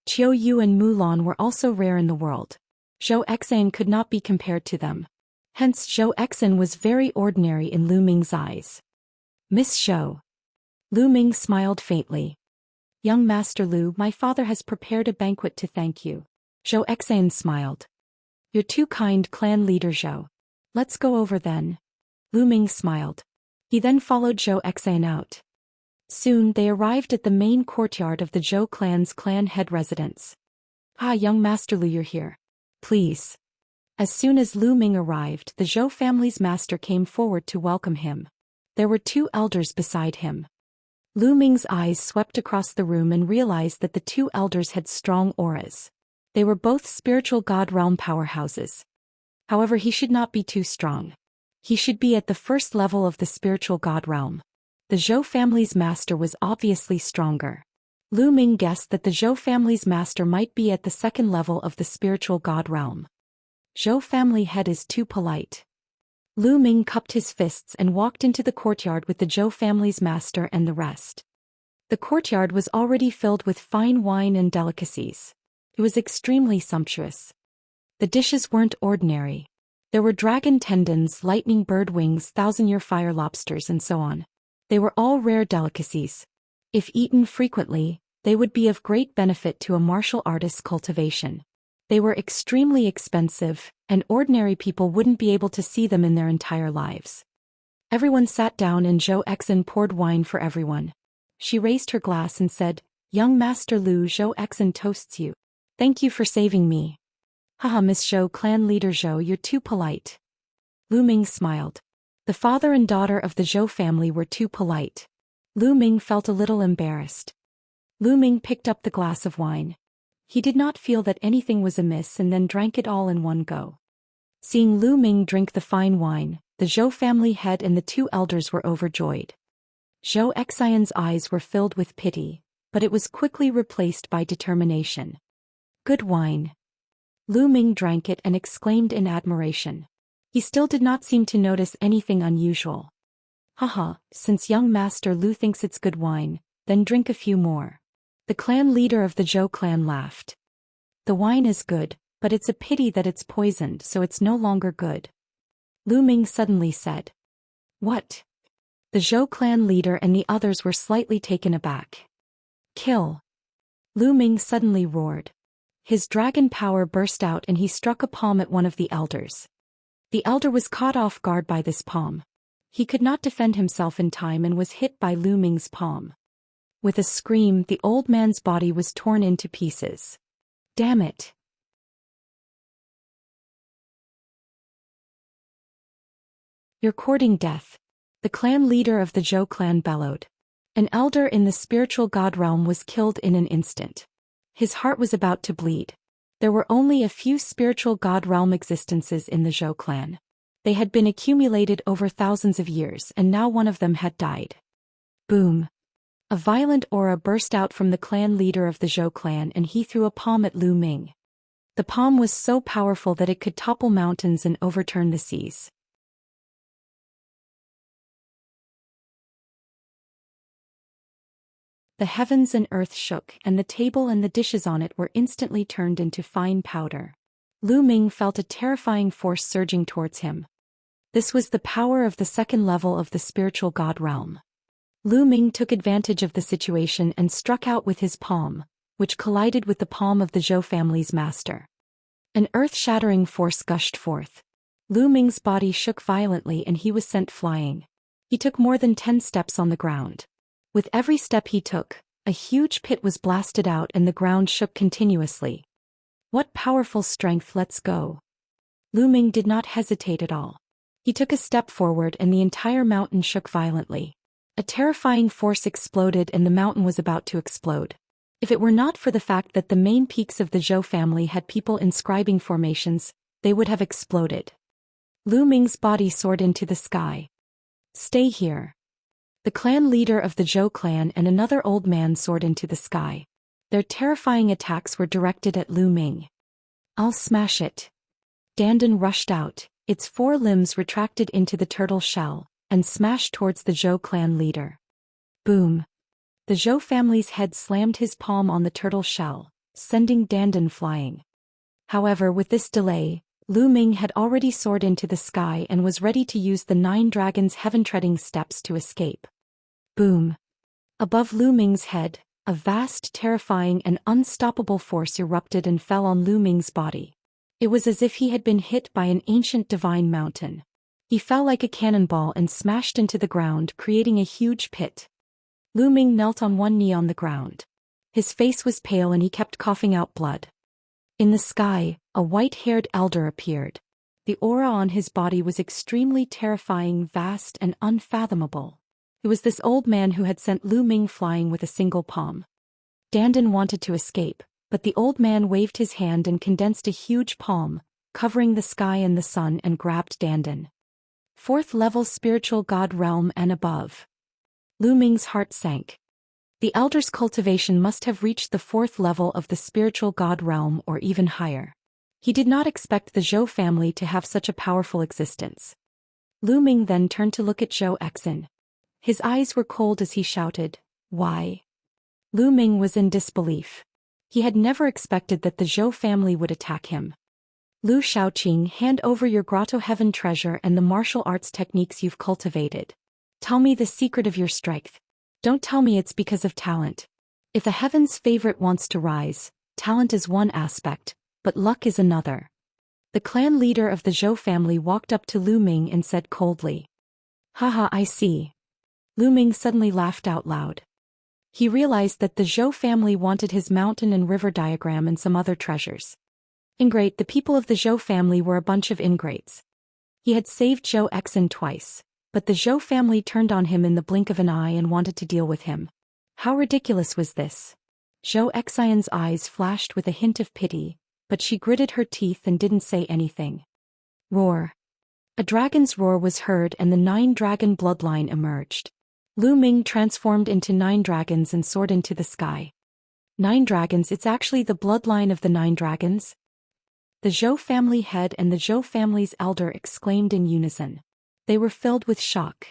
Qiu Yu and Mulan were also rare in the world. Zhou Xian could not be compared to them. Hence Zhou Xian was very ordinary in Lu Ming's eyes. Miss Zhou. Lu Ming smiled faintly. Young Master Lu, my father has prepared a banquet to thank you. Zhou Xian smiled. You're too kind, clan leader Zhou. Let's go over then. Lu Ming smiled. He then followed Zhou Xian out. Soon they arrived at the main courtyard of the Zhou clan's clan head residence. Ah, young Master Lu, you're here. Please. As soon as Lu Ming arrived, the Zhou family's master came forward to welcome him. There were two elders beside him. Lu Ming's eyes swept across the room and realized that the two elders had strong auras. They were both spiritual god realm powerhouses. However, he should not be too strong. He should be at the first level of the spiritual god realm. The Zhou family's master was obviously stronger. Lu Ming guessed that the Zhou family's master might be at the second level of the spiritual god realm. Zhou family head is too polite. Lu Ming cupped his fists and walked into the courtyard with the Zhou family's master and the rest. The courtyard was already filled with fine wine and delicacies. It was extremely sumptuous. The dishes weren't ordinary. There were dragon tendons, lightning bird wings, thousand-year fire lobsters and so on. They were all rare delicacies. If eaten frequently, they would be of great benefit to a martial artist's cultivation. They were extremely expensive, and ordinary people wouldn't be able to see them in their entire lives. Everyone sat down and Zhou Xian poured wine for everyone. She raised her glass and said, Young Master Lu, Zhou Xian toasts you. Thank you for saving me. Haha, Miss Zhou, clan leader Zhou, you're too polite. Lu Ming smiled. The father and daughter of the Zhou family were too polite. Lu Ming felt a little embarrassed. Lu Ming picked up the glass of wine. He did not feel that anything was amiss and then drank it all in one go. Seeing Lu Ming drink the fine wine, the Zhou family head and the two elders were overjoyed. Zhou Xian's eyes were filled with pity, but it was quickly replaced by determination. Good wine. Lu Ming drank it and exclaimed in admiration. He still did not seem to notice anything unusual. Haha, since young Master Lu thinks it's good wine, then drink a few more. The clan leader of the Zhou clan laughed. The wine is good, but it's a pity that it's poisoned, so it's no longer good. Lu Ming suddenly said. What? The Zhou clan leader and the others were slightly taken aback. Kill. Lu Ming suddenly roared. His dragon power burst out and he struck a palm at one of the elders. The elder was caught off guard by this palm. He could not defend himself in time and was hit by Lu Ming's palm. With a scream, the old man's body was torn into pieces. Damn it! You're courting death. The clan leader of the Zhou clan bellowed. An elder in the spiritual god realm was killed in an instant. His heart was about to bleed. There were only a few spiritual god realm existences in the Zhou clan. They had been accumulated over thousands of years and now one of them had died. Boom. A violent aura burst out from the clan leader of the Zhou clan and he threw a palm at Lu Ming. The palm was so powerful that it could topple mountains and overturn the seas. The heavens and earth shook, and the table and the dishes on it were instantly turned into fine powder. Lu Ming felt a terrifying force surging towards him. This was the power of the second level of the spiritual god realm. Lu Ming took advantage of the situation and struck out with his palm, which collided with the palm of the Zhou family's master. An earth-shattering force gushed forth. Lu Ming's body shook violently and he was sent flying. He took more than 10 steps on the ground. With every step he took, a huge pit was blasted out and the ground shook continuously. What powerful strength, let's go. Lu Ming did not hesitate at all. He took a step forward and the entire mountain shook violently. A terrifying force exploded and the mountain was about to explode. If it were not for the fact that the main peaks of the Zhou family had people inscribing formations, they would have exploded. Lu Ming's body soared into the sky. Stay here. The clan leader of the Zhou clan and another old man soared into the sky. Their terrifying attacks were directed at Lu Ming. I'll smash it. Dandan rushed out, its 4 limbs retracted into the turtle shell, and smashed towards the Zhou clan leader. Boom. The Zhou family's head slammed his palm on the turtle shell, sending Dandan flying. However, with this delay, Lu Ming had already soared into the sky and was ready to use the 9 dragons' heaven-treading steps to escape. Boom. Above Lu Ming's head, a vast, terrifying and unstoppable force erupted and fell on Lu Ming's body. It was as if he had been hit by an ancient divine mountain. He fell like a cannonball and smashed into the ground, creating a huge pit. Lu Ming knelt on one knee on the ground. His face was pale and he kept coughing out blood. In the sky, a white-haired elder appeared. The aura on his body was extremely terrifying, vast and unfathomable. It was this old man who had sent Lu Ming flying with a single palm. Dandan wanted to escape, but the old man waved his hand and condensed a huge palm, covering the sky and the sun, and grabbed Dandan. 4th level spiritual god realm and above. Lu Ming's heart sank. The elder's cultivation must have reached the 4th level of the spiritual god realm or even higher. He did not expect the Zhou family to have such a powerful existence. Lu Ming then turned to look at Zhou Xian. His eyes were cold as he shouted, "Why?" Lu Ming was in disbelief. He had never expected that the Zhou family would attack him. Lu Xiaoqing, hand over your grotto heaven treasure and the martial arts techniques you've cultivated. Tell me the secret of your strength. Don't tell me it's because of talent. If a heaven's favorite wants to rise, talent is one aspect, but luck is another. The clan leader of the Zhou family walked up to Lu Ming and said coldly, "Haha, I see." Lu Ming suddenly laughed out loud. He realized that the Zhou family wanted his mountain and river diagram and some other treasures. Ingrate, the people of the Zhou family were a bunch of ingrates. He had saved Zhou Xian twice, but the Zhou family turned on him in the blink of an eye and wanted to deal with him. How ridiculous was this? Zhou Xian's eyes flashed with a hint of pity, but she gritted her teeth and didn't say anything. Roar. A dragon's roar was heard and the 9-dragon bloodline emerged. Lu Ming transformed into 9 dragons and soared into the sky. 9 dragons, it's actually the bloodline of the 9 dragons? The Zhou family head and the Zhou family's elder exclaimed in unison. They were filled with shock.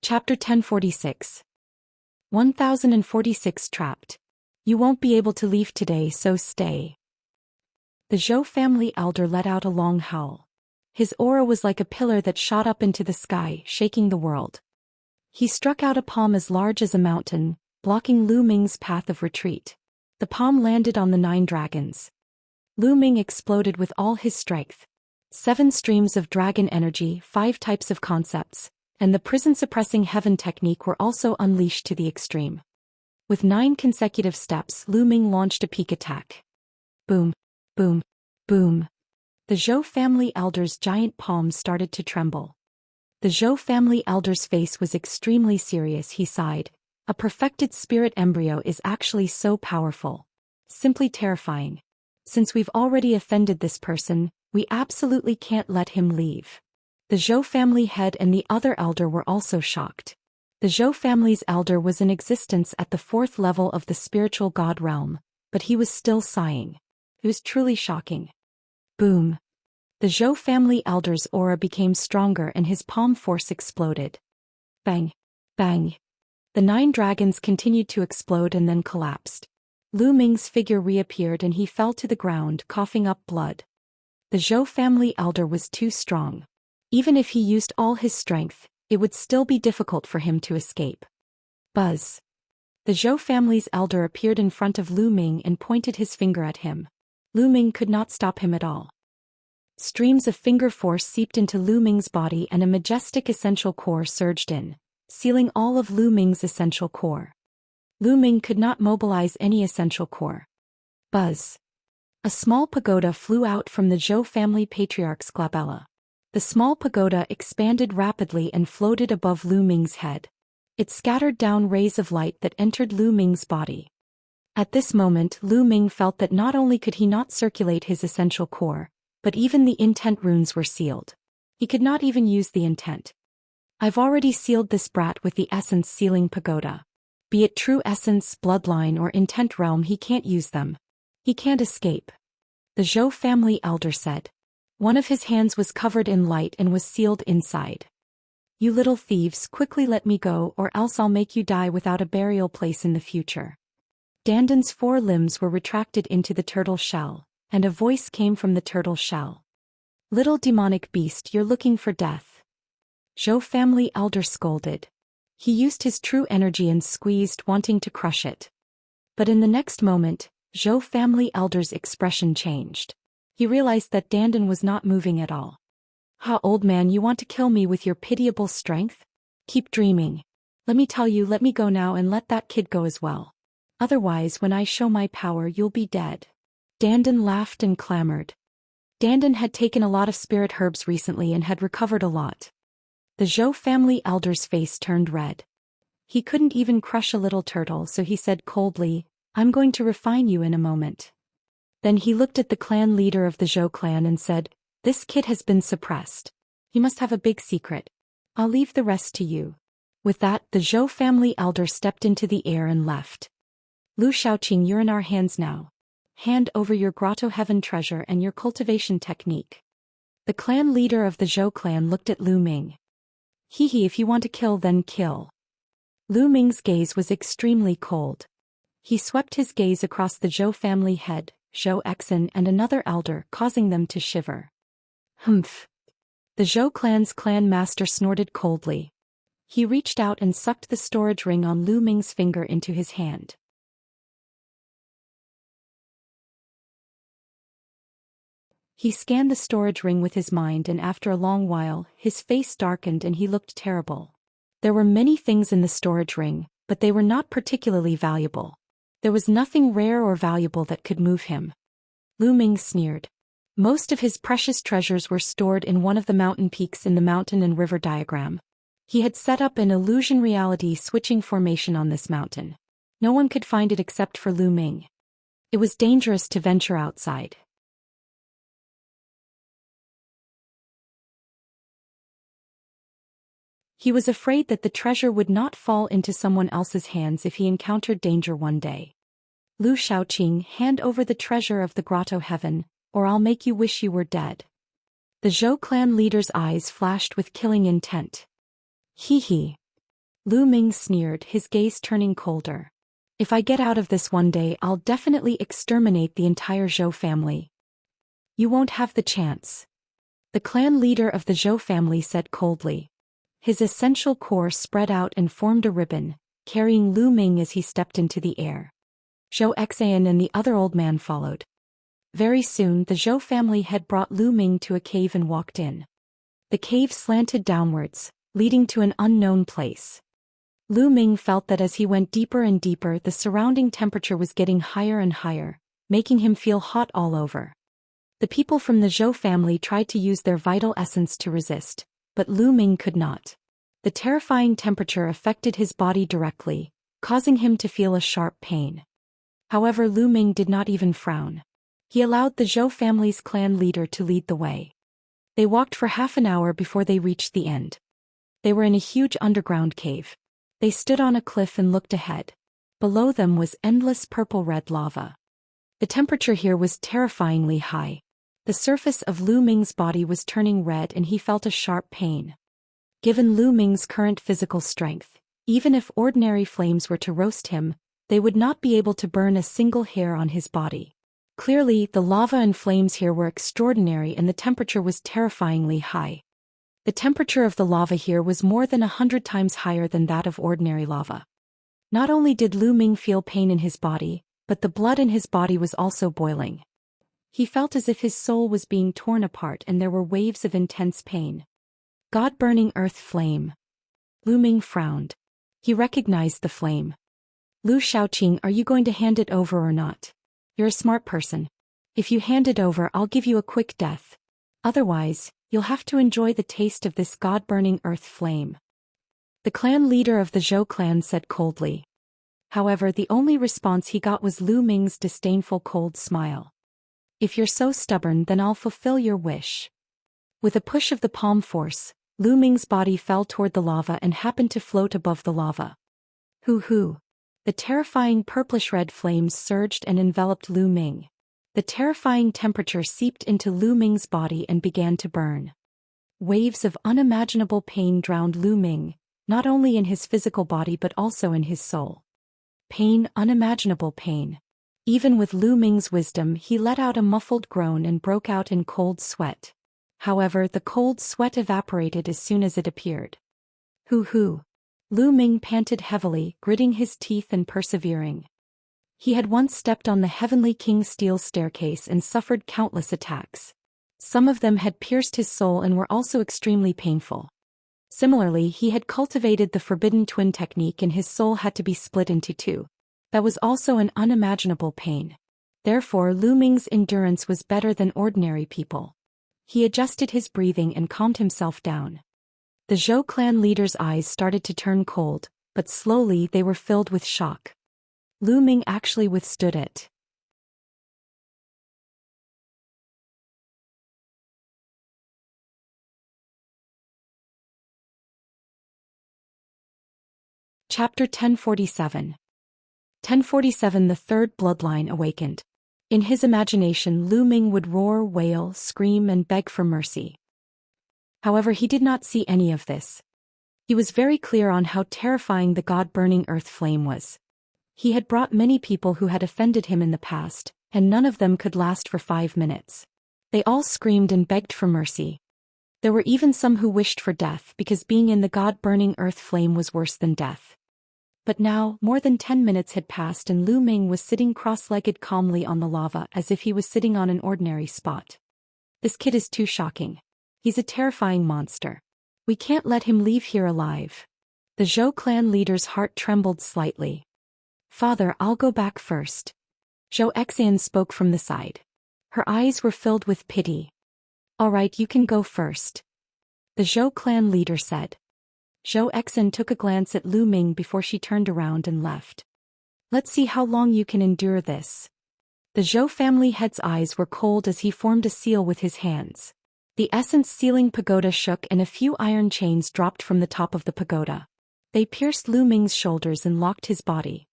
Chapter 1046. 1046 Trapped. You won't be able to leave today, so stay. The Zhou family elder let out a long howl. His aura was like a pillar that shot up into the sky, shaking the world. He struck out a palm as large as a mountain, blocking Lu Ming's path of retreat. The palm landed on the 9 dragons. Lu Ming exploded with all his strength. 7 streams of dragon energy, 5 types of concepts, and the prison-suppressing heaven technique were also unleashed to the extreme. With 9 consecutive steps, Lu Ming launched a peak attack. Boom, boom, boom. The Zhou family elder's giant palms started to tremble. The Zhou family elder's face was extremely serious. He sighed. A perfected spirit embryo is actually so powerful. Simply terrifying. Since we've already offended this person, we absolutely can't let him leave. The Zhou family head and the other elder were also shocked. The Zhou family's elder was in existence at the 4th level of the spiritual god realm, but he was still sighing. It was truly shocking. Boom. The Zhou family elder's aura became stronger and his palm force exploded. Bang. Bang. The 9 dragons continued to explode and then collapsed. Lu Ming's figure reappeared and he fell to the ground, coughing up blood. The Zhou family elder was too strong. Even if he used all his strength, it would still be difficult for him to escape. Buzz. The Zhou family's elder appeared in front of Lu Ming and pointed his finger at him. Lu Ming could not stop him at all. Streams of finger force seeped into Lu Ming's body and a majestic essential core surged in, sealing all of Lu Ming's essential core. Lu Ming could not mobilize any essential core. Buzz. A small pagoda flew out from the Zhou family patriarch's glabella. The small pagoda expanded rapidly and floated above Lu Ming's head. It scattered down rays of light that entered Lu Ming's body. At this moment, Lu Ming felt that not only could he not circulate his essential core, but even the intent runes were sealed. He could not even use the intent. I've already sealed this brat with the essence sealing pagoda. Be it true essence, bloodline or intent realm, he can't use them. He can't escape. The Zhou family elder said. One of his hands was covered in light and was sealed inside. You little thieves, quickly let me go or else I'll make you die without a burial place in the future. Danden's 4 limbs were retracted into the turtle shell, and a voice came from the turtle shell. Little demonic beast, you're looking for death. Zhou family elder scolded. He used his true energy and squeezed, wanting to crush it. But in the next moment, Zhou family elder's expression changed. He realized that Danden was not moving at all. Ha, old man, you want to kill me with your pitiable strength? Keep dreaming. Let me tell you, let me go now and let that kid go as well. Otherwise, when I show my power, you'll be dead. Danden laughed and clamored. Danden had taken a lot of spirit herbs recently and had recovered a lot. The Zhou family elder's face turned red. He couldn't even crush a little turtle, so he said coldly, I'm going to refine you in a moment. Then he looked at the clan leader of the Zhou clan and said, this kid has been suppressed. He must have a big secret. I'll leave the rest to you. With that, the Zhou family elder stepped into the air and left. Lu Xiaoqing, you're in our hands now. Hand over your grotto heaven treasure and your cultivation technique. The clan leader of the Zhou clan looked at Lu Ming. Hee, if you want to kill, then kill. Lu Ming's gaze was extremely cold. He swept his gaze across the Zhou family head, Zhou Xian and another elder, causing them to shiver. Humph. The Zhou clan's clan master snorted coldly. He reached out and sucked the storage ring on Lu Ming's finger into his hand. He scanned the storage ring with his mind and after a long while, his face darkened and he looked terrible. There were many things in the storage ring, but they were not particularly valuable. There was nothing rare or valuable that could move him. Lu Ming sneered. Most of his precious treasures were stored in one of the mountain peaks in the mountain and river diagram. He had set up an illusion reality switching formation on this mountain. No one could find it except for Lu Ming. It was dangerous to venture outside. He was afraid that the treasure would not fall into someone else's hands if he encountered danger one day. Lu Xiaoqing, hand over the treasure of the grotto heaven, or I'll make you wish you were dead. The Zhou clan leader's eyes flashed with killing intent. Hee. Lu Ming sneered, his gaze turning colder. If I get out of this one day, I'll definitely exterminate the entire Zhou family. You won't have the chance. The clan leader of the Zhou family said coldly. His essential core spread out and formed a ribbon, carrying Lu Ming as he stepped into the air. Zhou Xian and the other old man followed. Very soon the Zhou family had brought Lu Ming to a cave and walked in. The cave slanted downwards, leading to an unknown place. Lu Ming felt that as he went deeper and deeper, the surrounding temperature was getting higher and higher, making him feel hot all over. The people from the Zhou family tried to use their vital essence to resist, but Lu Ming could not. The terrifying temperature affected his body directly, causing him to feel a sharp pain. However, Lu Ming did not even frown. He allowed the Zhou family's clan leader to lead the way. They walked for half an hour before they reached the end. They were in a huge underground cave. They stood on a cliff and looked ahead. Below them was endless purple-red lava. The temperature here was terrifyingly high. The surface of Lu Ming's body was turning red and he felt a sharp pain. Given Lu Ming's current physical strength, even if ordinary flames were to roast him, they would not be able to burn a single hair on his body. Clearly, the lava and flames here were extraordinary and the temperature was terrifyingly high. The temperature of the lava here was more than 100 times higher than that of ordinary lava. Not only did Lu Ming feel pain in his body, but the blood in his body was also boiling. He felt as if his soul was being torn apart and there were waves of intense pain. God-burning earth flame. Lu Ming frowned. He recognized the flame. Lu Xiaoqing, are you going to hand it over or not? You're a smart person. If you hand it over, I'll give you a quick death. Otherwise, you'll have to enjoy the taste of this god-burning earth flame. The clan leader of the Zhou clan said coldly. However, the only response he got was Lu Ming's disdainful cold smile. If you're so stubborn, then I'll fulfill your wish. With a push of the palm force, Lu Ming's body fell toward the lava and happened to float above the lava. Hoo! The terrifying purplish-red flames surged and enveloped Lu Ming. The terrifying temperature seeped into Lu Ming's body and began to burn. Waves of unimaginable pain drowned Lu Ming, not only in his physical body but also in his soul. Pain, unimaginable pain. Even with Lu Ming's wisdom, he let out a muffled groan and broke out in cold sweat. However, the cold sweat evaporated as soon as it appeared. Hoo! Lu Ming panted heavily, gritting his teeth and persevering. He had once stepped on the Heavenly King's steel staircase and suffered countless attacks. Some of them had pierced his soul and were also extremely painful. Similarly, he had cultivated the Forbidden Twin technique and his soul had to be split into two. That was also an unimaginable pain. Therefore, Lu Ming's endurance was better than ordinary people. He adjusted his breathing and calmed himself down. The Zhou clan leader's eyes started to turn cold, but slowly they were filled with shock. Lu Ming actually withstood it. Chapter 1047. 1047. The third bloodline awakened. In his imagination, Lu Ming would roar, wail, scream and beg for mercy. However, he did not see any of this. He was very clear on how terrifying the god-burning earth flame was. He had brought many people who had offended him in the past, and none of them could last for 5 minutes. They all screamed and begged for mercy. There were even some who wished for death because being in the god-burning earth flame was worse than death. But now, more than 10 minutes had passed and Lu Ming was sitting cross-legged calmly on the lava as if he was sitting on an ordinary spot. This kid is too shocking. He's a terrifying monster. We can't let him leave here alive. The Zhou clan leader's heart trembled slightly. Father, I'll go back first. Zhou Xian spoke from the side. Her eyes were filled with pity. All right, you can go first. The Zhou clan leader said. Zhou Xian took a glance at Lu Ming before she turned around and left. Let's see how long you can endure this. The Zhou family head's eyes were cold as he formed a seal with his hands. The essence sealing pagoda shook and a few iron chains dropped from the top of the pagoda. They pierced Lu Ming's shoulders and locked his body.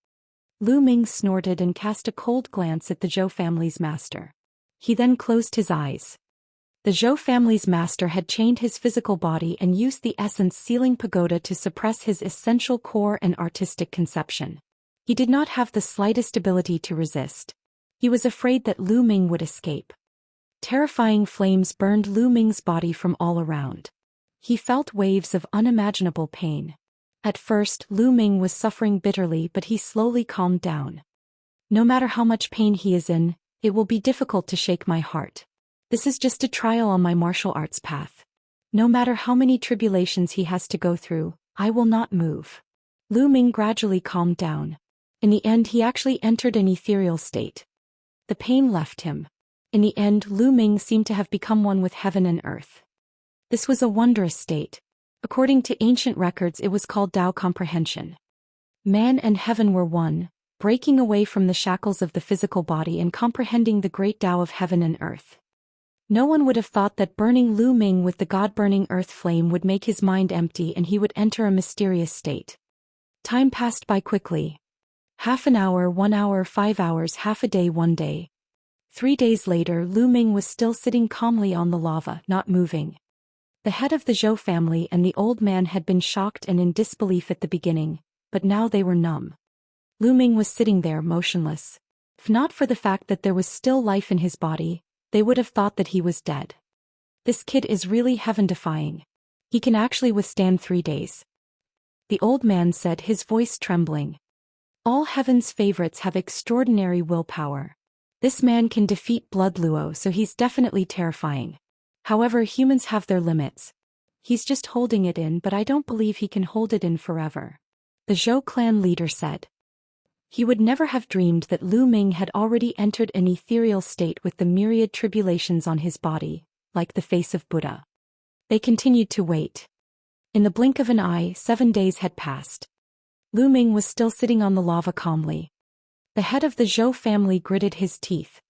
Lu Ming snorted and cast a cold glance at the Zhou family's master. He then closed his eyes. The Zhou family's master had chained his physical body and used the essence sealing pagoda to suppress his essential core and artistic conception. He did not have the slightest ability to resist. He was afraid that Lu Ming would escape. Terrifying flames burned Lu Ming's body from all around. He felt waves of unimaginable pain. At first, Lu Ming was suffering bitterly, but he slowly calmed down. No matter how much pain he is in, it will be difficult to shake my heart. This is just a trial on my martial arts path. No matter how many tribulations he has to go through, I will not move. Lu Ming gradually calmed down. In the end, he actually entered an ethereal state. The pain left him. In the end, Lu Ming seemed to have become one with heaven and earth. This was a wondrous state. According to ancient records, it was called Tao comprehension. Man and heaven were one, breaking away from the shackles of the physical body and comprehending the great Tao of heaven and earth. No one would have thought that burning Lu Ming with the god-burning earth flame would make his mind empty and he would enter a mysterious state. Time passed by quickly. Half an hour, 1 hour, 5 hours, half a day, 1 day. 3 days later, Lu Ming was still sitting calmly on the lava, not moving. The head of the Zhou family and the old man had been shocked and in disbelief at the beginning, but now they were numb. Lu Ming was sitting there motionless. If not for the fact that there was still life in his body, they would have thought that he was dead. This kid is really heaven-defying. He can actually withstand 3 days. The old man said, his voice trembling. All heaven's favorites have extraordinary willpower. This man can defeat Blood Luo, so he's definitely terrifying. However, humans have their limits. He's just holding it in, but I don't believe he can hold it in forever. The Zhou clan leader said. He would never have dreamed that Lu Ming had already entered an ethereal state with the myriad tribulations on his body, like the face of Buddha. They continued to wait. In the blink of an eye, 7 days had passed. Lu Ming was still sitting on the lava calmly. The head of the Zhou family gritted his teeth.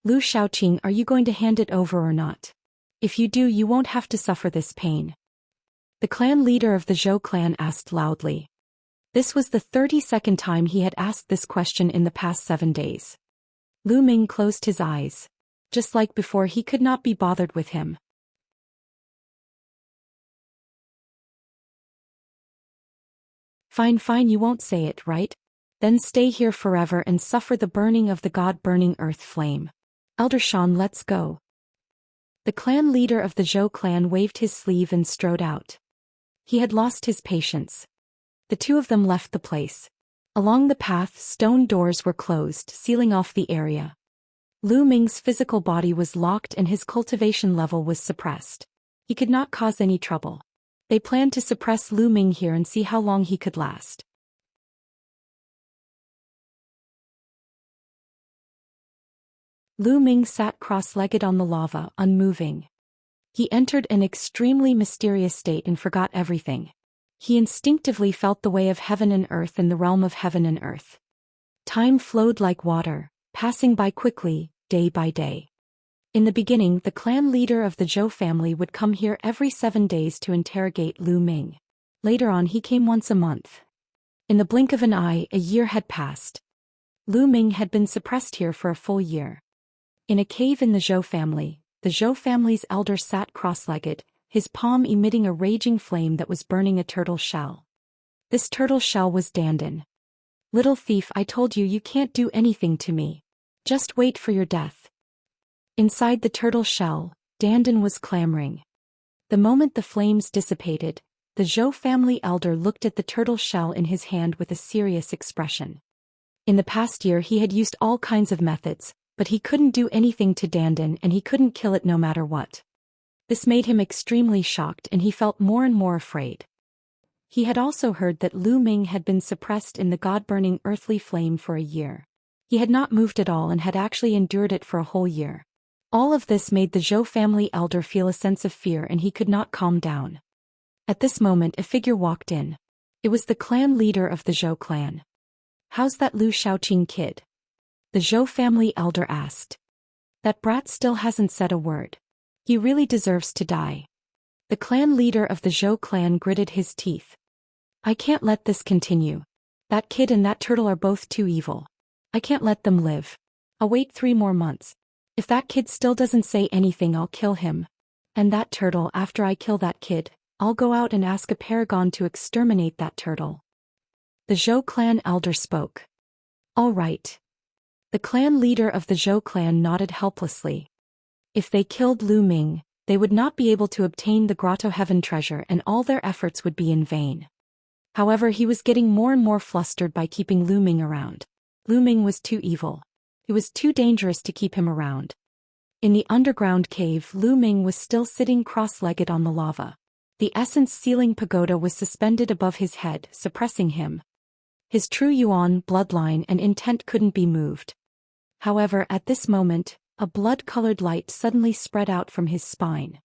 Lu Xiaoqing, are you going to hand it over or not? If you do, you won't have to suffer this pain. The clan leader of the Zhou clan asked loudly. This was the 32nd time he had asked this question in the past 7 days. Lu Ming closed his eyes. Just like before, he could not be bothered with him. Fine, you won't say it, right? Then stay here forever and suffer the burning of the god-burning earth flame. Elder Shan, let's go. The clan leader of the Zhou clan waved his sleeve and strode out. He had lost his patience. The two of them left the place. Along the path, stone doors were closed, sealing off the area. Lu Ming's physical body was locked and his cultivation level was suppressed. He could not cause any trouble. They planned to suppress Lu Ming here and see how long he could last. Lu Ming sat cross-legged on the lava, unmoving. He entered an extremely mysterious state and forgot everything. He instinctively felt the way of heaven and earth in the realm of heaven and earth. Time flowed like water, passing by quickly, day by day. In the beginning, the clan leader of the Zhou family would come here every 7 days to interrogate Lu Ming. Later on, he came once a month. In the blink of an eye, a year had passed. Lu Ming had been suppressed here for a full year. In a cave in the Zhou family's elder sat cross-legged, his palm emitting a raging flame that was burning a turtle shell. This turtle shell was Dandan. Little thief, I told you you can't do anything to me. Just wait for your death. Inside the turtle shell, Dandan was clamoring. The moment the flames dissipated, the Zhou family elder looked at the turtle shell in his hand with a serious expression. In the past year he had used all kinds of methods, but he couldn't do anything to Dandan and he couldn't kill it no matter what. This made him extremely shocked and he felt more and more afraid. He had also heard that Lu Ming had been suppressed in the god-burning earthly flame for a year. He had not moved at all and had actually endured it for a whole year. All of this made the Zhou family elder feel a sense of fear and he could not calm down. At this moment a figure walked in. It was the clan leader of the Zhou clan. How's that Lu Xiaoqing kid? The Zhou family elder asked. That brat still hasn't said a word. He really deserves to die. The clan leader of the Zhou clan gritted his teeth. I can't let this continue. That kid and that turtle are both too evil. I can't let them live. I'll wait 3 more months. If that kid still doesn't say anything, I'll kill him. And that turtle, after I kill that kid, I'll go out and ask a paragon to exterminate that turtle. The Zhou clan elder spoke. All right. The clan leader of the Zhou clan nodded helplessly. If they killed Lu Ming, they would not be able to obtain the Grotto Heaven treasure and all their efforts would be in vain. However, he was getting more and more flustered by keeping Lu Ming around. Lu Ming was too evil. It was too dangerous to keep him around. In the underground cave, Lu Ming was still sitting cross-legged on the lava. The essence-sealing pagoda was suspended above his head, suppressing him. His true Yuan, bloodline, and intent couldn't be moved. However, at this moment, a blood-colored light suddenly spread out from his spine.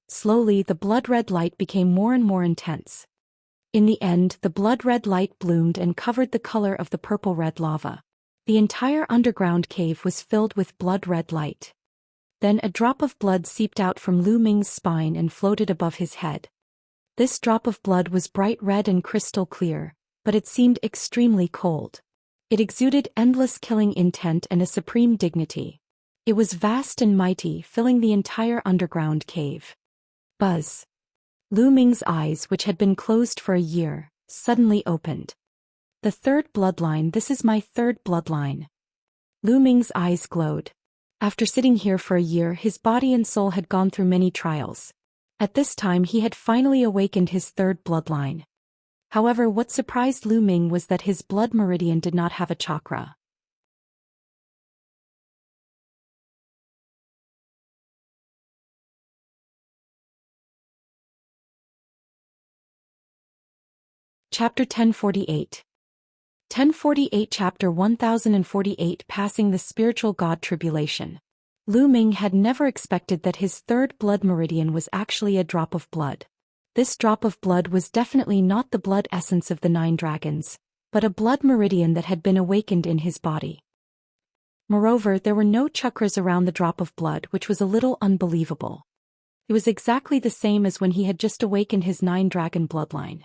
Slowly, the blood-red light became more and more intense. In the end, the blood-red light bloomed and covered the color of the purple-red lava. The entire underground cave was filled with blood-red light. Then a drop of blood seeped out from Lu Ming's spine and floated above his head. This drop of blood was bright red and crystal clear, but it seemed extremely cold. It exuded endless killing intent and a supreme dignity. It was vast and mighty, filling the entire underground cave. Buzz. Lu Ming's eyes, which had been closed for a year, suddenly opened. The third bloodline, this is my third bloodline. Lu Ming's eyes glowed. After sitting here for a year, his body and soul had gone through many trials. At this time he had finally awakened his third bloodline. However, what surprised Lu Ming was that his blood meridian did not have a chakra. Chapter 1048. 1048 Chapter 1048 Passing the Spiritual God Tribulation. Lu Ming had never expected that his third blood meridian was actually a drop of blood. This drop of blood was definitely not the blood essence of the 9 dragons, but a blood meridian that had been awakened in his body. Moreover, there were no chakras around the drop of blood, which was a little unbelievable. It was exactly the same as when he had just awakened his 9-dragon bloodline.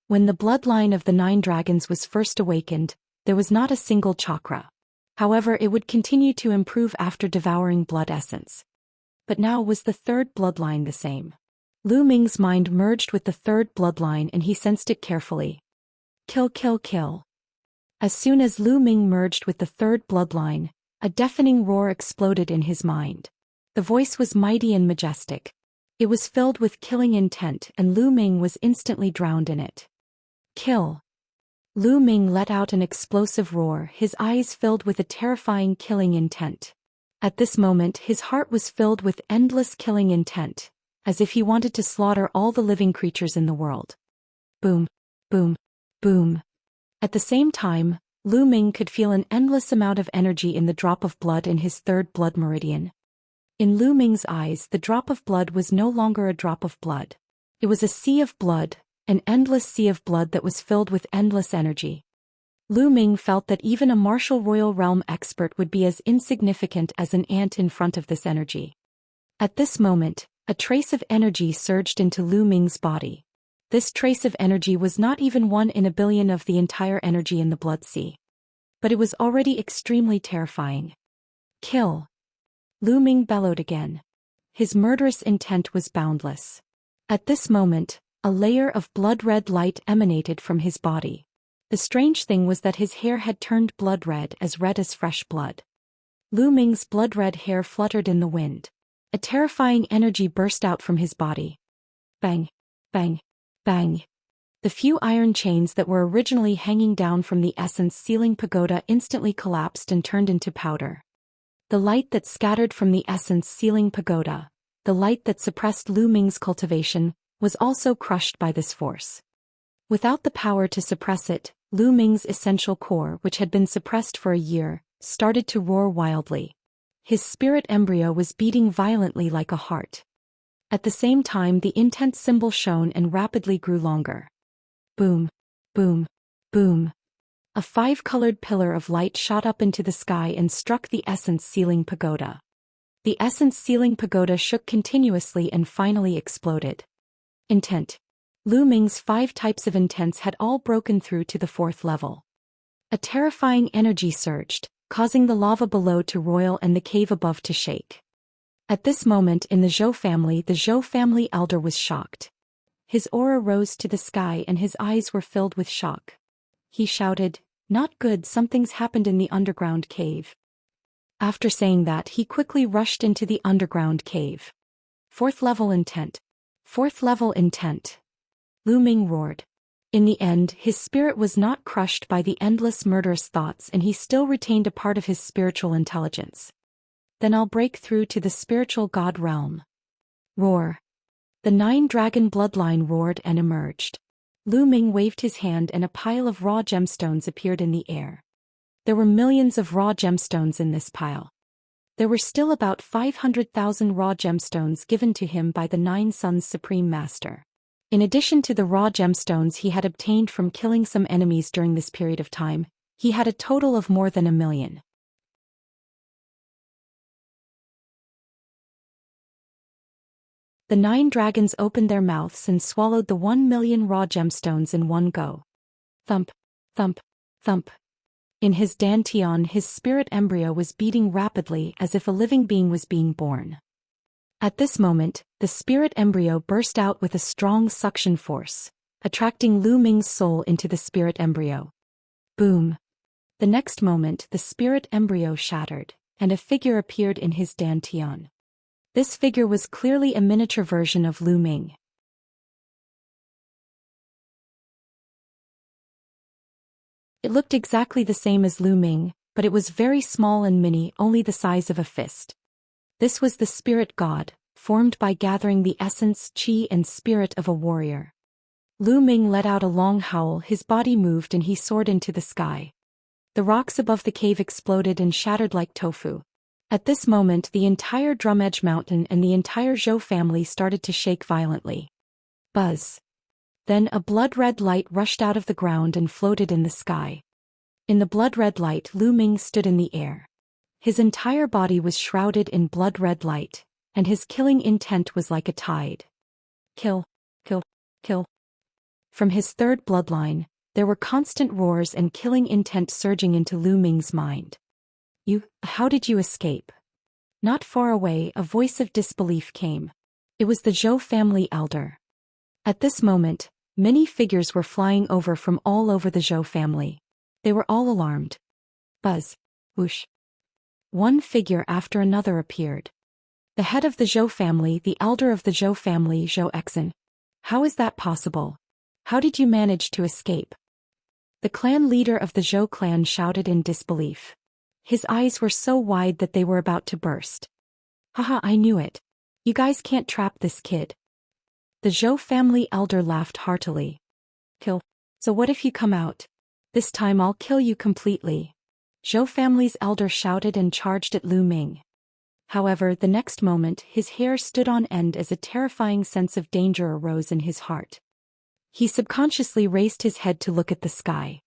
When the bloodline of the 9 dragons was first awakened, there was not a single chakra. However, it would continue to improve after devouring blood essence. But now was the third bloodline the same? Lu Ming's mind merged with the third bloodline and he sensed it carefully. Kill, kill, kill. As soon as Lu Ming merged with the third bloodline, a deafening roar exploded in his mind. The voice was mighty and majestic. It was filled with killing intent and Lu Ming was instantly drowned in it. Kill. Lu Ming let out an explosive roar, his eyes filled with a terrifying killing intent. At this moment his heart was filled with endless killing intent, as if he wanted to slaughter all the living creatures in the world. Boom, boom, boom. At the same time, Lu Ming could feel an endless amount of energy in the drop of blood in his third blood meridian. In Lu Ming's eyes, the drop of blood was no longer a drop of blood. It was a sea of blood. An endless sea of blood that was filled with endless energy. Lu Ming felt that even a martial royal realm expert would be as insignificant as an ant in front of this energy. At this moment, a trace of energy surged into Lu Ming's body. This trace of energy was not even 1 in a billion of the entire energy in the blood sea. But it was already extremely terrifying. Kill. Lu Ming bellowed again. His murderous intent was boundless. At this moment, a layer of blood-red light emanated from his body. The strange thing was that his hair had turned blood-red as fresh blood. Lu Ming's blood-red hair fluttered in the wind. A terrifying energy burst out from his body. Bang, bang, bang. The few iron chains that were originally hanging down from the essence sealing pagoda instantly collapsed and turned into powder. The light that scattered from the essence sealing pagoda, the light that suppressed Lu Ming's cultivation, was also crushed by this force. Without the power to suppress it, Lu Ming's essential core, which had been suppressed for a year, started to roar wildly. His spirit embryo was beating violently like a heart. At the same time, the intense symbol shone and rapidly grew longer. Boom, boom, boom. A 5-colored pillar of light shot up into the sky and struck the essence sealing pagoda. The essence sealing pagoda shook continuously and finally exploded. Intent. Lu Ming's 5 types of intents had all broken through to the 4th level. A terrifying energy surged, causing the lava below to roil and the cave above to shake. At this moment in the Zhou family elder was shocked. His aura rose to the sky and his eyes were filled with shock. He shouted, "Not good, something's happened in the underground cave." After saying that, he quickly rushed into the underground cave. 4th level intent. 4th level intent. Lu Ming roared. In the end, his spirit was not crushed by the endless murderous thoughts and he still retained a part of his spiritual intelligence. Then I'll break through to the spiritual god realm. Roar. The 9-dragon bloodline roared and emerged. Lu Ming waved his hand and a pile of raw gemstones appeared in the air. There were millions of raw gemstones in this pile. There were still about 500,000 raw gemstones given to him by the 9 Suns Supreme Master. In addition to the raw gemstones he had obtained from killing some enemies during this period of time, he had a total of more than 1,000,000. The 9 dragons opened their mouths and swallowed the 1,000,000 raw gemstones in one go. Thump, thump, thump. In his dantian, his spirit embryo was beating rapidly as if a living being was being born. At this moment, the spirit embryo burst out with a strong suction force, attracting Lu Ming's soul into the spirit embryo. Boom. The next moment, the spirit embryo shattered, and a figure appeared in his dantian. This figure was clearly a miniature version of Lu Ming. It looked exactly the same as Lu Ming, but it was very small and mini, only the size of a fist. This was the spirit god, formed by gathering the essence, qi and spirit of a warrior. Lu Ming let out a long howl, his body moved and he soared into the sky. The rocks above the cave exploded and shattered like tofu. At this moment the entire Drumedge Mountain and the entire Zhou family started to shake violently. Buzz. Then a blood-red light rushed out of the ground and floated in the sky. In the blood-red light Lu Ming stood in the air. His entire body was shrouded in blood-red light, and his killing intent was like a tide. Kill, kill, kill. From his third bloodline, there were constant roars and killing intent surging into Lu Ming's mind. How did you escape? Not far away, a voice of disbelief came. It was the Zhou family elder. At this moment, many figures were flying over from all over the Zhou family. They were all alarmed. Buzz. Whoosh. One figure after another appeared. The head of the Zhou family, the elder of the Zhou family, Zhou Xian. How is that possible? How did you manage to escape? The clan leader of the Zhou clan shouted in disbelief. His eyes were so wide that they were about to burst. Haha, I knew it. You guys can't trap this kid. The Zhou family elder laughed heartily. Kill. So what if you come out? This time I'll kill you completely. Zhou family's elder shouted and charged at Lu Ming. However, the next moment his hair stood on end as a terrifying sense of danger arose in his heart. He subconsciously raised his head to look at the sky.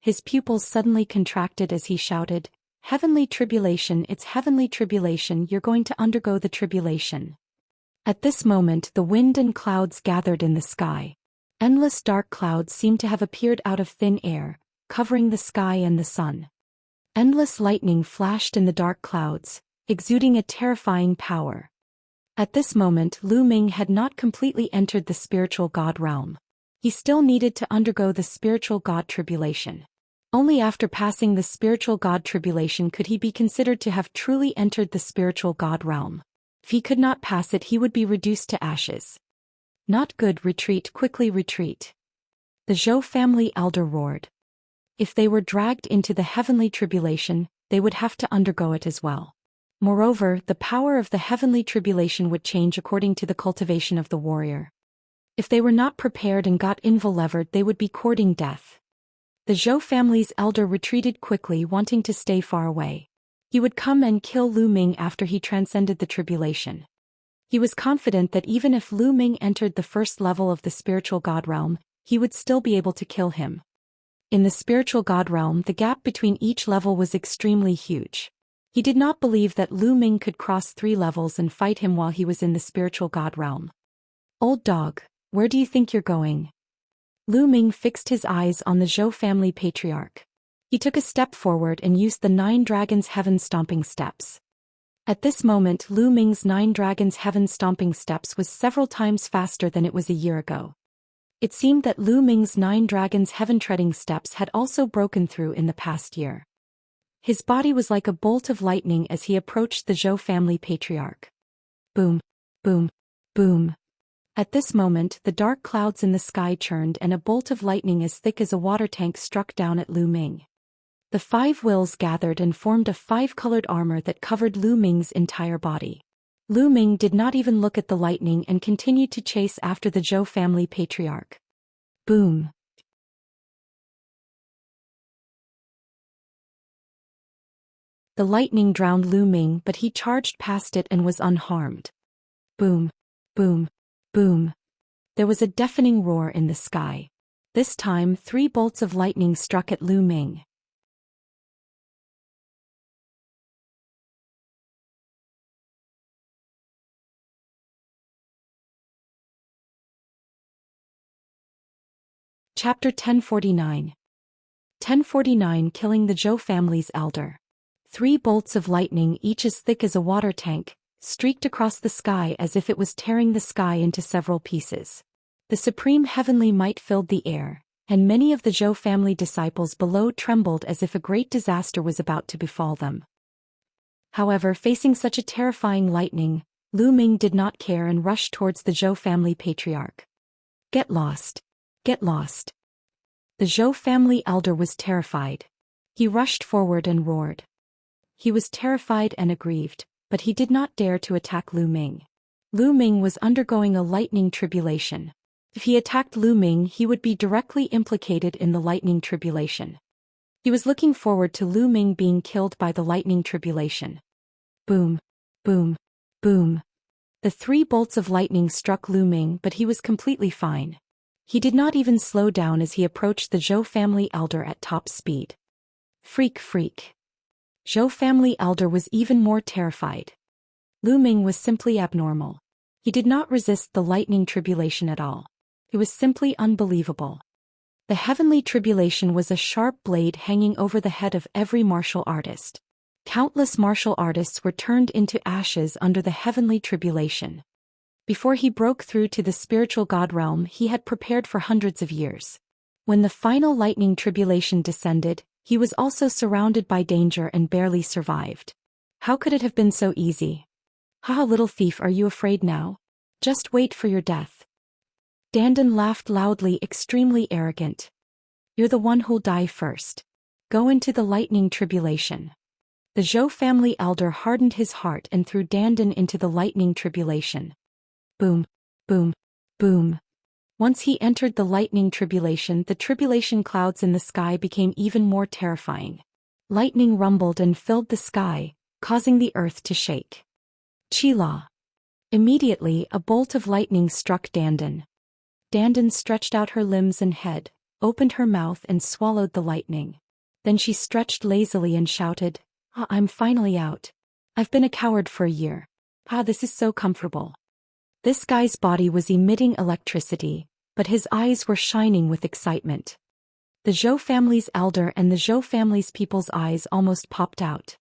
His pupils suddenly contracted as he shouted, "Heavenly tribulation, it's heavenly tribulation, you're going to undergo the tribulation." At this moment the wind and clouds gathered in the sky. Endless dark clouds seemed to have appeared out of thin air, covering the sky and the sun. Endless lightning flashed in the dark clouds, exuding a terrifying power. At this moment Lu Ming had not completely entered the spiritual god realm. He still needed to undergo the spiritual god tribulation. Only after passing the spiritual god tribulation could he be considered to have truly entered the spiritual god realm. If he could not pass it, he would be reduced to ashes. Not good, retreat, quickly retreat. The Zhou family elder roared. If they were dragged into the heavenly tribulation, they would have to undergo it as well. Moreover, the power of the heavenly tribulation would change according to the cultivation of the warrior. If they were not prepared and got invulnerable, they would be courting death. The Zhou family's elder retreated quickly, wanting to stay far away. He would come and kill Lu Ming after he transcended the tribulation. He was confident that even if Lu Ming entered the first level of the spiritual god realm, he would still be able to kill him. In the spiritual god realm, the gap between each level was extremely huge. He did not believe that Lu Ming could cross 3 levels and fight him while he was in the spiritual god realm. Old dog, where do you think you're going? Lu Ming fixed his eyes on the Zhou family patriarch. He took a step forward and used the 9 dragons' heaven-stomping steps. At this moment Lu Ming's 9 dragons' heaven-stomping steps was several times faster than it was a year ago. It seemed that Lu Ming's 9 dragons' heaven-treading steps had also broken through in the past year. His body was like a bolt of lightning as he approached the Zhou family patriarch. Boom, boom, boom. At this moment the dark clouds in the sky churned and a bolt of lightning as thick as a water tank struck down at Lu Ming. The 5 wills gathered and formed a 5-colored armor that covered Lu Ming's entire body. Lu Ming did not even look at the lightning and continued to chase after the Zhou family patriarch. Boom. The lightning drowned Lu Ming, but he charged past it and was unharmed. Boom, boom, boom. There was a deafening roar in the sky. This time 3 bolts of lightning struck at Lu Ming. Chapter 1049. 1049 Killing the Zhou family's elder. 3 bolts of lightning, each as thick as a water tank, streaked across the sky as if it was tearing the sky into several pieces. The supreme heavenly might filled the air, and many of the Zhou family disciples below trembled as if a great disaster was about to befall them. However, facing such a terrifying lightning, Lu Ming did not care and rushed towards the Zhou family patriarch. Get lost. Get lost. The Zhou family elder was terrified. He rushed forward and roared. He was terrified and aggrieved, but he did not dare to attack Lu Ming. Lu Ming was undergoing a lightning tribulation. If he attacked Lu Ming, he would be directly implicated in the lightning tribulation. He was looking forward to Lu Ming being killed by the lightning tribulation. Boom, boom, boom. The 3 bolts of lightning struck Lu Ming, but he was completely fine. He did not even slow down as he approached the Zhou family elder at top speed. Freak, freak. Zhou family elder was even more terrified. Lu Ming was simply abnormal. He did not resist the lightning tribulation at all. It was simply unbelievable. The heavenly tribulation was a sharp blade hanging over the head of every martial artist. Countless martial artists were turned into ashes under the heavenly tribulation. Before he broke through to the spiritual god realm, he had prepared for hundreds of years. When the final lightning tribulation descended, he was also surrounded by danger and barely survived. How could it have been so easy? Haha, little thief, are you afraid now? Just wait for your death. Dandan laughed loudly, extremely arrogant. You're the one who'll die first. Go into the lightning tribulation. The Zhou family elder hardened his heart and threw Dandan into the lightning tribulation. Boom, boom, boom. Once he entered the lightning tribulation, the tribulation clouds in the sky became even more terrifying. Lightning rumbled and filled the sky, causing the earth to shake. Chila. Immediately, a bolt of lightning struck Dandan. Dandan stretched out her limbs and head, opened her mouth and swallowed the lightning. Then she stretched lazily and shouted, I'm finally out. I've been a coward for a year. This is so comfortable. This guy's body was emitting electricity, but his eyes were shining with excitement. The Zhou family's elder and the Zhou family's people's eyes almost popped out.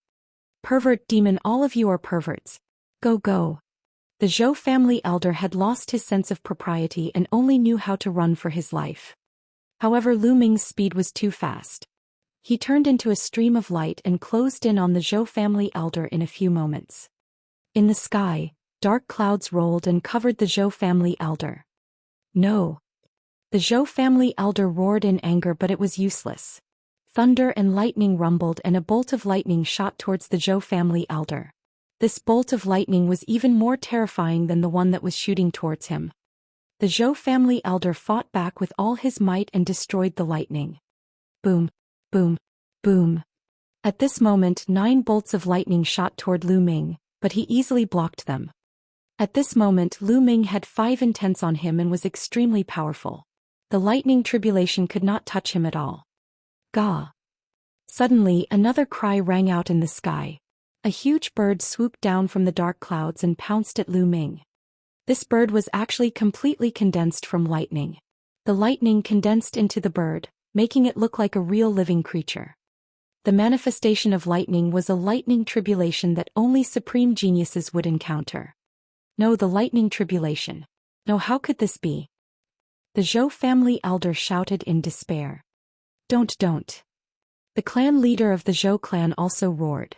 Pervert demon, all of you are perverts. Go, go. The Zhou family elder had lost his sense of propriety and only knew how to run for his life. However, Lu Ming's speed was too fast. He turned into a stream of light and closed in on the Zhou family elder in a few moments. In the sky, dark clouds rolled and covered the Zhou family elder. No. The Zhou family elder roared in anger, but it was useless. Thunder and lightning rumbled and a bolt of lightning shot towards the Zhou family elder. This bolt of lightning was even more terrifying than the one that was shooting towards him. The Zhou family elder fought back with all his might and destroyed the lightning. Boom, boom, boom. At this moment 9 bolts of lightning shot toward Lu Ming, but he easily blocked them. At this moment Lu Ming had 5 intents on him and was extremely powerful. The lightning tribulation could not touch him at all. Gah! Suddenly another cry rang out in the sky. A huge bird swooped down from the dark clouds and pounced at Lu Ming. This bird was actually completely condensed from lightning. The lightning condensed into the bird, making it look like a real living creature. The manifestation of lightning was a lightning tribulation that only supreme geniuses would encounter. No, the lightning tribulation. No, how could this be? The Zhou family elder shouted in despair. Don't. The clan leader of the Zhou clan also roared.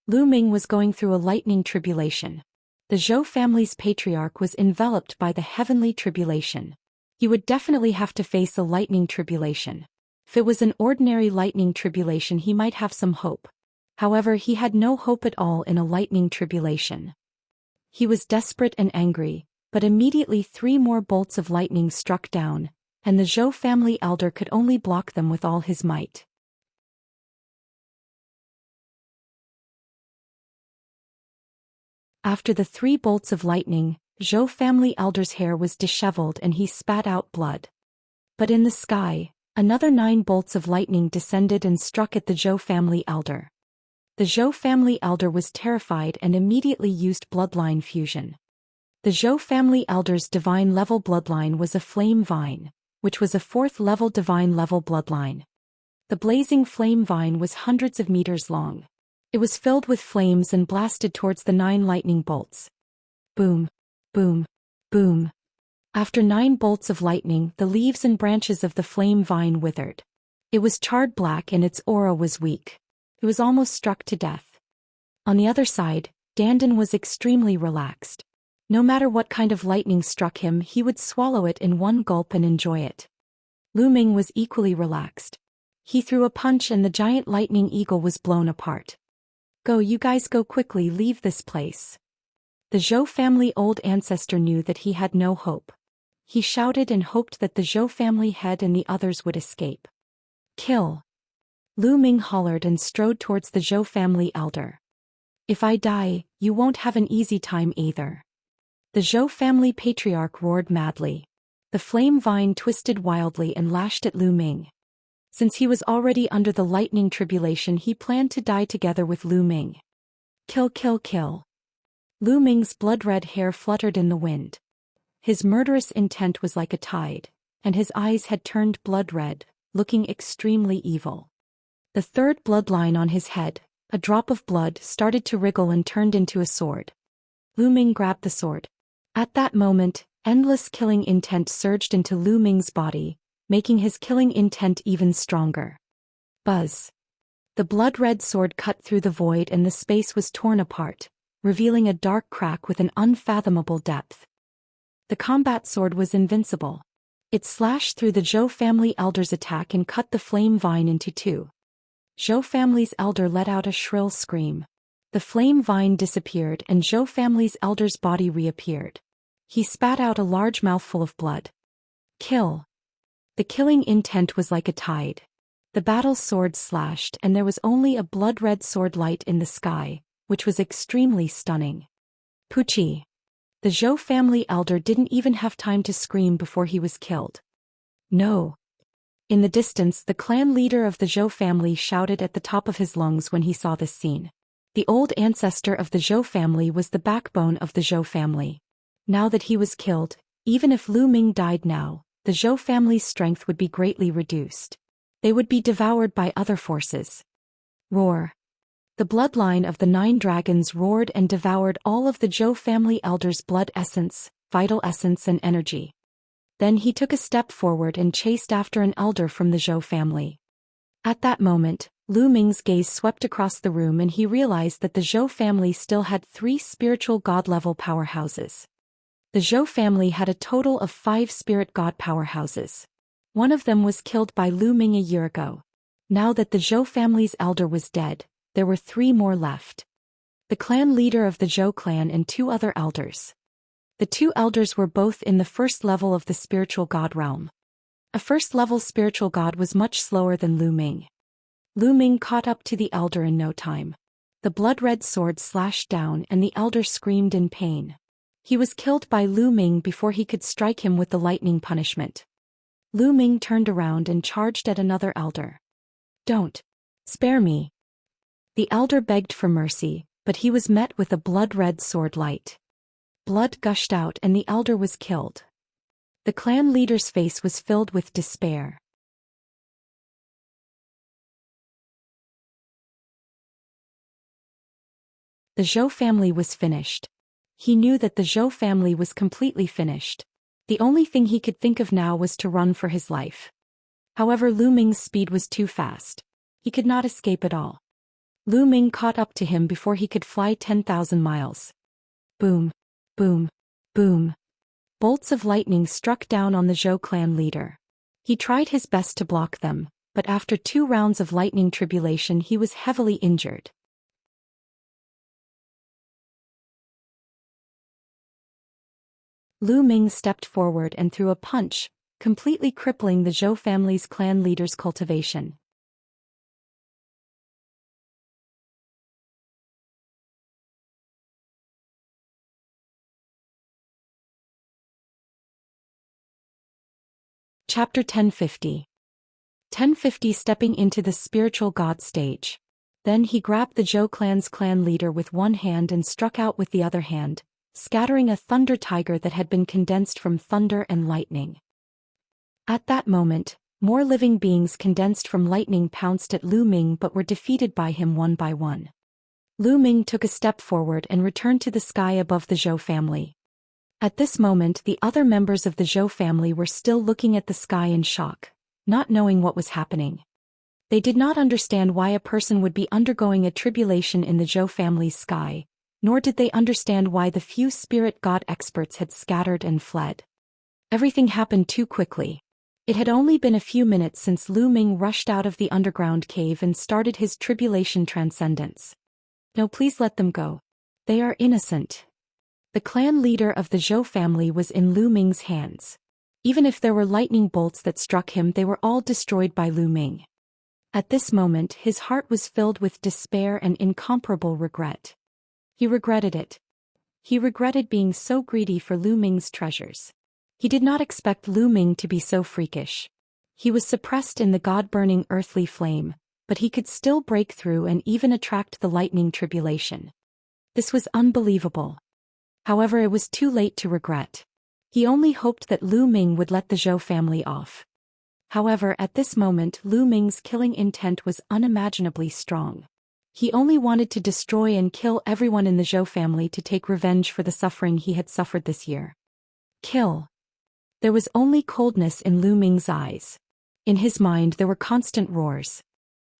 Lu Ming was going through a lightning tribulation. The Zhou family's patriarch was enveloped by the heavenly tribulation. He would definitely have to face a lightning tribulation. If it was an ordinary lightning tribulation, he might have some hope. However, he had no hope at all in a lightning tribulation. He was desperate and angry, but immediately 3 more bolts of lightning struck down, and the Zhou family elder could only block them with all his might. After the 3 bolts of lightning, Zhou family elder's hair was disheveled and he spat out blood. But in the sky, another 9 bolts of lightning descended and struck at the Zhou family elder. The Zhou family elder was terrified and immediately used bloodline fusion. The Zhou family elder's divine level bloodline was a flame vine, which was a 4th level divine level bloodline. The blazing flame vine was hundreds of meters long. It was filled with flames and blasted towards the 9 lightning bolts. Boom, boom, boom. After 9 bolts of lightning, the leaves and branches of the flame vine withered. It was charred black and its aura was weak. It was almost struck to death. On the other side, Dandan was extremely relaxed. No matter what kind of lightning struck him, he would swallow it in one gulp and enjoy it. Lu Ming was equally relaxed. He threw a punch and the giant lightning eagle was blown apart. Go, you guys, go quickly, leave this place. The Zhou family old ancestor knew that he had no hope. He shouted and hoped that the Zhou family head and the others would escape. Kill! Lu Ming hollered and strode towards the Zhou family elder. If I die, you won't have an easy time either. The Zhou family patriarch roared madly. The flame vine twisted wildly and lashed at Lu Ming. Since he was already under the lightning tribulation, he planned to die together with Lu Ming. Kill, kill, kill. Lu Ming's blood-red hair fluttered in the wind. His murderous intent was like a tide, and his eyes had turned blood-red, looking extremely evil. The 3rd bloodline on his head, a drop of blood, started to wriggle and turned into a sword. Lu Ming grabbed the sword. At that moment, endless killing intent surged into Lu Ming's body, making his killing intent even stronger. Buzz. The blood-red sword cut through the void and the space was torn apart, revealing a dark crack with an unfathomable depth. The combat sword was invincible. It slashed through the Zhou family elder's attack and cut the flame vine into 2. Zhou family's elder let out a shrill scream. The flame vine disappeared and Zhou family's elder's body reappeared. He spat out a large mouthful of blood. Kill. The killing intent was like a tide. The battle sword slashed and there was only a blood-red sword light in the sky, which was extremely stunning. Pucci. The Zhou family elder didn't even have time to scream before he was killed. No. In the distance, the clan leader of the Zhou family shouted at the top of his lungs when he saw this scene. The old ancestor of the Zhou family was the backbone of the Zhou family. Now that he was killed, even if Lu Ming died now, the Zhou family's strength would be greatly reduced. They would be devoured by other forces. Roar. The bloodline of the 9 dragons roared and devoured all of the Zhou family elder's blood essence, vital essence and energy. Then he took a step forward and chased after an elder from the Zhou family. At that moment, Lu Ming's gaze swept across the room and he realized that the Zhou family still had 3 spiritual god-level powerhouses. The Zhou family had a total of 5 spirit god powerhouses. One of them was killed by Lu Ming a year ago. Now that the Zhou family's elder was dead, there were 3 more left. The clan leader of the Zhou clan and 2 other elders. The 2 elders were both in the 1st level of the spiritual god realm. A 1st level spiritual god was much slower than Lu Ming. Lu Ming caught up to the elder in no time. The blood-red sword slashed down and the elder screamed in pain. He was killed by Lu Ming before he could strike him with the lightning punishment. Lu Ming turned around and charged at another elder. Don't. Spare me. The elder begged for mercy, but he was met with a blood-red sword light. Blood gushed out and the elder was killed. The clan leader's face was filled with despair. The Zhou family was finished. He knew that the Zhou family was completely finished. The only thing he could think of now was to run for his life. However, Lu Ming's speed was too fast. He could not escape at all. Lu Ming caught up to him before he could fly 10,000 miles. Boom, boom, boom. Bolts of lightning struck down on the Zhou clan leader. He tried his best to block them, but after 2 rounds of lightning tribulation he was heavily injured. Lu Ming stepped forward and threw a punch, completely crippling the Zhou family's clan leader's cultivation. Chapter 1050. 1050 Stepping into the spiritual god stage. Then he grabbed the Zhou clan's clan leader with one hand and struck out with the other hand, scattering a thunder tiger that had been condensed from thunder and lightning. At that moment, more living beings condensed from lightning pounced at Lu Ming but were defeated by him one by one. Lu Ming took a step forward and returned to the sky above the Zhou family. At this moment, the other members of the Zhou family were still looking at the sky in shock, not knowing what was happening. They did not understand why a person would be undergoing a tribulation in the Zhou family's sky, nor did they understand why the few spirit god experts had scattered and fled. Everything happened too quickly. It had only been a few minutes since Lu Ming rushed out of the underground cave and started his tribulation transcendence. No, please let them go. They are innocent. The clan leader of the Zhou family was in Lu Ming's hands. Even if there were lightning bolts that struck him, they were all destroyed by Lu Ming. At this moment, his heart was filled with despair and incomparable regret. He regretted it. He regretted being so greedy for Lu Ming's treasures. He did not expect Lu Ming to be so freakish. He was suppressed in the god-burning earthly flame, but he could still break through and even attract the lightning tribulation. This was unbelievable. However, it was too late to regret. He only hoped that Lu Ming would let the Zhou family off. However, at this moment, Lu Ming's killing intent was unimaginably strong. He only wanted to destroy and kill everyone in the Zhou family to take revenge for the suffering he had suffered this year. Kill. There was only coldness in Lu Ming's eyes. In his mind there were constant roars.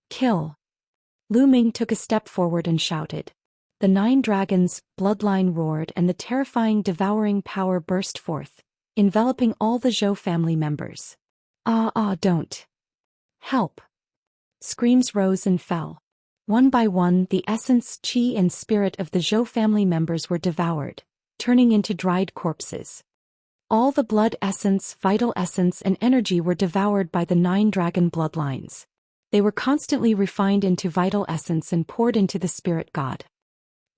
Kill. Lu Ming took a step forward and shouted. The 9 dragons' bloodline roared and the terrifying devouring power burst forth, enveloping all the Zhou family members. Don't. Help. Screams rose and fell. One by one, the essence, qi and spirit of the Zhou family members were devoured, turning into dried corpses. All the blood essence, vital essence and energy were devoured by the 9 dragon bloodlines. They were constantly refined into vital essence and poured into the spirit god.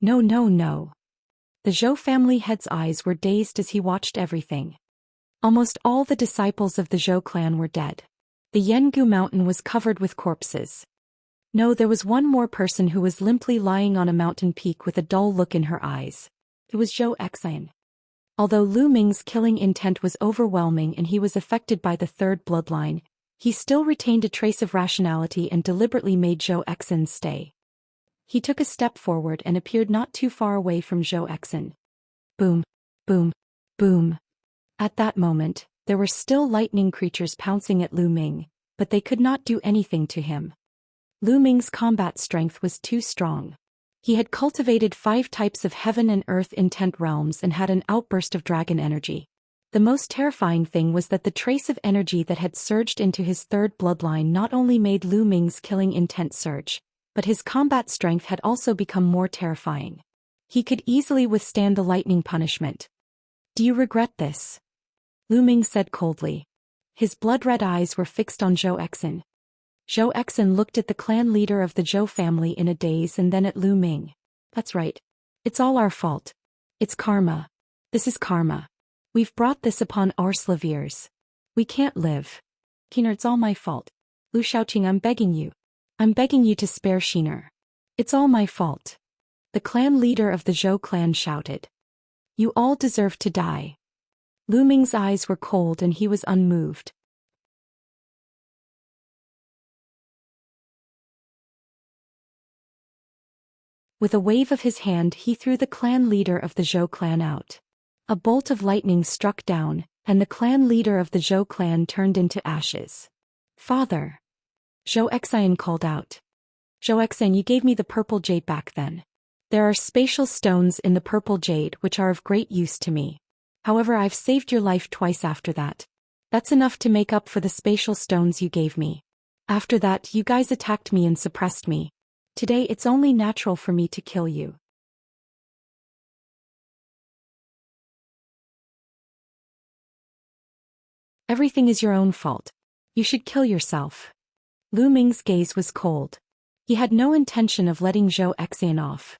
No. The Zhou family head's eyes were dazed as he watched everything. Almost all the disciples of the Zhou clan were dead. The Yengu mountain was covered with corpses. No, there was one more person who was limply lying on a mountain peak with a dull look in her eyes. It was Zhou Xian. Although Lu Ming's killing intent was overwhelming and he was affected by the 3rd bloodline, he still retained a trace of rationality and deliberately made Zhou Xian stay. He took a step forward and appeared not too far away from Zhou Xian. Boom, boom, boom. At that moment, there were still lightning creatures pouncing at Lu Ming, but they could not do anything to him. Lu Ming's combat strength was too strong. He had cultivated 5 types of heaven and earth intent realms and had an outburst of dragon energy. The most terrifying thing was that the trace of energy that had surged into his 3rd bloodline not only made Lu Ming's killing intent surge, but his combat strength had also become more terrifying. He could easily withstand the lightning punishment. Do you regret this? Lu Ming said coldly. His blood-red eyes were fixed on Zhou Xian. Zhou Xian looked at the clan leader of the Zhou family in a daze and then at Lu Ming. That's right. It's all our fault. It's karma. This is karma. We've brought this upon our slaviers. We can't live. Kiner, it's all my fault. Lu Shaoqing, I'm begging you. I'm begging you to spare Shiner. It's all my fault. The clan leader of the Zhou clan shouted. You all deserve to die. Lu Ming's eyes were cold and he was unmoved. With a wave of his hand he threw the clan leader of the Zhou clan out. A bolt of lightning struck down, and the clan leader of the Zhou clan turned into ashes. Father! Zhou Xian called out. Zhou Xian, you gave me the purple jade back then. There are spatial stones in the purple jade which are of great use to me. However, I've saved your life twice after that. That's enough to make up for the spatial stones you gave me. After that, you guys attacked me and suppressed me. Today it's only natural for me to kill you. Everything is your own fault. You should kill yourself. Lu Ming's gaze was cold. He had no intention of letting Zhou Xian off.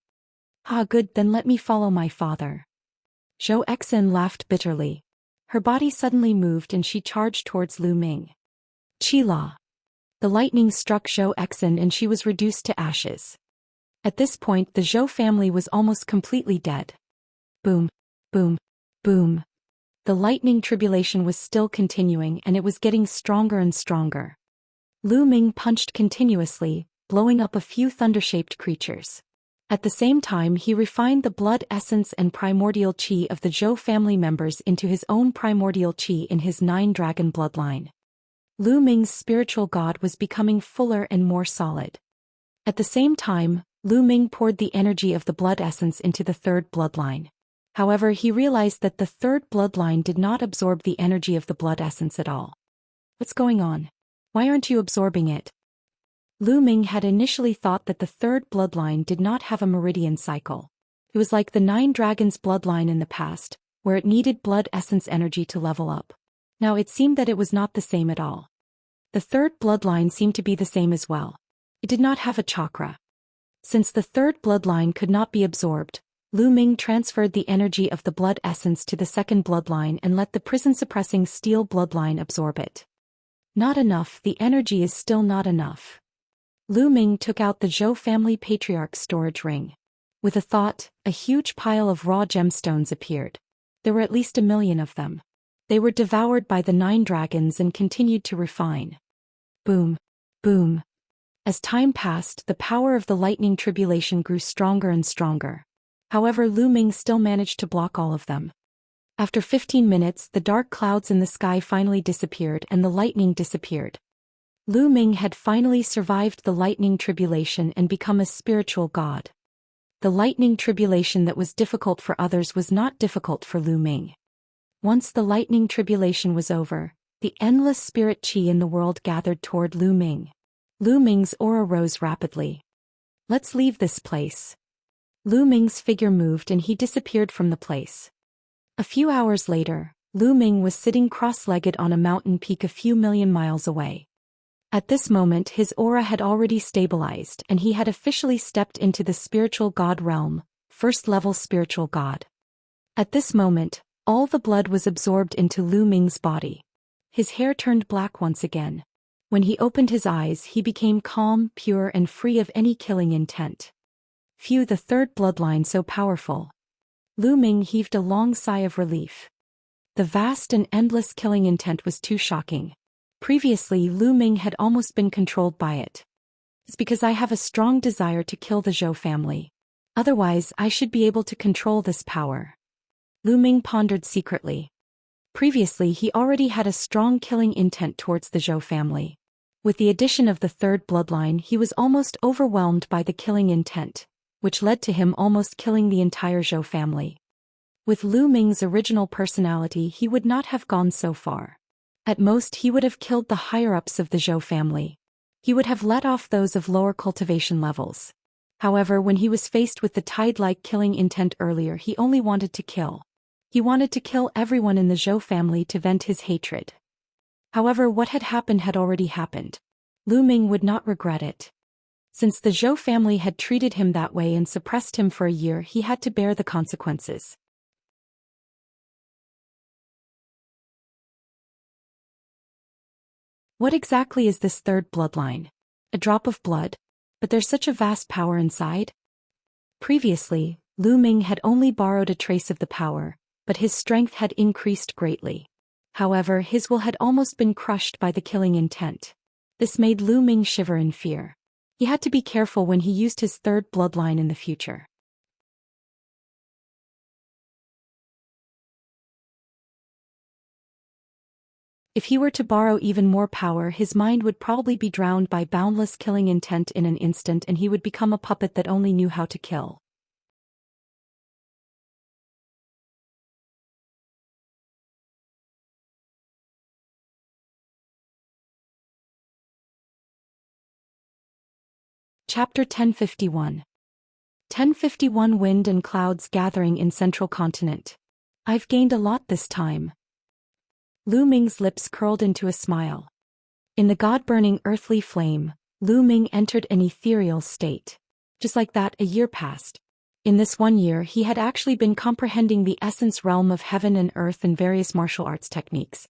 Good, then let me follow my father. Zhou Xian laughed bitterly. her body suddenly moved and she charged towards Lu Ming. Qi-la. The lightning struck Zhou Xian and she was reduced to ashes. At this point the Zhou family was almost completely dead. Boom, boom, boom. The lightning tribulation was still continuing and it was getting stronger and stronger. Lu Ming punched continuously, blowing up a few thunder-shaped creatures. At the same time he refined the blood essence and primordial qi of the Zhou family members into his own primordial qi in his 9-dragon bloodline. Lu Ming's spiritual god was becoming fuller and more solid. At the same time, Lu Ming poured the energy of the blood essence into the 3rd bloodline. However, he realized that the 3rd bloodline did not absorb the energy of the blood essence at all. What's going on? Why aren't you absorbing it? Lu Ming had initially thought that the 3rd bloodline did not have a meridian cycle. It was like the 9 dragons bloodline in the past, where it needed blood essence energy to level up. Now it seemed that it was not the same at all. The 3rd bloodline seemed to be the same as well. It did not have a chakra. Since the 3rd bloodline could not be absorbed, Lu Ming transferred the energy of the blood essence to the 2nd bloodline and let the prison-suppressing steel bloodline absorb it. Not enough, the energy is still not enough. Lu Ming took out the Zhou family patriarch's storage ring. With a thought, a huge pile of raw gemstones appeared. There were at least 1 million of them. They were devoured by the 9 dragons and continued to refine. Boom, boom. As time passed, the power of the lightning tribulation grew stronger and stronger. However, Lu Ming still managed to block all of them. After 15 minutes, the dark clouds in the sky finally disappeared and the lightning disappeared. Lu Ming had finally survived the lightning tribulation and become a spiritual god. The lightning tribulation that was difficult for others was not difficult for Lu Ming. Once the lightning tribulation was over, the endless spirit qi in the world gathered toward Lu Ming. Lu Ming's aura rose rapidly. Let's leave this place. Lu Ming's figure moved and he disappeared from the place. A few hours later, Lu Ming was sitting cross-legged on a mountain peak a few million miles away. At this moment his aura had already stabilized and he had officially stepped into the spiritual god realm, 1st level spiritual god. At this moment, all the blood was absorbed into Lu Ming's body. His hair turned black once again. When he opened his eyes he became calm, pure and free of any killing intent. Phew, the 3rd bloodline so powerful. Lu Ming heaved a long sigh of relief. The vast and endless killing intent was too shocking. Previously Lu Ming had almost been controlled by it. It's because I have a strong desire to kill the Zhou family. Otherwise I should be able to control this power. Lu Ming pondered secretly. Previously he already had a strong killing intent towards the Zhou family. With the addition of the 3rd bloodline he was almost overwhelmed by the killing intent, which led to him almost killing the entire Zhou family. With Lu Ming's original personality he would not have gone so far. At most he would have killed the higher-ups of the Zhou family. He would have let off those of lower cultivation levels. However, when he was faced with the tide-like killing intent earlier he only wanted to kill. He wanted to kill everyone in the Zhou family to vent his hatred. However, what had already happened. Lu Ming would not regret it. Since the Zhou family had treated him that way and suppressed him for a year he had to bear the consequences. What exactly is this 3rd bloodline? A drop of blood? But there's such a vast power inside? Previously, Lu Ming had only borrowed a trace of the power, but his strength had increased greatly. However, his will had almost been crushed by the killing intent. This made Lu Ming shiver in fear. He had to be careful when he used his 3rd bloodline in the future. If he were to borrow even more power his mind would probably be drowned by boundless killing intent in an instant and he would become a puppet that only knew how to kill. Chapter 1051. 1051 Wind and Clouds Gathering in Central Continent. I've gained a lot this time. Lu Ming's lips curled into a smile. In the god-burning earthly flame, Lu Ming entered an ethereal state. Just like that, a year passed. In this 1 year he had actually been comprehending the essence realm of heaven and earth and various martial arts techniques.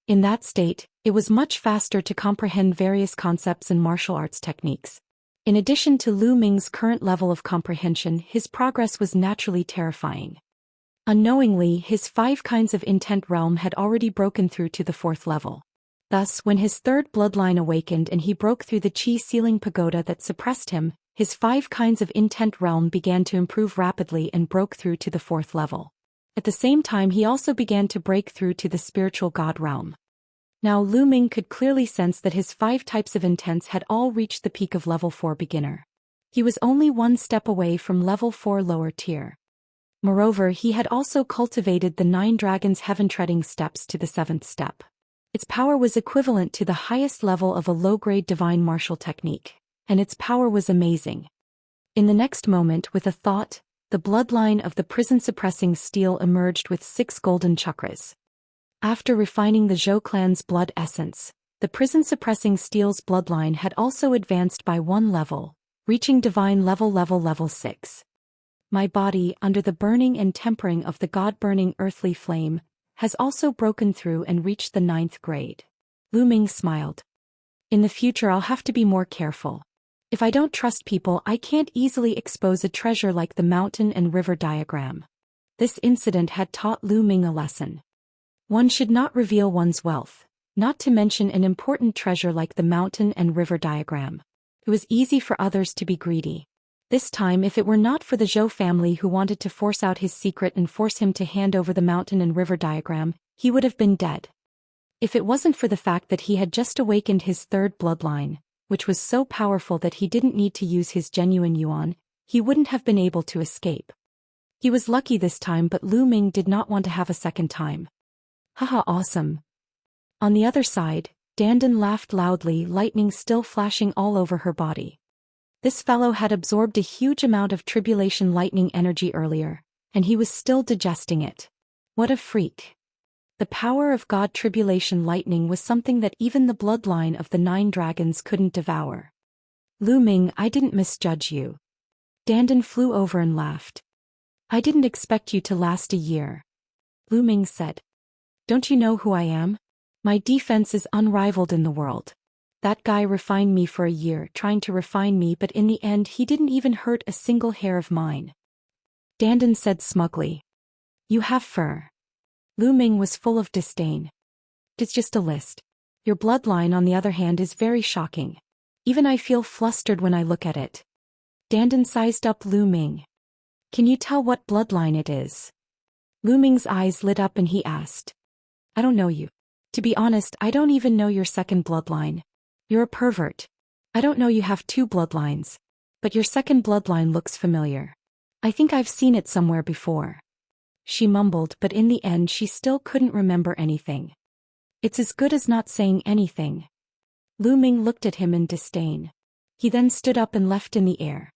In that state, it was much faster to comprehend various concepts and martial arts techniques. In addition to Lu Ming's current level of comprehension, his progress was naturally terrifying. Unknowingly, his 5 kinds of intent realm had already broken through to the 4th level. Thus, when his 3rd bloodline awakened and he broke through the chi ceiling pagoda that suppressed him, his 5 kinds of intent realm began to improve rapidly and broke through to the 4th level. At the same time, he also began to break through to the spiritual god realm. Now Lu Ming could clearly sense that his 5 types of intents had all reached the peak of level 4 beginner. He was only 1 step away from level 4 lower tier. Moreover, he had also cultivated the 9 dragons heaven-treading steps to the 7th step. Its power was equivalent to the highest level of a low-grade divine martial technique, and its power was amazing. In the next moment, with a thought, the bloodline of the prison-suppressing steel emerged with 6 golden chakras. After refining the Zhou clan's blood essence, the prison-suppressing steel's bloodline had also advanced by 1 level, reaching divine level 6. My body, under the burning and tempering of the god-burning earthly flame, has also broken through and reached the 9th grade. Lu Ming smiled. In the future I'll have to be more careful. If I don't trust people, I can't easily expose a treasure like the mountain and river diagram. This incident had taught Lu Ming a lesson. One should not reveal one's wealth, not to mention an important treasure like the mountain and river diagram. It was easy for others to be greedy. This time, if it were not for the Zhou family who wanted to force out his secret and force him to hand over the mountain and river diagram, he would have been dead. If it wasn't for the fact that he had just awakened his 3rd bloodline, which was so powerful that he didn't need to use his genuine yuan, he wouldn't have been able to escape. He was lucky this time, but Lu Ming did not want to have a second time. Haha, awesome. On the other side, Dandan laughed loudly, lightning still flashing all over her body. This fellow had absorbed a huge amount of tribulation lightning energy earlier, and he was still digesting it. What a freak. The power of God tribulation lightning was something that even the bloodline of the 9 dragons couldn't devour. Lu Ming, I didn't misjudge you. Dandan flew over and laughed. I didn't expect you to last a year. Lu Ming said. Don't you know who I am? My defense is unrivaled in the world. That guy refined me for a year, trying to refine me, but in the end he didn't even hurt a single hair of mine. Dandan said smugly. You have fur. Lu Ming was full of disdain. It's just a list. Your bloodline, on the other hand, is very shocking. Even I feel flustered when I look at it. Dandan sized up Lu Ming. Can you tell what bloodline it is? Lu Ming's eyes lit up and he asked. I don't know you. To be honest, I don't even know your 2nd bloodline. You're a pervert. I don't know you have 2 bloodlines. But your 2nd bloodline looks familiar. I think I've seen it somewhere before. She mumbled, but in the end she still couldn't remember anything. It's as good as not saying anything. Lu Ming looked at him in disdain. He then stood up and left in the air.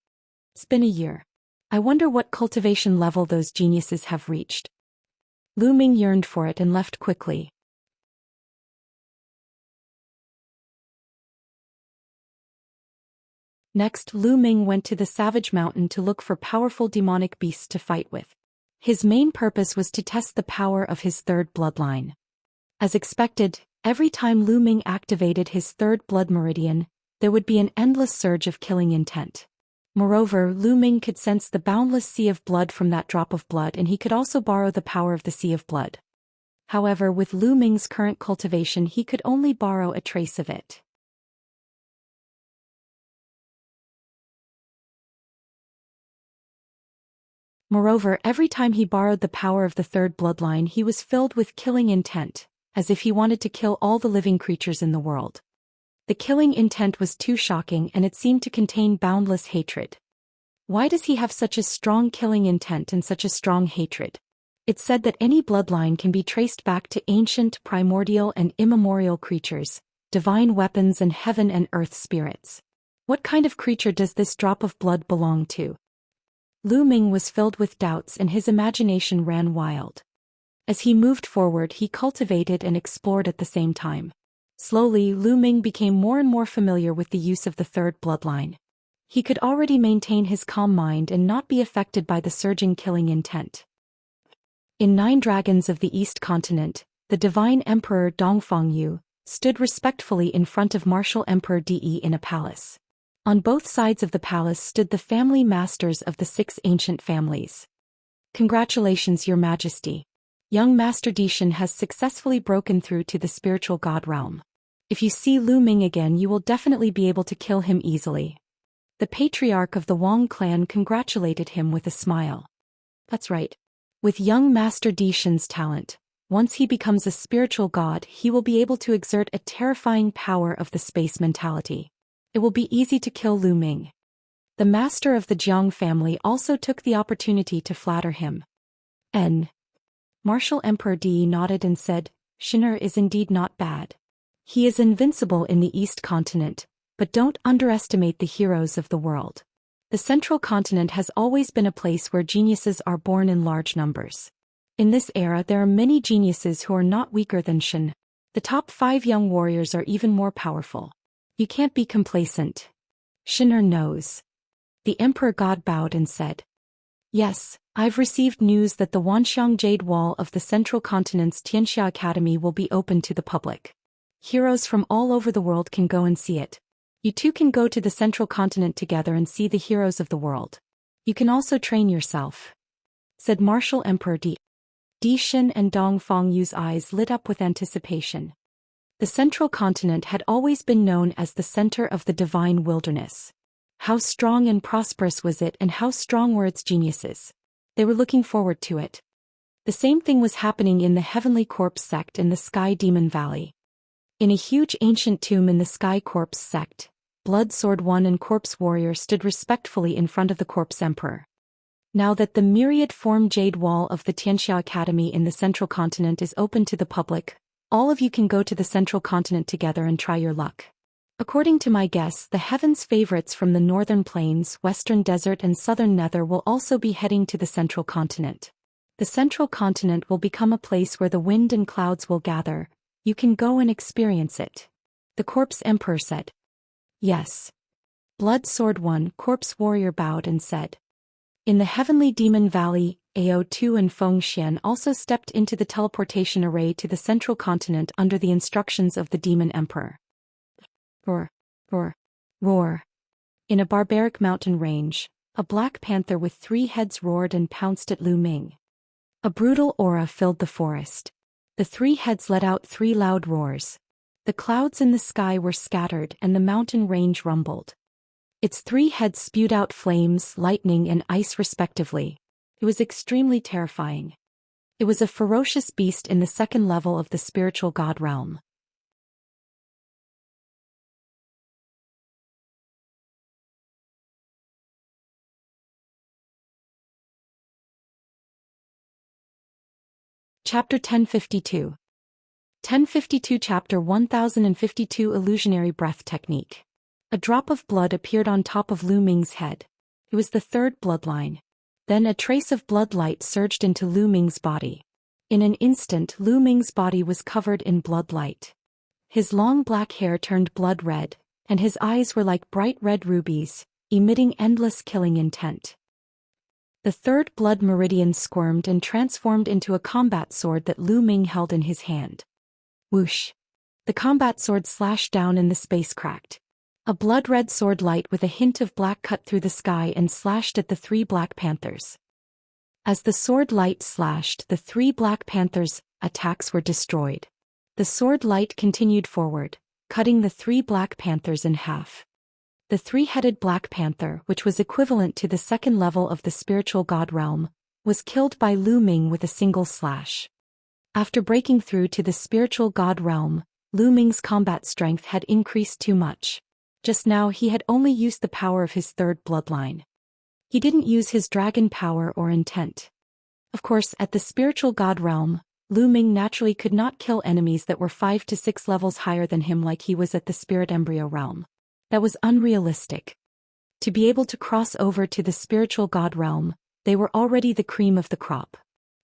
It's been a year. I wonder what cultivation level those geniuses have reached. Lu Ming yearned for it and left quickly. Next, Lu Ming went to the Savage Mountain to look for powerful demonic beasts to fight with. His main purpose was to test the power of his 3rd bloodline. As expected, every time Lu Ming activated his 3rd blood meridian, there would be an endless surge of killing intent. Moreover, Lu Ming could sense the boundless sea of blood from that drop of blood, and he could also borrow the power of the sea of blood. However, with Lu Ming's current cultivation, he could only borrow a trace of it. Moreover, every time he borrowed the power of the 3rd bloodline, he was filled with killing intent, as if he wanted to kill all the living creatures in the world. The killing intent was too shocking, and it seemed to contain boundless hatred. Why does he have such a strong killing intent and such a strong hatred? It's said that any bloodline can be traced back to ancient, primordial and immemorial creatures, divine weapons and heaven and earth spirits. What kind of creature does this drop of blood belong to? Lu Ming was filled with doubts and his imagination ran wild. As he moved forward, he cultivated and explored at the same time. Slowly, Lu Ming became more and more familiar with the use of the 3rd bloodline. He could already maintain his calm mind and not be affected by the surging killing intent. In 9 Dragons of the East Continent, the Divine Emperor Dongfangyu stood respectfully in front of Martial Emperor De in a palace. On both sides of the palace stood the family masters of the 6 ancient families. Congratulations, Your Majesty. Young Master Di Shan has successfully broken through to the spiritual god realm. If you see Lu Ming again, you will definitely be able to kill him easily. The patriarch of the Wang clan congratulated him with a smile. That's right. With young Master Di Shan's talent, once he becomes a spiritual god, he will be able to exert a terrifying power of the space mentality. It will be easy to kill Lu Ming. The master of the Jiang family also took the opportunity to flatter him. Martial Emperor Di nodded and said, Shinnur is indeed not bad. He is invincible in the East Continent, but don't underestimate the heroes of the world. The Central Continent has always been a place where geniuses are born in large numbers. In this era, there are many geniuses who are not weaker than Shen. The top 5 young warriors are even more powerful. You can't be complacent. Shinnur knows. The Emperor God bowed and said, Yes, I've received news that the Wanxiang Jade Wall of the Central Continent's Xianxia Academy will be open to the public. Heroes from all over the world can go and see it. You two can go to the Central Continent together and see the heroes of the world. You can also train yourself, said Martial Emperor Di. Di Shan and Dongfangyu's eyes lit up with anticipation. The Central Continent had always been known as the center of the divine wilderness. How strong and prosperous was it, and how strong were its geniuses? They were looking forward to it. The same thing was happening in the Heavenly Corpse sect in the Sky Demon Valley. In a huge ancient tomb in the Sky Corpse sect, Blood Sword One and Corpse Warrior stood respectfully in front of the Corpse Emperor. Now that the myriad-form Jade Wall of the Xianxia Academy in the Central Continent is open to the public, all of you can go to the Central Continent together and try your luck. According to my guess, the Heaven's favorites from the Northern Plains, Western Desert and Southern Nether will also be heading to the Central Continent. The Central Continent will become a place where the wind and clouds will gather. You can go and experience it. The Corpse Emperor said. Yes. Blood Sword One, Corpse Warrior bowed and said. In the Heavenly Demon Valley, Ao2 and Zhou Xian also stepped into the teleportation array to the Central Continent under the instructions of the Demon Emperor. Roar, roar, roar. In a barbaric mountain range, a black panther with 3 heads roared and pounced at Lu Ming. A brutal aura filled the forest. The 3 heads let out 3 loud roars. The clouds in the sky were scattered and the mountain range rumbled. Its 3 heads spewed out flames, lightning and ice respectively. It was extremely terrifying. It was a ferocious beast in the 2nd level of the spiritual god realm. Chapter 1052. 1052 Chapter 1052 Illusionary Breath Technique. A drop of blood appeared on top of Lu Ming's head. It was the 3rd bloodline. Then a trace of blood light surged into Lu Ming's body. In an instant, Lu Ming's body was covered in blood light. His long black hair turned blood red, and his eyes were like bright red rubies, emitting endless killing intent. The 3rd blood meridian squirmed and transformed into a combat sword that Lu Ming held in his hand. Whoosh! The combat sword slashed down and the space cracked. A blood-red sword light with a hint of black cut through the sky and slashed at the 3 Black Panthers. As the sword light slashed, the 3 Black Panthers' attacks were destroyed. The sword light continued forward, cutting the 3 Black Panthers in half. The 3-headed Black Panther, which was equivalent to the 2nd level of the spiritual god realm, was killed by Lu Ming with a single slash. After breaking through to the spiritual god realm, Lu Ming's combat strength had increased too much. Just now he had only used the power of his 3rd bloodline. He didn't use his dragon power or intent. Of course, at the spiritual god realm, Lu Ming naturally could not kill enemies that were 5 to 6 levels higher than him like he was at the spirit embryo realm. That was unrealistic. To be able to cross over to the spiritual god realm, they were already the cream of the crop.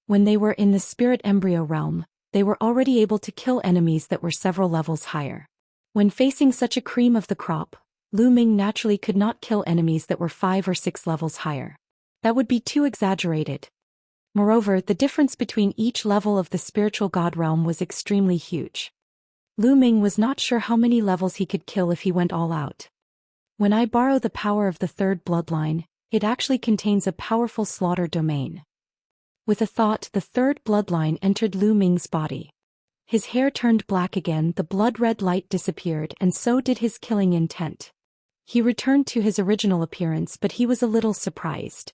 When they were in the spirit embryo realm, they were already able to kill enemies that were several levels higher. When facing such a cream of the crop, Lu Ming naturally could not kill enemies that were 5 or 6 levels higher. That would be too exaggerated. Moreover, the difference between each level of the spiritual god realm was extremely huge. Lu Ming was not sure how many levels he could kill if he went all out. When I borrow the power of the third bloodline, it actually contains a powerful slaughter domain. With a thought, the third bloodline entered Lu Ming's body. His hair turned black again, the blood-red light disappeared, and so did his killing intent. He returned to his original appearance, but he was a little surprised.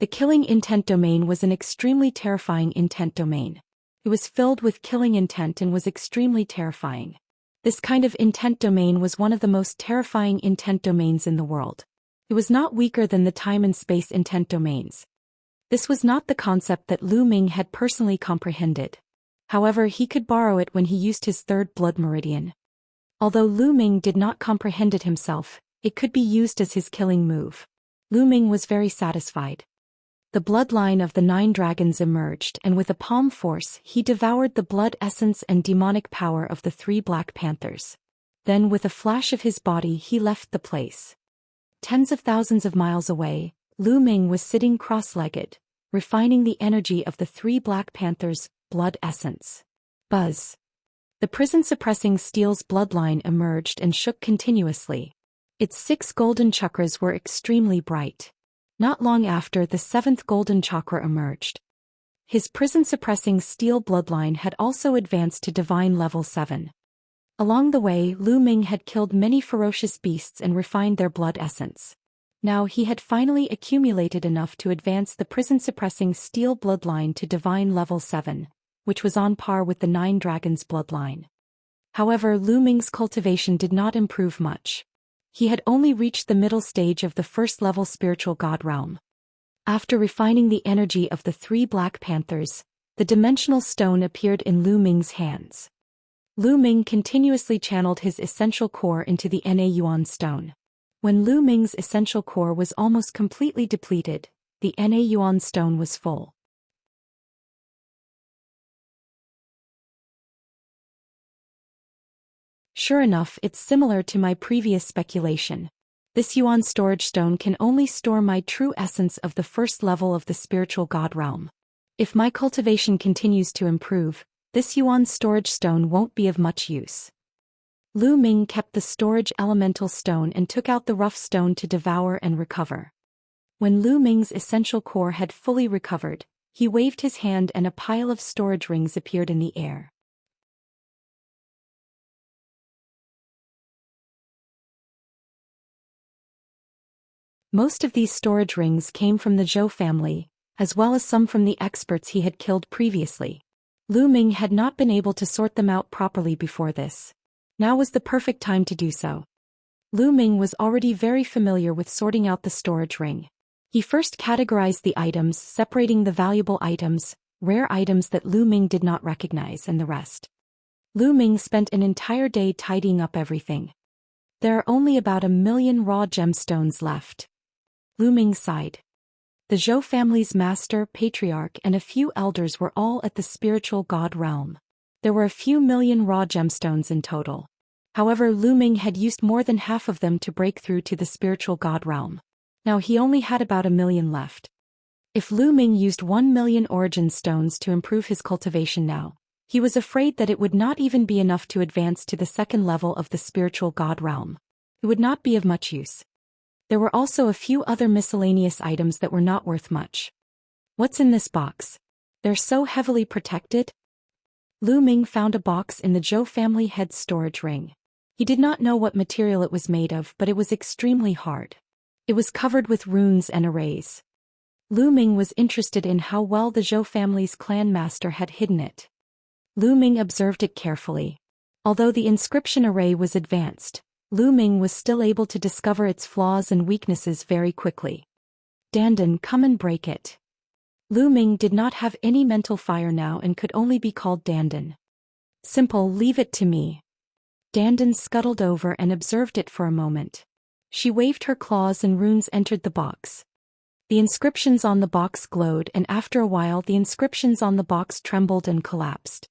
The killing intent domain was an extremely terrifying intent domain. It was filled with killing intent and was extremely terrifying. This kind of intent domain was one of the most terrifying intent domains in the world. It was not weaker than the time and space intent domains. This was not the concept that Lu Ming had personally comprehended. However, he could borrow it when he used his third blood meridian. Although Lu Ming did not comprehend it himself, it could be used as his killing move. Lu Ming was very satisfied. The bloodline of the 9 dragons emerged, and with a palm force he devoured the blood essence and demonic power of the 3 black panthers. Then with a flash of his body he left the place. Tens of thousands of miles away, Lu Ming was sitting cross-legged, refining the energy of the 3 black panthers' blood essence. Buzz. The prison-suppressing steel's bloodline emerged and shook continuously. Its 6 golden chakras were extremely bright. Not long after, the 7th golden chakra emerged. His prison-suppressing steel bloodline had also advanced to divine level 7. Along the way, Lu Ming had killed many ferocious beasts and refined their blood essence. Now he had finally accumulated enough to advance the prison-suppressing steel bloodline to divine level 7, which was on par with the 9 dragons' bloodline. However, Lu Ming's cultivation did not improve much. He had only reached the middle stage of the first-level spiritual god realm. After refining the energy of the 3 black panthers, the dimensional stone appeared in Lu Ming's hands. Lu Ming continuously channeled his essential core into the Na Yuan stone. When Lu Ming's essential core was almost completely depleted, the Na Yuan stone was full. Sure enough, it's similar to my previous speculation. This Yuan storage stone can only store my true essence of the first level of the spiritual god realm. If my cultivation continues to improve, this Yuan storage stone won't be of much use. Lu Ming kept the storage elemental stone and took out the rough stone to devour and recover. When Lu Ming's essential core had fully recovered, he waved his hand and a pile of storage rings appeared in the air. Most of these storage rings came from the Zhou family, as well as some from the experts he had killed previously. Lu Ming had not been able to sort them out properly before this. Now was the perfect time to do so. Lu Ming was already very familiar with sorting out the storage ring. He first categorized the items, separating the valuable items, rare items that Lu Ming did not recognize, and the rest. Lu Ming spent an entire day tidying up everything. There are only about 1,000,000 raw gemstones left. Lu Ming sighed. The Zhou family's master, patriarch, and a few elders were all at the spiritual god realm. There were a few million raw gemstones in total. However, Lu Ming had used more than half of them to break through to the spiritual god realm. Now he only had about 1,000,000 left. If Lu Ming used 1,000,000 origin stones to improve his cultivation now, he was afraid that it would not even be enough to advance to the second level of the spiritual god realm. It would not be of much use. There were also a few other miscellaneous items that were not worth much. What's in this box? They're so heavily protected? Lu Ming found a box in the Zhou family head's storage ring. He did not know what material it was made of, but it was extremely hard. It was covered with runes and arrays. Lu Ming was interested in how well the Zhou family's clan master had hidden it. Lu Ming observed it carefully. Although the inscription array was advanced, Lu Ming was still able to discover its flaws and weaknesses very quickly. Dandan, come and break it. Lu Ming did not have any mental fire now and could only be called Dandan. Simple, leave it to me. Dandan scuttled over and observed it for a moment. She waved her claws and runes entered the box. The inscriptions on the box glowed, and after a while the inscriptions on the box trembled and collapsed.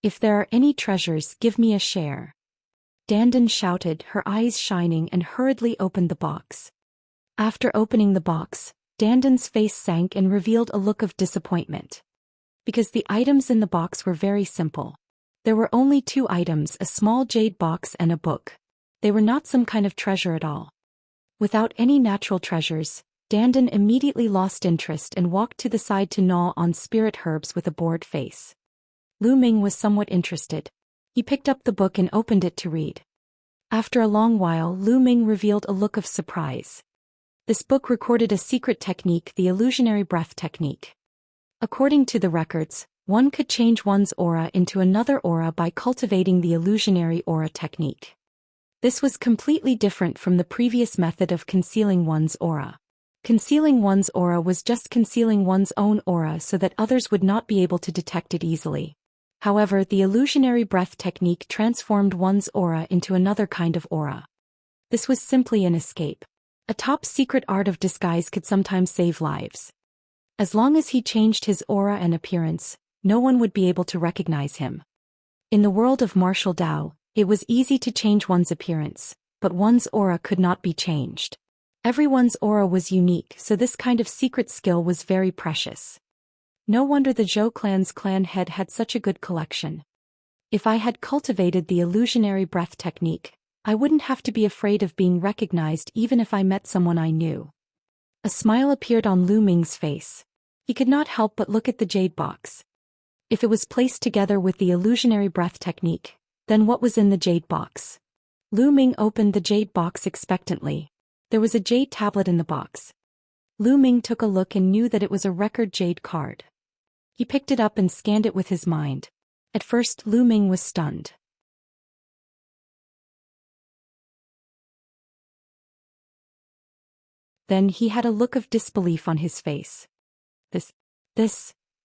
If there are any treasures, give me a share. Dandan shouted, her eyes shining, and hurriedly opened the box. After opening the box, Dandan's face sank and revealed a look of disappointment. Because the items in the box were very simple. There were only 2 items, a small jade box and a book. They were not some kind of treasure at all. Without any natural treasures, Dandan immediately lost interest and walked to the side to gnaw on spirit herbs with a bored face. Lu Ming was somewhat interested. He picked up the book and opened it to read. After a long while, Lu Ming revealed a look of surprise. This book recorded a secret technique, the illusionary breath technique. According to the records, one could change one's aura into another aura by cultivating the illusionary aura technique. This was completely different from the previous method of concealing one's aura. Concealing one's aura was just concealing one's own aura so that others would not be able to detect it easily. However, the illusionary breath technique transformed one's aura into another kind of aura. This was simply an escape. A top-secret art of disguise could sometimes save lives. As long as he changed his aura and appearance, no one would be able to recognize him. In the world of martial Dao, it was easy to change one's appearance, but one's aura could not be changed. Everyone's aura was unique, so this kind of secret skill was very precious. No wonder the Zhou clan's clan head had such a good collection. If I had cultivated the illusionary breath technique, I wouldn't have to be afraid of being recognized even if I met someone I knew. A smile appeared on Lu Ming's face. He could not help but look at the jade box. If it was placed together with the illusionary breath technique, then what was in the jade box? Lu Ming opened the jade box expectantly. There was a jade tablet in the box. Lu Ming took a look and knew that it was a record jade card. He picked it up and scanned it with his mind. At first, Lu Ming was stunned. Then he had a look of disbelief on his face.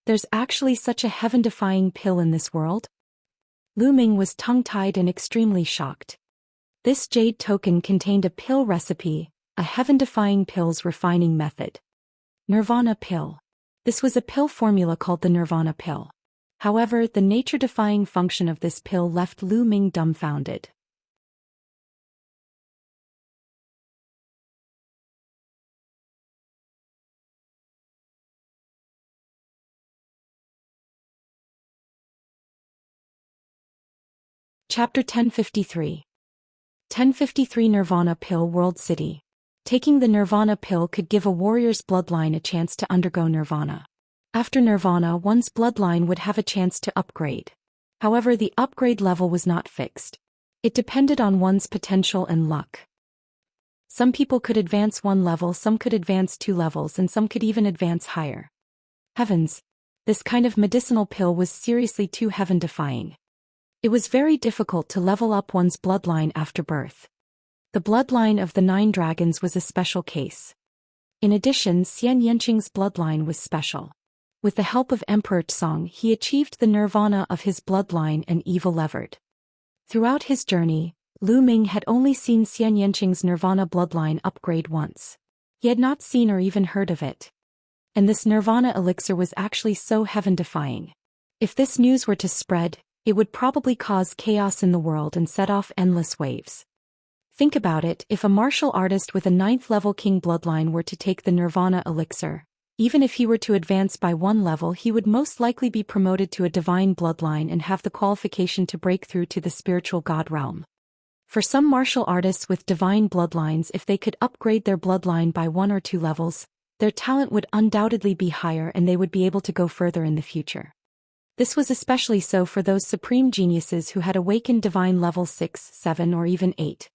There's actually such a heaven-defying pill in this world? Lu Ming was tongue-tied and extremely shocked. This jade token contained a pill recipe, a heaven-defying pills refining method. Nirvana pill. This was a pill formula called the Nirvana pill. However, the nature-defying function of this pill left Lu Ming dumbfounded. Chapter 1053. 1053 Nirvana Pill World City. Taking the Nirvana pill could give a warrior's bloodline a chance to undergo Nirvana. After Nirvana, one's bloodline would have a chance to upgrade. However, the upgrade level was not fixed. It depended on one's potential and luck. Some people could advance 1 level, some could advance 2 levels, and some could even advance higher. Heavens! This kind of medicinal pill was seriously too heaven-defying. It was very difficult to level up one's bloodline after birth. The bloodline of the 9 dragons was a special case. In addition, Xianxia's bloodline was special. With the help of Emperor Tsong, he achieved the nirvana of his bloodline and evil-levered. Throughout his journey, Lu Ming had only seen Xianxia's nirvana bloodline upgrade once. He had not seen or even heard of it. And this nirvana elixir was actually so heaven-defying. If this news were to spread, it would probably cause chaos in the world and set off endless waves. Think about it, if a martial artist with a 9th level king bloodline were to take the nirvana elixir, even if he were to advance by 1 level, he would most likely be promoted to a divine bloodline and have the qualification to break through to the spiritual god realm. For some martial artists with divine bloodlines, if they could upgrade their bloodline by 1 or 2 levels, their talent would undoubtedly be higher and they would be able to go further in the future. This was especially so for those supreme geniuses who had awakened divine level 6, 7 or even 8.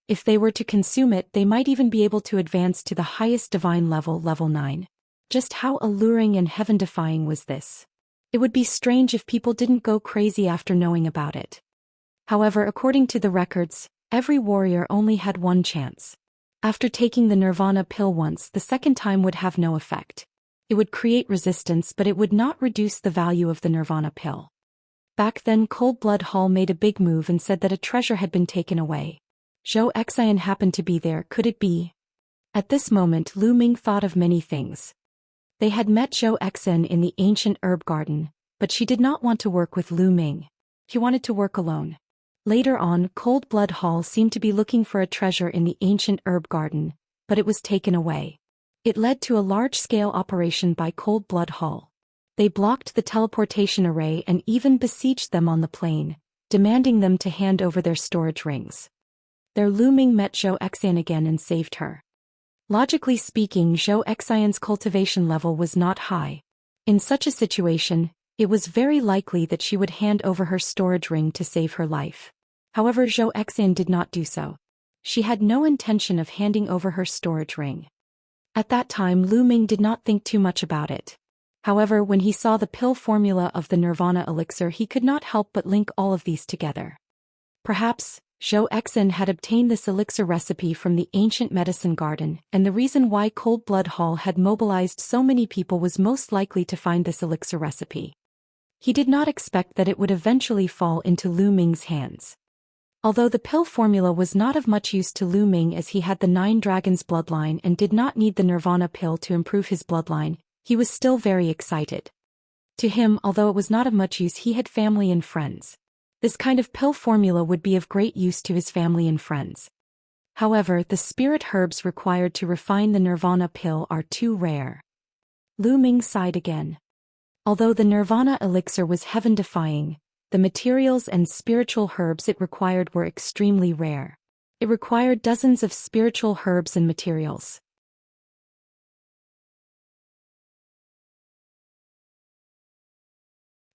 If they were to consume it, they might even be able to advance to the highest divine level, level 9. Just how alluring and heaven-defying was this? It would be strange if people didn't go crazy after knowing about it. However, according to the records, every warrior only had 1 chance. After taking the nirvana pill once, the second time would have no effect. It would create resistance, but it would not reduce the value of the nirvana pill. Back then, Cold Blood Hall made a big move and said that a treasure had been taken away. Zhou Xian happened to be there, could it be? At this moment, Lu Ming thought of many things. They had met Zhou Xian in the ancient herb garden, but she did not want to work with Lu Ming. She wanted to work alone. Later on, Cold Blood Hall seemed to be looking for a treasure in the ancient herb garden, but it was taken away. It led to a large-scale operation by Cold Blood Hall. They blocked the teleportation array and even besieged them on the plane, demanding them to hand over their storage rings. Their Looming met Zhou Xian again and saved her. Logically speaking, Zhou Xian's cultivation level was not high. In such a situation, it was very likely that she would hand over her storage ring to save her life. However, Zhou Xian did not do so. She had no intention of handing over her storage ring. At that time, Looming did not think too much about it. However, when he saw the pill formula of the Nirvana elixir, he could not help but link all of these together. Perhaps, Zhou Xian had obtained this elixir recipe from the ancient medicine garden, and the reason why Cold Blood Hall had mobilized so many people was most likely to find this elixir recipe. He did not expect that it would eventually fall into Looming's hands. Although the pill formula was not of much use to Looming as he had the 9 dragons bloodline and did not need the Nirvana pill to improve his bloodline, he was still very excited. To him, although it was not of much use, he had family and friends. This kind of pill formula would be of great use to his family and friends. However, the spirit herbs required to refine the Nirvana pill are too rare. Looming sighed again. Although the Nirvana elixir was heaven-defying, the materials and spiritual herbs it required were extremely rare. It required dozens of spiritual herbs and materials.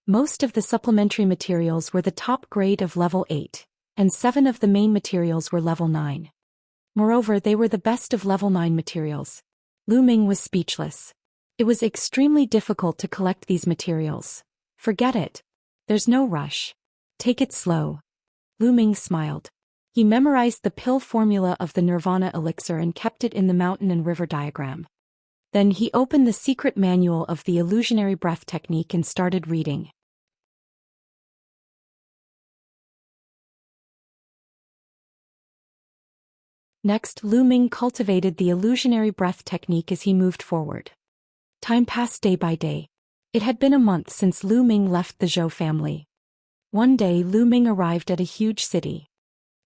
Most of the supplementary materials were the top grade of level 8, and 7 of the main materials were level 9. Moreover, they were the best of level 9 materials. Looming was speechless. It was extremely difficult to collect these materials. Forget it. There's no rush. Take it slow. Looming smiled. He memorized the pill formula of the Nirvana elixir and kept it in the mountain and river diagram. Then he opened the secret manual of the illusionary breath technique and started reading. Next, Looming cultivated the illusionary breath technique as he moved forward. Time passed day by day. It had been a month since Looming left the Zhou family. One day, Looming arrived at a huge city.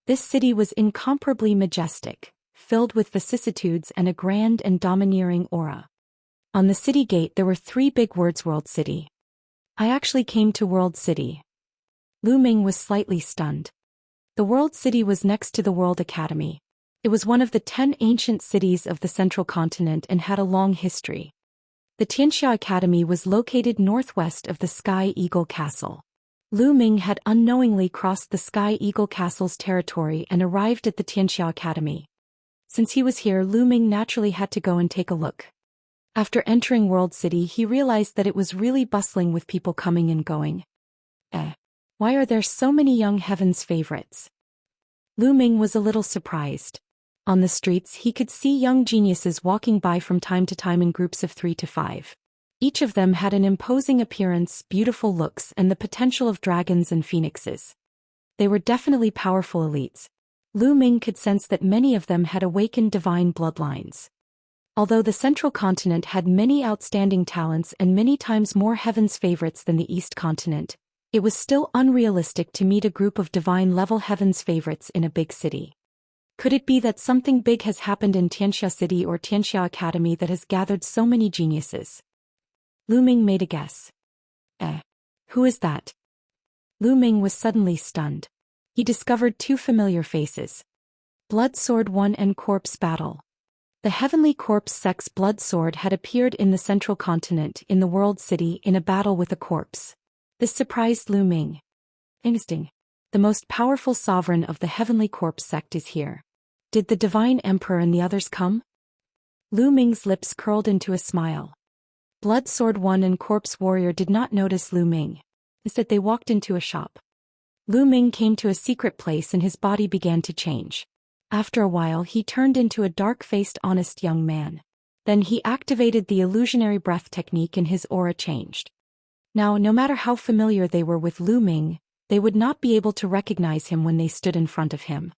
This city was incomparably majestic, filled with vicissitudes and a grand and domineering aura. On the city gate there were 3 big words: World City. I actually came to World City. Looming was slightly stunned. The World City was next to the World Academy. It was one of the 10 ancient cities of the central continent and had a long history. The Xianxia Academy was located northwest of the Sky Eagle Castle. Looming had unknowingly crossed the Sky Eagle Castle's territory and arrived at the Xianxia Academy. Since he was here, Looming naturally had to go and take a look. After entering World City, he realized that it was really bustling with people coming and going. Why are there so many young heaven's favorites? Looming was a little surprised. On the streets, he could see young geniuses walking by from time to time in groups of 3 to 5. Each of them had an imposing appearance, beautiful looks, and the potential of dragons and phoenixes. They were definitely powerful elites. Looming could sense that many of them had awakened divine bloodlines. Although the central continent had many outstanding talents and many times more heaven's favorites than the East continent, it was still unrealistic to meet a group of divine-level heaven's favorites in a big city. Could it be that something big has happened in Xianxia City or Xianxia Academy that has gathered so many geniuses? Looming made a guess. Who is that? Looming was suddenly stunned. He discovered 2 familiar faces. Blood Sword 1 and Corpse Battle. The heavenly corpse sex Blood Sword had appeared in the central continent in the World City in a battle with a corpse. This surprised Looming. Interesting. The most powerful sovereign of the heavenly corpse sect is here. Did the divine emperor and the others come? Looming's lips curled into a smile. Blood Sword 1 and Corpse Warrior did not notice Looming. Instead, they walked into a shop. Looming came to a secret place and his body began to change. After a while, he turned into a dark-faced, honest young man. Then he activated the illusionary breath technique and his aura changed. Now, no matter how familiar they were with Looming, they would not be able to recognize him when they stood in front of him.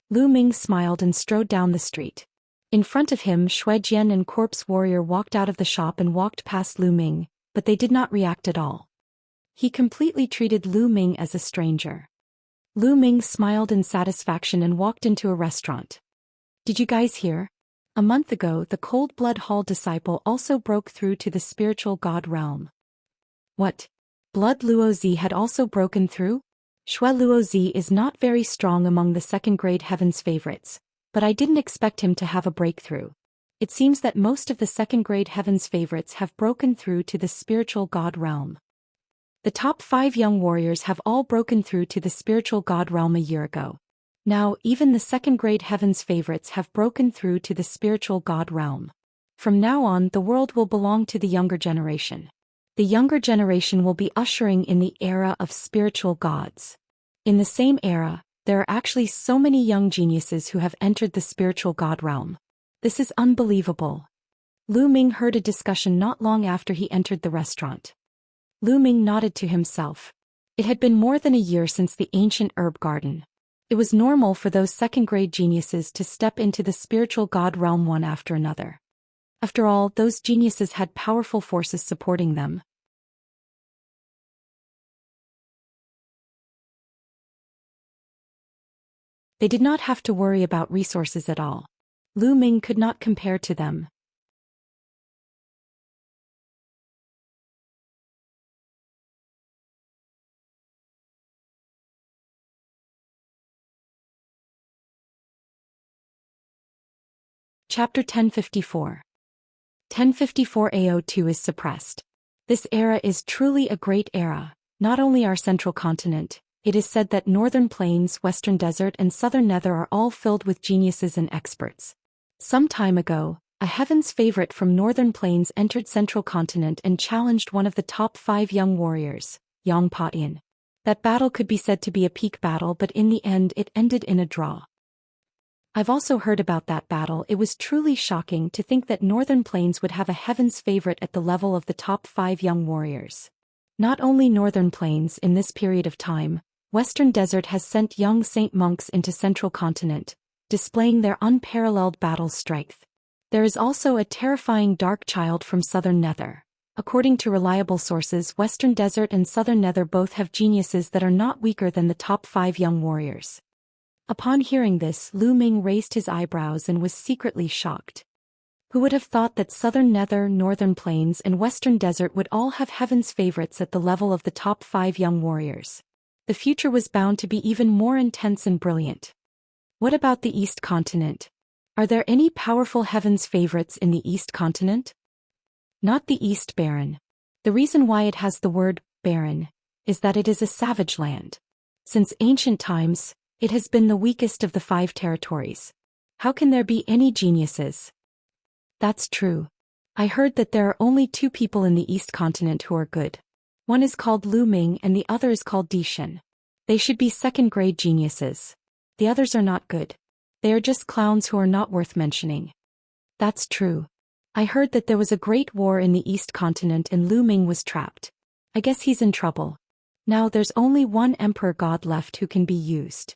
Looming smiled and strode down the street. In front of him, Zhou Xian and Corpse Warrior walked out of the shop and walked past Looming, but they did not react at all. He completely treated Looming as a stranger. Lu Ming smiled in satisfaction and walked into a restaurant. Did you guys hear? A month ago, the Cold Blood Hall disciple also broke through to the spiritual god realm. What? Blood Luozi had also broken through? Shui Luozi is not very strong among the second-grade heavens favorites, but I didn't expect him to have a breakthrough. It seems that most of the second-grade heavens favorites have broken through to the spiritual god realm. The top 5 young warriors have all broken through to the spiritual god realm a year ago. Now, even the second-grade heavens favorites have broken through to the spiritual god realm. From now on, the world will belong to the younger generation. The younger generation will be ushering in the era of spiritual gods. In the same era, there are actually so many young geniuses who have entered the spiritual god realm. This is unbelievable. Lu Ming heard a discussion not long after he entered the restaurant. Lu Ming nodded to himself. It had been more than a year since the ancient herb garden. It was normal for those second-grade geniuses to step into the spiritual god realm one after another. After all, those geniuses had powerful forces supporting them. They did not have to worry about resources at all. Lu Ming could not compare to them. Chapter 1054. 1054 AO2 is suppressed. This era is truly a great era, not only our central continent. It is said that Northern Plains, Western Desert and Southern Nether are all filled with geniuses and experts. Some time ago, a heavens favorite from Northern Plains entered Central Continent and challenged one of the top 5 young warriors, Yang Patin. That battle could be said to be a peak battle, but in the end it ended in a draw. I've also heard about that battle. It was truly shocking to think that Northern Plains would have a heavens favorite at the level of the top 5 young warriors. Not only Northern Plains in this period of time, Western Desert has sent young saint monks into Central Continent, displaying their unparalleled battle strength. There is also a terrifying dark child from Southern Nether. According to reliable sources, Western Desert and Southern Nether both have geniuses that are not weaker than the top 5 young warriors. Upon hearing this, Lu Ming raised his eyebrows and was secretly shocked. Who would have thought that Southern Nether, Northern Plains and Western Desert would all have heavens favorites at the level of the top 5 young warriors? The future was bound to be even more intense and brilliant. What about the East Continent? Are there any powerful heavens favorites in the East Continent? Not the East Baron. The reason why it has the word Baron is that it is a savage land. Since ancient times, it has been the weakest of the 5 territories. How can there be any geniuses? That's true. I heard that there are only 2 people in the East Continent who are good. One is called Lu Ming and the other is called Dishan. They should be second-grade geniuses. The others are not good. They are just clowns who are not worth mentioning. That's true. I heard that there was a great war in the East Continent and Lu Ming was trapped. I guess he's in trouble. Now there's only one emperor god left who can be used.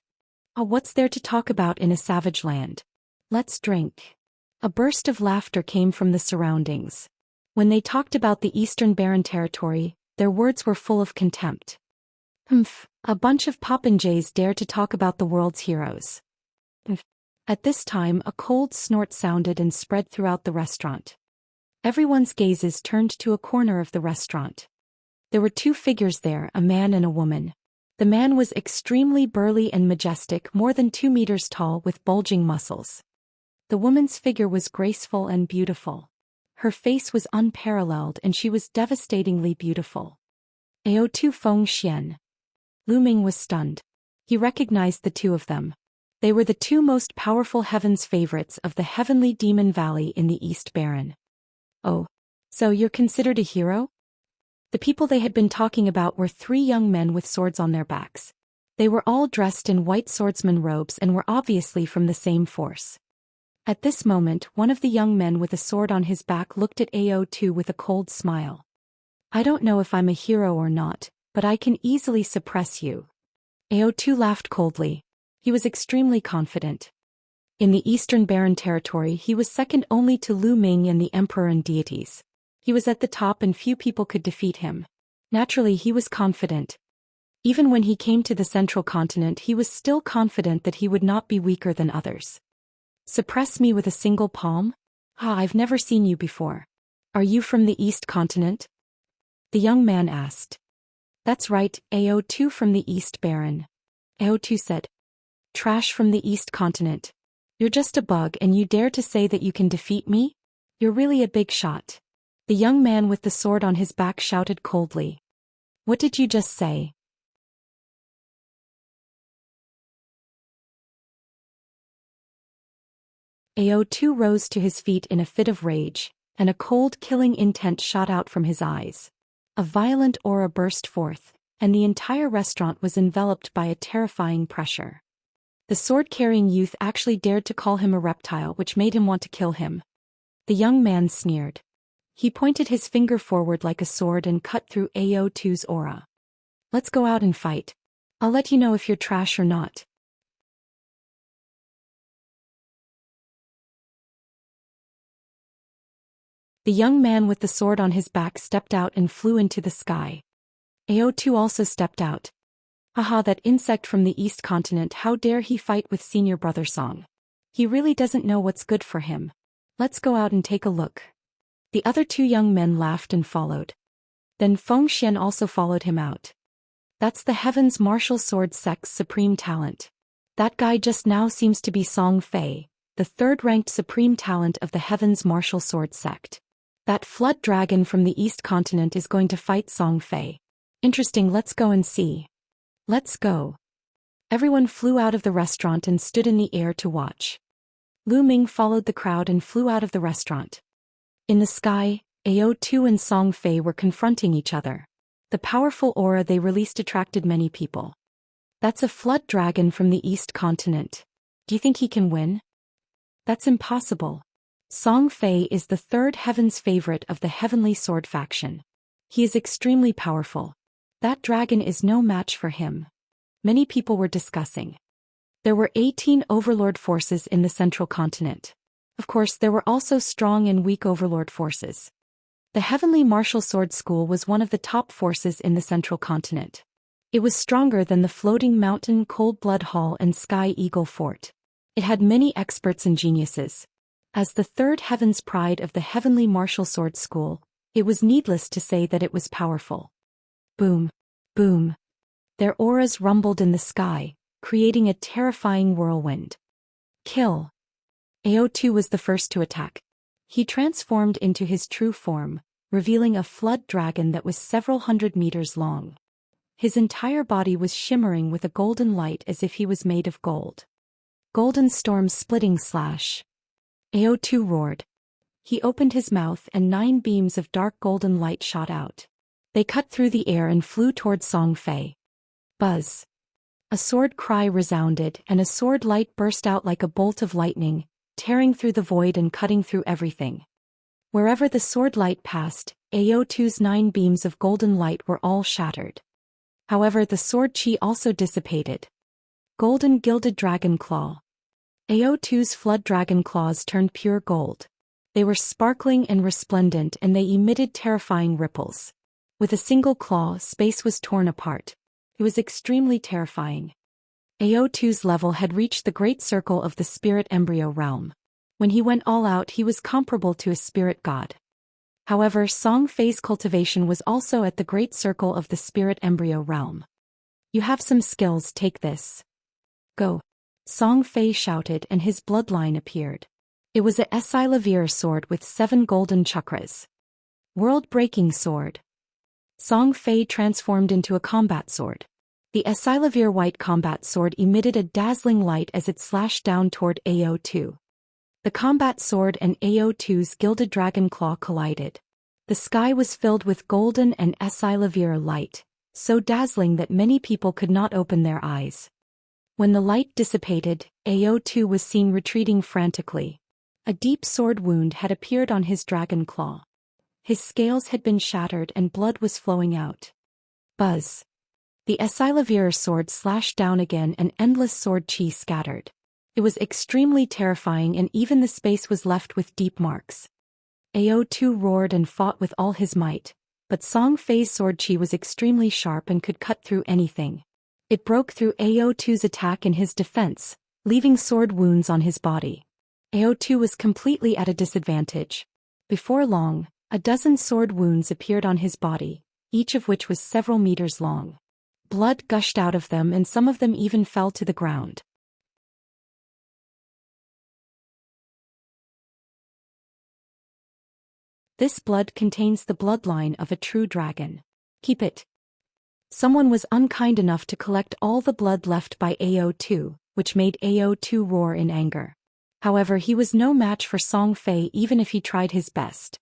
Oh, what's there to talk about in a savage land? Let's drink. A burst of laughter came from the surroundings. When they talked about the Eastern Barren territory, their words were full of contempt. A bunch of popinjays dare to talk about the world's heroes. At this time, a cold snort sounded and spread throughout the restaurant. Everyone's gazes turned to a corner of the restaurant. There were 2 figures there, a man and a woman. The man was extremely burly and majestic, more than 2 meters tall with bulging muscles. The woman's figure was graceful and beautiful. Her face was unparalleled and she was devastatingly beautiful. Ao2 Feng Xian. Lu Ming was stunned. He recognized the 2 of them. They were the 2 most powerful heavens favorites of the heavenly demon valley in the East Baron. Oh. So you're considered a hero? The people they had been talking about were 3 young men with swords on their backs. They were all dressed in white swordsman robes and were obviously from the same force. At this moment, one of the young men with a sword on his back looked at Ao2 with a cold smile. I don't know if I'm a hero or not, but I can easily suppress you. Ao2 laughed coldly. He was extremely confident. In the Eastern Baron territory, he was second only to Lu Ming and the Emperor and deities. He was at the top and few people could defeat him. Naturally, he was confident. Even when he came to the central continent, he was still confident that he would not be weaker than others. Suppress me with a single palm? Ah, I've never seen you before. Are you from the East Continent? The young man asked. That's right, AO2 from the East Baron. AO2 said. Trash from the East Continent. You're just a bug and you dare to say that you can defeat me? You're really a big shot. The young man with the sword on his back shouted coldly. What did you just say? AO2 rose to his feet in a fit of rage, and a cold killing intent shot out from his eyes. A violent aura burst forth, and the entire restaurant was enveloped by a terrifying pressure. The sword-carrying youth actually dared to call him a reptile, which made him want to kill him. The young man sneered. He pointed his finger forward like a sword and cut through AO2's aura. Let's go out and fight. I'll let you know if you're trash or not. The young man with the sword on his back stepped out and flew into the sky. AO2 also stepped out. Haha, that insect from the East Continent, how dare he fight with senior brother Song. He really doesn't know what's good for him. Let's go out and take a look. The other two young men laughed and followed. Then Zhou Xian also followed him out. That's the Heaven's Martial Sword Sect's supreme talent. That guy just now seems to be Song Fei, the third-ranked supreme talent of the Heaven's Martial Sword Sect. That flood dragon from the East Continent is going to fight Song Fei. Interesting, let's go and see. Let's go. Everyone flew out of the restaurant and stood in the air to watch. Lu Ming followed the crowd and flew out of the restaurant. In the sky, AO2 and Song Fei were confronting each other. The powerful aura they released attracted many people. That's a flood dragon from the East Continent. Do you think he can win? That's impossible. Song Fei is the third heaven's favorite of the Heavenly Sword faction. He is extremely powerful. That dragon is no match for him. Many people were discussing. There were 18 overlord forces in the central continent. Of course, there were also strong and weak overlord forces. The Heavenly Martial Sword School was one of the top forces in the central continent. It was stronger than the Floating Mountain Cold Blood Hall and Sky Eagle Fort. It had many experts and geniuses. As the third heaven's pride of the Heavenly Martial Sword School, it was needless to say that it was powerful. Boom, boom. Their auras rumbled in the sky, creating a terrifying whirlwind. Kill. AO2 was the first to attack. He transformed into his true form, revealing a flood dragon that was several hundred meters long. His entire body was shimmering with a golden light as if he was made of gold. Golden storm splitting slash. AO2 roared. He opened his mouth and 9 beams of dark golden light shot out. They cut through the air and flew towards Song Fei. Buzz. A sword cry resounded and a sword light burst out like a bolt of lightning, tearing through the void and cutting through everything. Wherever the sword light passed, AO2's 9 beams of golden light were all shattered. However, the sword chi also dissipated. Golden gilded dragon claw. AO2's flood dragon claws turned pure gold. They were sparkling and resplendent and they emitted terrifying ripples. With a single claw, space was torn apart. It was extremely terrifying. AO2's level had reached the great circle of the spirit embryo realm. When he went all out, he was comparable to a spirit god. However, Song Fei's cultivation was also at the great circle of the spirit embryo realm. You have some skills, take this. Go. Song Fei shouted and his bloodline appeared. It was a Silavir sword with 7 golden chakras. World-breaking sword. Song Fei transformed into a combat sword. The Silavir white combat sword emitted a dazzling light as it slashed down toward AO2. The combat sword and AO2's gilded dragon claw collided. The sky was filled with golden and Silavir light, so dazzling that many people could not open their eyes. When the light dissipated, AO2 was seen retreating frantically. A deep sword wound had appeared on his dragon claw. His scales had been shattered and blood was flowing out. Buzz. The Silavir sword slashed down again and endless sword chi scattered. It was extremely terrifying and even the space was left with deep marks. AO2 roared and fought with all his might, But Song Fei's sword chi was extremely sharp and could cut through anything. It broke through AO2's attack in his defense, leaving sword wounds on his body. AO2 was completely at a disadvantage. Before long, a dozen sword wounds appeared on his body, each of which was several meters long. Blood gushed out of them and some of them even fell to the ground. This blood contains the bloodline of a true dragon. Keep it. Someone was unkind enough to collect all the blood left by AO2, which made AO2 roar in anger. However, he was no match for Song Fei even if he tried his best.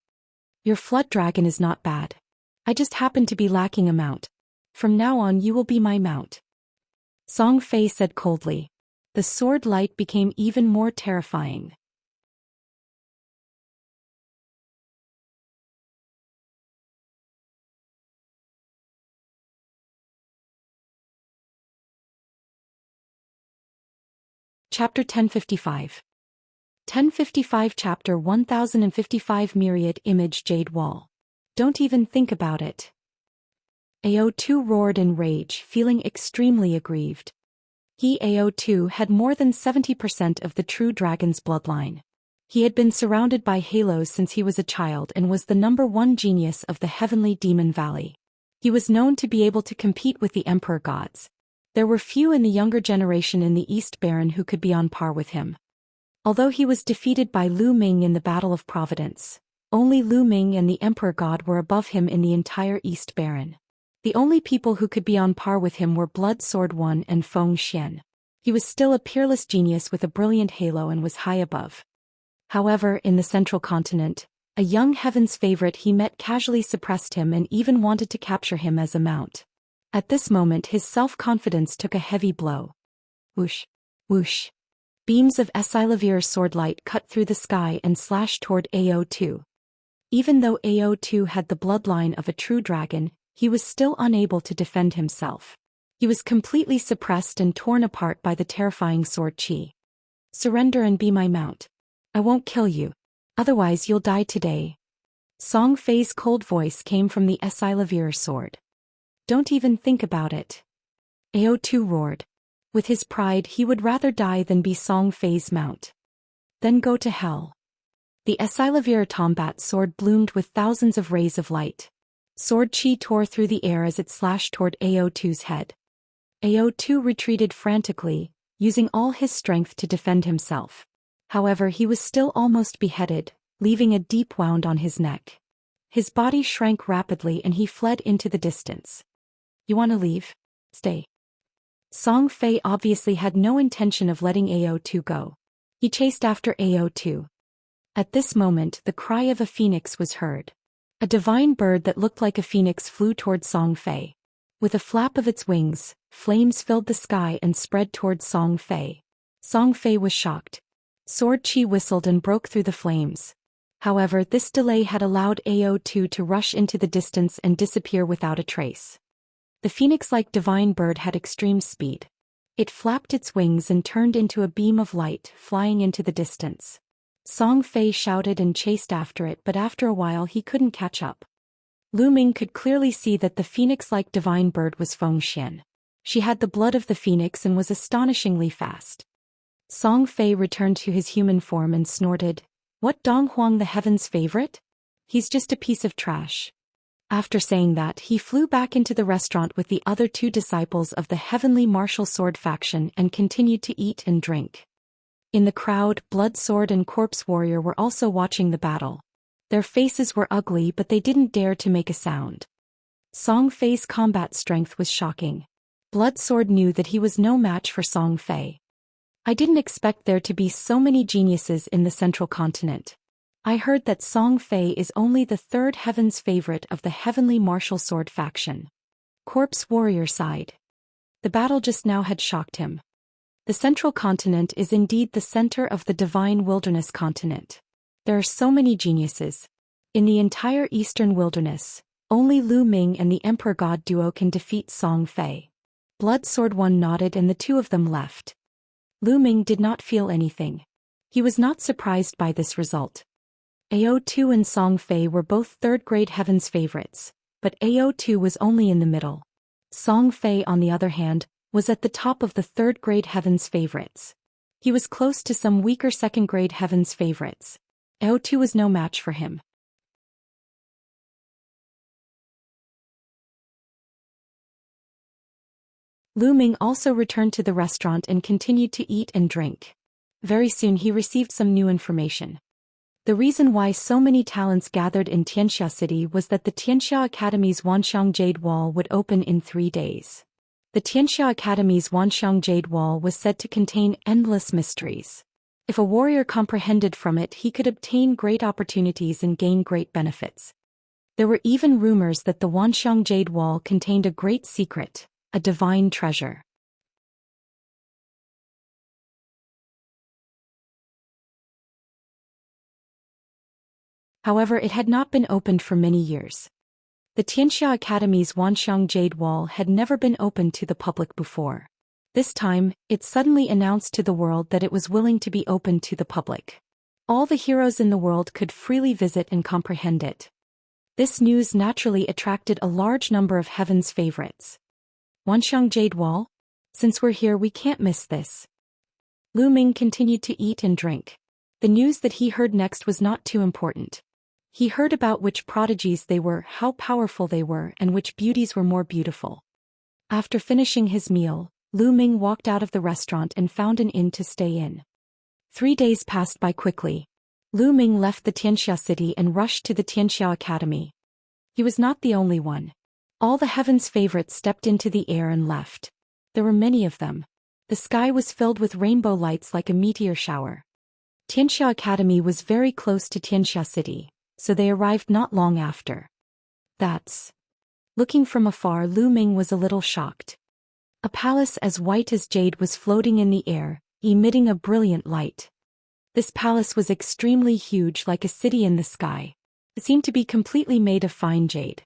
Your flood dragon is not bad. I just happen to be lacking a mount. From now on you will be my mount. Song Fei said coldly. The sword light became even more terrifying. Chapter 1055. 1055 Chapter 1055 Myriad Image Jade Wall. Don't even think about it. AO2 roared in rage, feeling extremely aggrieved. He AO2 had more than 70% of the true dragon's bloodline. He had been surrounded by halos since he was a child and was the #1 genius of the heavenly demon valley. He was known to be able to compete with the emperor gods. There were few in the younger generation in the East Baron who could be on par with him. Although he was defeated by Lu Ming in the Battle of Providence, only Lu Ming and the Emperor God were above him in the entire East Baron. The only people who could be on par with him were Blood Sword 1 and Zhou Xian. He was still a peerless genius with a brilliant halo and was high above. However, in the Central Continent, a young heaven's favorite he met casually suppressed him and even wanted to capture him as a mount. At this moment his self-confidence took a heavy blow. Whoosh! Whoosh! Beams of Esilavir's sword light cut through the sky and slashed toward AO2. Even though AO2 had the bloodline of a true dragon, he was still unable to defend himself. He was completely suppressed and torn apart by the terrifying sword chi. Surrender and be my mount. I won't kill you. Otherwise you'll die today. Song Fei's cold voice came from the Esilavir sword. Don't even think about it. AO2 roared. With his pride he would rather die than be Song Fei's mount. Then go to hell. The Esilavir Tombat sword bloomed with thousands of rays of light. Sword chi tore through the air as it slashed toward AO2's head. AO2 retreated frantically, using all his strength to defend himself. However, he was still almost beheaded, leaving a deep wound on his neck. His body shrank rapidly and he fled into the distance. You want to leave? Stay. Song Fei obviously had no intention of letting AO2 go. He chased after AO2. At this moment, the cry of a phoenix was heard. A divine bird that looked like a phoenix flew toward Song Fei. With a flap of its wings, flames filled the sky and spread toward Song Fei. Song Fei was shocked. Sword chi whistled and broke through the flames. However, this delay had allowed AO2 to rush into the distance and disappear without a trace. The phoenix-like divine bird had extreme speed. It flapped its wings and turned into a beam of light, flying into the distance. Song Fei shouted and chased after it, but after a while he couldn't catch up. Lu Ming could clearly see that the phoenix-like divine bird was Zhou Xian. She had the blood of the phoenix and was astonishingly fast. Song Fei returned to his human form and snorted, "What, Dong Huang the heaven's favorite? He's just a piece of trash." After saying that, he flew back into the restaurant with the other two disciples of the heavenly martial sword faction and continued to eat and drink. In the crowd, Blood Sword and Corpse Warrior were also watching the battle. Their faces were ugly but they didn't dare to make a sound. Song Fei's combat strength was shocking. Blood Sword knew that he was no match for Song Fei. I didn't expect there to be so many geniuses in the Central Continent. I heard that Song Fei is only the third heaven's favorite of the heavenly martial sword faction. Corpse Warrior sighed. The battle just now had shocked him. The Central Continent is indeed the center of the divine wilderness continent. There are so many geniuses. In the entire eastern wilderness, only Lu Ming and the Emperor God duo can defeat Song Fei. Blood Sword 1 nodded and the two of them left. Lu Ming did not feel anything. He was not surprised by this result. AO2 and Song Fei were both third-grade heaven's favorites, but AO2 was only in the middle. Song Fei, on the other hand, was at the top of the third-grade heaven's favorites. He was close to some weaker second-grade heaven's favorites. AO2 was no match for him. Lu Ming also returned to the restaurant and continued to eat and drink. Very soon he received some new information. The reason why so many talents gathered in Xianxia City was that the Xianxia Academy's Wanxiang Jade Wall would open in 3 days. The Xianxia Academy's Wanxiang Jade Wall was said to contain endless mysteries. If a warrior comprehended from it, he could obtain great opportunities and gain great benefits. There were even rumors that the Wanxiang Jade Wall contained a great secret, a divine treasure. However, it had not been opened for many years. The Xianxia Academy's Wanxiang Jade Wall had never been opened to the public before. This time, it suddenly announced to the world that it was willing to be opened to the public. All the heroes in the world could freely visit and comprehend it. This news naturally attracted a large number of heaven's favorites. Wanxiang Jade Wall? Since we're here, we can't miss this. Lu Ming continued to eat and drink. The news that he heard next was not too important. He heard about which prodigies they were, how powerful they were, and which beauties were more beautiful. After finishing his meal, Lu Ming walked out of the restaurant and found an inn to stay in. 3 days passed by quickly. Lu Ming left the Xianxia city and rushed to the Xianxia Academy. He was not the only one. All the heaven's favorites stepped into the air and left. There were many of them. The sky was filled with rainbow lights like a meteor shower. Xianxia Academy was very close to Xianxia City, so they arrived not long after. Looking from afar, Lu Ming was a little shocked. A palace as white as jade was floating in the air, emitting a brilliant light. This palace was extremely huge, like a city in the sky. It seemed to be completely made of fine jade.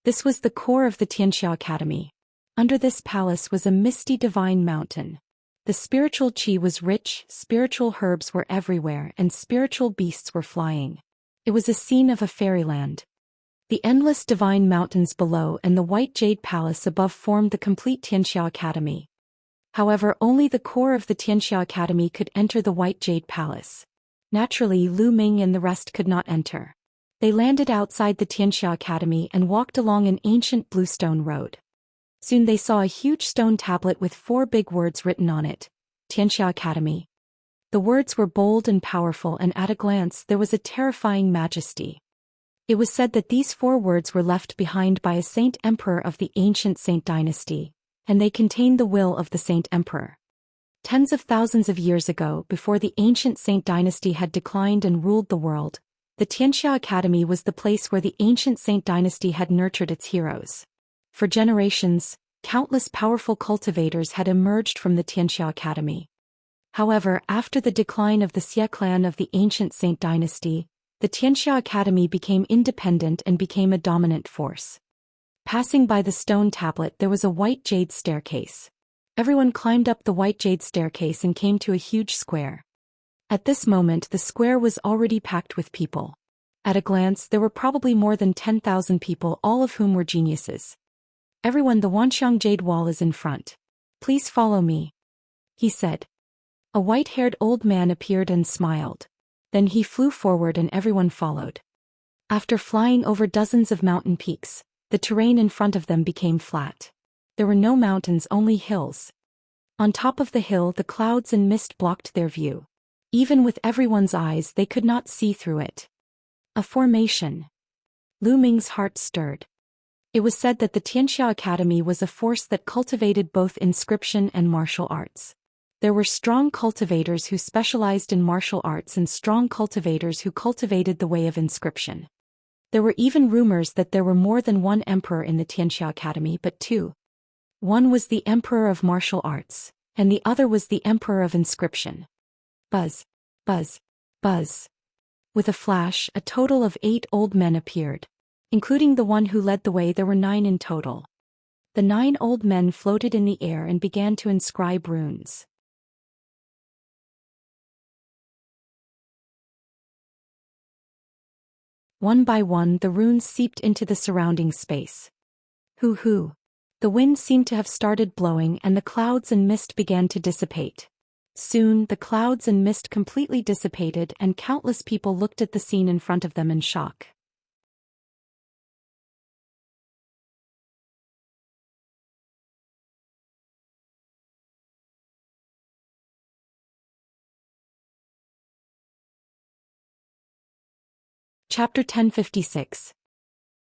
This was the core of the Xianxia Academy. Under this palace was a misty divine mountain. The spiritual qi was rich, spiritual herbs were everywhere, and spiritual beasts were flying. It was a scene of a fairyland. The endless divine mountains below and the white jade palace above formed the complete Xianxia Academy. However, only the core of the Xianxia Academy could enter the white jade palace. Naturally, Lu Ming and the rest could not enter. They landed outside the Xianxia Academy and walked along an ancient bluestone road. Soon they saw a huge stone tablet with 4 big words written on it, Xianxia Academy. The words were bold and powerful, and at a glance there was a terrifying majesty. It was said that these 4 words were left behind by a saint emperor of the ancient Saint dynasty, and they contained the will of the saint emperor. Tens of thousands of years ago, before the ancient Saint dynasty had declined and ruled the world, the Xianxia Academy was the place where the ancient Saint dynasty had nurtured its heroes. For generations, countless powerful cultivators had emerged from the Xianxia Academy. However, after the decline of the Xie clan of the ancient Saint dynasty, the Xianxia Academy became independent and became a dominant force. Passing by the stone tablet, there was a white jade staircase. Everyone climbed up the white jade staircase and came to a huge square. At this moment, the square was already packed with people. At a glance, there were probably more than 10,000 people, all of whom were geniuses. Everyone, the Wanxiang Jade Wall is in front. Please follow me, he said. A white-haired old man appeared and smiled. Then he flew forward and everyone followed. After flying over dozens of mountain peaks, the terrain in front of them became flat. There were no mountains, only hills. On top of the hill, the clouds and mist blocked their view. Even with everyone's eyes, they could not see through it. A formation. Lu Ming's heart stirred. It was said that the Xianxia Academy was a force that cultivated both inscription and martial arts. There were strong cultivators who specialized in martial arts and strong cultivators who cultivated the way of inscription. There were even rumors that there were more than one emperor in the Xianxia Academy, but 2. One was the emperor of martial arts, and the other was the emperor of inscription. Buzz, buzz, buzz. With a flash, a total of 8 old men appeared. Including the one who led the way, there were 9 in total. The 9 old men floated in the air and began to inscribe runes. One by one the runes seeped into the surrounding space. Hoo hoo. The wind seemed to have started blowing and the clouds and mist began to dissipate. Soon the clouds and mist completely dissipated and countless people looked at the scene in front of them in shock. Chapter 1056.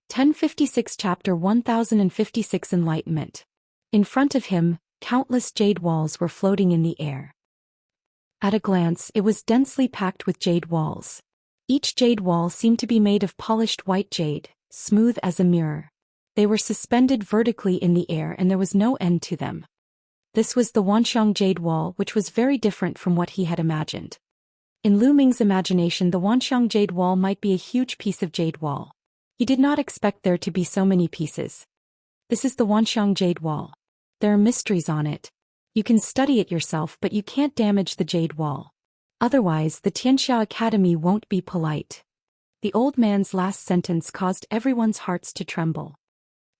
1056 Chapter 1056 Enlightenment. In front of him, countless jade walls were floating in the air. At a glance it was densely packed with jade walls. Each jade wall seemed to be made of polished white jade, smooth as a mirror. They were suspended vertically in the air and there was no end to them. This was the Wanxiang Jade Wall, which was very different from what he had imagined. In Lu Ming's imagination, the Wanxiang Jade Wall might be a huge piece of jade wall. He did not expect there to be so many pieces. This is the Wanxiang Jade Wall. There are mysteries on it. You can study it yourself, but you can't damage the Jade Wall. Otherwise, the Xianxia Academy won't be polite. The old man's last sentence caused everyone's hearts to tremble.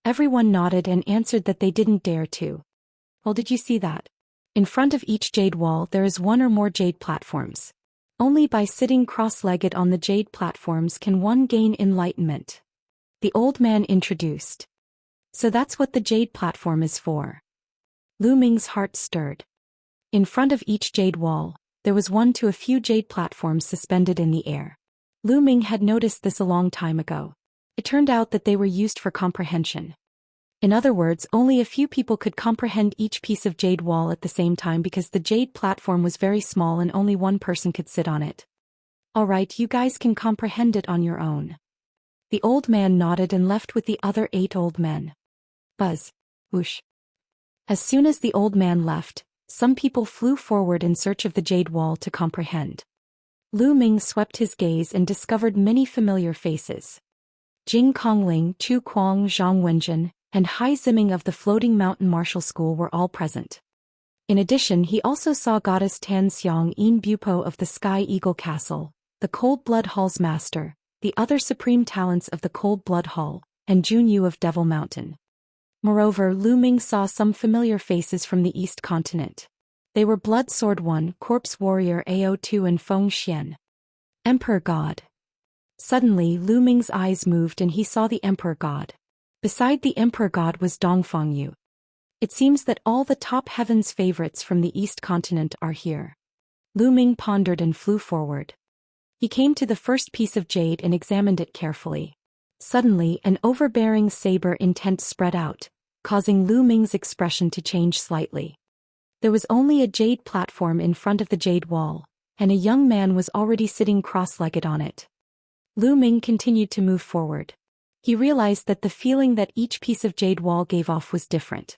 Everyone nodded and answered that they didn't dare to. Well, did you see that? In front of each jade wall there is one or more jade platforms. Only by sitting cross-legged on the jade platforms can one gain enlightenment. The old man introduced. So that's what the jade platform is for. Lu Ming's heart stirred. In front of each jade wall, there was one to a few jade platforms suspended in the air. Lu Ming had noticed this a long time ago. It turned out that they were used for comprehension. In other words, only a few people could comprehend each piece of jade wall at the same time because the jade platform was very small and only one person could sit on it. Alright, you guys can comprehend it on your own. The old man nodded and left with the other 8 old men. Buzz. Whoosh. As soon as the old man left, some people flew forward in search of the jade wall to comprehend. Lu Ming swept his gaze and discovered many familiar faces. Jing Kongling, Chu Kuang, Zhang Wenjin, and Hai Ziming of the Floating Mountain Martial School were all present. In addition, he also saw Goddess Tan Xiang Yin Bupo of the Sky Eagle Castle, the Cold Blood Hall's master, the other supreme talents of the Cold Blood Hall, and Jun Yu of Devil Mountain. Moreover, Lu Ming saw some familiar faces from the East Continent. They were Blood Sword 1, Corpse Warrior AO2 and Feng Xian. Emperor God. Suddenly, Lu Ming's eyes moved and he saw the Emperor God. Beside the Emperor God was Dongfang Yu. It seems that all the top heavens favorites from the East Continent are here. Lu Ming pondered and flew forward. He came to the first piece of jade and examined it carefully. Suddenly, an overbearing saber intent spread out, causing Lu Ming's expression to change slightly. There was only a jade platform in front of the jade wall, and a young man was already sitting cross-legged on it. Lu Ming continued to move forward. He realized that the feeling that each piece of jade wall gave off was different.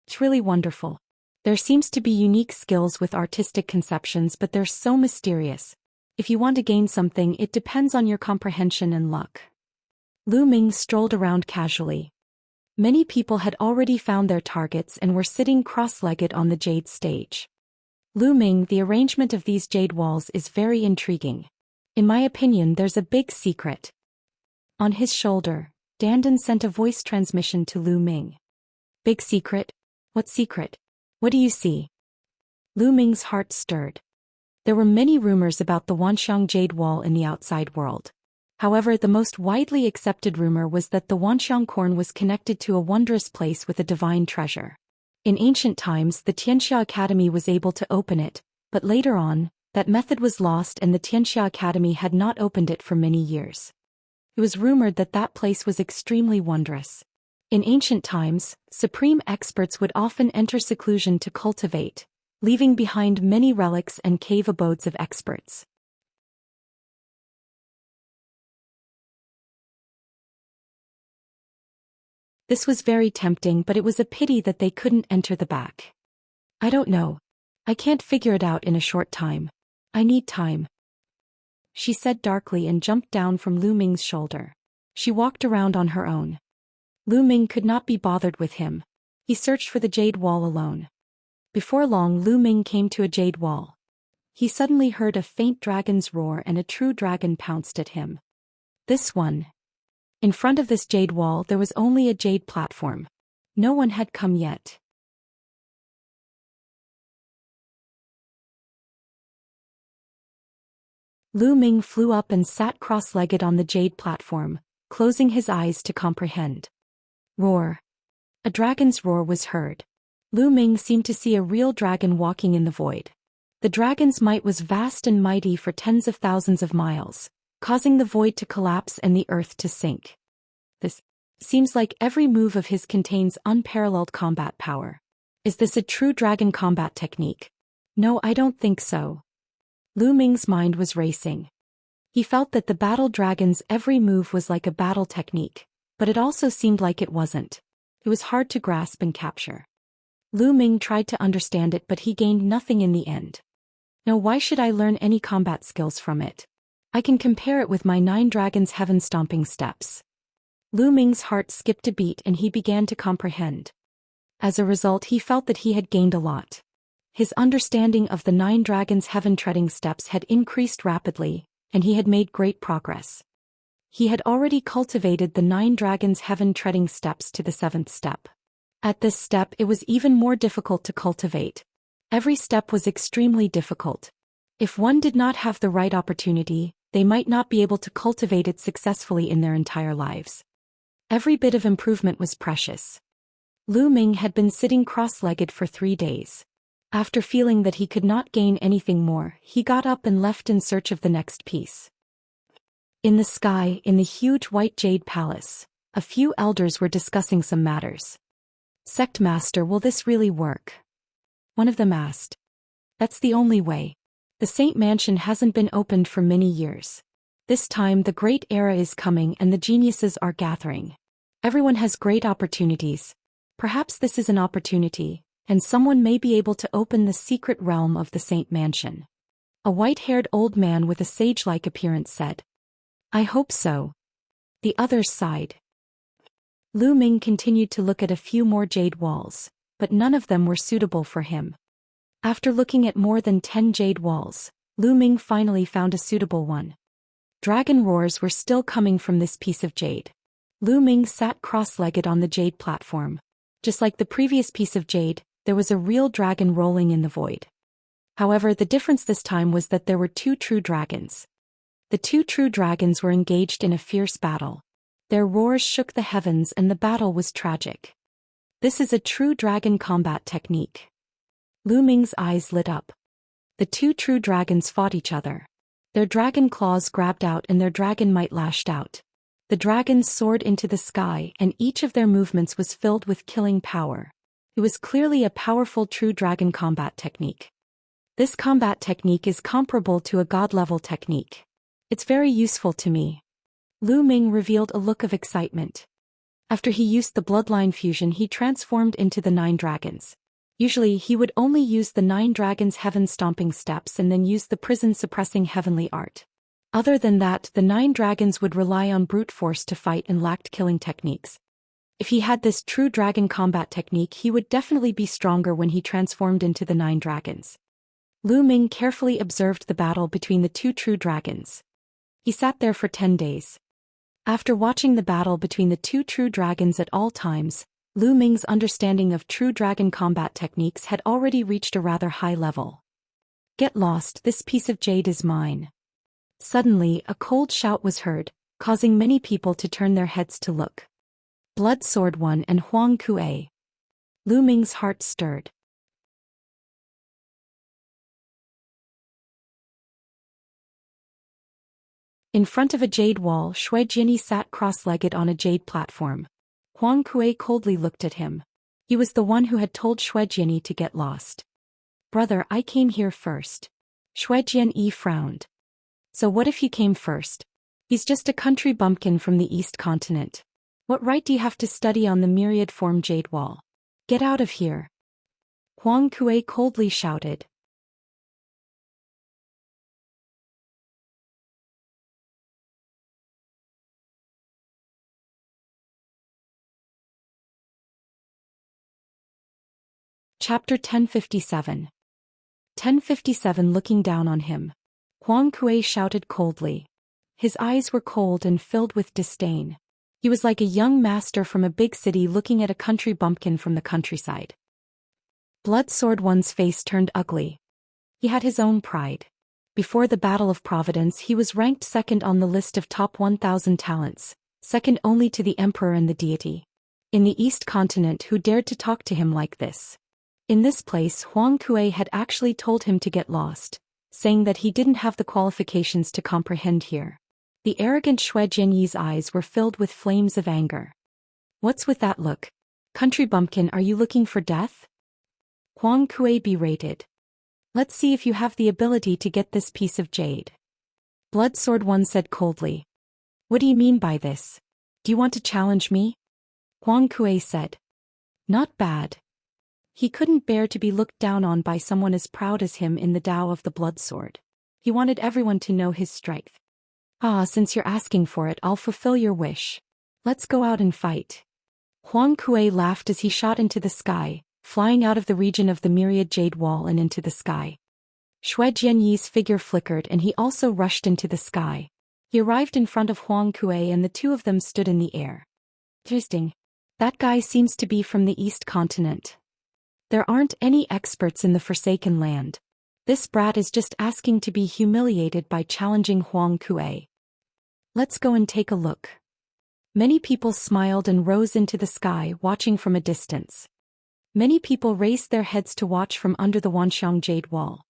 It's really wonderful. There seems to be unique skills with artistic conceptions, but they're so mysterious. If you want to gain something, it depends on your comprehension and luck. Lu Ming strolled around casually. Many people had already found their targets and were sitting cross-legged on the jade stage. Lu Ming, the arrangement of these jade walls is very intriguing. In my opinion, there's a big secret. On his shoulder, Dandan sent a voice transmission to Lu Ming. Big secret? What secret? What do you see? Lu Ming's heart stirred. There were many rumors about the Wanxiang Jade Wall in the outside world. However, the most widely accepted rumor was that the Wanxiang corn was connected to a wondrous place with a divine treasure. In ancient times, the Xianxia Academy was able to open it, but later on, that method was lost and the Xianxia Academy had not opened it for many years. It was rumored that that place was extremely wondrous. In ancient times, supreme experts would often enter seclusion to cultivate, leaving behind many relics and cave abodes of experts. This was very tempting, but it was a pity that they couldn't enter the back. I don't know. I can't figure it out in a short time. I need time, she said darkly and jumped down from Lu Ming's shoulder. She walked around on her own. Lu Ming could not be bothered with him. He searched for the jade wall alone. Before long, Lu Ming came to a jade wall. He suddenly heard a faint dragon's roar and a true dragon pounced at him. This one. In front of this jade wall there was only a jade platform. No one had come yet. Lu Ming flew up and sat cross-legged on the jade platform, closing his eyes to comprehend. Roar. A dragon's roar was heard. Lu Ming seemed to see a real dragon walking in the void. The dragon's might was vast and mighty for tens of thousands of miles, causing the void to collapse and the earth to sink. This seems like every move of his contains unparalleled combat power. Is this a true dragon combat technique? No, I don't think so. Lu Ming's mind was racing. He felt that the battle dragon's every move was like a battle technique, but it also seemed like it wasn't. It was hard to grasp and capture. Lu Ming tried to understand it, but he gained nothing in the end. Now why should I learn any combat skills from it? I can compare it with my 9 dragons' heaven-stomping steps. Lu Ming's heart skipped a beat and he began to comprehend. As a result, he felt that he had gained a lot. His understanding of the 9 dragons' heaven-treading steps had increased rapidly, and he had made great progress. He had already cultivated the 9 dragons' heaven-treading steps to the 7th step. At this step it was even more difficult to cultivate. Every step was extremely difficult. If one did not have the right opportunity, they might not be able to cultivate it successfully in their entire lives. Every bit of improvement was precious. Lu Ming had been sitting cross-legged for 3 days. After feeling that he could not gain anything more, he got up and left in search of the next piece. In the sky, in the huge white jade palace, a few elders were discussing some matters. Sect Master, will this really work? One of them asked. That's the only way. The Saint Mansion hasn't been opened for many years. This time the great era is coming and the geniuses are gathering. Everyone has great opportunities. Perhaps this is an opportunity, and someone may be able to open the secret realm of the Saint Mansion. A white-haired old man with a sage-like appearance said. I hope so. The others sighed. Lu Ming continued to look at a few more jade walls, but none of them were suitable for him. After looking at more than 10 jade walls, Lu Ming finally found a suitable one. Dragon roars were still coming from this piece of jade. Lu Ming sat cross-legged on the jade platform. Just like the previous piece of jade, there was a real dragon rolling in the void. However, the difference this time was that there were 2 true dragons. The 2 true dragons were engaged in a fierce battle. Their roars shook the heavens and the battle was tragic. This is a true dragon combat technique. Lu Ming's eyes lit up. The 2 true dragons fought each other. Their dragon claws grabbed out and their dragon might lashed out. The dragons soared into the sky and each of their movements was filled with killing power. It was clearly a powerful true dragon combat technique. This combat technique is comparable to a god-level technique. It's very useful to me. Lu Ming revealed a look of excitement. After he used the bloodline fusion, he transformed into the 9 dragons. Usually he would only use the 9 dragons' heaven-stomping steps and then use the prison-suppressing heavenly art. Other than that, the 9 dragons would rely on brute force to fight and lacked killing techniques. If he had this true dragon combat technique, he would definitely be stronger when he transformed into the 9 dragons. Lu Ming carefully observed the battle between the 2 true dragons. He sat there for 10 days. After watching the battle between the 2 true dragons at all times, Lu Ming's understanding of true dragon combat techniques had already reached a rather high level. Get lost, this piece of jade is mine. Suddenly, a cold shout was heard, causing many people to turn their heads to look. Blood Sword One and Huang Kuei. Lu Ming's heart stirred. In front of a jade wall, Shui Jianyi sat cross-legged on a jade platform. Huang Kuei coldly looked at him. He was the one who had told Shui Jianyi to get lost. Brother, I came here first. Shui Jianyi frowned. So what if you came first? He's just a country bumpkin from the East Continent. What right do you have to study on the myriad-form jade wall? Get out of here. Huang Kuei coldly shouted. Chapter 1057. 1057. Looking down on him. Huang Kuei shouted coldly. His eyes were cold and filled with disdain. He was like a young master from a big city looking at a country bumpkin from the countryside. Blood Sword One's face turned ugly. He had his own pride. Before the Battle of Providence, he was ranked second on the list of top 1,000 talents, second only to the Emperor and the deity. In the East Continent, who dared to talk to him like this? In this place, Huang Kuei had actually told him to get lost, saying that he didn't have the qualifications to comprehend here. The arrogant Xue Jianyi's eyes were filled with flames of anger. What's with that look? Country bumpkin, are you looking for death? Huang Kuei berated. Let's see if you have the ability to get this piece of jade. Blood Sword One said coldly. What do you mean by this? Do you want to challenge me? Huang Kuei said. Not bad. He couldn't bear to be looked down on by someone as proud as him in the Tao of the Blood Sword. He wanted everyone to know his strength. Since you're asking for it, I'll fulfill your wish. Let's go out and fight. Huang Kuei laughed as he shot into the sky, flying out of the region of the myriad jade wall and into the sky. Xue Jianyi's figure flickered and he also rushed into the sky. He arrived in front of Huang Kuei and the two of them stood in the air. Interesting. That guy seems to be from the East Continent. There aren't any experts in the Forsaken Land. This brat is just asking to be humiliated by challenging Huang Kuei. Let's go and take a look. Many people smiled and rose into the sky, watching from a distance. Many people raised their heads to watch from under the Wanxiang Jade Wall.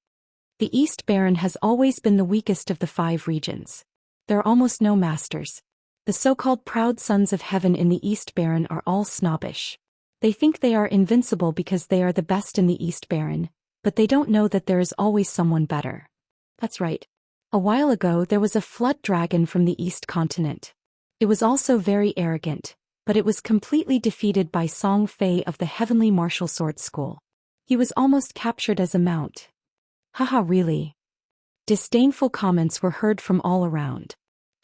The East Baron has always been the weakest of the 5 regions. There are almost no masters. The so-called proud sons of heaven in the East Baron are all snobbish. They think they are invincible because they are the best in the East Baron, but they don't know that there is always someone better. That's right. A while ago there was a flood dragon from the East Continent. It was also very arrogant, but it was completely defeated by Song Fei of the Heavenly Martial Sword School. He was almost captured as a mount. Haha, really? Disdainful comments were heard from all around.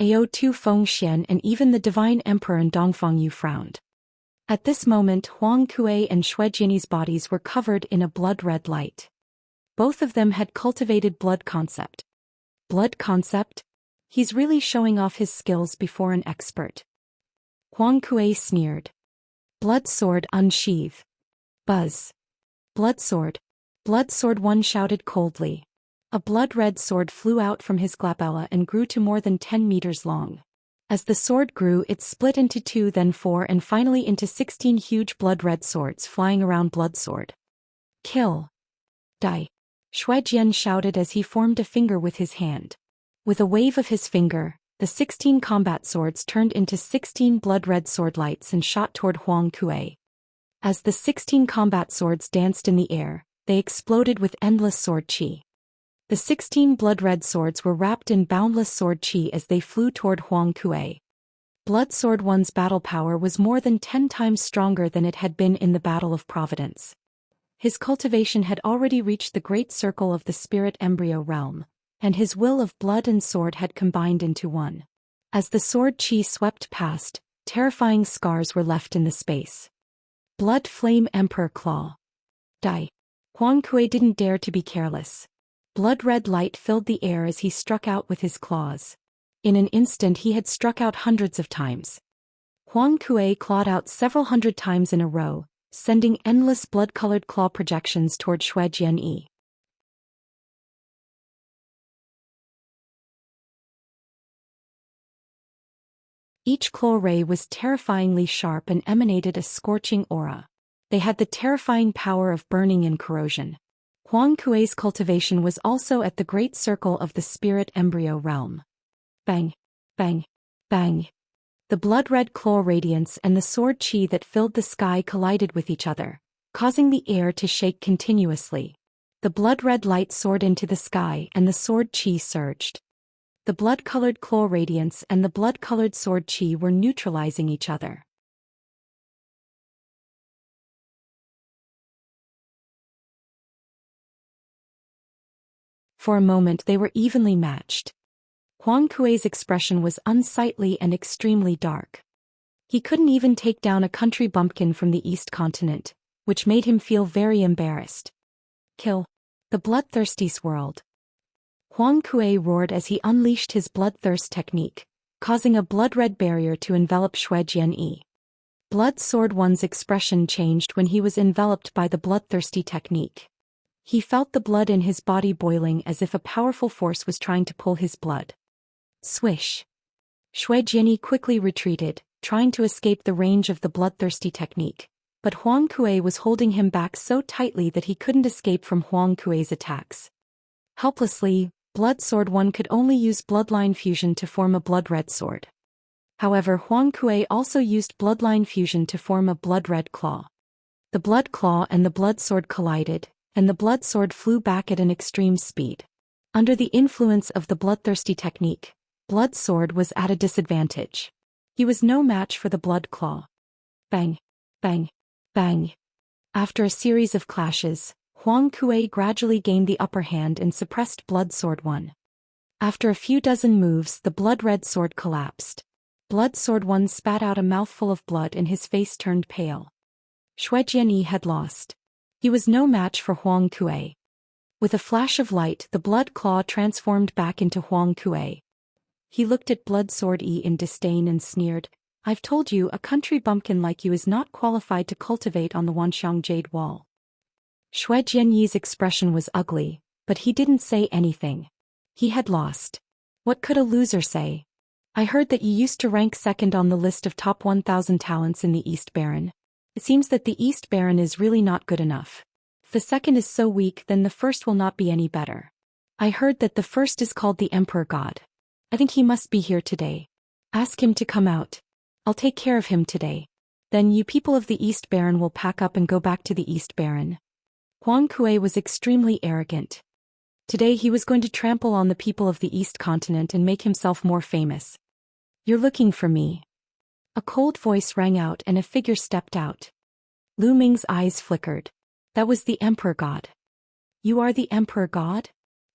Ao Tu Feng Xian and even the Divine Emperor and Dongfang Yu frowned. At this moment, Huang Kuei and Xue Jianyi's bodies were covered in a blood-red light. Both of them had cultivated blood concept. Blood concept? He's really showing off his skills before an expert. Huang Kuei sneered. Blood sword unsheath. Buzz. Blood sword. Blood sword one shouted coldly. A blood-red sword flew out from his glabella and grew to more than 10 meters long. As the sword grew, it split into 2, then 4, and finally into 16 huge blood-red swords flying around blood sword. Kill. Die. Xue Jian shouted as he formed a finger with his hand. With a wave of his finger, the 16 combat swords turned into 16 blood-red sword lights and shot toward Huang Kuei. As the 16 combat swords danced in the air, they exploded with endless sword qi. The 16 blood-red swords were wrapped in boundless sword qi as they flew toward Huang Kuei. Blood Sword One's battle power was more than 10 times stronger than it had been in the Battle of Providence. His cultivation had already reached the great circle of the spirit embryo realm, and his will of blood and sword had combined into one. As the sword qi swept past, terrifying scars were left in the space. Blood Flame Emperor Claw. Die. Huang Kuei didn't dare to be careless. Blood-red light filled the air as he struck out with his claws. In an instant he had struck out hundreds of times. Huang Kuei clawed out several hundred times in a row, sending endless blood-colored claw projections toward Xue Jianyi. Each claw ray was terrifyingly sharp and emanated a scorching aura. They had the terrifying power of burning and corrosion. Huang Kuei's cultivation was also at the great circle of the spirit embryo realm. Bang! Bang! Bang! The blood-red claw radiance and the sword qi that filled the sky collided with each other, causing the air to shake continuously. The blood-red light soared into the sky and the sword qi surged. The blood-colored claw radiance and the blood-colored sword qi were neutralizing each other. For a moment they were evenly matched. Huang Kuei's expression was unsightly and extremely dark. He couldn't even take down a country bumpkin from the East Continent, which made him feel very embarrassed. Kill. The bloodthirsty swirled. Huang Kuei roared as he unleashed his bloodthirst technique, causing a blood-red barrier to envelop Zhou Xian. Blood Sword One's expression changed when he was enveloped by the bloodthirsty technique. He felt the blood in his body boiling as if a powerful force was trying to pull his blood. Swish! Zhou Xian quickly retreated, trying to escape the range of the bloodthirsty technique, but Huang Kuei was holding him back so tightly that he couldn't escape from Huang Kuei's attacks. Helplessly, Blood Sword One could only use bloodline fusion to form a blood-red sword. However, Huang Kuei also used bloodline fusion to form a blood-red claw. The blood claw and the blood sword collided, and the blood sword flew back at an extreme speed. Under the influence of the bloodthirsty technique, Blood Sword was at a disadvantage. He was no match for the blood claw. Bang! Bang! Bang! After a series of clashes, Huang Kuei gradually gained the upper hand and suppressed Blood Sword One. After a few dozen moves, the blood-red sword collapsed. Blood Sword One spat out a mouthful of blood and his face turned pale. Zhou Xian had lost. He was no match for Huang Kuei. With a flash of light, the blood claw transformed back into Huang Kuei. He looked at Blood Sword in disdain and sneered, "I've told you a country bumpkin like you is not qualified to cultivate on the Wanxiang Jade Wall." Zhou Xian's expression was ugly, but he didn't say anything. He had lost. What could a loser say? "I heard that you used to rank second on the list of top 1,000 talents in the East Baron. It seems that the East Baron is really not good enough. If the second is so weak, then the first will not be any better. I heard that the first is called the Emperor God. I think he must be here today. Ask him to come out. I'll take care of him today. Then you people of the East Baron will pack up and go back to the East Baron." Huang Kuei was extremely arrogant. Today he was going to trample on the people of the East Continent and make himself more famous. "You're looking for me." A cold voice rang out and a figure stepped out. Lu Ming's eyes flickered. That was the Emperor God. "You are the Emperor God?"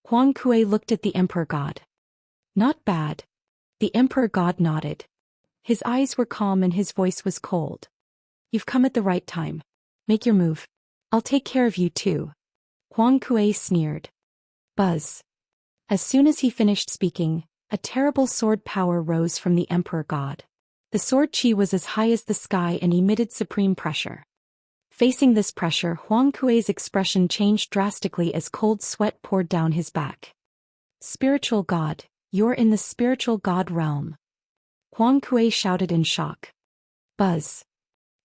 Huang Kuei looked at the Emperor God. "Not bad." The Emperor God nodded. His eyes were calm and his voice was cold. "You've come at the right time. Make your move. I'll take care of you too." Huang Kuei sneered. Buzz. As soon as he finished speaking, a terrible sword power rose from the Emperor God. The sword chi was as high as the sky and emitted supreme pressure. Facing this pressure, Huang Kuei's expression changed drastically as cold sweat poured down his back. "Spiritual God, you're in the spiritual God realm." Huang Kuei shouted in shock. Buzz.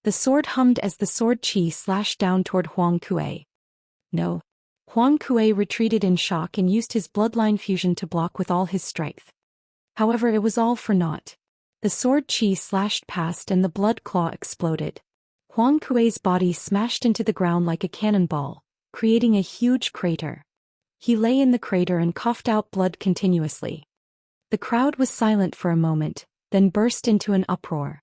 The sword hummed as the sword chi slashed down toward Huang Kuei. "No." Huang Kuei retreated in shock and used his bloodline fusion to block with all his strength. However, it was all for naught. The sword chi slashed past and the blood claw exploded. Huang Kuei's body smashed into the ground like a cannonball, creating a huge crater. He lay in the crater and coughed out blood continuously. The crowd was silent for a moment, then burst into an uproar.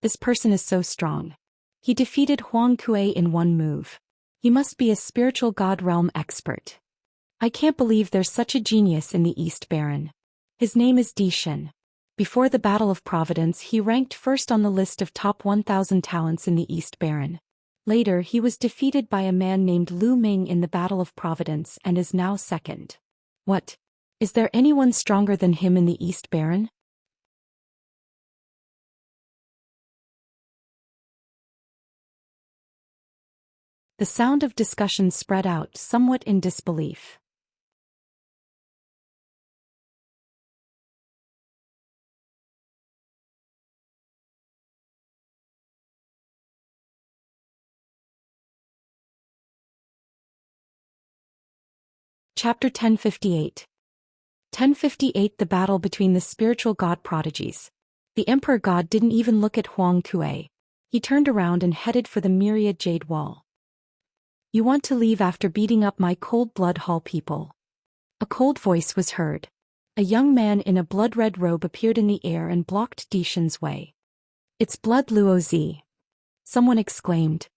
This person is so strong. He defeated Huang Kuei in one move. He must be a spiritual God realm expert. I can't believe there's such a genius in the East Baron. His name is Daoist. Before the Battle of Providence, he ranked first on the list of top 1,000 talents in the East Baron. Later, he was defeated by a man named Lu Ming in the Battle of Providence and is now second. What? Is there anyone stronger than him in the East Baron? The sound of discussion spread out, somewhat in disbelief. Chapter 1058. 1058. The battle between the spiritual god prodigies. The Emperor God didn't even look at Huang Kuei. He turned around and headed for the myriad jade wall. "You want to leave after beating up my cold blood hall people?" A cold voice was heard. A young man in a blood-red robe appeared in the air and blocked Daoist's way. "It's Blood Luozi!" someone exclaimed.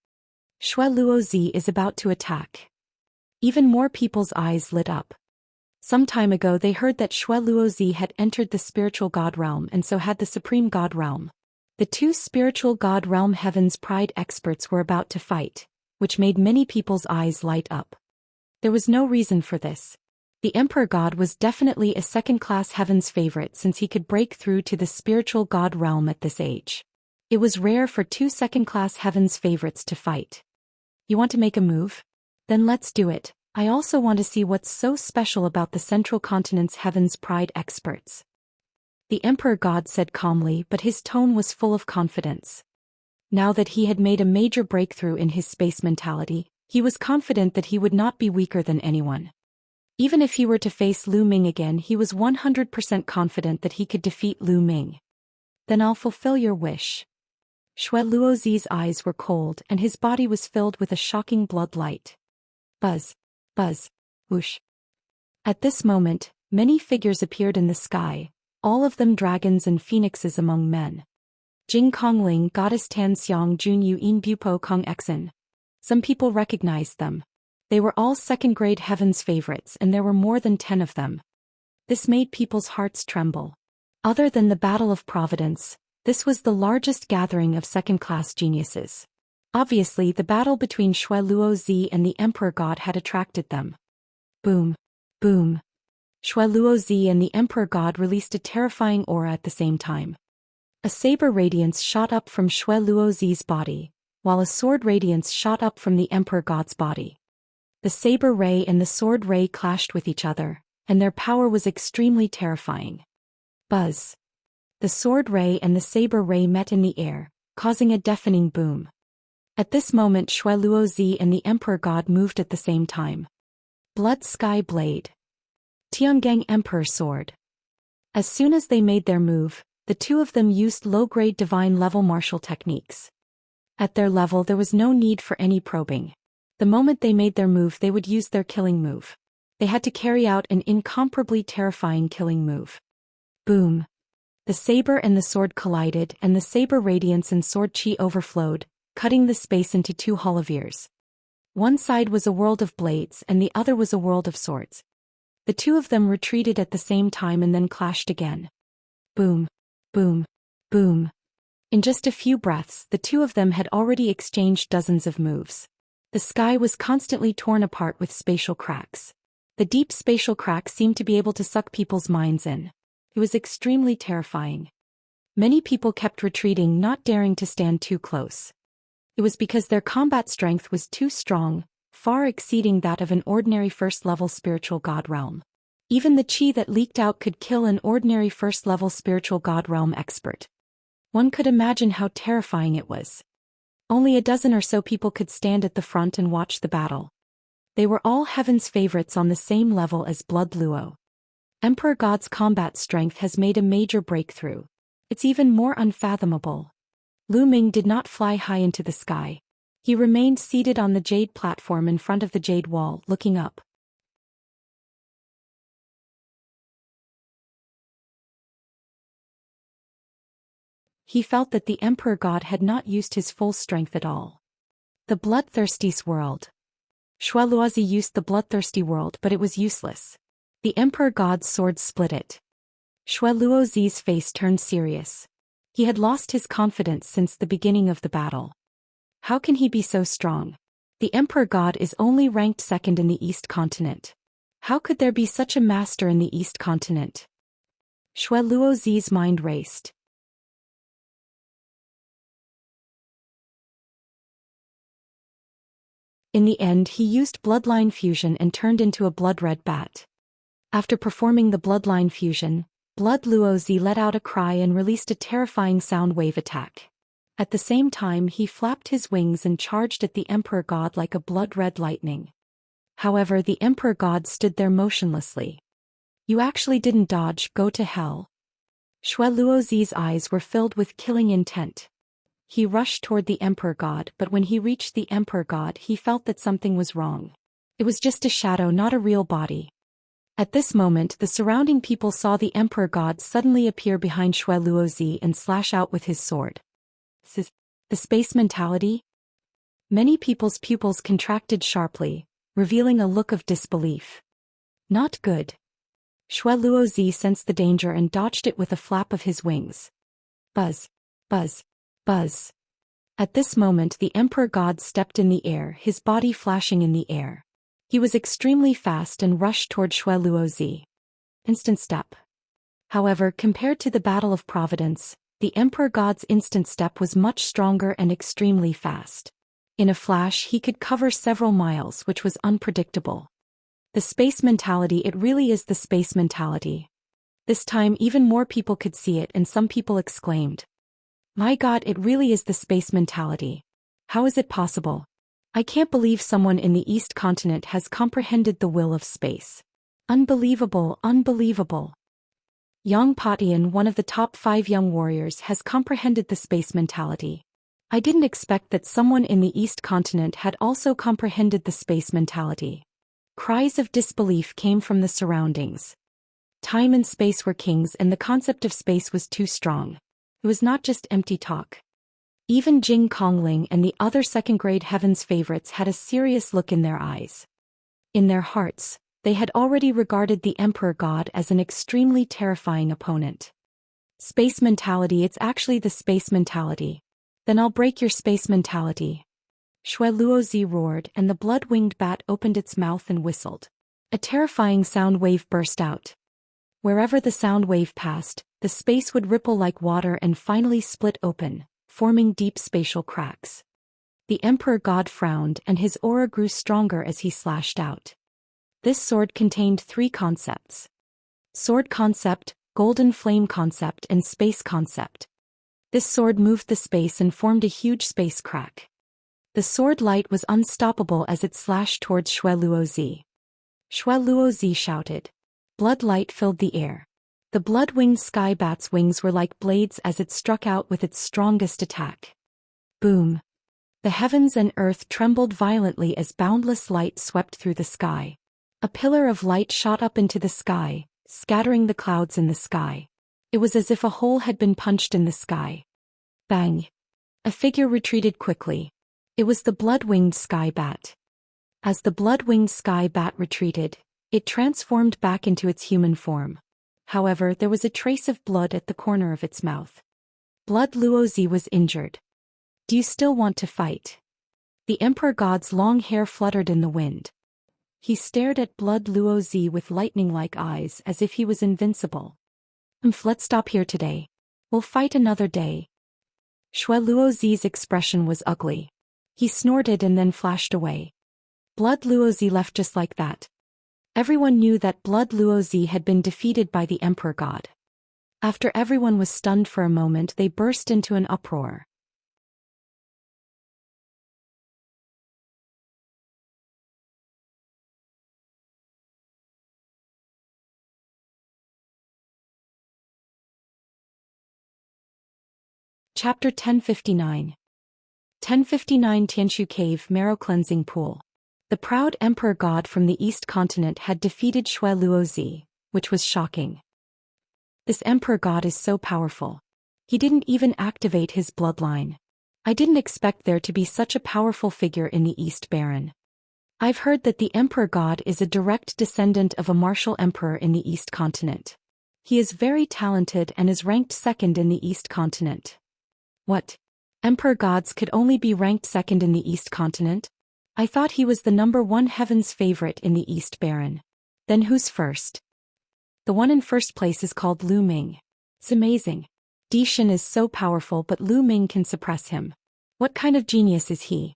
"Shui Luozi is about to attack." Even more people's eyes lit up. Some time ago they heard that Shui Luozi had entered the spiritual god realm and so had the supreme god realm. The two spiritual god realm heaven's pride experts were about to fight, which made many people's eyes light up. There was no reason for this. The Emperor God was definitely a second-class heaven's favorite since he could break through to the spiritual god realm at this age. It was rare for two second-class heaven's favorites to fight. You want to make a move? Then let's do it. I also want to see what's so special about the Central Continent's Heaven's Pride experts. The Emperor God said calmly, but his tone was full of confidence. Now that he had made a major breakthrough in his space mentality, he was confident that he would not be weaker than anyone. Even if he were to face Lu Ming again, he was 100% confident that he could defeat Lu Ming. Then I'll fulfill your wish. Xue Luozi's eyes were cold and his body was filled with a shocking blood light. Buzz. Buzz. Whoosh. At this moment, many figures appeared in the sky, all of them dragons and phoenixes among men. Jing Kongling, Goddess Tan Xiang Jun Yu In Bupo Kong Exen. Some people recognized them. They were all second-grade heaven's favorites and there were more than 10 of them. This made people's hearts tremble. Other than the Battle of Providence, this was the largest gathering of second-class geniuses. Obviously, the battle between Xue Luozi and the Emperor God had attracted them. Boom. Boom. Xue Luozi and the Emperor God released a terrifying aura at the same time. A saber radiance shot up from Xue Luozi's body, while a sword radiance shot up from the Emperor God's body. The saber ray and the sword ray clashed with each other, and their power was extremely terrifying. Buzz. The sword ray and the saber ray met in the air, causing a deafening boom. At this moment Xue Luozi and the Emperor God moved at the same time. Blood Sky Blade. Tiangang Emperor Sword. As soon as they made their move, the two of them used low-grade divine-level martial techniques. At their level there was no need for any probing. The moment they made their move they would use their killing move. They had to carry out an incomparably terrifying killing move. Boom. The saber and the sword collided and the saber radiance and sword chi overflowed, cutting the space into two holoviers. One side was a world of blades and the other was a world of swords. The two of them retreated at the same time and then clashed again. Boom. Boom. Boom. In just a few breaths, the two of them had already exchanged dozens of moves. The sky was constantly torn apart with spatial cracks. The deep spatial cracks seemed to be able to suck people's minds in. It was extremely terrifying. Many people kept retreating, not daring to stand too close. It was because their combat strength was too strong, far exceeding that of an ordinary first-level spiritual god realm. Even the chi that leaked out could kill an ordinary first-level spiritual god realm expert. One could imagine how terrifying it was. Only a dozen or so people could stand at the front and watch the battle. They were all heaven's favorites on the same level as Blood Luo. Emperor God's combat strength has made a major breakthrough. It's even more unfathomable. Lu Ming did not fly high into the sky. He remained seated on the jade platform in front of the jade wall, looking up. He felt that the Emperor God had not used his full strength at all. The bloodthirsty world. Xue Luozi used the bloodthirsty world, but it was useless. The Emperor God's sword split it. Xue Luozi's face turned serious. He had lost his confidence since the beginning of the battle. How can he be so strong? The Emperor God is only ranked second in the East Continent. How could there be such a master in the East Continent? Xue Luozi's mind raced. In the end he used bloodline fusion and turned into a blood-red bat. After performing the bloodline fusion, Blood Luozi let out a cry and released a terrifying sound wave attack. At the same time he flapped his wings and charged at the Emperor God like a blood-red lightning. However, the Emperor God stood there motionlessly. You actually didn't dodge, go to hell. Xue Luozi's eyes were filled with killing intent. He rushed toward the Emperor God, but when he reached the Emperor God he felt that something was wrong. It was just a shadow, not a real body. At this moment the surrounding people saw the Emperor God suddenly appear behind Xue Luozi and slash out with his sword. The space mentality? Many people's pupils contracted sharply, revealing a look of disbelief. Not good. Xue Luozi sensed the danger and dodged it with a flap of his wings. Buzz. Buzz. Buzz. At this moment the Emperor God stepped in the air, his body flashing in the air. He was extremely fast and rushed toward Shui Luozi. Instant step. However, compared to the Battle of Providence, the Emperor God's instant step was much stronger and extremely fast. In a flash he could cover several miles, which was unpredictable. The space mentality, it really is the space mentality. This time even more people could see it, and some people exclaimed, "My God, it really is the space mentality. How is it possible? I can't believe someone in the East continent has comprehended the will of space. Unbelievable, unbelievable. Yang Patian, one of the top 5 young warriors, has comprehended the space mentality. I didn't expect that someone in the East continent had also comprehended the space mentality." Cries of disbelief came from the surroundings. Time and space were kings, and the concept of space was too strong. It was not just empty talk. Even Jing Kongling and the other second-grade Heaven's favorites had a serious look in their eyes. In their hearts, they had already regarded the Emperor God as an extremely terrifying opponent. Space mentality, it's actually the space mentality. Then I'll break your space mentality. Shui Luozi roared, and the blood-winged bat opened its mouth and whistled. A terrifying sound wave burst out. Wherever the sound wave passed, the space would ripple like water and finally split open, forming deep spatial cracks. The Emperor God frowned, and his aura grew stronger as he slashed out. This sword contained 3 concepts: sword concept, golden flame concept, and space concept. This sword moved the space and formed a huge space crack. The sword light was unstoppable as it slashed towards Shui Luozi. Shui Luozi shouted. Blood light filled the air. The blood-winged sky bat's wings were like blades as it struck out with its strongest attack. Boom! The heavens and earth trembled violently as boundless light swept through the sky. A pillar of light shot up into the sky, scattering the clouds in the sky. It was as if a hole had been punched in the sky. Bang! A figure retreated quickly. It was the blood-winged sky bat. As the blood-winged sky bat retreated, it transformed back into its human form. However, there was a trace of blood at the corner of its mouth. Blood Luozi was injured. Do you still want to fight? The Emperor God's long hair fluttered in the wind. He stared at Blood Luozi with lightning-like eyes as if he was invincible. Let's stop here today. We'll fight another day. Shui Luozi's expression was ugly. He snorted and then flashed away. Blood Luozi left just like that. Everyone knew that Blood Luozi had been defeated by the Emperor God. After everyone was stunned for a moment, they burst into an uproar. Chapter 1059. 1059 Tianshu Cave Marrow Cleansing Pool. The proud Emperor God from the East continent had defeated Shui Luozi, which was shocking. This Emperor God is so powerful. He didn't even activate his bloodline. I didn't expect there to be such a powerful figure in the East Baron. I've heard that the Emperor God is a direct descendant of a martial emperor in the East continent. He is very talented and is ranked 2nd in the East continent. What? Emperor Gods could only be ranked 2nd in the East continent? I thought he was the number 1 Heaven's favorite in the East Baron. Then who's first? The one in first place is called Lu Ming. It's amazing. Di Shen is so powerful, but Lu Ming can suppress him. What kind of genius is he?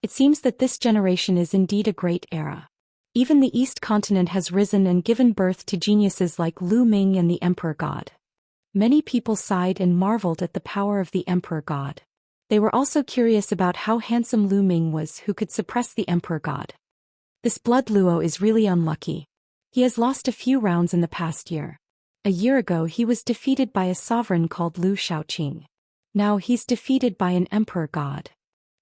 It seems that this generation is indeed a great era. Even the East continent has risen and given birth to geniuses like Lu Ming and the Emperor God. Many people sighed and marveled at the power of the Emperor God. They were also curious about how handsome Lu Ming was, who could suppress the Emperor God. This Blood Luo is really unlucky. He has lost a few rounds in the past year. A year ago he was defeated by a sovereign called Lu Shaoqing. Now he's defeated by an Emperor God.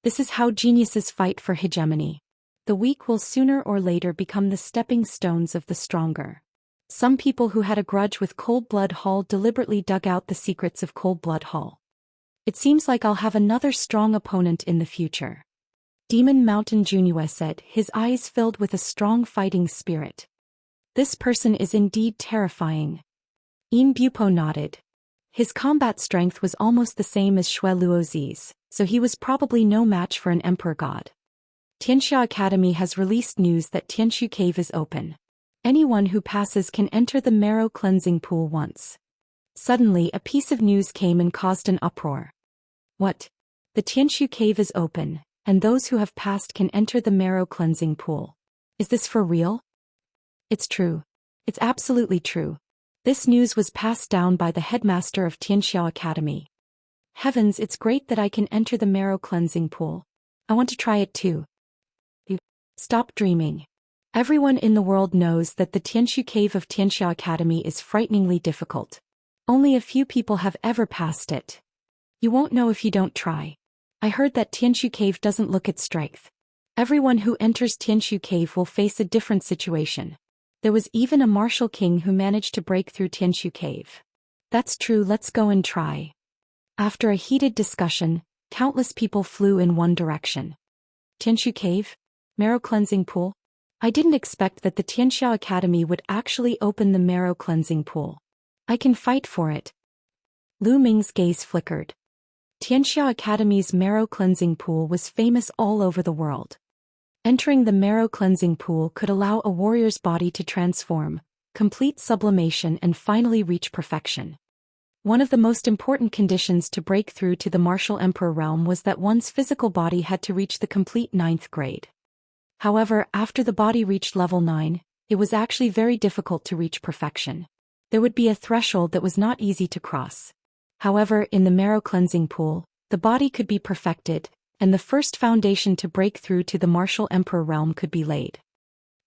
This is how geniuses fight for hegemony. The weak will sooner or later become the stepping stones of the stronger. Some people who had a grudge with Cold Blood Hall deliberately dug out the secrets of Cold Blood Hall. It seems like I'll have another strong opponent in the future. Demon Mountain Junue said, his eyes filled with a strong fighting spirit. This person is indeed terrifying. Yin Bupo nodded. His combat strength was almost the same as Shui Luozi's, so he was probably no match for an Emperor God. Xianxia Academy has released news that Tianshu Cave is open. Anyone who passes can enter the marrow cleansing pool once. Suddenly a piece of news came and caused an uproar. What? The Tianshu Cave is open, and those who have passed can enter the marrow cleansing pool. Is this for real? It's true. It's absolutely true. This news was passed down by the headmaster of Xianxia Academy. Heavens, it's great that I can enter the marrow cleansing pool. I want to try it too. Stop dreaming. Everyone in the world knows that the Tianshu Cave of Xianxia Academy is frighteningly difficult. Only a few people have ever passed it. You won't know if you don't try. I heard that Tianshu Cave doesn't look at strength. Everyone who enters Tianshu Cave will face a different situation. There was even a martial king who managed to break through Tianshu Cave. That's true, let's go and try. After a heated discussion, countless people flew in one direction. Tianshu Cave? Marrow cleansing pool? I didn't expect that the Xianxia Academy would actually open the marrow cleansing pool. I can fight for it. Lu Ming's gaze flickered. Xianxia Academy's marrow cleansing pool was famous all over the world. Entering the marrow cleansing pool could allow a warrior's body to transform, complete sublimation and finally reach perfection. One of the most important conditions to break through to the martial emperor realm was that one's physical body had to reach the complete 9th grade. However, after the body reached level 9, it was actually very difficult to reach perfection. There would be a threshold that was not easy to cross. However, in the marrow cleansing pool, the body could be perfected, and the first foundation to break through to the martial emperor realm could be laid.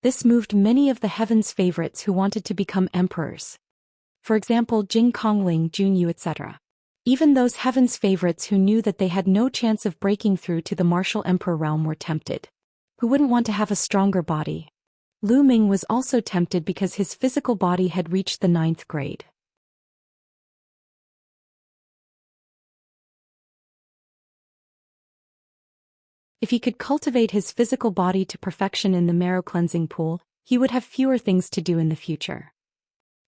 This moved many of the heaven's favorites who wanted to become emperors. For example, Jing Kongling, Junyu, etc. Even those heaven's favorites who knew that they had no chance of breaking through to the martial emperor realm were tempted. Who wouldn't want to have a stronger body? Lu Ming was also tempted because his physical body had reached the 9th grade. If he could cultivate his physical body to perfection in the marrow cleansing pool, he would have fewer things to do in the future.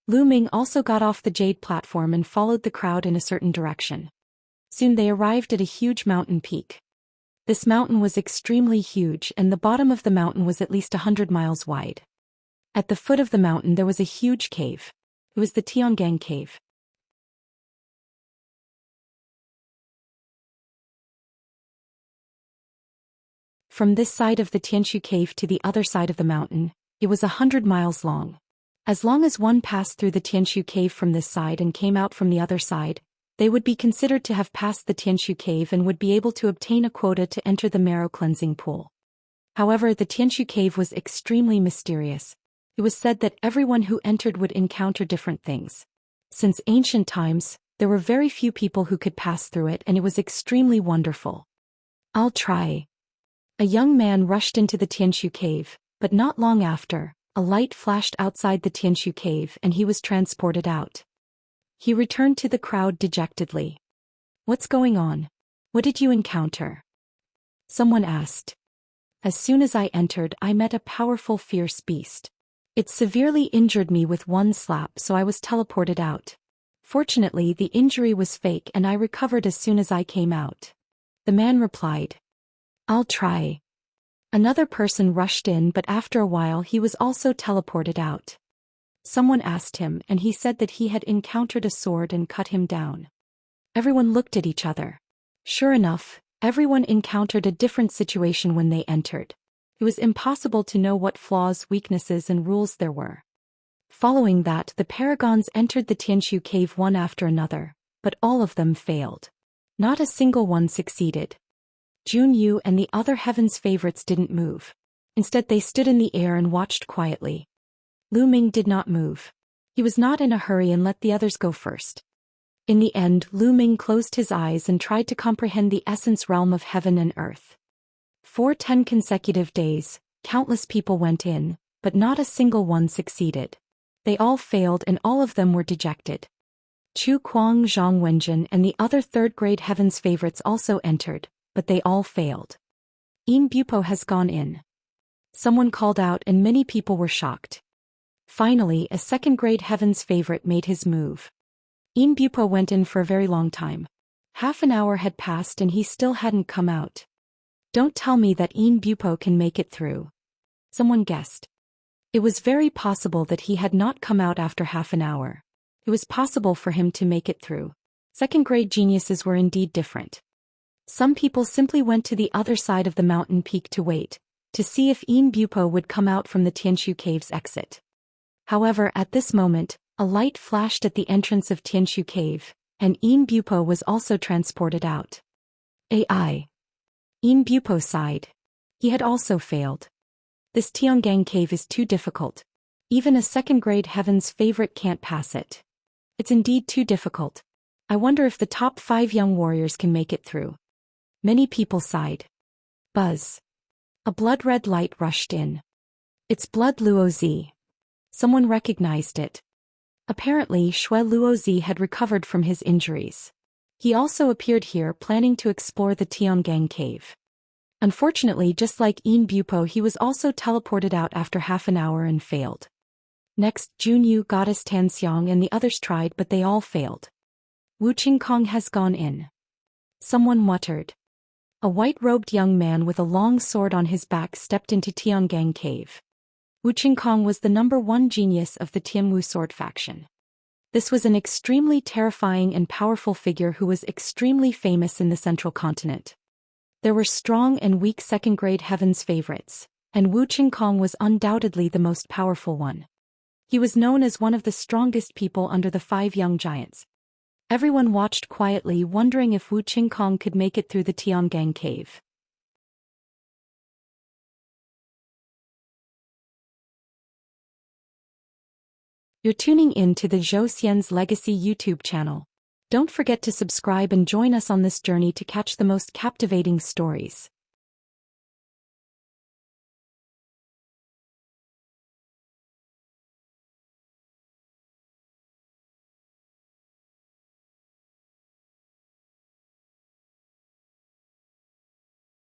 Lu Ming also got off the jade platform and followed the crowd in a certain direction. Soon they arrived at a huge mountain peak. This mountain was extremely huge and the bottom of the mountain was at least 100 miles wide. At the foot of the mountain there was a huge cave. It was the Tiangang Cave. From this side of the Tianshu Cave to the other side of the mountain, it was 100 miles long. As long as one passed through the Tianshu Cave from this side and came out from the other side, they would be considered to have passed the Tianshu Cave and would be able to obtain a quota to enter the marrow cleansing pool. However, the Tianshu Cave was extremely mysterious. It was said that everyone who entered would encounter different things. Since ancient times, there were very few people who could pass through it and it was extremely wonderful. I'll try. A young man rushed into the Tianshu Cave, but not long after, a light flashed outside the Tianshu Cave and he was transported out. He returned to the crowd dejectedly. What's going on? What did you encounter? Someone asked. As soon as I entered, I met a powerful fierce beast. It severely injured me with one slap, so I was teleported out. Fortunately, the injury was fake and I recovered as soon as I came out. The man replied. I'll try. Another person rushed in, but after a while he was also teleported out. Someone asked him and he said that he had encountered a sword and cut him down. Everyone looked at each other. Sure enough, everyone encountered a different situation when they entered. It was impossible to know what flaws, weaknesses and rules there were. Following that, the paragons entered the Tianshu Cave one after another, but all of them failed. Not a single one succeeded. Junyu and the other heaven's favorites didn't move. Instead they stood in the air and watched quietly. Lu Ming did not move. He was not in a hurry and let the others go first. In the end, Lu Ming closed his eyes and tried to comprehend the essence realm of heaven and earth. For 10 consecutive days, countless people went in, but not a single one succeeded. They all failed and all of them were dejected. Chu Kuang, Zhang Wenjin and the other 3rd grade heaven's favorites also entered, but they all failed. Yin Bupo has gone in. Someone called out and many people were shocked. Finally, a 2nd grade heaven's favorite made his move. Yin Bupo went in for a very long time. Half an hour had passed and he still hadn't come out. Don't tell me that Yin Bupo can make it through. Someone guessed. It was very possible that he had not come out after half an hour. It was possible for him to make it through. Second-grade geniuses were indeed different. Some people simply went to the other side of the mountain peak to wait, to see if Yin Bupo would come out from the Tianshu Cave's exit. However, at this moment, a light flashed at the entrance of Tianshu Cave, and Yin Bupo was also transported out. AI. Yin Bupo sighed. He had also failed. This Tiangang Cave is too difficult. Even a second-grade heaven's favorite can't pass it. It's indeed too difficult. I wonder if the top 5 young warriors can make it through. Many people sighed. Buzz. A blood-red light rushed in. It's Blood Luozi. Someone recognized it. Apparently, Shui Luozi had recovered from his injuries. He also appeared here planning to explore the Tiangang Cave. Unfortunately, just like Yin Bupo, he was also teleported out after half an hour and failed. Next, Junyu, Goddess Tanxiang and the others tried, but they all failed. Wu Qingkong has gone in. Someone muttered. A white-robed young man with a long sword on his back stepped into Tiangang Cave. Wu Qingkong was the #1 genius of the Tianwu sword faction. This was an extremely terrifying and powerful figure who was extremely famous in the central continent. There were strong and weak second-grade heavens favorites, and Wu Qingkong was undoubtedly the most powerful one. He was known as one of the strongest people under the 5 young giants. Everyone watched quietly, wondering if Wu Qingkong could make it through the Tiangang Cave. You're tuning in to the Zhou Xian's Legacy YouTube channel. Don't forget to subscribe and join us on this journey to catch the most captivating stories.